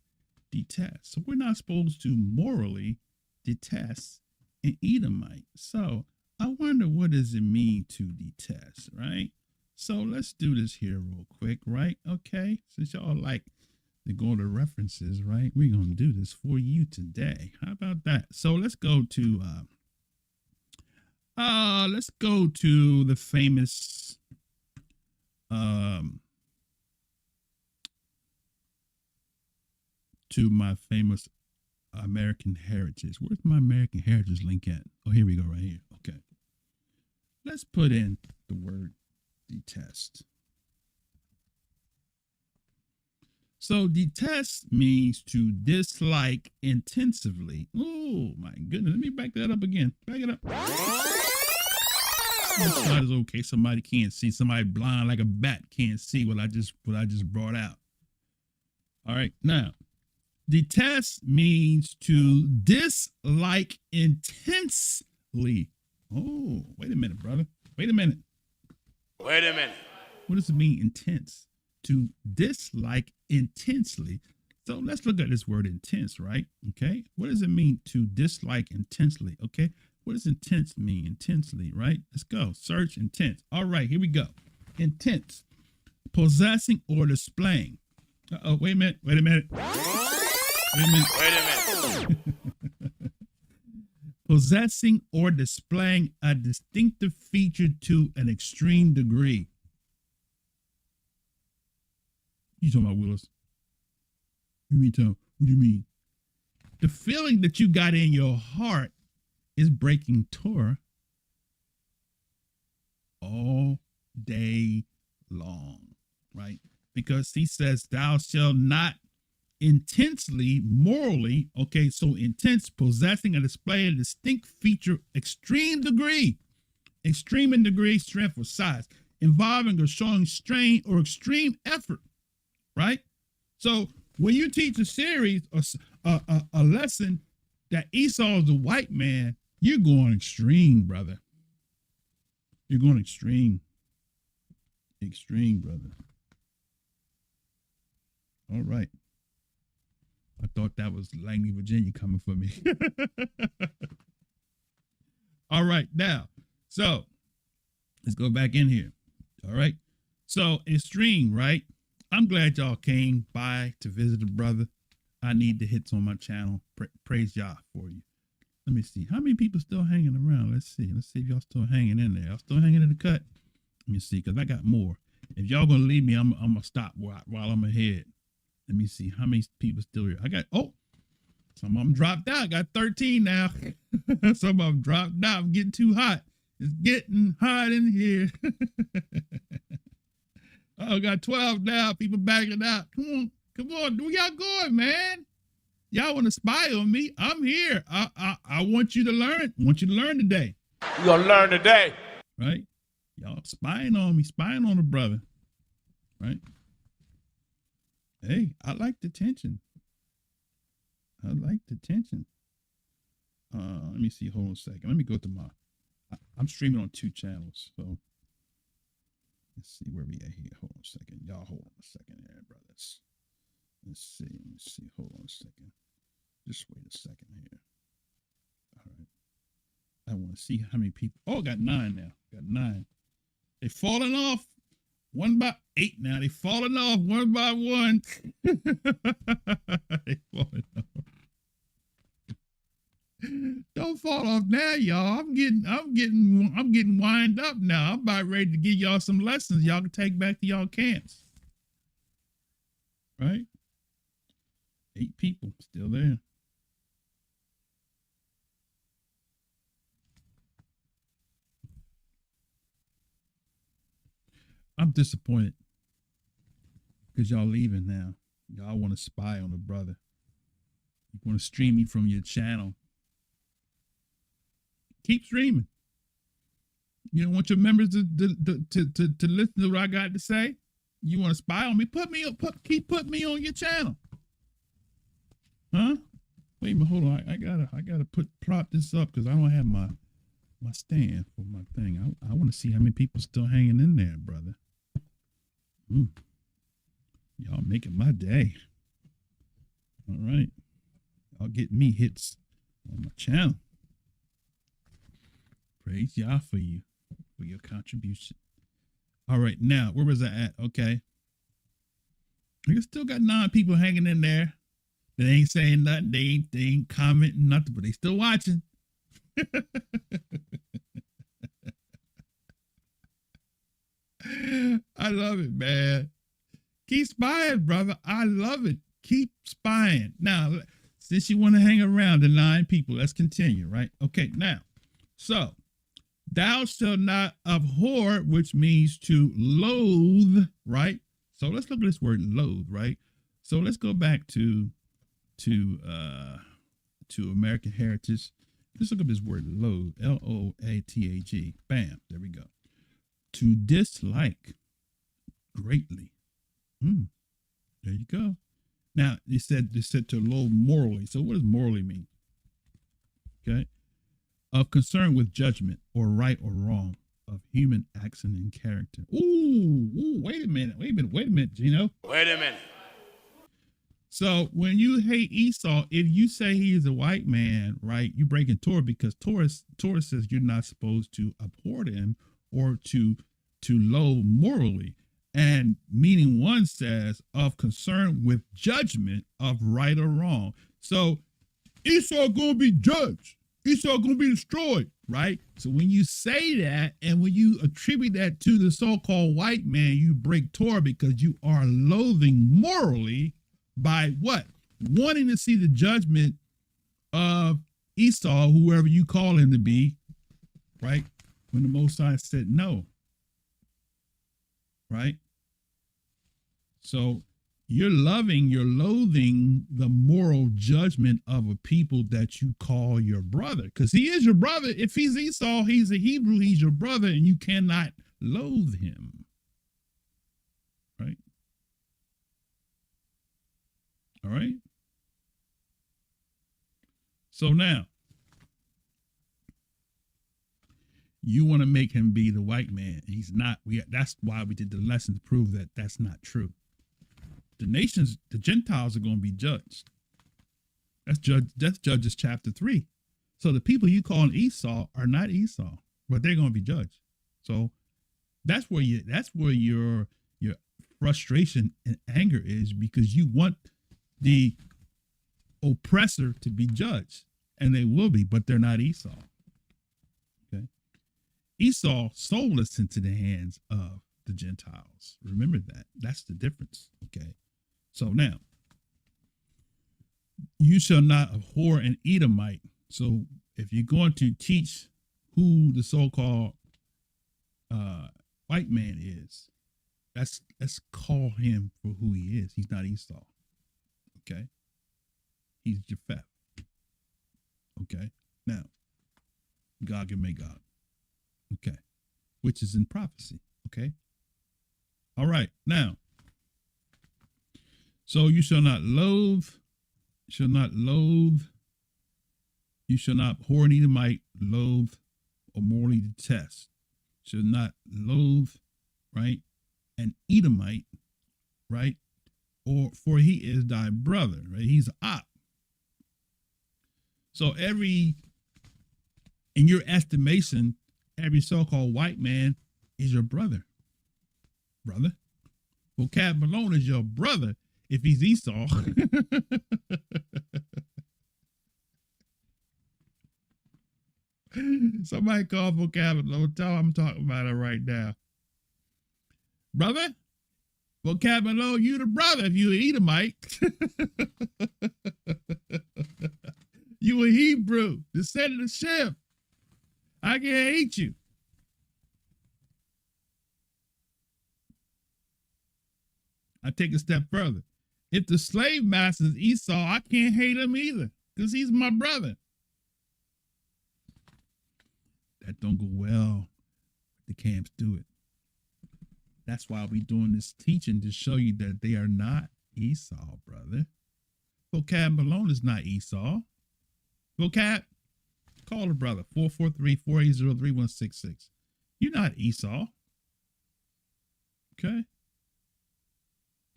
detest. So we're not supposed to morally detest an Edomite. So I wonder, what does it mean to detest, right? So let's do this here real quick, right? Okay, since y'all like to go to references, right? We're gonna do this for you today. How about that? So let's go to the famous to my famous American heritage. Where's my American heritage link at? Oh, here we go, right here. Okay. Let's put in the word detest. So detest means to dislike intensively. Oh my goodness. Let me back that up again. Back it up. This slide is okay. Somebody can't see. Somebody blind like a bat can't see what I just brought out. All right. Now, detest means to dislike intensely. Oh, wait a minute, brother. Wait a minute. Wait a minute. What does it mean, intense? To dislike intensely. So let's look at this word intense, right? Okay. What does it mean to dislike intensely? Okay. What does intense mean? Intensely, right? Let's go. Search intense. All right, here we go. Intense. Possessing or displaying. Uh-oh, wait a minute. Wait a minute. Wait a minute. Wait a minute. Possessing or displaying a distinctive feature to an extreme degree. You talking about, Willis? What do you mean? The feeling that you got in your heart is breaking Torah all day long, right? Because he says, thou shalt not intensely, morally, okay, so intense, possessing and displaying a distinct feature, extreme in degree, strength or size, involving or showing strain or extreme effort, right? So when you teach a series or a lesson that Esau is a white man, you're going extreme, brother. You're going extreme. Extreme, brother. All right. I thought that was Langley, Virginia coming for me. All right, now, so let's go back in here. All right. So extreme, right? I'm glad y'all came by to visit a brother. I need the hits on my channel. Praise y'all for you. Let me see. How many people still hanging around? Let's see. Let's see if y'all still hanging in there. Y'all still hanging in the cut? Let me see, because I got more. If y'all going to leave me, I'm going to stop while I'm ahead. Let me see how many people still here. I got, some of them dropped out. I got 13 now. Some of them dropped out. I'm getting too hot. It's getting hot in here. I got 12 now. People backing out. Come on. Where y'all going, man? Y'all want to spy on me? I'm here. I want you to learn. I want you to learn today. You gonna learn today. Right? Y'all spying on me, spying on a brother. Right? Hey, I like the tension. Let me see. Hold on a second. Let me go to I'm streaming on 2 channels. So let's see where we at here. Hold on a second. Y'all hold on a second here, brothers. Let's see. Hold on a second. Just wait a second here. All right. I want to see how many people. Oh, got 9 now. Got 9. They falling off 1 by 8 now. They falling off 1 by 1. They falling off. Don't fall off now, y'all. I'm getting wind up now. I'm about ready to give y'all some lessons y'all can take back to y'all camps. Right? 8 people still there. I'm disappointed because y'all leaving now. Y'all want to spy on the brother. You want to stream me from your channel. Keep streaming. You don't want your members to listen to what I got to say? You want to spy on me? Keep putting me on your channel. Huh? Wait a minute, hold on. I gotta prop this up because I don't have my stand for my thing. I want to see how many people still hanging in there, brother. Y'all making my day. All right. Y'all getting me hits on my channel. Praise y'all for your contribution. All right, now where was I at? Okay. I still got 9 people hanging in there. They ain't saying nothing. They ain't commenting nothing, but they still watching. I love it, man. Keep spying, brother. I love it. Keep spying. Now, since you want to hang around the 9 people, let's continue, right? Okay, now, so thou shalt not abhor, which means to loathe, right? So let's look at this word loathe, right? So let's go back to American Heritage. Let's look up this word loathe, Loathag. Bam, there we go. To dislike greatly. There you go. Now, they said to loathe morally. So what does morally mean? Okay. Of concern with judgment or right or wrong of human action and character. Ooh, wait a minute, Gino. Wait a minute. So when you hate Esau, if you say he is a white man, right, you breaking Torah, because Torah says you're not supposed to abhor him or to loathe morally. And meaning one says of concern with judgment of right or wrong. So Esau gonna be judged. Esau gonna be destroyed, right? So when you say that and when you attribute that to the so-called white man, you break Torah because you are loathing morally by what? Wanting to see the judgment of Esau, whoever you call him to be, right? When the Most High said no. Right? So you're loathing the moral judgment of a people that you call your brother, because he is your brother. If he's Esau, he's a Hebrew, he's your brother, and you cannot loathe him. Right? All right? So now, you want to make him be the white man, and he's not. That's why we did the lesson to prove that that's not true. The nations, the Gentiles are going to be judged. That's Judges chapter 3. So the people you call Esau are not Esau, but they're going to be judged. So that's where your frustration and anger is, because you want the oppressor to be judged, and they will be, but they're not Esau. Esau sold us into the hands of the Gentiles. Remember that. That's the difference. Okay. So now, you shall not abhor an Edomite. So if you're going to teach who the so-called white man is, let's call him for who he is. He's not Esau. Okay. He's Japheth. Okay. Now, Gog and Magog. Okay. Which is in prophecy. Okay. All right. Now, so you shall not loathe, you shall not abhor an Edomite, loathe, or morally detest. Shall not loathe, right, an Edomite, right, or for he is thy brother, right? He's an op. So in your estimation, every so-called white man is your brother. Brother. Well, Cab Malone is your brother if he's Esau. Somebody call for Cab Malone. Tell him I'm talking about it right now. Brother? Well, Cab Malone, you the brother if you an Edomite. You a Hebrew, descendant of Shem. I can't hate you. I take a step further. If the slave master is Esau, I can't hate him either, because he's my brother. That don't go well. The camps do it. That's why we doing this teaching, to show you that they are not Esau, brother. Vocab Malone is not Esau. Vocab, call the brother, 443-480-3166. You're not Esau. Okay?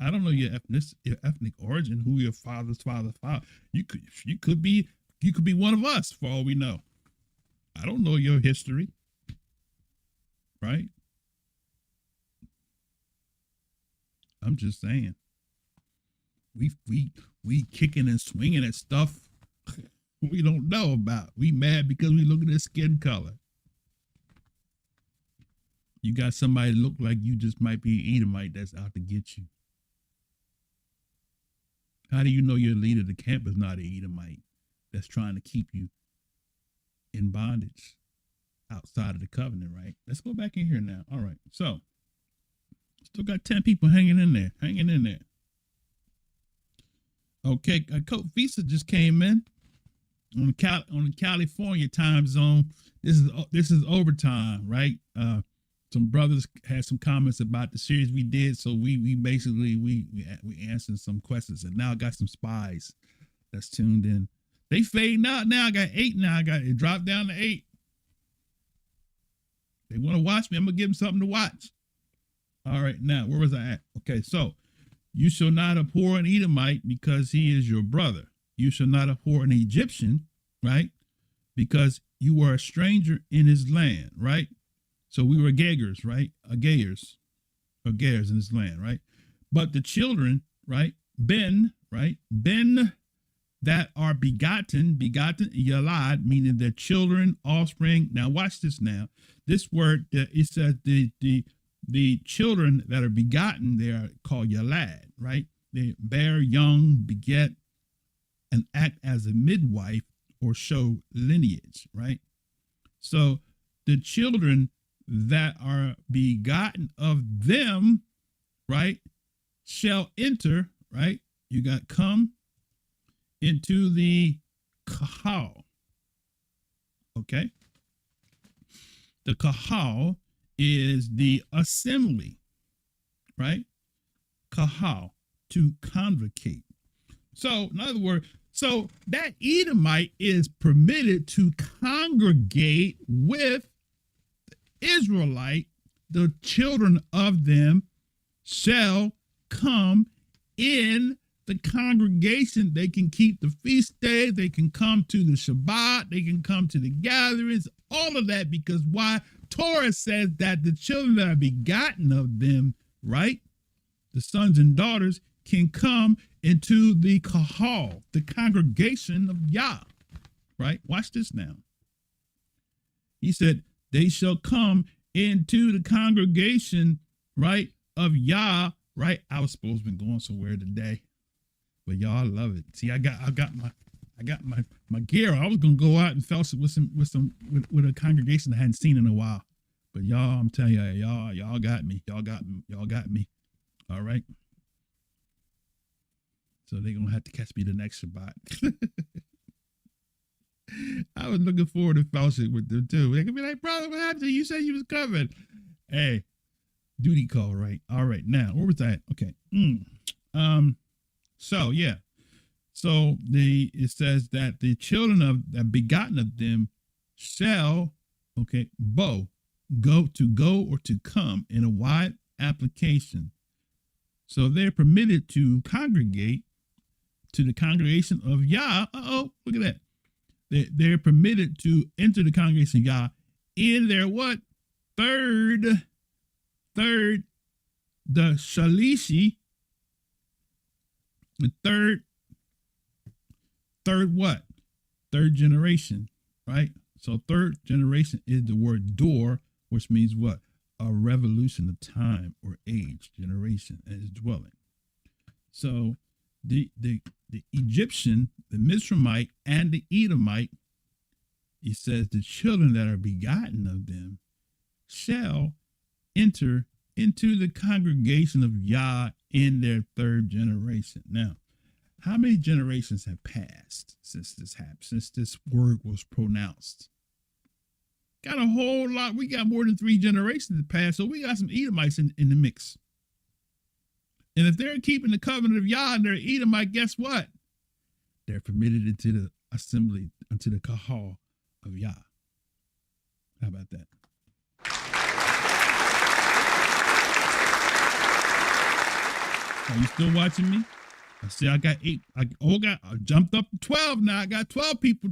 I don't know your ethnic origin, who your father's father. You could be one of us for all we know. I don't know your history. Right? I'm just saying. We kicking and swinging at stuff we don't know about. We mad because we look at their skin color. You got somebody that look like you just might be an Edomite that's out to get you. How do you know your leader of the camp is not an Edomite that's trying to keep you in bondage outside of the covenant, right? Let's go back in here now. All right. So still got 10 people hanging in there. Okay. Coach Visa just came in on the California time zone. This is overtime, right? Some brothers had some comments about the series we did, so we basically we answered some questions, and now I got some spies that's tuned in. They fading out now. I got 8 now. It dropped down to 8. They want to watch me. I'm gonna give them something to watch. All right, now where was I at? Okay, so you shall not abhor an Edomite because he is your brother. You shall not abhor an Egyptian, right? Because you were a stranger in his land, right? So we were Gagers, right? Gayers in his land, right? But the children, right? Ben that are begotten, yalad, meaning their children, offspring. Now watch this now. This word, it says the children that are begotten, they are called yalad, right? They bear young, beget, and act as a midwife or show lineage, right? So the children that are begotten of them, right, shall enter, right? You got come into the kahal, okay? The kahal is the assembly, right? Kahal, to convocate. So, in other words, so that Edomite is permitted to congregate with the Israelite, the children of them shall come in the congregation. They can keep the feast day, they can come to the Shabbat, they can come to the gatherings, all of that, because why? Torah says that the children that are begotten of them, right, the sons and daughters, can come into the kahal, the congregation of Yah, right? Watch this now. He said, they shall come into the congregation, right, of Yah, right? I was supposed to be going somewhere today, but y'all love it. See, I got my gear. I was gonna go out and fellowship with a congregation I hadn't seen in a while, but y'all, I'm telling you, y'all got me. Y'all got me. All right. So they're gonna have to catch me the next Shabbat. I was looking forward to fellowship with them too. They could be like, brother, what happened to you? You said you was coming. Hey, duty call, right? All right, now where was that? Okay. So yeah. So it says that the children of that begotten of them shall, okay, go or to come in a wide application. So they're permitted to congregate to the congregation of Yah. Look at that. They're permitted to enter the congregation of Yah in their what? Third, the Shalishi, the third what? Third generation, right? So third generation is the word dor, which means what? A revolution of time or age, generation, and is dwelling. So the Egyptian, the Mizraimite, and the Edomite, he says the children that are begotten of them shall enter into the congregation of Yah in their third generation. Now, how many generations have passed since this happened, since this word was pronounced? Got a whole lot. We got more than 3 generations to pass, so we got some Edomites in the mix. And if they're keeping the covenant of Yah and they're Edomite, guess what? They're permitted into the assembly, into the kahal of Yah. How about that? Are you still watching me? I see I got 8. I jumped up to 12 now. I got 12 people.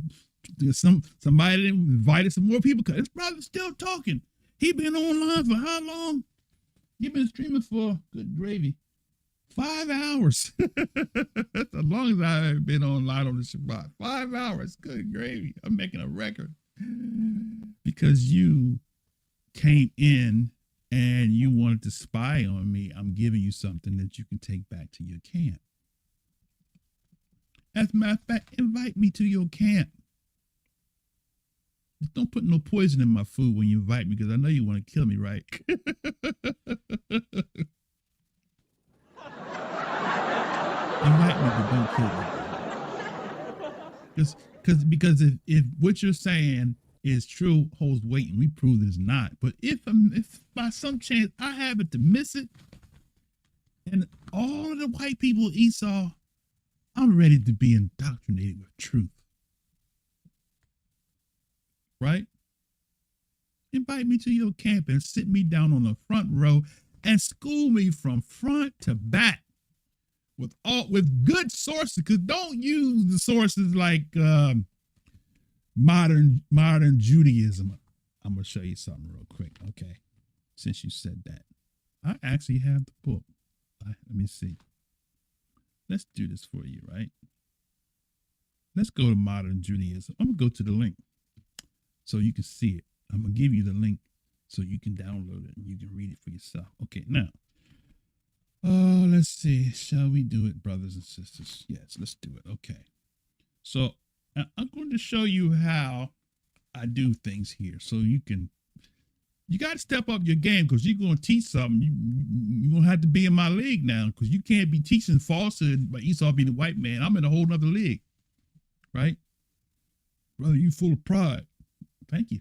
Somebody invited some more people because this brother's still talking. He been online for how long? He been streaming for, good gravy, 5 hours. That's as long as I've been online on the Shabbat. 5 hours, good gravy. I'm making a record because you came in and you wanted to spy on me. I'm giving you something that you can take back to your camp. As a matter of fact, invite me to your camp. Just don't put no poison in my food when you invite me, because I know you want to kill me, right? Invite me, but don't kill me. Because if what you're saying is true, holds weight, and we prove it's not. But if by some chance I happen to miss it, and all of the white people Esau, I'm ready to be indoctrinated with truth. Right? Invite me to your camp and sit me down on the front row and school me from front to back with good sources. Because don't use the sources like modern Judaism. I'm gonna show you something real quick. Okay, since you said that, I actually have the book. Let me see. Let's do this for you, right? Let's go to modern Judaism. I'm gonna go to the link so you can see it. I'm gonna give you the link so you can download it and you can read it for yourself. Okay, now, let's see. Shall we do it, brothers and sisters? Yes, let's do it. Okay. So I'm going to show you how I do things here, so you got to step up your game, because you're going to teach something. You're going to have to be in my league now, because you can't be teaching falsehood by Esau being the white man. I'm in a whole nother league, right? Brother, you full of pride. Thank you.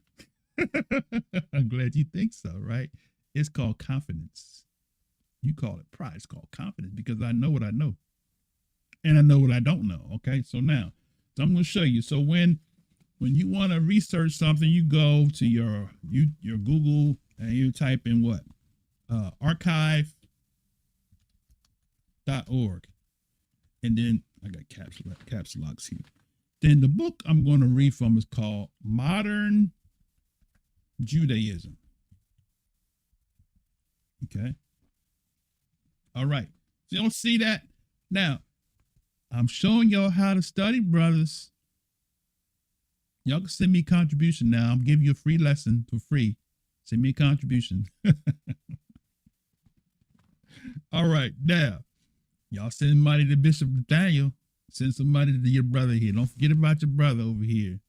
I'm glad you think so, right? It's called confidence. You call it pride. It's called confidence, because I know what I know, and I know what I don't know. Okay, so now, I'm going to show you. So when you want to research something, you go to your Google and you type in what? Archive.org. And then I got caps locks here. Then the book I'm going to read from is called Modern Judaism. Okay. All right. So you don't see that? Now, I'm showing y'all how to study, brothers. Y'all can send me a contribution now. I'm giving you a free lesson for free. Send me a contribution. All right. Now, y'all send money to Bishop Nathaniel. Send some money to your brother here. Don't forget about your brother over here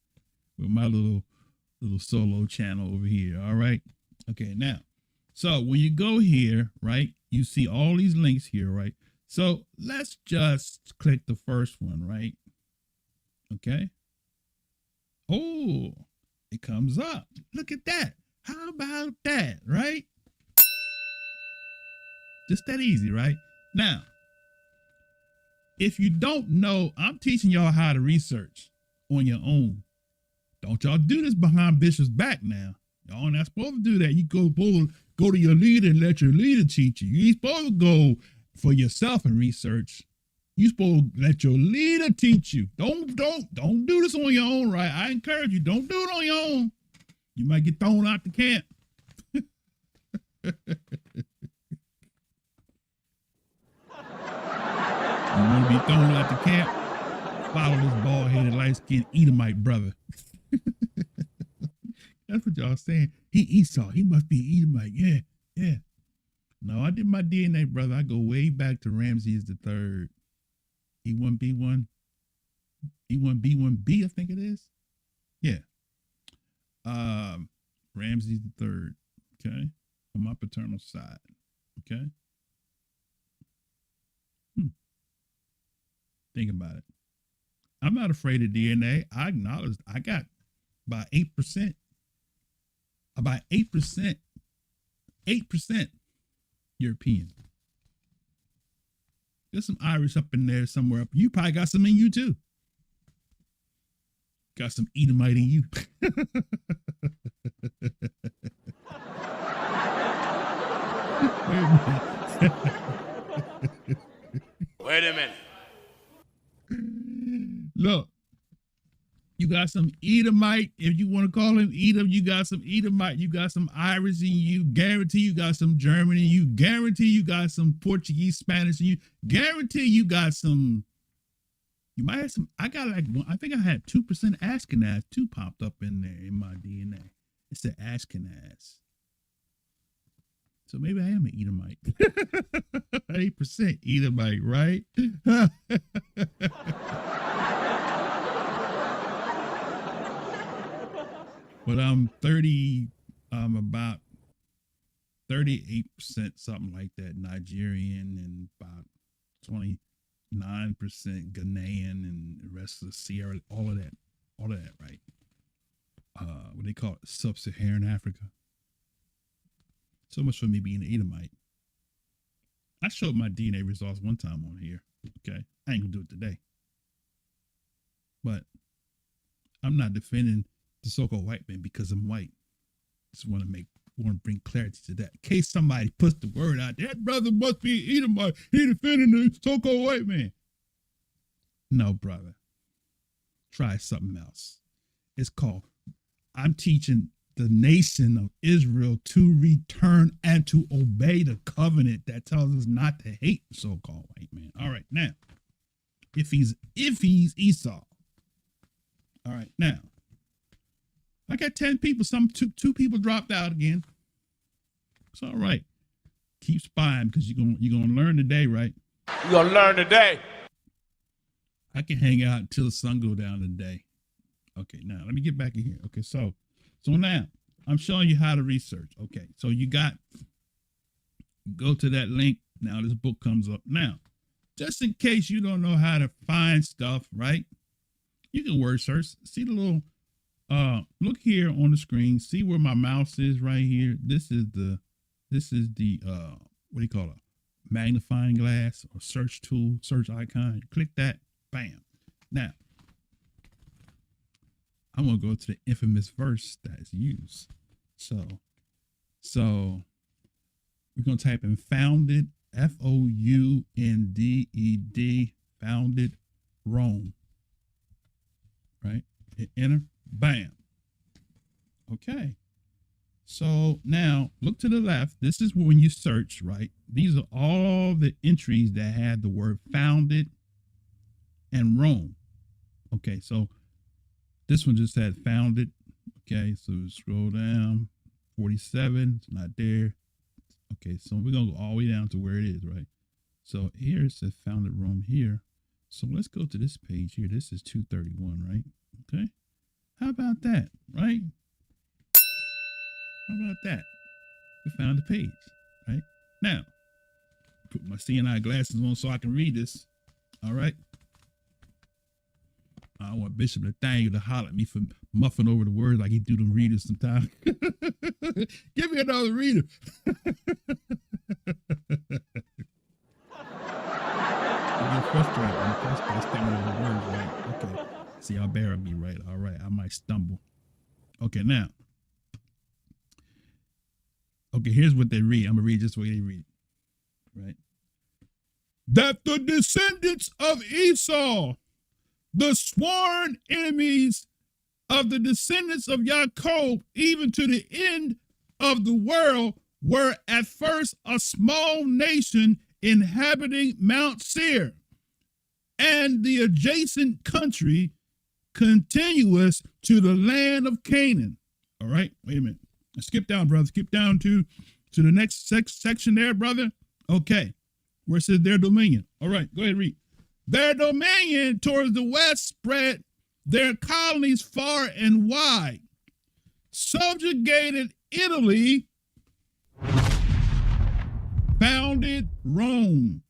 with my little solo channel over here. All right. Okay. Now, so when you go here, right, you see all these links here, right? So let's just click the first one, right? Okay. Oh, it comes up. Look at that. How about that, right? Just that easy, right? Now, if you don't know, I'm teaching y'all how to research on your own. Don't y'all do this behind Bishop's back now. Y'all not supposed to do that. You go to your leader and let your leader teach you. You ain't supposed to go for yourself and research. You supposed to let your leader teach you. Don't do this on your own, right? I encourage you, don't do it on your own. You might get thrown out the camp. You want to be thrown out the camp? Follow this bald-headed, light-skinned Edomite brother. That's what y'all saying. He Esau. He must be Edomite. Yeah. No, I did my DNA, brother. I go way back to Ramses III. E1B1. E1B1B, I think it is. Yeah. Ramses III. Okay. On my paternal side. Okay. Think about it. I'm not afraid of DNA. I acknowledge I got about 8%. About 8%. 8% European. There's some Irish up in there somewhere. You probably got some in you too. Got some Edomite in you. Wait a minute. Look, you got some Edomite. If you want to call him Edom, you got some Edomite. You got some Irish in you. Guarantee you got some German in you. Guarantee you got some Portuguese, Spanish in you. Guarantee you got some. You might have some. I got like one. I think I had 2% Ashkenaz too popped up in there in my DNA. It said Ashkenaz. So maybe I am an Edomite. 8% Edomite, right? But I'm about 38%, something like that, Nigerian, and about 29% Ghanaian, and the rest of the Sierra, all of that, right? What they call it, sub-Saharan Africa. So much for me being an Edomite. I showed my DNA results one time on here. Okay, I ain't gonna do it today. But I'm not defending the so-called white man because I'm white. Just want to bring clarity to that. In case somebody puts the word out, that brother must be an Edomite. He defending the so-called white man. No, brother. Try something else. It's called, I'm teaching the nation of Israel to return and to obey the covenant that tells us not to hate the so-called white man. All right, now, if he's Esau. All right, now, I got 10 people. Two people dropped out again. It's all right. Keep spying because you're gonna learn today, right? You're gonna learn today. I can hang out until the sun go down today. Okay, now let me get back in here. Okay, so now I'm showing you how to research. Okay, so go to that link. Now this book comes up. Now, just in case you don't know how to find stuff, right? You can word search. See the little look here on the screen. See where my mouse is right here. This is the what do you call it? Magnifying glass or search tool, search icon. Click that. Bam. Now, I'm going to go to the infamous verse that is used. So we're going to type in founded, Founded, founded Rome. Right? Hit enter. Bam. Okay. So now look to the left. This is when you search, right? These are all the entries that had the word founded and Rome. Okay, so this one just had founded. Okay, so scroll down. 47, it's not there. Okay, so we're gonna go all the way down to where it is, right? So here it says founded Rome here. So let's go to this page here. This is 231, right? Okay. How about that, right? How about that? We found the page, right? Now, put my CNI glasses on so I can read this. All right. I don't want Bishop Nathaniel to holler at me for muffing over the words like he do them readers sometimes. Give me another reader. I get frustrated when I stay with the words, right? Okay. See, y'all bear with me, right? All right. I might stumble. Okay, now. Okay, here's what they read. I'm going to read just the way they read. Right? That the descendants of Esau, the sworn enemies of the descendants of Jacob, even to the end of the world, were at first a small nation inhabiting Mount Seir and the adjacent country continuous to the land of Canaan. All right, wait a minute. Skip down, brother. Skip down to the next section there, brother. Okay, where it says their dominion. All right, go ahead, read. Their dominion towards the west spread their colonies far and wide, subjugated Italy, founded Rome,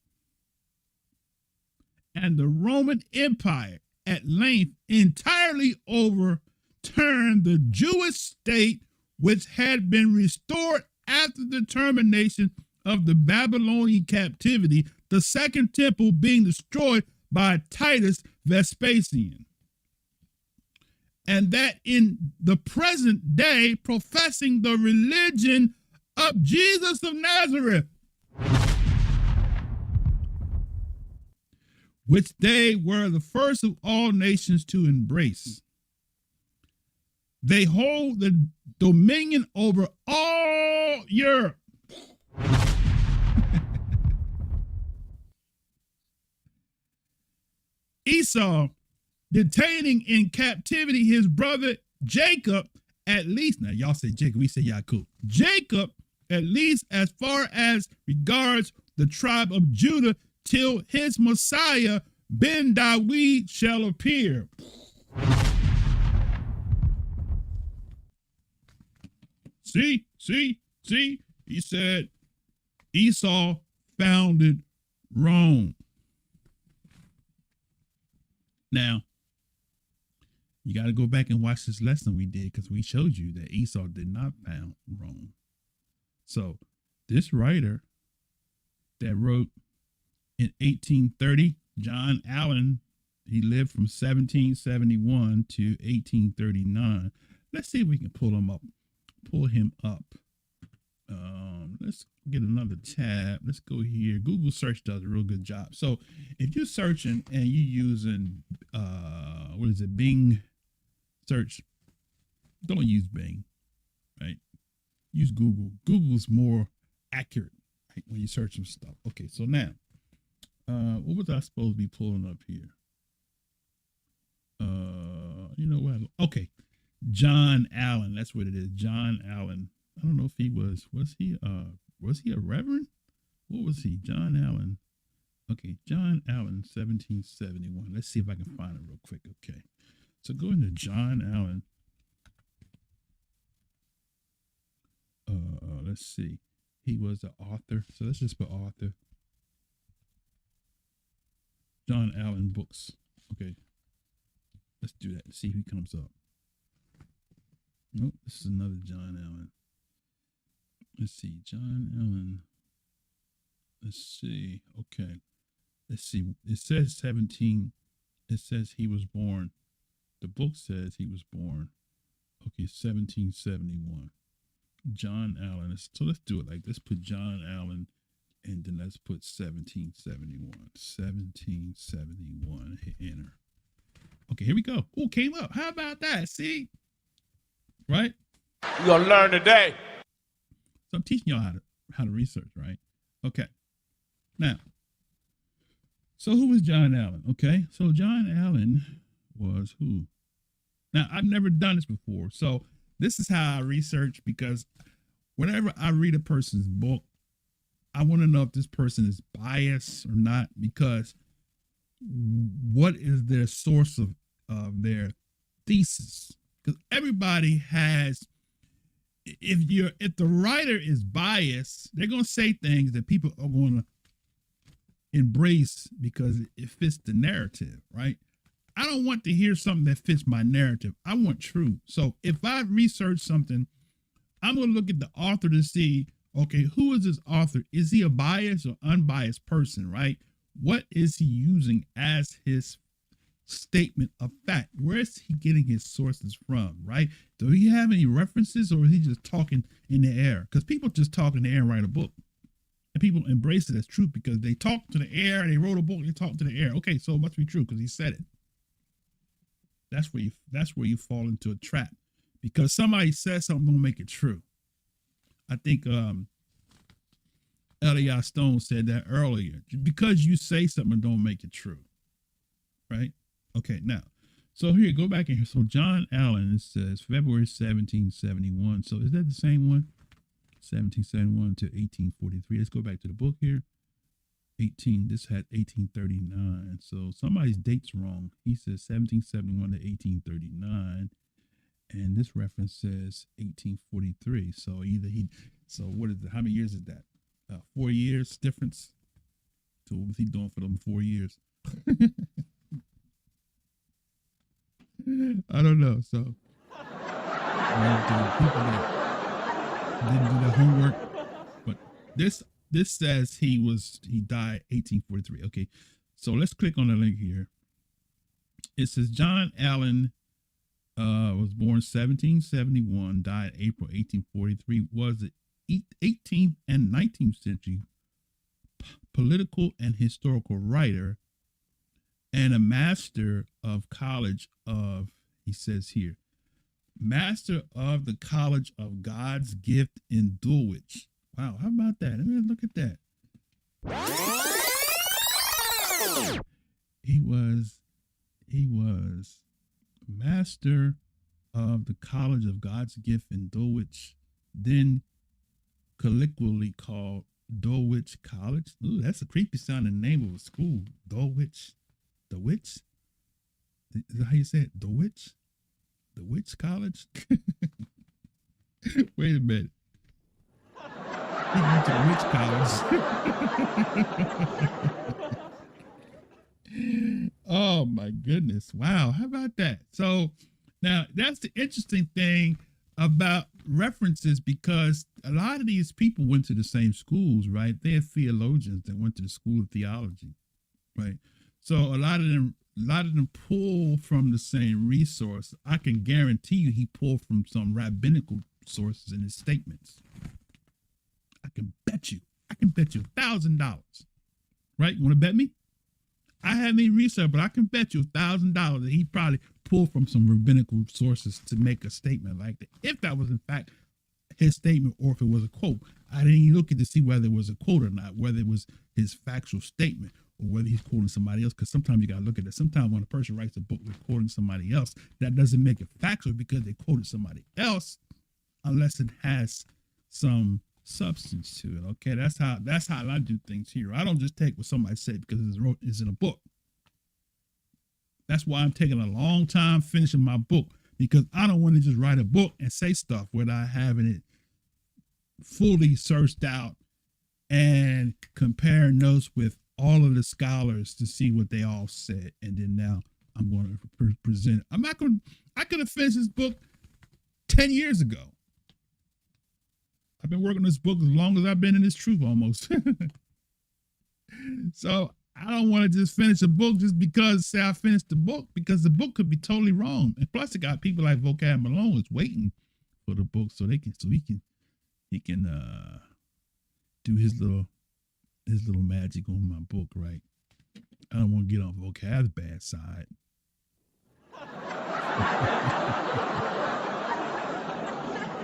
and the Roman Empire at length entirely overturned the Jewish state, which had been restored after the termination of the Babylonian captivity, the second temple being destroyed by Titus Vespasian. And that in the present day, professing the religion of Jesus of Nazareth, which they were the first of all nations to embrace. They hold the dominion over all Europe. Esau, detaining in captivity his brother Jacob, at least, now y'all say Jacob, we say Jacob. Jacob, at least as far as regards the tribe of Judah, till his Messiah, Ben Dawid, shall appear. See? He said Esau founded Rome. Now, you got to go back and watch this lesson we did because we showed you that Esau did not found Rome. So this writer that wrote in 1830, John Allen, he lived from 1771 to 1839. Let's see if we can pull him up. Let's get another tab. Let's go here. Google search does a real good job. So if you're searching and you're using, Bing search, don't use Bing, right? Use Google. Google's more accurate, right, when you search some stuff. Okay, so now, what was I supposed to be pulling up here? You know what? Okay, John Allen. That's what it is. John Allen. I don't know if he was he a reverend? What was he? John Allen. Okay, John Allen, 1771. Let's see if I can find it real quick. Okay, so go into John Allen. Let's see. He was an author. So let's just put author. John Allen books. Okay. Let's do that. See if he comes up. Nope, this is another John Allen. Let's see. John Allen. Let's see. Okay. Let's see. It says 17. It says he was born. The book says he was born. Okay, 1771. John Allen. So let's do it like this. Put John Allen and then let's put 1771. 1771. Hit enter. Okay, here we go. Oh, came up. How about that? See? Right? You're gonna learn today. So I'm teaching y'all how to research, right? Okay. Now, so who was John Allen? Okay, so John Allen was who? Now, I've never done this before. So this is how I research, because whenever I read a person's book, I want to know if this person is biased or not, because what is their source of their thesis? Because everybody has, if the writer is biased, they're going to say things that people are going to embrace because it fits the narrative, right? I don't want to hear something that fits my narrative. I want truth. So if I research something, I'm going to look at the author to see, okay, who is this author? Is he a biased or unbiased person, right? What is he using as his statement of fact? Where is he getting his sources from, right? Do he have any references, or is he just talking in the air? Because people just talk in the air and write a book. And people embrace it as truth because they talk to the air, they wrote a book, they talk to the air. Okay, so it must be true because he said it. That's where you fall into a trap. Because somebody says something, don't make it true. I think Eliot Stone said that earlier. Because you say something, don't make it true. Right? Okay, now, so here, go back in here. So John Allen, it says February 1771. So is that the same one? 1771 to 1843. Let's go back to the book here. This had 1839. So somebody's date's wrong. He says 1771 to 1839. And this reference says 1843. So so what is it? How many years is that? 4 years difference. So what was he doing for them 4 years? I don't know. So people that didn't do their homework, but this says he died 1843. Okay, so let's click on the link here. It says John Allen was born 1771, died April 1843. Was the 18th and 19th century political and historical writer and a master of he says here, master of the College of God's Gift in Dulwich. Wow, how about that? Let me look at that. He was master of the College of God's Gift in Dulwich, then colloquially called Dulwich College. Ooh, that's a creepy sounding name of a school. Dulwich. The Witch? Is that how you say it? The Witch? The Witch College? Wait a minute. He went to the witch college. Oh my goodness. Wow. How about that? So now that's the interesting thing about references, because a lot of these people went to the same schools, right? They're theologians that went to the school of theology, right? So a lot of them pull from the same resource. I can guarantee you he pulled from some rabbinical sources in his statements. I can bet you $1,000. Right? You want to bet me? I haven't even researched, but I can bet you $1,000 that he probably pulled from some rabbinical sources to make a statement like that. If that was in fact his statement, or if it was a quote. I didn't even look at to see whether it was a quote or not, whether it was his factual statement or whether he's quoting somebody else. Because sometimes you got to look at it. Sometimes when a person writes a book, they're quoting somebody else. That doesn't make it factual because they quoted somebody else, unless it has some substance to it. Okay, that's how I do things here. I don't just take what somebody said because it's in a book. That's why I'm taking a long time finishing my book, because I don't want to just write a book and say stuff without having it fully searched out and compare notes with all of the scholars to see what they all said. And then now I'm going to present. I could have finished this book 10 years ago. I've been working on this book as long as I've been in this truth almost. So I don't want to just finish a book just because say I finished the book, because the book could be totally wrong. And plus it got people like Vocab Malone is waiting for the book so he can do his little magic on my book, right? I don't want to get on Vocab's bad side.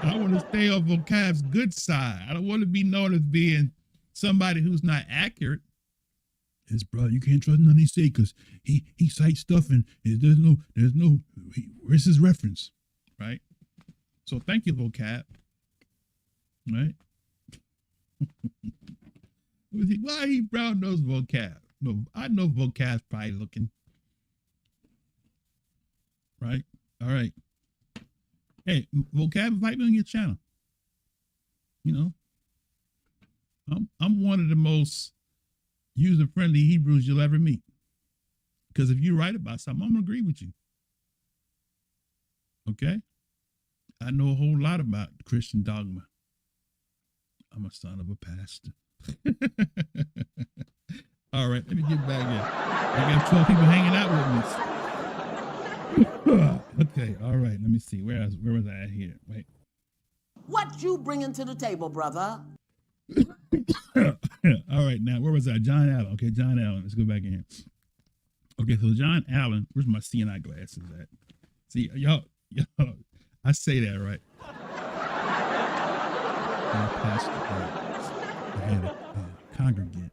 I want to stay on Vocab's good side. I don't want to be known as being somebody who's not accurate. His brother, you can't trust nothing he say because he cites stuff and where's his reference, right? So thank you, Vocab, right? Why he brown nose Vocab? No, I know Vocab's probably looking, right? All right. Hey, Vocab, invite me on your channel. You know, I'm one of the most user-friendly Hebrews you'll ever meet. Because if you write about something, I'm gonna agree with you. Okay? I know a whole lot about Christian dogma. I'm a son of a pastor. All right, let me get back in. I got 12 people hanging out with me. Okay, all right, let me see. Where was I at here? Wait. What you bringing to the table, brother? All right, now where was I? John Allen. Okay, John Allen. Let's go back in here. Okay, so John Allen. Where's my CNI glasses at? See, y'all. I say that right. I had a congregant.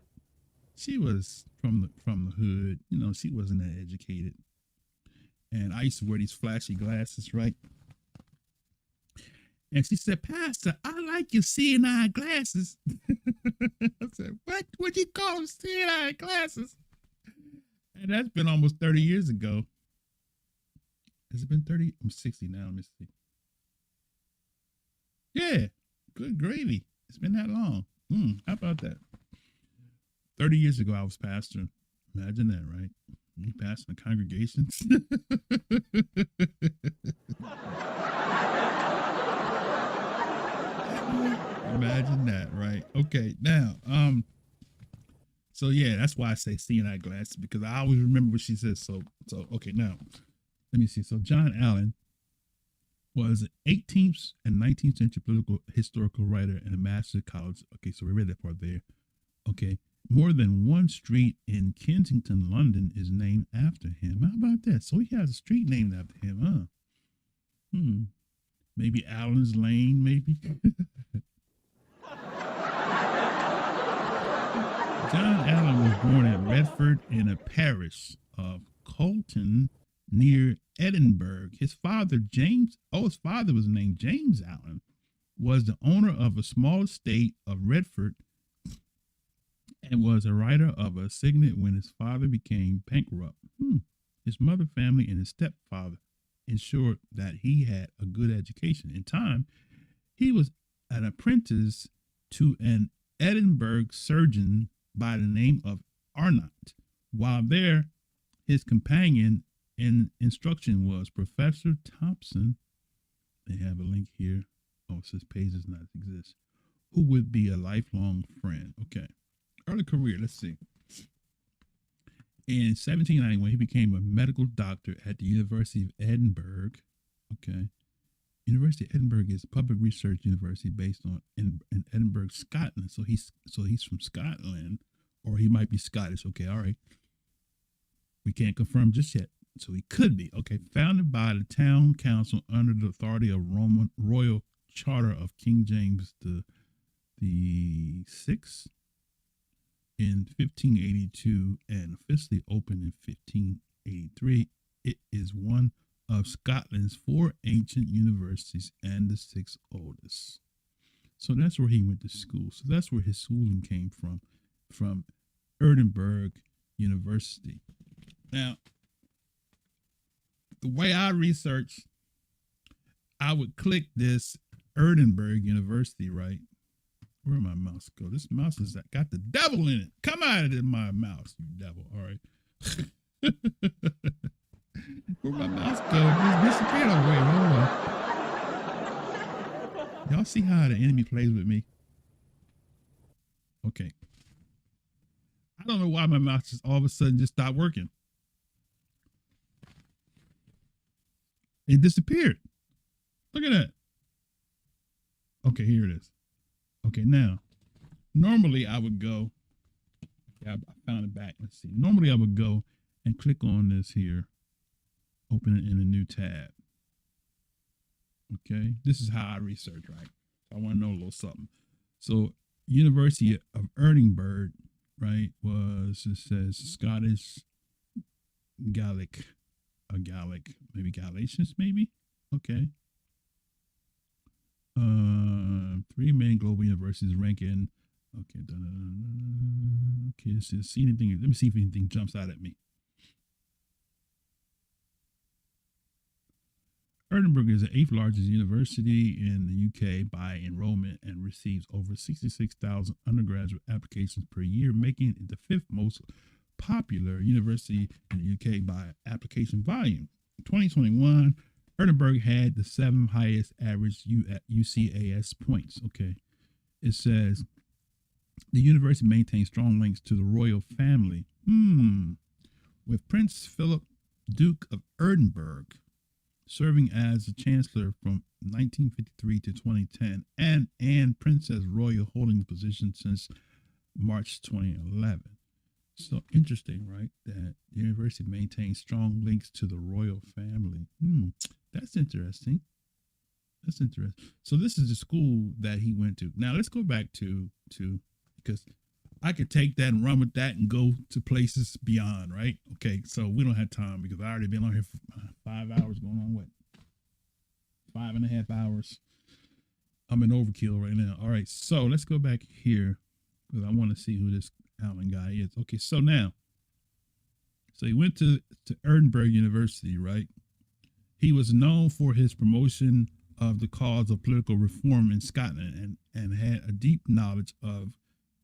She was from the hood. You know, she wasn't that educated. And I used to wear these flashy glasses, right? And she said, Pastor, I like your CNI glasses. I said, what? What'd you call them CNI glasses? And that's been almost 30 years ago. Has it been 30? I'm 60 now. Let me see. Yeah, good gravy. It's been that long. How about that? 30 years ago, I was pastoring. Imagine that, right? Me pastoring congregations. Imagine that, right? Okay, now, so yeah, that's why I say CNI glasses, because I always remember what she says. So okay, now let me see. So John Allen was an 18th and 19th century political historical writer and a master of college. Okay, so we read that part there. Okay, more than one street in Kensington, London, is named after him. How about that? So he has a street named after him, huh? Maybe Allen's Lane, maybe. John Allen was born at Redford in a parish of Colton near Edinburgh. His father, his father was named James Allen, was the owner of a small estate of Redford and was a writer of a signet when his father became bankrupt. His mother family and his stepfather ensured that he had a good education. In time, He was an apprentice to an Edinburgh surgeon by the name of Arnott. While there, his companion in instruction was Professor Thompson. They have a link here. Oh, it says page does not exist. Who would be a lifelong friend. Okay. Early career, let's see. In 1791, he became a medical doctor at the University of Edinburgh. Okay. University of Edinburgh is a public research university based in Edinburgh, Scotland. So he's from Scotland, or he might be Scottish. Okay, all right. We can't confirm just yet. So he could be. Okay. Founded by the town council under the authority of Roman Royal Charter of King James the Sixth in 1582 and officially opened in 1583. It is one of Scotland's 4 ancient universities and the 6th oldest. So that's where he went to school. So that's where his schooling came from Edinburgh University. Now, the way I research, I would click this Edinburgh University, right? Where'd my mouse go? This mouse has got the devil in it. Come out of my mouse, you devil. All right. Where'd my mouse go? It just disappeared away. Hold on. Y'all see how the enemy plays with me? Okay. I don't know why my mouse just all of a sudden just stopped working. It disappeared. Look at that. Okay, here it is. Okay, now, normally I would go, yeah, I found it back. Let's see. Normally I would go and click on this here, open it in a new tab. Okay, this is how I research, right? I want to know a little something. So, University of Edinburgh, right, it says Scottish Gaelic, maybe Galatians, maybe? Okay. 3 main global universities ranking. Okay. Okay. See anything? Let me see if anything jumps out at me. Edinburgh is the 8th largest university in the UK by enrollment and receives over 66,000 undergraduate applications per year, making it the 5th most popular university in the UK by application volume. In 2021, Edinburgh had the 7th highest average UCAS points. Okay. It says the university maintains strong links to the royal family. With Prince Philip, Duke of Edinburgh, serving as the chancellor from 1953 to 2010, and Princess Royal holding the position since March 2011. So interesting, right? That the university maintains strong links to the royal family. That's interesting. That's interesting. So this is the school that he went to. Now let's go back to because I could take that and run with that and go to places beyond, right? Okay, so we don't have time because I already been on here for 5 hours, going on what? 5.5 hours. I'm in overkill right now. All right, so let's go back here because I want to see who this Allen guy is. Okay, so now, so he went to Edinburgh University, right? He was known for his promotion of the cause of political reform in Scotland and had a deep knowledge of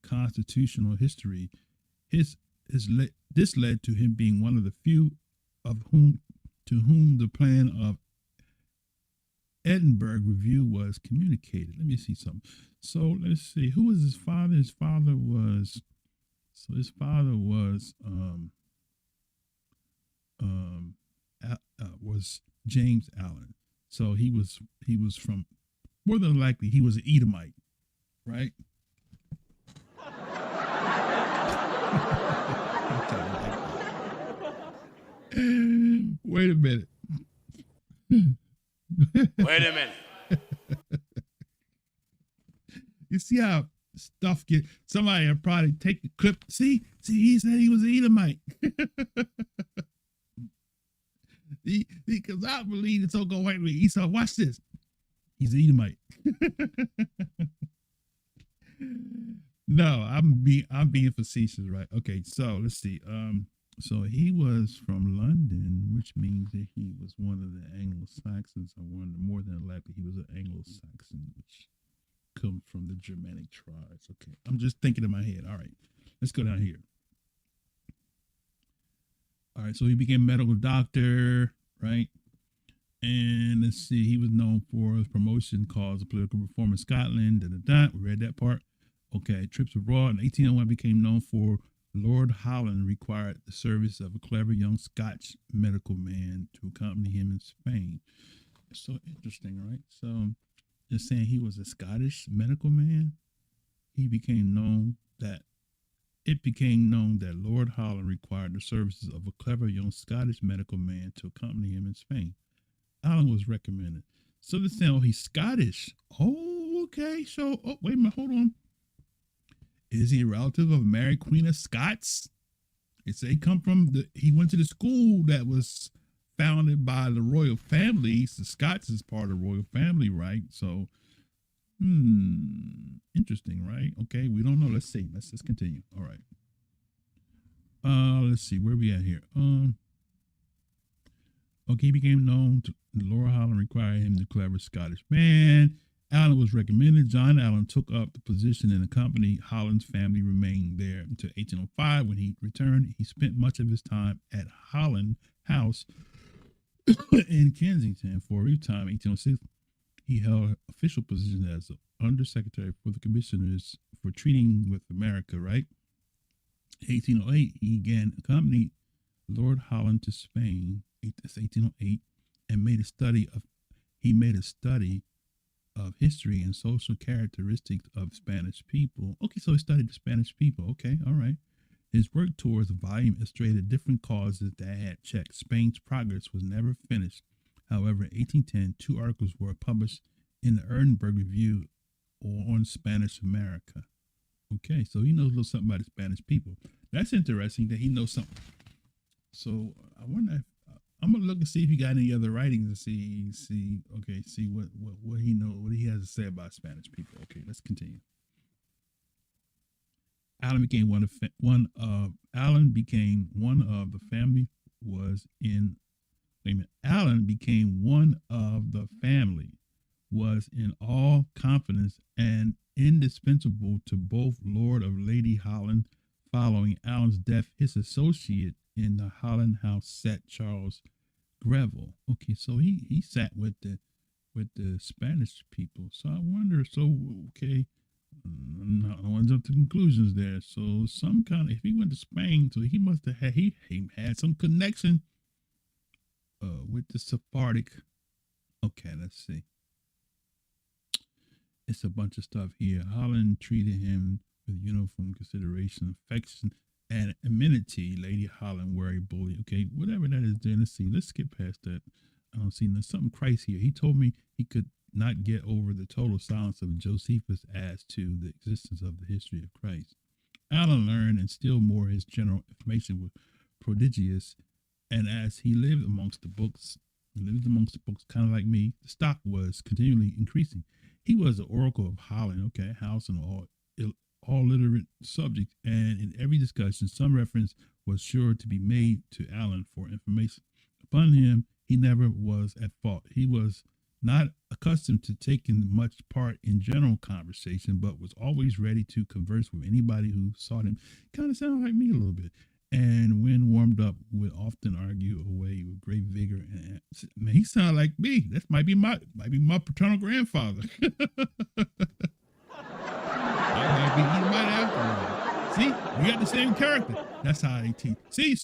constitutional history. This led to him being one of the few to whom the plan of Edinburgh Review was communicated. Let me see something. So let's see. Who was his father? His father was was James Allen. So he was from, more than likely, he was an Edomite, right? Wait a minute. Wait a minute. You see how stuff get, somebody will probably take the clip. See, he said he was an Edomite. Because I believe it's all going to me. Esau, watch this. He's an Edomite. No, I'm being facetious, right? Okay, so let's see. So he was from London, which means that he was one of the Anglo-Saxons. I wonder, more than likely, he was an Anglo-Saxon, which comes from the Germanic tribes. Okay, I'm just thinking in my head. All right, let's go down here. All right, so he became a medical doctor, right? And let's see, he was known for his promotion, cause of political reform in Scotland. We read that part. Okay, trips abroad. In 1801, became known for Lord Holland required the service of a clever young Scotch medical man to accompany him in Spain. It's so interesting, right? So, just saying he was a Scottish medical man. It became known that Lord Holland required the services of a clever young Scottish medical man to accompany him in Spain. Allen was recommended. So they're saying, oh, he's Scottish. Oh, okay. So, wait a minute, hold on. Is he a relative of Mary Queen of Scots? It's they come from he went to the school that was founded by the royal families. The Scots is part of the royal family, right? So, interesting, right? Okay, we don't know. Let's see. Let's continue. All right. Let's see where we at here. Okay, he became known to Laura Holland required him the clever Scottish man. Allen was recommended. John Allen took up the position and accompanied Holland's family, remained there until 1805. When he returned, he spent much of his time at Holland House in Kensington. For a brief time, 1806, he held official position as Undersecretary for the Commissioners for Treating with America, right? 1808, he again accompanied Lord Holland to Spain, that's 1808, and made a study of history and social characteristics of Spanish people. Okay, so he studied the Spanish people. Okay, all right. His work towards a volume illustrated different causes that had checked. Spain's progress was never finished. However, in 1810, 2 articles were published in the Edinburgh Review on Spanish America. Okay, so he knows a little something about the Spanish people. That's interesting that he knows something. So I wonder if I'm gonna look and see if he got any other writings and see what he knows, what he has to say about Spanish people. Okay, let's continue. Allen became one of the family was in. Wait a minute. Allen became one of the family was in all confidence and indispensable to both Lord of Lady Holland. Following Allen's death, his associate in the Holland House sat Charles Greville. Okay, so he sat with the Spanish people. So I wonder. So okay, I want to jump to conclusions there. So some kind of, if he went to Spain, so he must have had he had some connection with the Sephardic. Okay, let's see. It's a bunch of stuff here. Holland treated him with uniform consideration, affection, and amenity. Lady Holland worried bully. Okay, whatever that is there. Let's see. Let's skip past that. I don't see there's something Christ here. He told me he could not get over the total silence of Josephus as to the existence of the history of Christ. Allen learned, and still more, his general information was prodigious. And as he lived amongst the books, kind of like me, the stock was continually increasing. He was the oracle of Holland, okay, house and all literate subjects, and in every discussion, some reference was sure to be made to Allen for information. Upon him, he never was at fault. He was not accustomed to taking much part in general conversation, but was always ready to converse with anybody who sought him. Kind of sounded like me a little bit. And when warmed up, would often argue away with great vigor. And man, he sounded like me. That might be my paternal grandfather. I might be Edomite after. See, we got the same character. That's how they teach. See,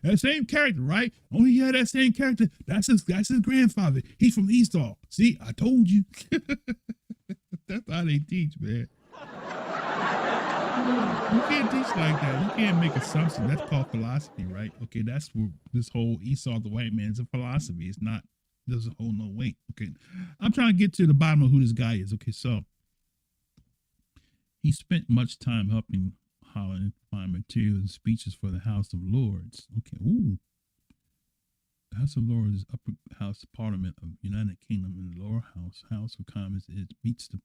that same character, right? Only he had that same character. That's his grandfather. He's from Esau. See, I told you. That's how they teach, man. You can't teach like that. You can't make assumptions. That's called philosophy, right? Okay, that's where this whole Esau the white man is a philosophy. It's not, doesn't hold no weight. Okay, I'm trying to get to the bottom of who this guy is. Okay, so he spent much time helping Holland find materials and speeches for the House of Lords. Okay, ooh. The House of Lords is upper house parliament of United Kingdom, and the lower house, House of Commons, it meets the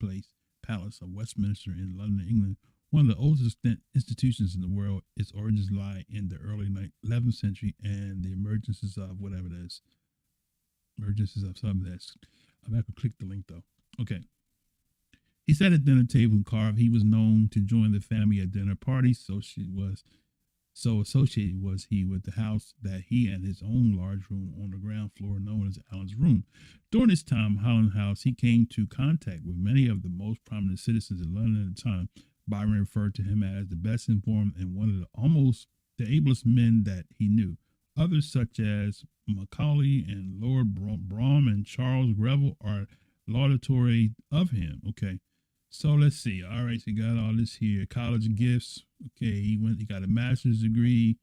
palace of Westminster in London, England, one of the oldest institutions in the world. Its origins lie in the early 11th century and the emergences of whatever it is. Emergences of something that's, I'm going to click the link though. Okay. He sat at dinner table and carved. He was known to join the family at dinner parties. So associated was he with the house that he and his own large room on the ground floor known as Allen's Room. During his time at Holland House, he came to contact with many of the most prominent citizens in London at the time. Byron referred to him as the best informed and one of the ablest men that he knew. Others such as Macaulay and Lord Brougham and Charles Greville are laudatory of him. Okay. So let's see. All right, so you got all this here. College gifts. Okay, he got a master's degree.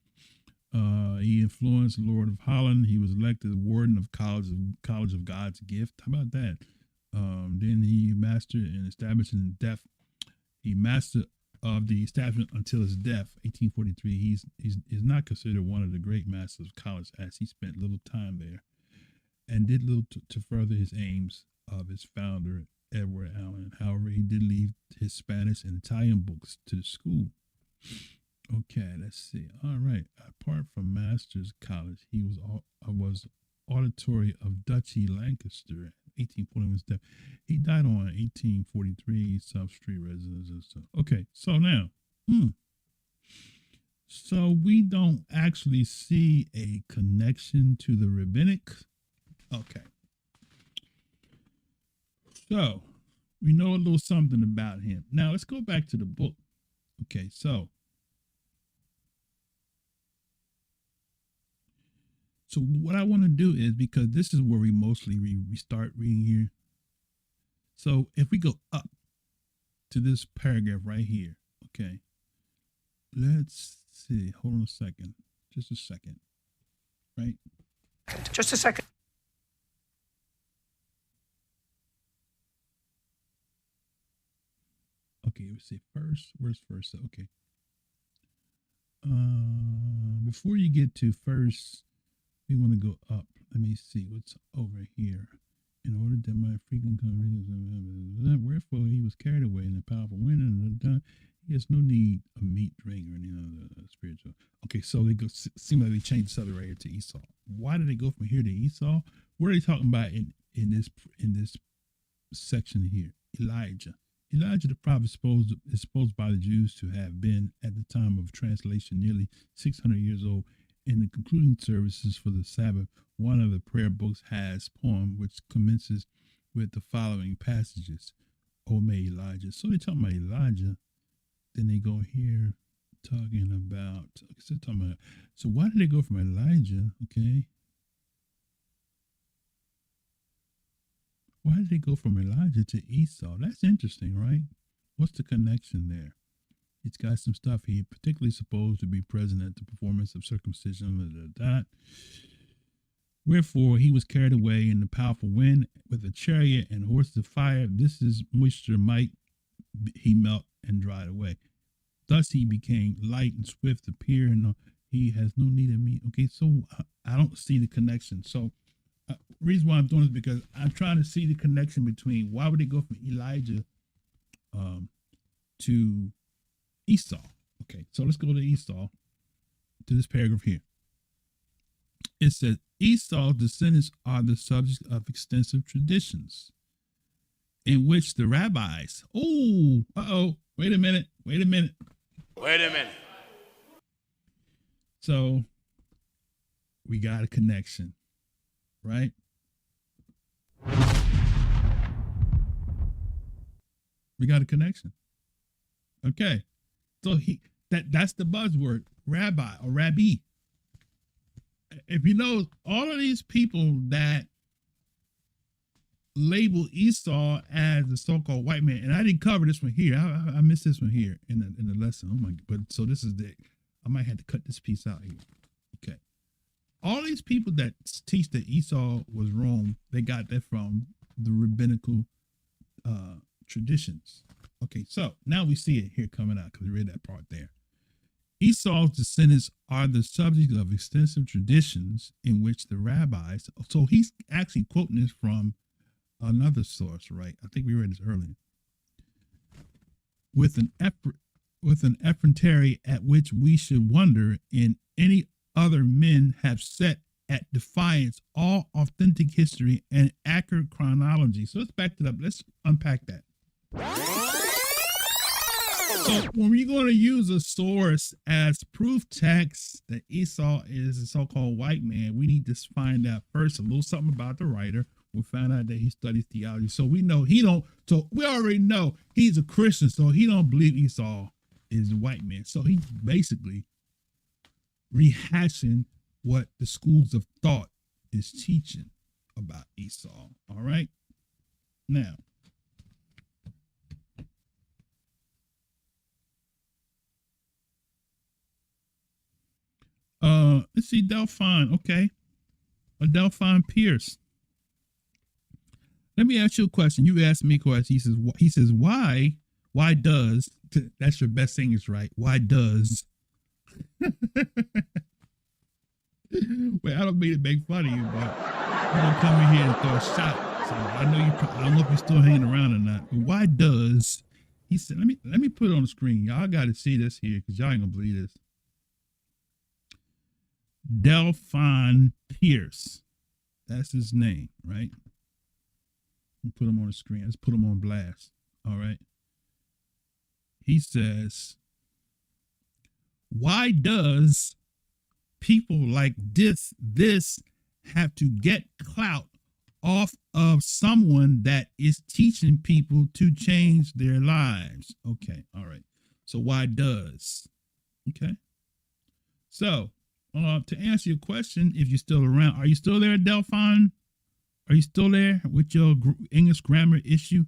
He influenced Lord of Holland. He was elected warden of College of God's Gift. How about that? Then he mastered and established in death. He mastered of the establishment until his death, 1843. He's not considered one of the great masters of college, as he spent little time there and did little to further his aims of his founder, Edward Allen. However, he did leave his Spanish and Italian books to the school. Okay, let's see. All right. Apart from Master's College, he was auditory of Duchy Lancaster. 1841 death. He died on 1843 South Street residence and stuff. Okay, so now, so we don't actually see a connection to the rabbinic. Okay. So we know a little something about him. Now let's go back to the book. Okay, so what I want to do is, because this is where we mostly we start reading here. So if we go up to this paragraph right here, okay, let's see. Hold on a second. Just a second. Right? Just a second. Okay, let's see. First, where's first? Okay. Before you get to first, we want to go up. Let me see what's over here. In order that my frequent conversations, wherefore he was carried away in the powerful wind, and he has no need of meat, drink, or any other spiritual. Okay, so they go. Seem like they changed the subject right here to Esau. Why did they go from here to Esau? What are they talking about in this section here? Elijah. Elijah the prophet is supposed by the Jews to have been, at the time of translation, nearly 600 years old. In the concluding services for the Sabbath, one of the prayer books has a poem which commences with the following passages. O may Elijah. So they're talking about Elijah. Then they go here talking about, so why did they go from Elijah? Okay. Why did they go from Elijah to Esau? That's interesting, right? What's the connection there? It's got some stuff he particularly supposed to be present at the performance of circumcision. Wherefore he was carried away in the powerful wind with a chariot and horses of fire. This is moisture might he melt and dried away. Thus he became light and swift to appear, and he has no need of meat. Okay, so I don't see the connection. So reason why I'm doing this is because I'm trying to see the connection between why would they go from Elijah to Esau. Okay, so let's go to Esau, to this paragraph here. It says, Esau's descendants are the subject of extensive traditions in which the rabbis, wait a minute. So we got a connection, right? We got a connection. Okay. So that's the buzzword, rabbi or rabbi. If you know, all of these people that label Esau as the so-called white man, and I didn't cover this one here. I missed this one here in the lesson. Oh my! But so this is I might have to cut this piece out here. Okay. All these people that teach that Esau was wrong, they got that from the rabbinical traditions. Okay, so now we see it here coming out because we read that part there. Esau's descendants are the subject of extensive traditions in which the rabbis, so he's actually quoting this from another source, right? I think we read this earlier. With an effort, with an effrontery at which we should wonder, and any other men have set at defiance all authentic history and accurate chronology. So let's back it up. Let's unpack that. So when we're going to use a source as proof text that Esau is a so-called white man, we need to find out first a little something about the writer. We found out that he studies theology. So we know so we already know he's a Christian, so he don't believe Esau is a white man. So he's basically rehashing what the schools of thought is teaching about Esau. All right. Now, let's see, Delphine. Okay. Delphine Pierce. Let me ask you a question. You asked me a question. He says, why does, that's your best English, right? Why does, well, I don't mean to make fun of you, but you don't come in here and throw a shot. So I know I don't know if you're still hanging around or not, but why does, he said, let me put it on the screen. Y'all got to see this here because y'all ain't gonna believe this. Delphine Pierce. That's his name, right? Put him on the screen. Let's put him on blast. All right. He says, why does people like this have to get clout off of someone that is teaching people to change their lives? Okay. All right. So why does? Okay. So to answer your question, if you're still around, are you still there, Delphine? Are you still there with your English grammar issue?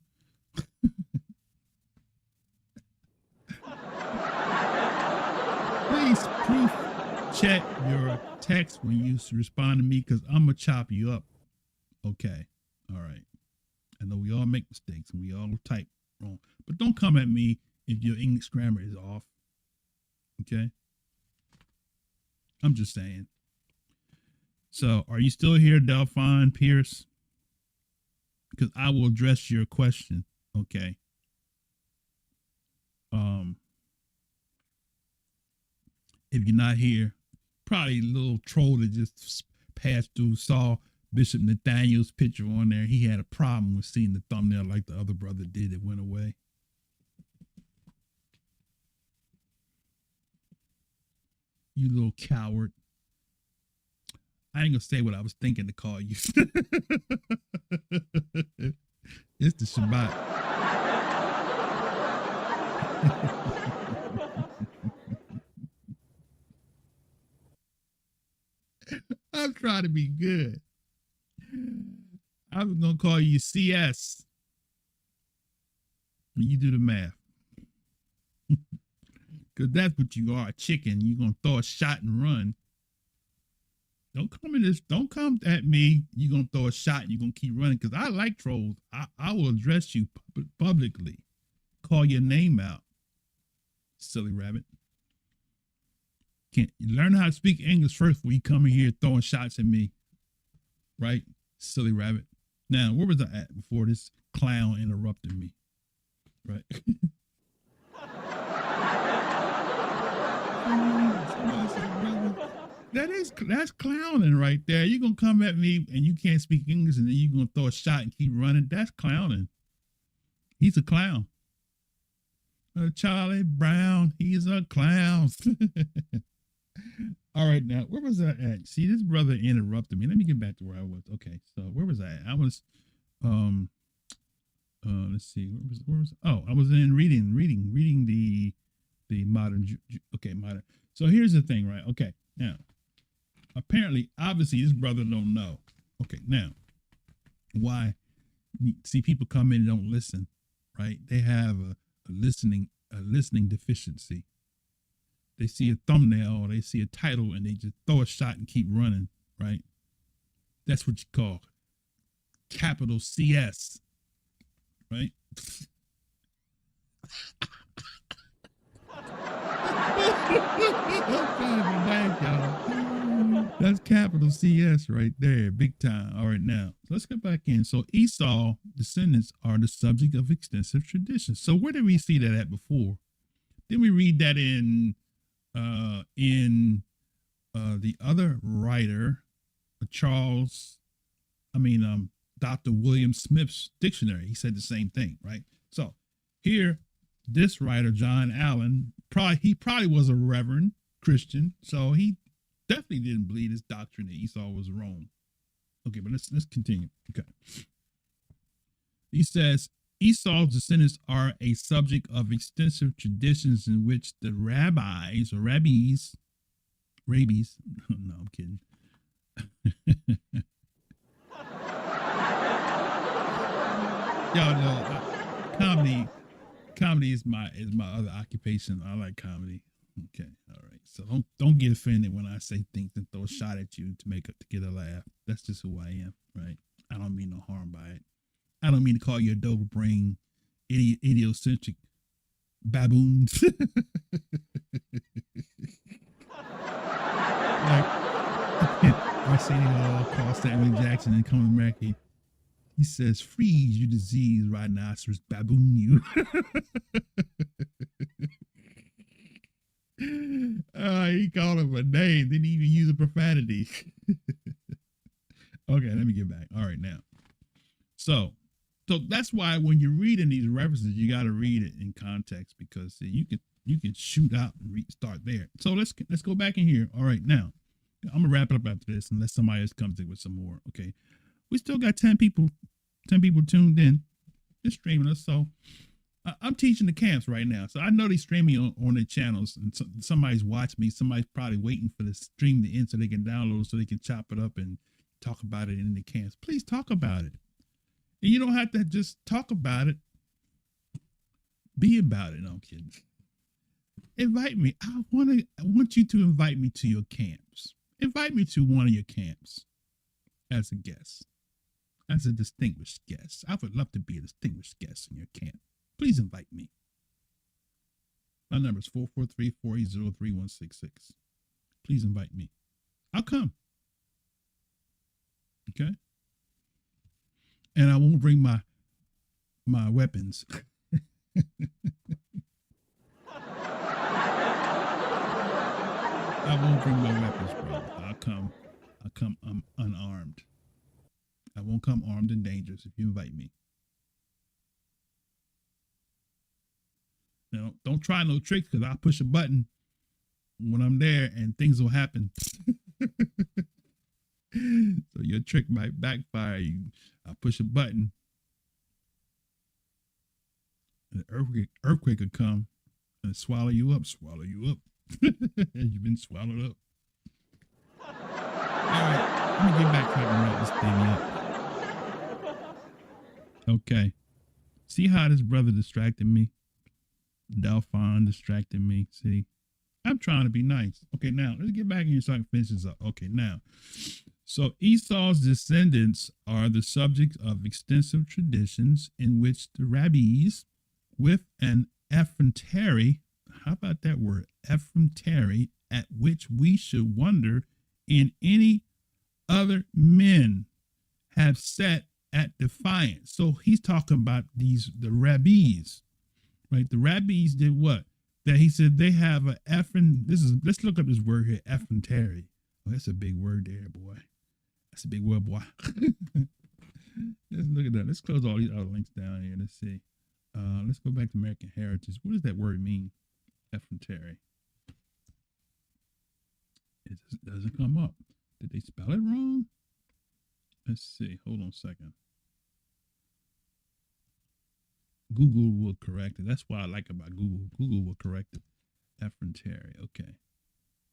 Please proof check your text when you respond to me because I'm going to chop you up. Okay. All right. I know we all make mistakes and we all type wrong, but don't come at me if your English grammar is off. Okay. I'm just saying. So are you still here, Delphine Pierce? Because I will address your question. Okay. If you're not here, probably a little troll that just passed through, saw Bishop Nathaniel's picture on there. He had a problem with seeing the thumbnail like the other brother did. It went away. You little coward. I ain't gonna say what I was thinking to call you. It's the Shabbat. I'm trying to be good. I was gonna call you CS. You do the math. Because that's what you are, a chicken. You're gonna throw a shot and run. Don't come at me. You're gonna throw a shot and you're gonna keep running. Because I like trolls. I will address you publicly. Call your name out. Silly rabbit. Can't you learn how to speak English first before you come in here throwing shots at me. Right? Silly rabbit. Now, where was I at before this clown interrupted me? Right? That's clowning right there. You're gonna come at me and you can't speak English and then you're gonna throw a shot and keep running. That's clowning. He's a clown. Charlie Brown, he's a clown. All right, now where was I at? See, this brother interrupted me. Let me get back to where I was. Okay, so where was I at? I was let's see, where was I was in reading the modern modern. So here's the thing, right? Okay, now apparently, obviously, this brother don't know. Okay, now why? See, people come in and don't listen, right? They have a listening deficiency. They see a thumbnail or they see a title and they just throw a shot and keep running, right? That's what you call capital CS, right? That's capital CS right there, big time. All right, now let's get back in. So Esau descendants are the subject of extensive traditions. So where did we see that at before? Then we read that in the other writer, Dr. William Smith's dictionary. He said the same thing, right? So here, this writer, John Allen, he probably was a reverend Christian, so he definitely didn't believe this doctrine that Esau was Rome. Okay, but let's continue. Okay. He says, Esau's descendants are a subject of extensive traditions in which the rabbis, no, I'm kidding. Y'all know comedy is my other occupation. I like comedy. Okay, all right. So don't get offended when I say things and throw a shot at you to get a laugh. That's just who I am, right? I don't mean no harm by it. I don't mean to call you a double brain, idiocentric baboons. I say they all call Samuel Jackson and come to America. He says, freeze, you disease rhinoceros baboon, you. He called him a name, didn't even use a profanity. Okay, let me get back. All right, now. So that's why when you're reading these references, you got to read it in context, because you can shoot out and start there. So let's go back in here. All right, now I'm gonna wrap it up after this, unless somebody else comes in with some more. Okay, we still got 10 people tuned in, just streaming us. So I'm teaching the camps right now, so I know they stream me on their channels, and somebody's watching me. Somebody's probably waiting for the stream to end so they can download, so they can chop it up and talk about it in the camps. Please talk about it. And you don't have to just talk about it. Be about it. No, I'm kidding. Invite me. I want you to invite me to your camps. Invite me to one of your camps as a guest, as a distinguished guest. I would love to be a distinguished guest in your camp. Please invite me. My number is 443-480-3166. Please invite me. I'll come. Okay? And I won't bring my weapons. I won't bring my weapons, bro. I'll come unarmed. I won't come armed and dangerous if you invite me. Now, don't try no tricks, because I'll push a button when I'm there and things will happen. So your trick might backfire. I'll push a button. An earthquake will come and swallow you up. And you've been swallowed up. All right, let me get back to wrap this thing up. Okay. See how this brother distracted me? Delphon distracted me. See? I'm trying to be nice. Okay, now let's get back in here so I can finish this up. Okay, now. So Esau's descendants are the subject of extensive traditions in which the rabbis, with an effrontery, how about that word, effrontery, at which we should wonder in any other men, have set at defiance. So he's talking about the rabbis, right? The rabbis did what? That he said they have a let's look up this word here, effrontery. Oh, that's a big word there, boy. That's a big word, boy. Let's look at that. Let's close all these other links down here. Let's see. Let's go back to American Heritage. What does that word mean? Effrontery. It doesn't come up. Did they spell it wrong? Let's see. Hold on a second. Google will correct it. That's what I like about Google. Google will correct it. Effrontery. Okay.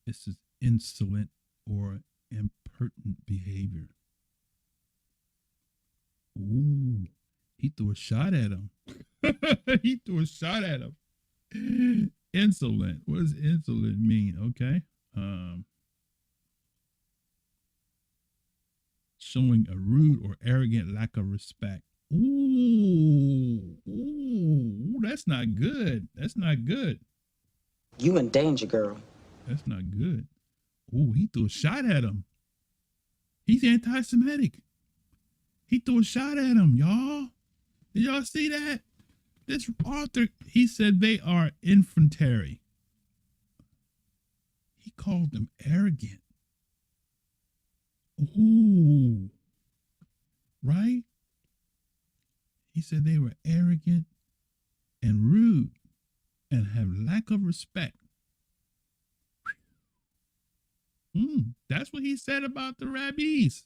This is insolent or impertinent behavior. Ooh. He threw a shot at him. He threw a shot at him. Insolent. What does insolent mean? Okay. Showing a rude or arrogant lack of respect. Ooh, that's not good. That's not good. You in danger, girl. That's not good. Ooh, he threw a shot at him. He's anti-Semitic. He threw a shot at him, y'all. Did y'all see that? This author, he said they are infantry. He called them arrogant. Ooh. Right? He said they were arrogant and rude and have lack of respect. That's what he said about the rabbis.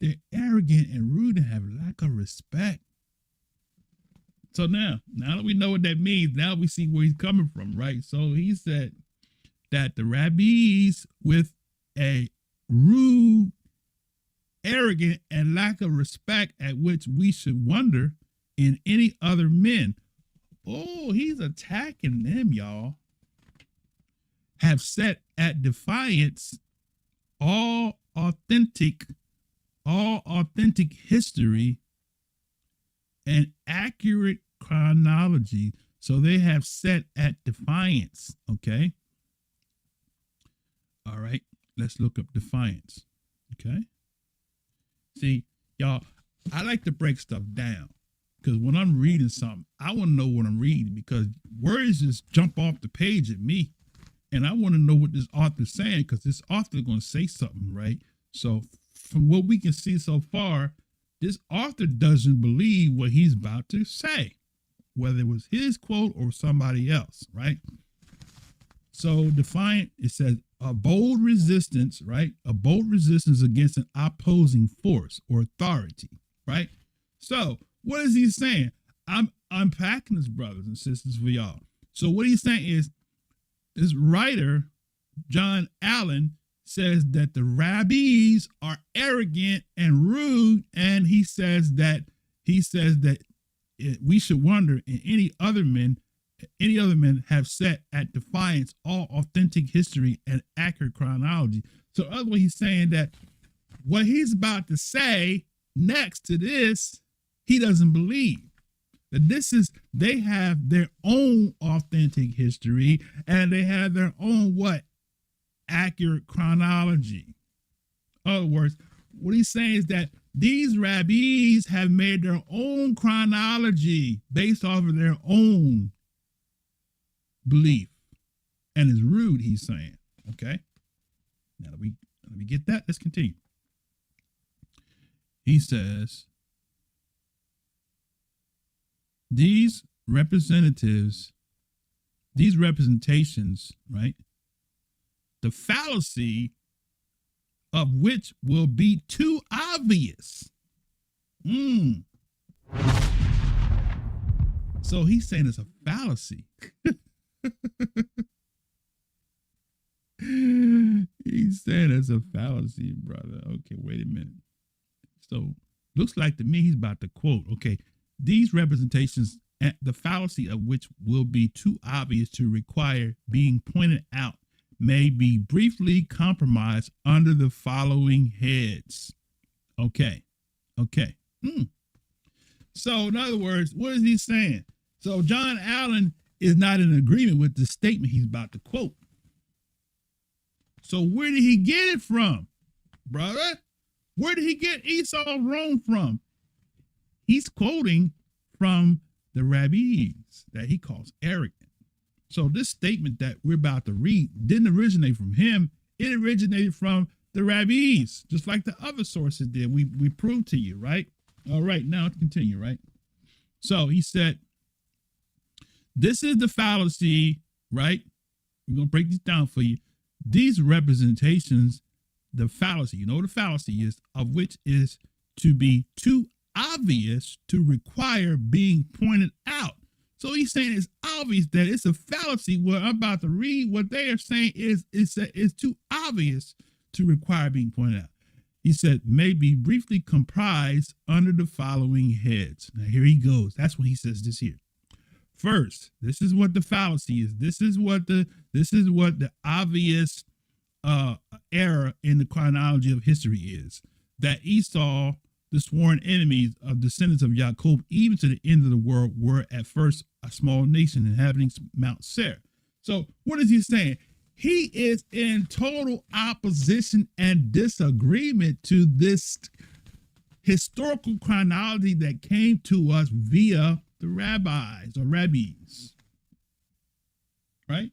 They're arrogant and rude and have lack of respect. So now that we know what that means, now we see where he's coming from, right? So he said that the rabbis with a rude, arrogant, and lack of respect at which we should wonder in any other men. Oh, he's attacking them, y'all. Have set at defiance all authentic history and accurate chronology. So they have set at defiance. Okay. All right. Let's look up defiance. Okay. See, y'all, I like to break stuff down because when I'm reading something, I want to know what I'm reading because words just jump off the page at me. And I want to know what this author's saying because this author is going to say something, right? So from what we can see so far, this author doesn't believe what he's about to say, whether it was his quote or somebody else, right? So defiant, it says a bold resistance, right? A bold resistance against an opposing force or authority, right? So what is he saying? I'm unpacking this, brothers and sisters, for y'all. So what he's saying is this writer, John Allen, says that the rabbis are arrogant and rude, and he says that we should wonder in any other men have set at defiance all authentic history and accurate chronology. So otherwise he's saying that what he's about to say next to this, he doesn't believe. That they have their own authentic history and they have their own accurate chronology. In other words, what he's saying is that these rabbis have made their own chronology based off of their own belief. And it's rude, he's saying. Okay. Now let me get that. Let's continue. He says, these representations, right? The fallacy of which will be too obvious. So he's saying it's a fallacy. He's saying it's a fallacy, brother. Okay, wait a minute. So looks like to me he's about to quote, okay, these representations, the fallacy of which will be too obvious to require being pointed out, may be briefly compromised under the following heads. Okay. So in other words, what is he saying? So John Allen is not in agreement with the statement he's about to quote. So where did he get it from, brother? Where did he get Esau Rome from? He's quoting from the rabbis that he calls arrogant. So this statement that we're about to read didn't originate from him. It originated from the rabbis, just like the other sources did. We proved to you, right? All right, now let's continue, right? So he said, this is the fallacy, right? We're going to break this down for you. These representations, the fallacy, you know what a fallacy is, of which is to be too obvious to require being pointed out. So he's saying it's obvious that it's a fallacy. What I'm about to read, what they are saying is it's too obvious to require being pointed out. He said, may be briefly comprised under the following heads. Now here he goes. That's when he says this here. First, this is what the fallacy is. This is what the obvious error in the chronology of history is. That Esau, the sworn enemies of descendants of Jacob, even to the end of the world, were at first a small nation inhabiting Mount Seir. So what is he saying? He is in total opposition and disagreement to this historical chronology that came to us via the rabbis or rabbis, right?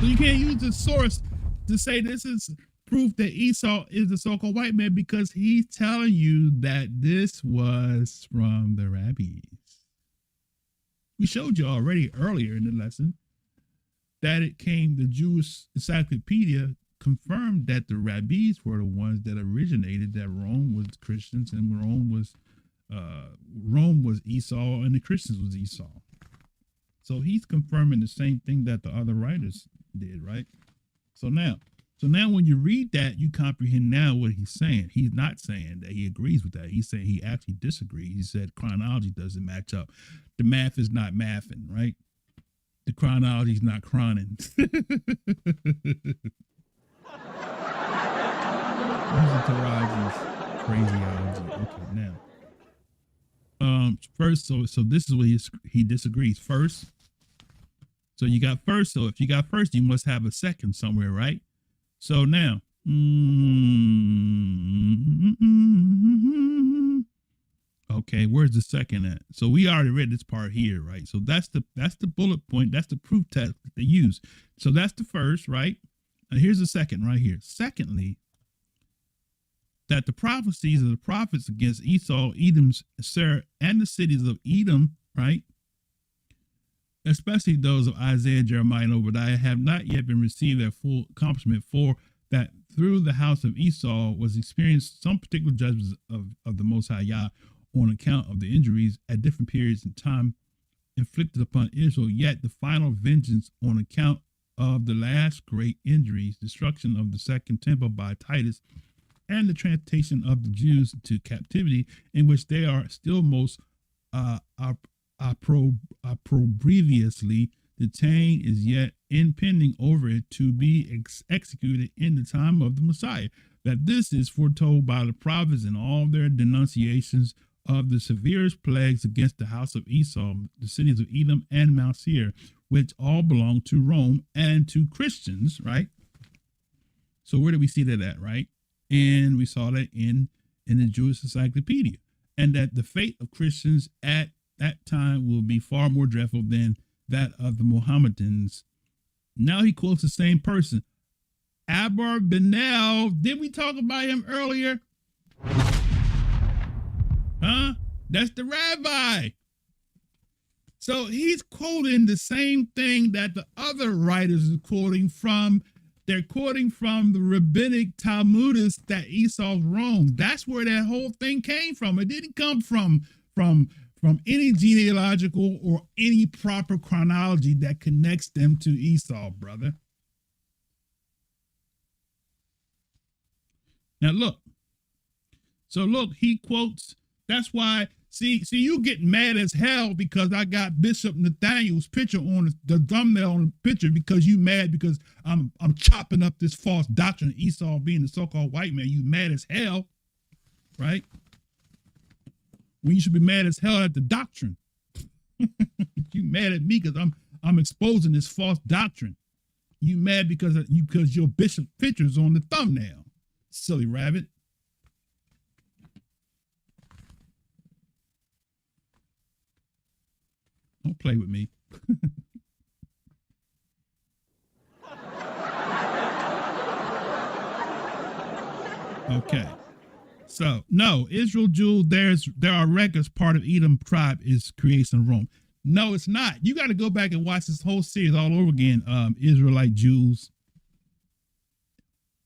So you can't use the source to say this is proof that Esau is the so-called white man, because he's telling you that this was from the rabbis. We showed you already earlier in the lesson that it came, the Jewish encyclopedia confirmed that the rabbis were the ones that originated, that Rome was Christians and Rome was Esau and the Christians was Esau. So he's confirming the same thing that the other writers did, right? So now when you read that, you comprehend now what he's saying. He's not saying that he agrees with that. He's saying he actually disagrees. He said chronology doesn't match up. The math is not mathing, right? The chronology is not chroning. Using Taraji's phraseology. Okay, now. First, so this is what he disagrees. First, so you got first. So if you got first, you must have a second somewhere, right? So now, okay, where's the second at? So we already read this part here, right? So that's the bullet point. That's the proof text that they use. So that's the first, right? And here's the second right here. Secondly, that the prophecies of the prophets against Esau, Edom, Seir, and the cities of Edom, right, especially those of Isaiah, Jeremiah, and Obadiah, have not yet been received their full accomplishment, for that through the house of Esau was experienced some particular judgments of the Most High Yah on account of the injuries at different periods in time inflicted upon Israel, yet the final vengeance on account of the last great injuries, destruction of the second temple by Titus, and the transportation of the Jews into captivity, in which they are still most opprobriously detained, is yet impending over it to be executed in the time of the Messiah. That this is foretold by the prophets in all their denunciations of the severest plagues against the house of Esau, the cities of Edom and Mount Seir, which all belong to Rome and to Christians, right? So where do we see that at, right? And we saw that in the Jewish encyclopedia, and that the fate of Christians at that time will be far more dreadful than that of the Mohammedans. Now he quotes the same person, Abarbanel. Did we talk about him earlier? Huh? That's the rabbi. So he's quoting the same thing that the other writers are quoting from. They're quoting from the rabbinic Talmudists that Esau's wrong. That's where that whole thing came from. It didn't come from any genealogical or any proper chronology that connects them to Esau, brother. Now look. So look, he quotes, that's why, see, you get mad as hell because I got Bishop Nathaniel's picture on the thumbnail on the picture, because you mad because I'm chopping up this false doctrine of Esau being the so-called white man. You mad as hell, right? When you should be mad as hell at the doctrine. You mad at me because I'm exposing this false doctrine. You mad because your bishop picture's on the thumbnail. Silly rabbit. Don't play with me. Okay. So, no, Israel, Jews, there are records part of Edom tribe is creation of Rome. No, it's not. You got to go back and watch this whole series all over again, Israelite Jews.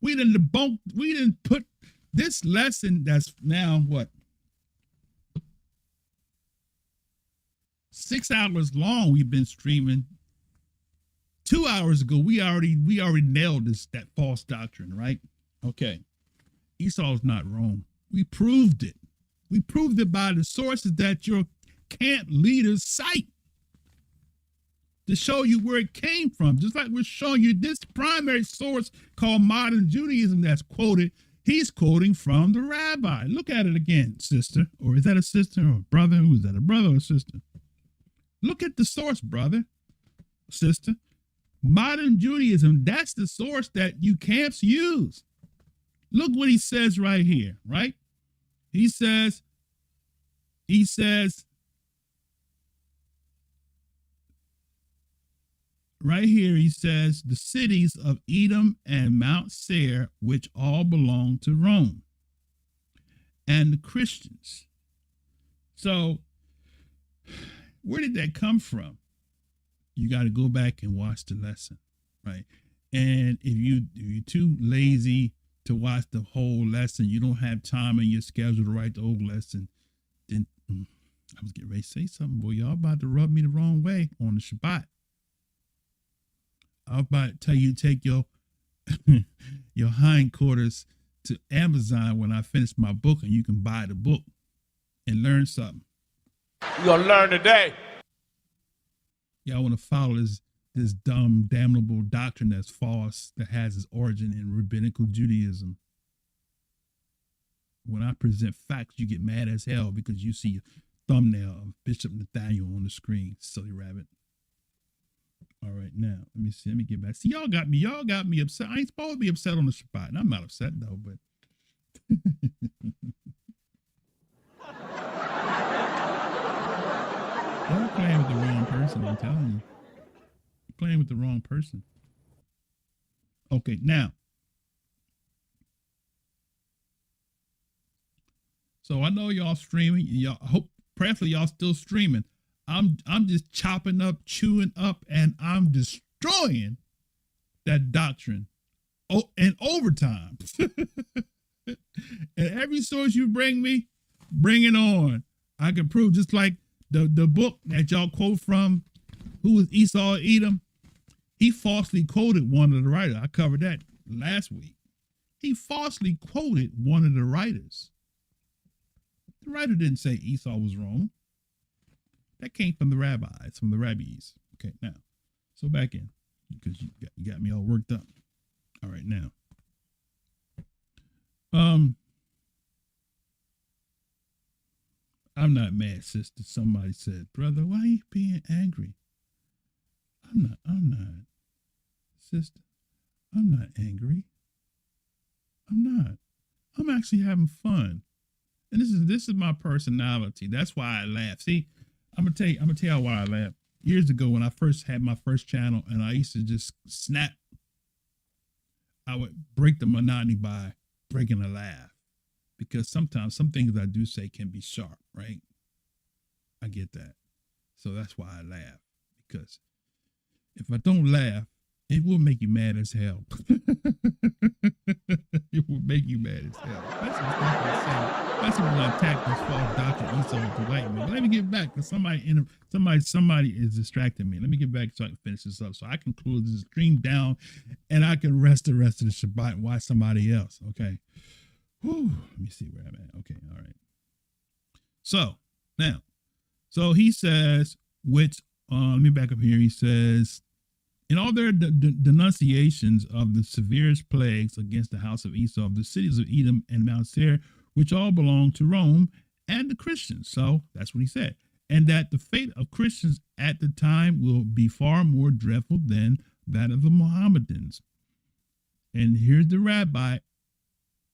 We didn't put this lesson that's now, what? 6 hours long we've been streaming. 2 hours ago, we already nailed that false doctrine, right? Okay. Esau's not Rome. We proved it. We proved it by the sources that your camp leaders cite to show you where it came from. Just like we're showing you this primary source called modern Judaism that's quoted. He's quoting from the rabbi. Look at it again, sister. Or is that a sister or a brother? Who is that, a brother or a sister? Look at the source, brother, sister. Modern Judaism, that's the source that you camps use. Look what he says right here, right? He says, right here, he says, the cities of Edom and Mount Seir, which all belong to Rome, and the Christians. So, where did that come from? You got to go back and watch the lesson, right? And if you're too lazy to watch the whole lesson, you don't have time in your schedule to write the whole lesson, then I was getting ready to say something. Boy, y'all about to rub me the wrong way on the Shabbat. I was about to tell you to take your your hindquarters to Amazon when I finish my book, and you can buy the book and learn something. You're going to learn today. Y'all want to follow this dumb, damnable doctrine that's false, that has its origin in Rabbinical Judaism. When I present facts, you get mad as hell because you see a thumbnail of Bishop Nathaniel on the screen, silly rabbit. All right, now, let me see. Let me get back. See, y'all got me upset. I ain't supposed to be upset on the Shabbat. And I'm not upset, though, but... Y'all playing with the wrong person, I'm telling you. You're playing with the wrong person. Okay, now. So I know y'all streaming. Y'all hope prayerfully y'all still streaming. I'm just chopping up, chewing up, and I'm destroying that doctrine. Oh, and overtime. And every source you bring me, bring it on. I can prove, just like the book that y'all quote from, who was Esau Edom? He falsely quoted one of the writers. I covered that last week. He falsely quoted one of the writers. The writer didn't say Esau was wrong. That came from the rabbis, from the rabbis. Okay, now, so back in, because you got me all worked up. All right, now. I'm not mad, sister. Somebody said, brother, why are you being angry? I'm not, sister. I'm not angry. I'm not. I'm actually having fun. And this is my personality. That's why I laugh. See, I'm gonna tell you why I laugh. Years ago, when I first had my first channel, and I used to just snap, I would break the monotony by breaking a laugh, because sometimes some things I do say can be sharp, right? I get that, so that's why I laugh, because if I don't laugh, it will make you mad as hell. It will make you mad as hell. That's what I'm saying. That's when I attack this false doctrine, Esau with the white man. Let me get back, because somebody is distracting me. Let me get back so I can finish this up, so I can close this stream down, and I can rest the rest of the Shabbat and watch somebody else. Okay. Whew. Let me see where I'm at. Okay. All right. So now, so he says, which let me back up here. He says, in all their denunciations of the severest plagues against the house of Esau, the cities of Edom and Mount Seir, which all belong to Rome and the Christians. So that's what he said. And that the fate of Christians at the time will be far more dreadful than that of the Mohammedans. And here's the rabbi,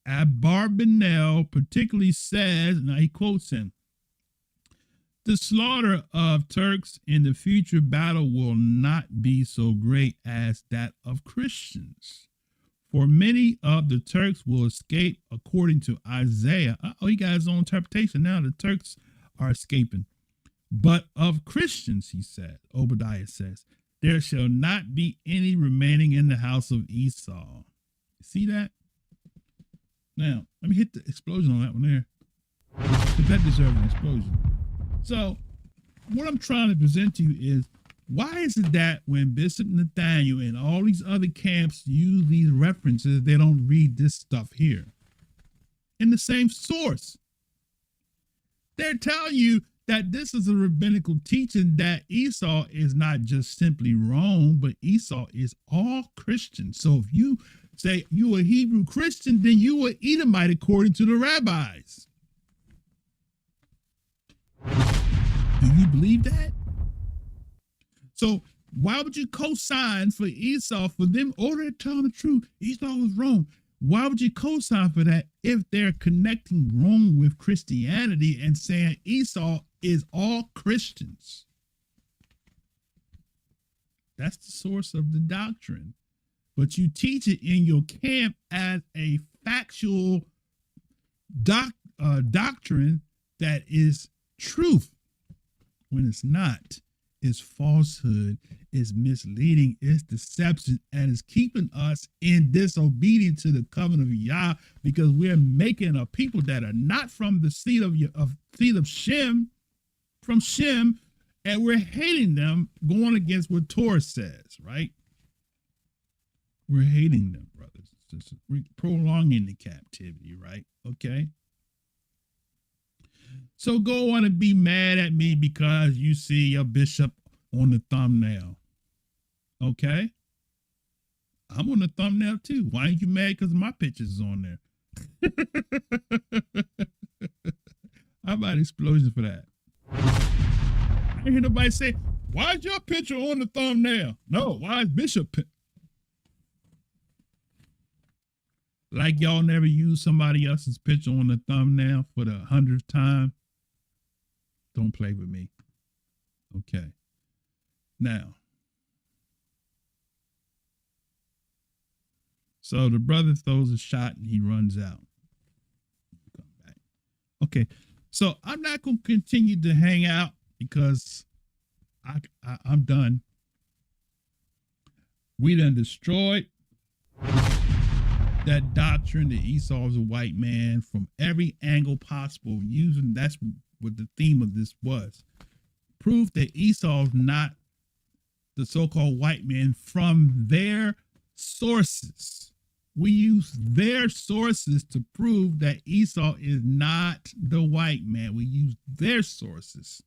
Abarbanel, particularly says, now he quotes him, the slaughter of Turks in the future battle will not be so great as that of Christians. For many of the Turks will escape according to Isaiah. Oh, he got his own interpretation now. The Turks are escaping. But of Christians, he said, Obadiah says, there shall not be any remaining in the house of Esau. See that? Now, let me hit the explosion on that one there, because that deserves an explosion. So what I'm trying to present to you is, why is it that when Bishop Nathaniel and all these other camps use these references, they don't read this stuff here in the same source? They're telling you that this is a rabbinical teaching, that Esau is not just simply Rome, but Esau is all Christians. So if you say you a Hebrew Christian, then you are Edomite according to the rabbis. Do you believe that? So why would you co-sign for Esau, for them order to tell the truth? Esau was wrong. Why would you co-sign for that if they're connecting Rome with Christianity and saying Esau is all Christians? That's the source of the doctrine. But you teach it in your camp as a factual doctrine that is truth, when it's not. It's falsehood, it's misleading, it's deception, and it's keeping us in disobedience to the covenant of Yah, because we're making a people that are not from the seed of Shem, from Shem, and we're hating them, going against what Torah says, right? We're hating them, brothers. We're prolonging the captivity, right? Okay. So go on and be mad at me because you see your bishop on the thumbnail. Okay? I'm on the thumbnail too. Why ain't you mad because my picture's on there? How about explosion for that? I ain't hear nobody say, why is your picture on the thumbnail? No, why is Bishop? Like y'all never use somebody else's picture on the thumbnail for the 100th time. Don't play with me. Okay. Now, so the brother throws a shot and he runs out. Come back. Okay. So I'm not going to continue to hang out because I'm done. We done destroyed that doctrine that Esau is a white man from every angle possible, using that's what the theme of this was. Proof that Esau's not the so-called white man from their sources. We use their sources to prove that Esau is not the white man. We use their sources.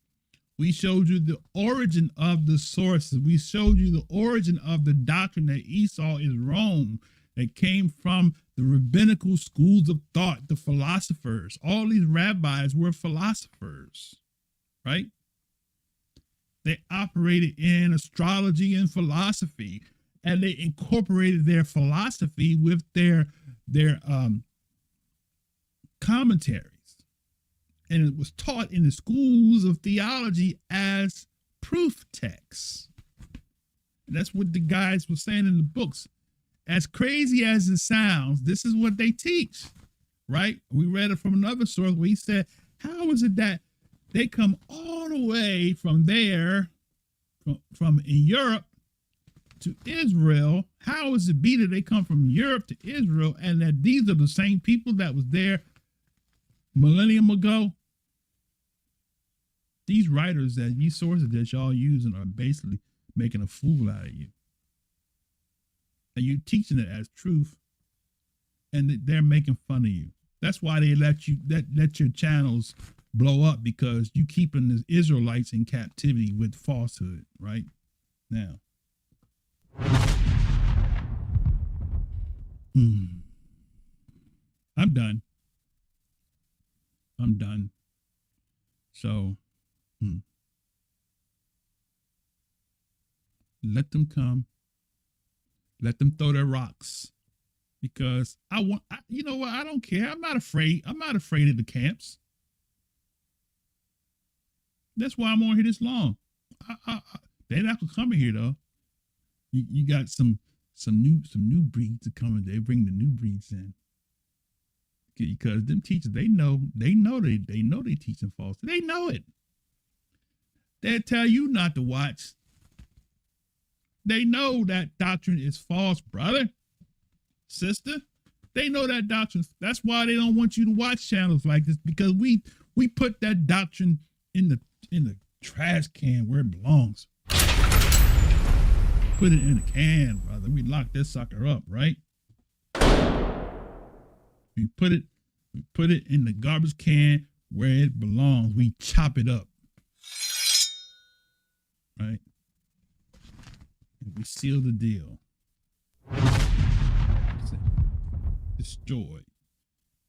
We showed you the origin of the sources. We showed you the origin of the doctrine that Esau is Rome, that came from the rabbinical schools of thought, the philosophers. All these rabbis were philosophers, right? They operated in astrology and philosophy, and they incorporated their philosophy with their commentaries. And it was taught in the schools of theology as proof texts. And that's what the guys were saying in the books. As crazy as it sounds, this is what they teach, right? We read it from another source where he said, how is it that they come all the way from there, from in Europe to Israel? How is it be that they come from Europe to Israel and that these are the same people that was there millennium ago? These writers, these sources that y'all using are basically making a fool out of you. And you're teaching it as truth, and they're making fun of you. That's why they let your channels blow up, because you keeping the Israelites in captivity with falsehood, right? Now, I'm done. So, let them come. Let them throw their rocks, because you know what? I don't care. I'm not afraid. I'm not afraid of the camps. That's why I'm on here this long. They're not gonna come in here though. You got some new breeds coming. They bring the new breeds in, because them teachers, they know they teaching false. They know it. They tell you not to watch. They know that doctrine is false, brother, sister. They know that doctrine. That's why they don't want you to watch channels like this, because we put that doctrine in the trash can where it belongs. Put it in the can, brother. We lock this sucker up, right? We put it in the garbage can where it belongs. We chop it up, right? We seal the deal. Destroyed.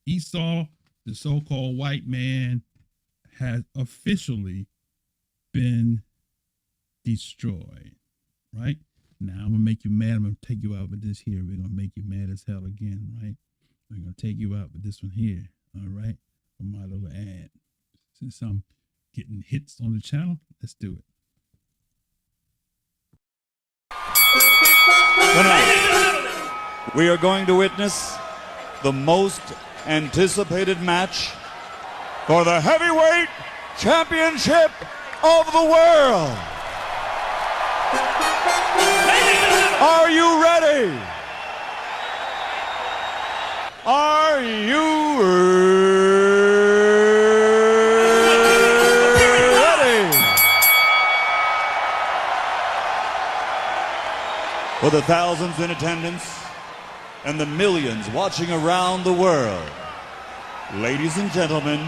Esau, the so-called white man, has officially been destroyed. Right? Now I'm gonna make you mad. I'm gonna take you out with this here. We're gonna make you mad as hell again, right? We're gonna take you out with this one here. All right? For my little ad. Since I'm getting hits on the channel, let's do it. Tonight, we are going to witness the most anticipated match for the heavyweight championship of the world. Are you ready? Are you ready? For the thousands in attendance and the millions watching around the world, ladies and gentlemen,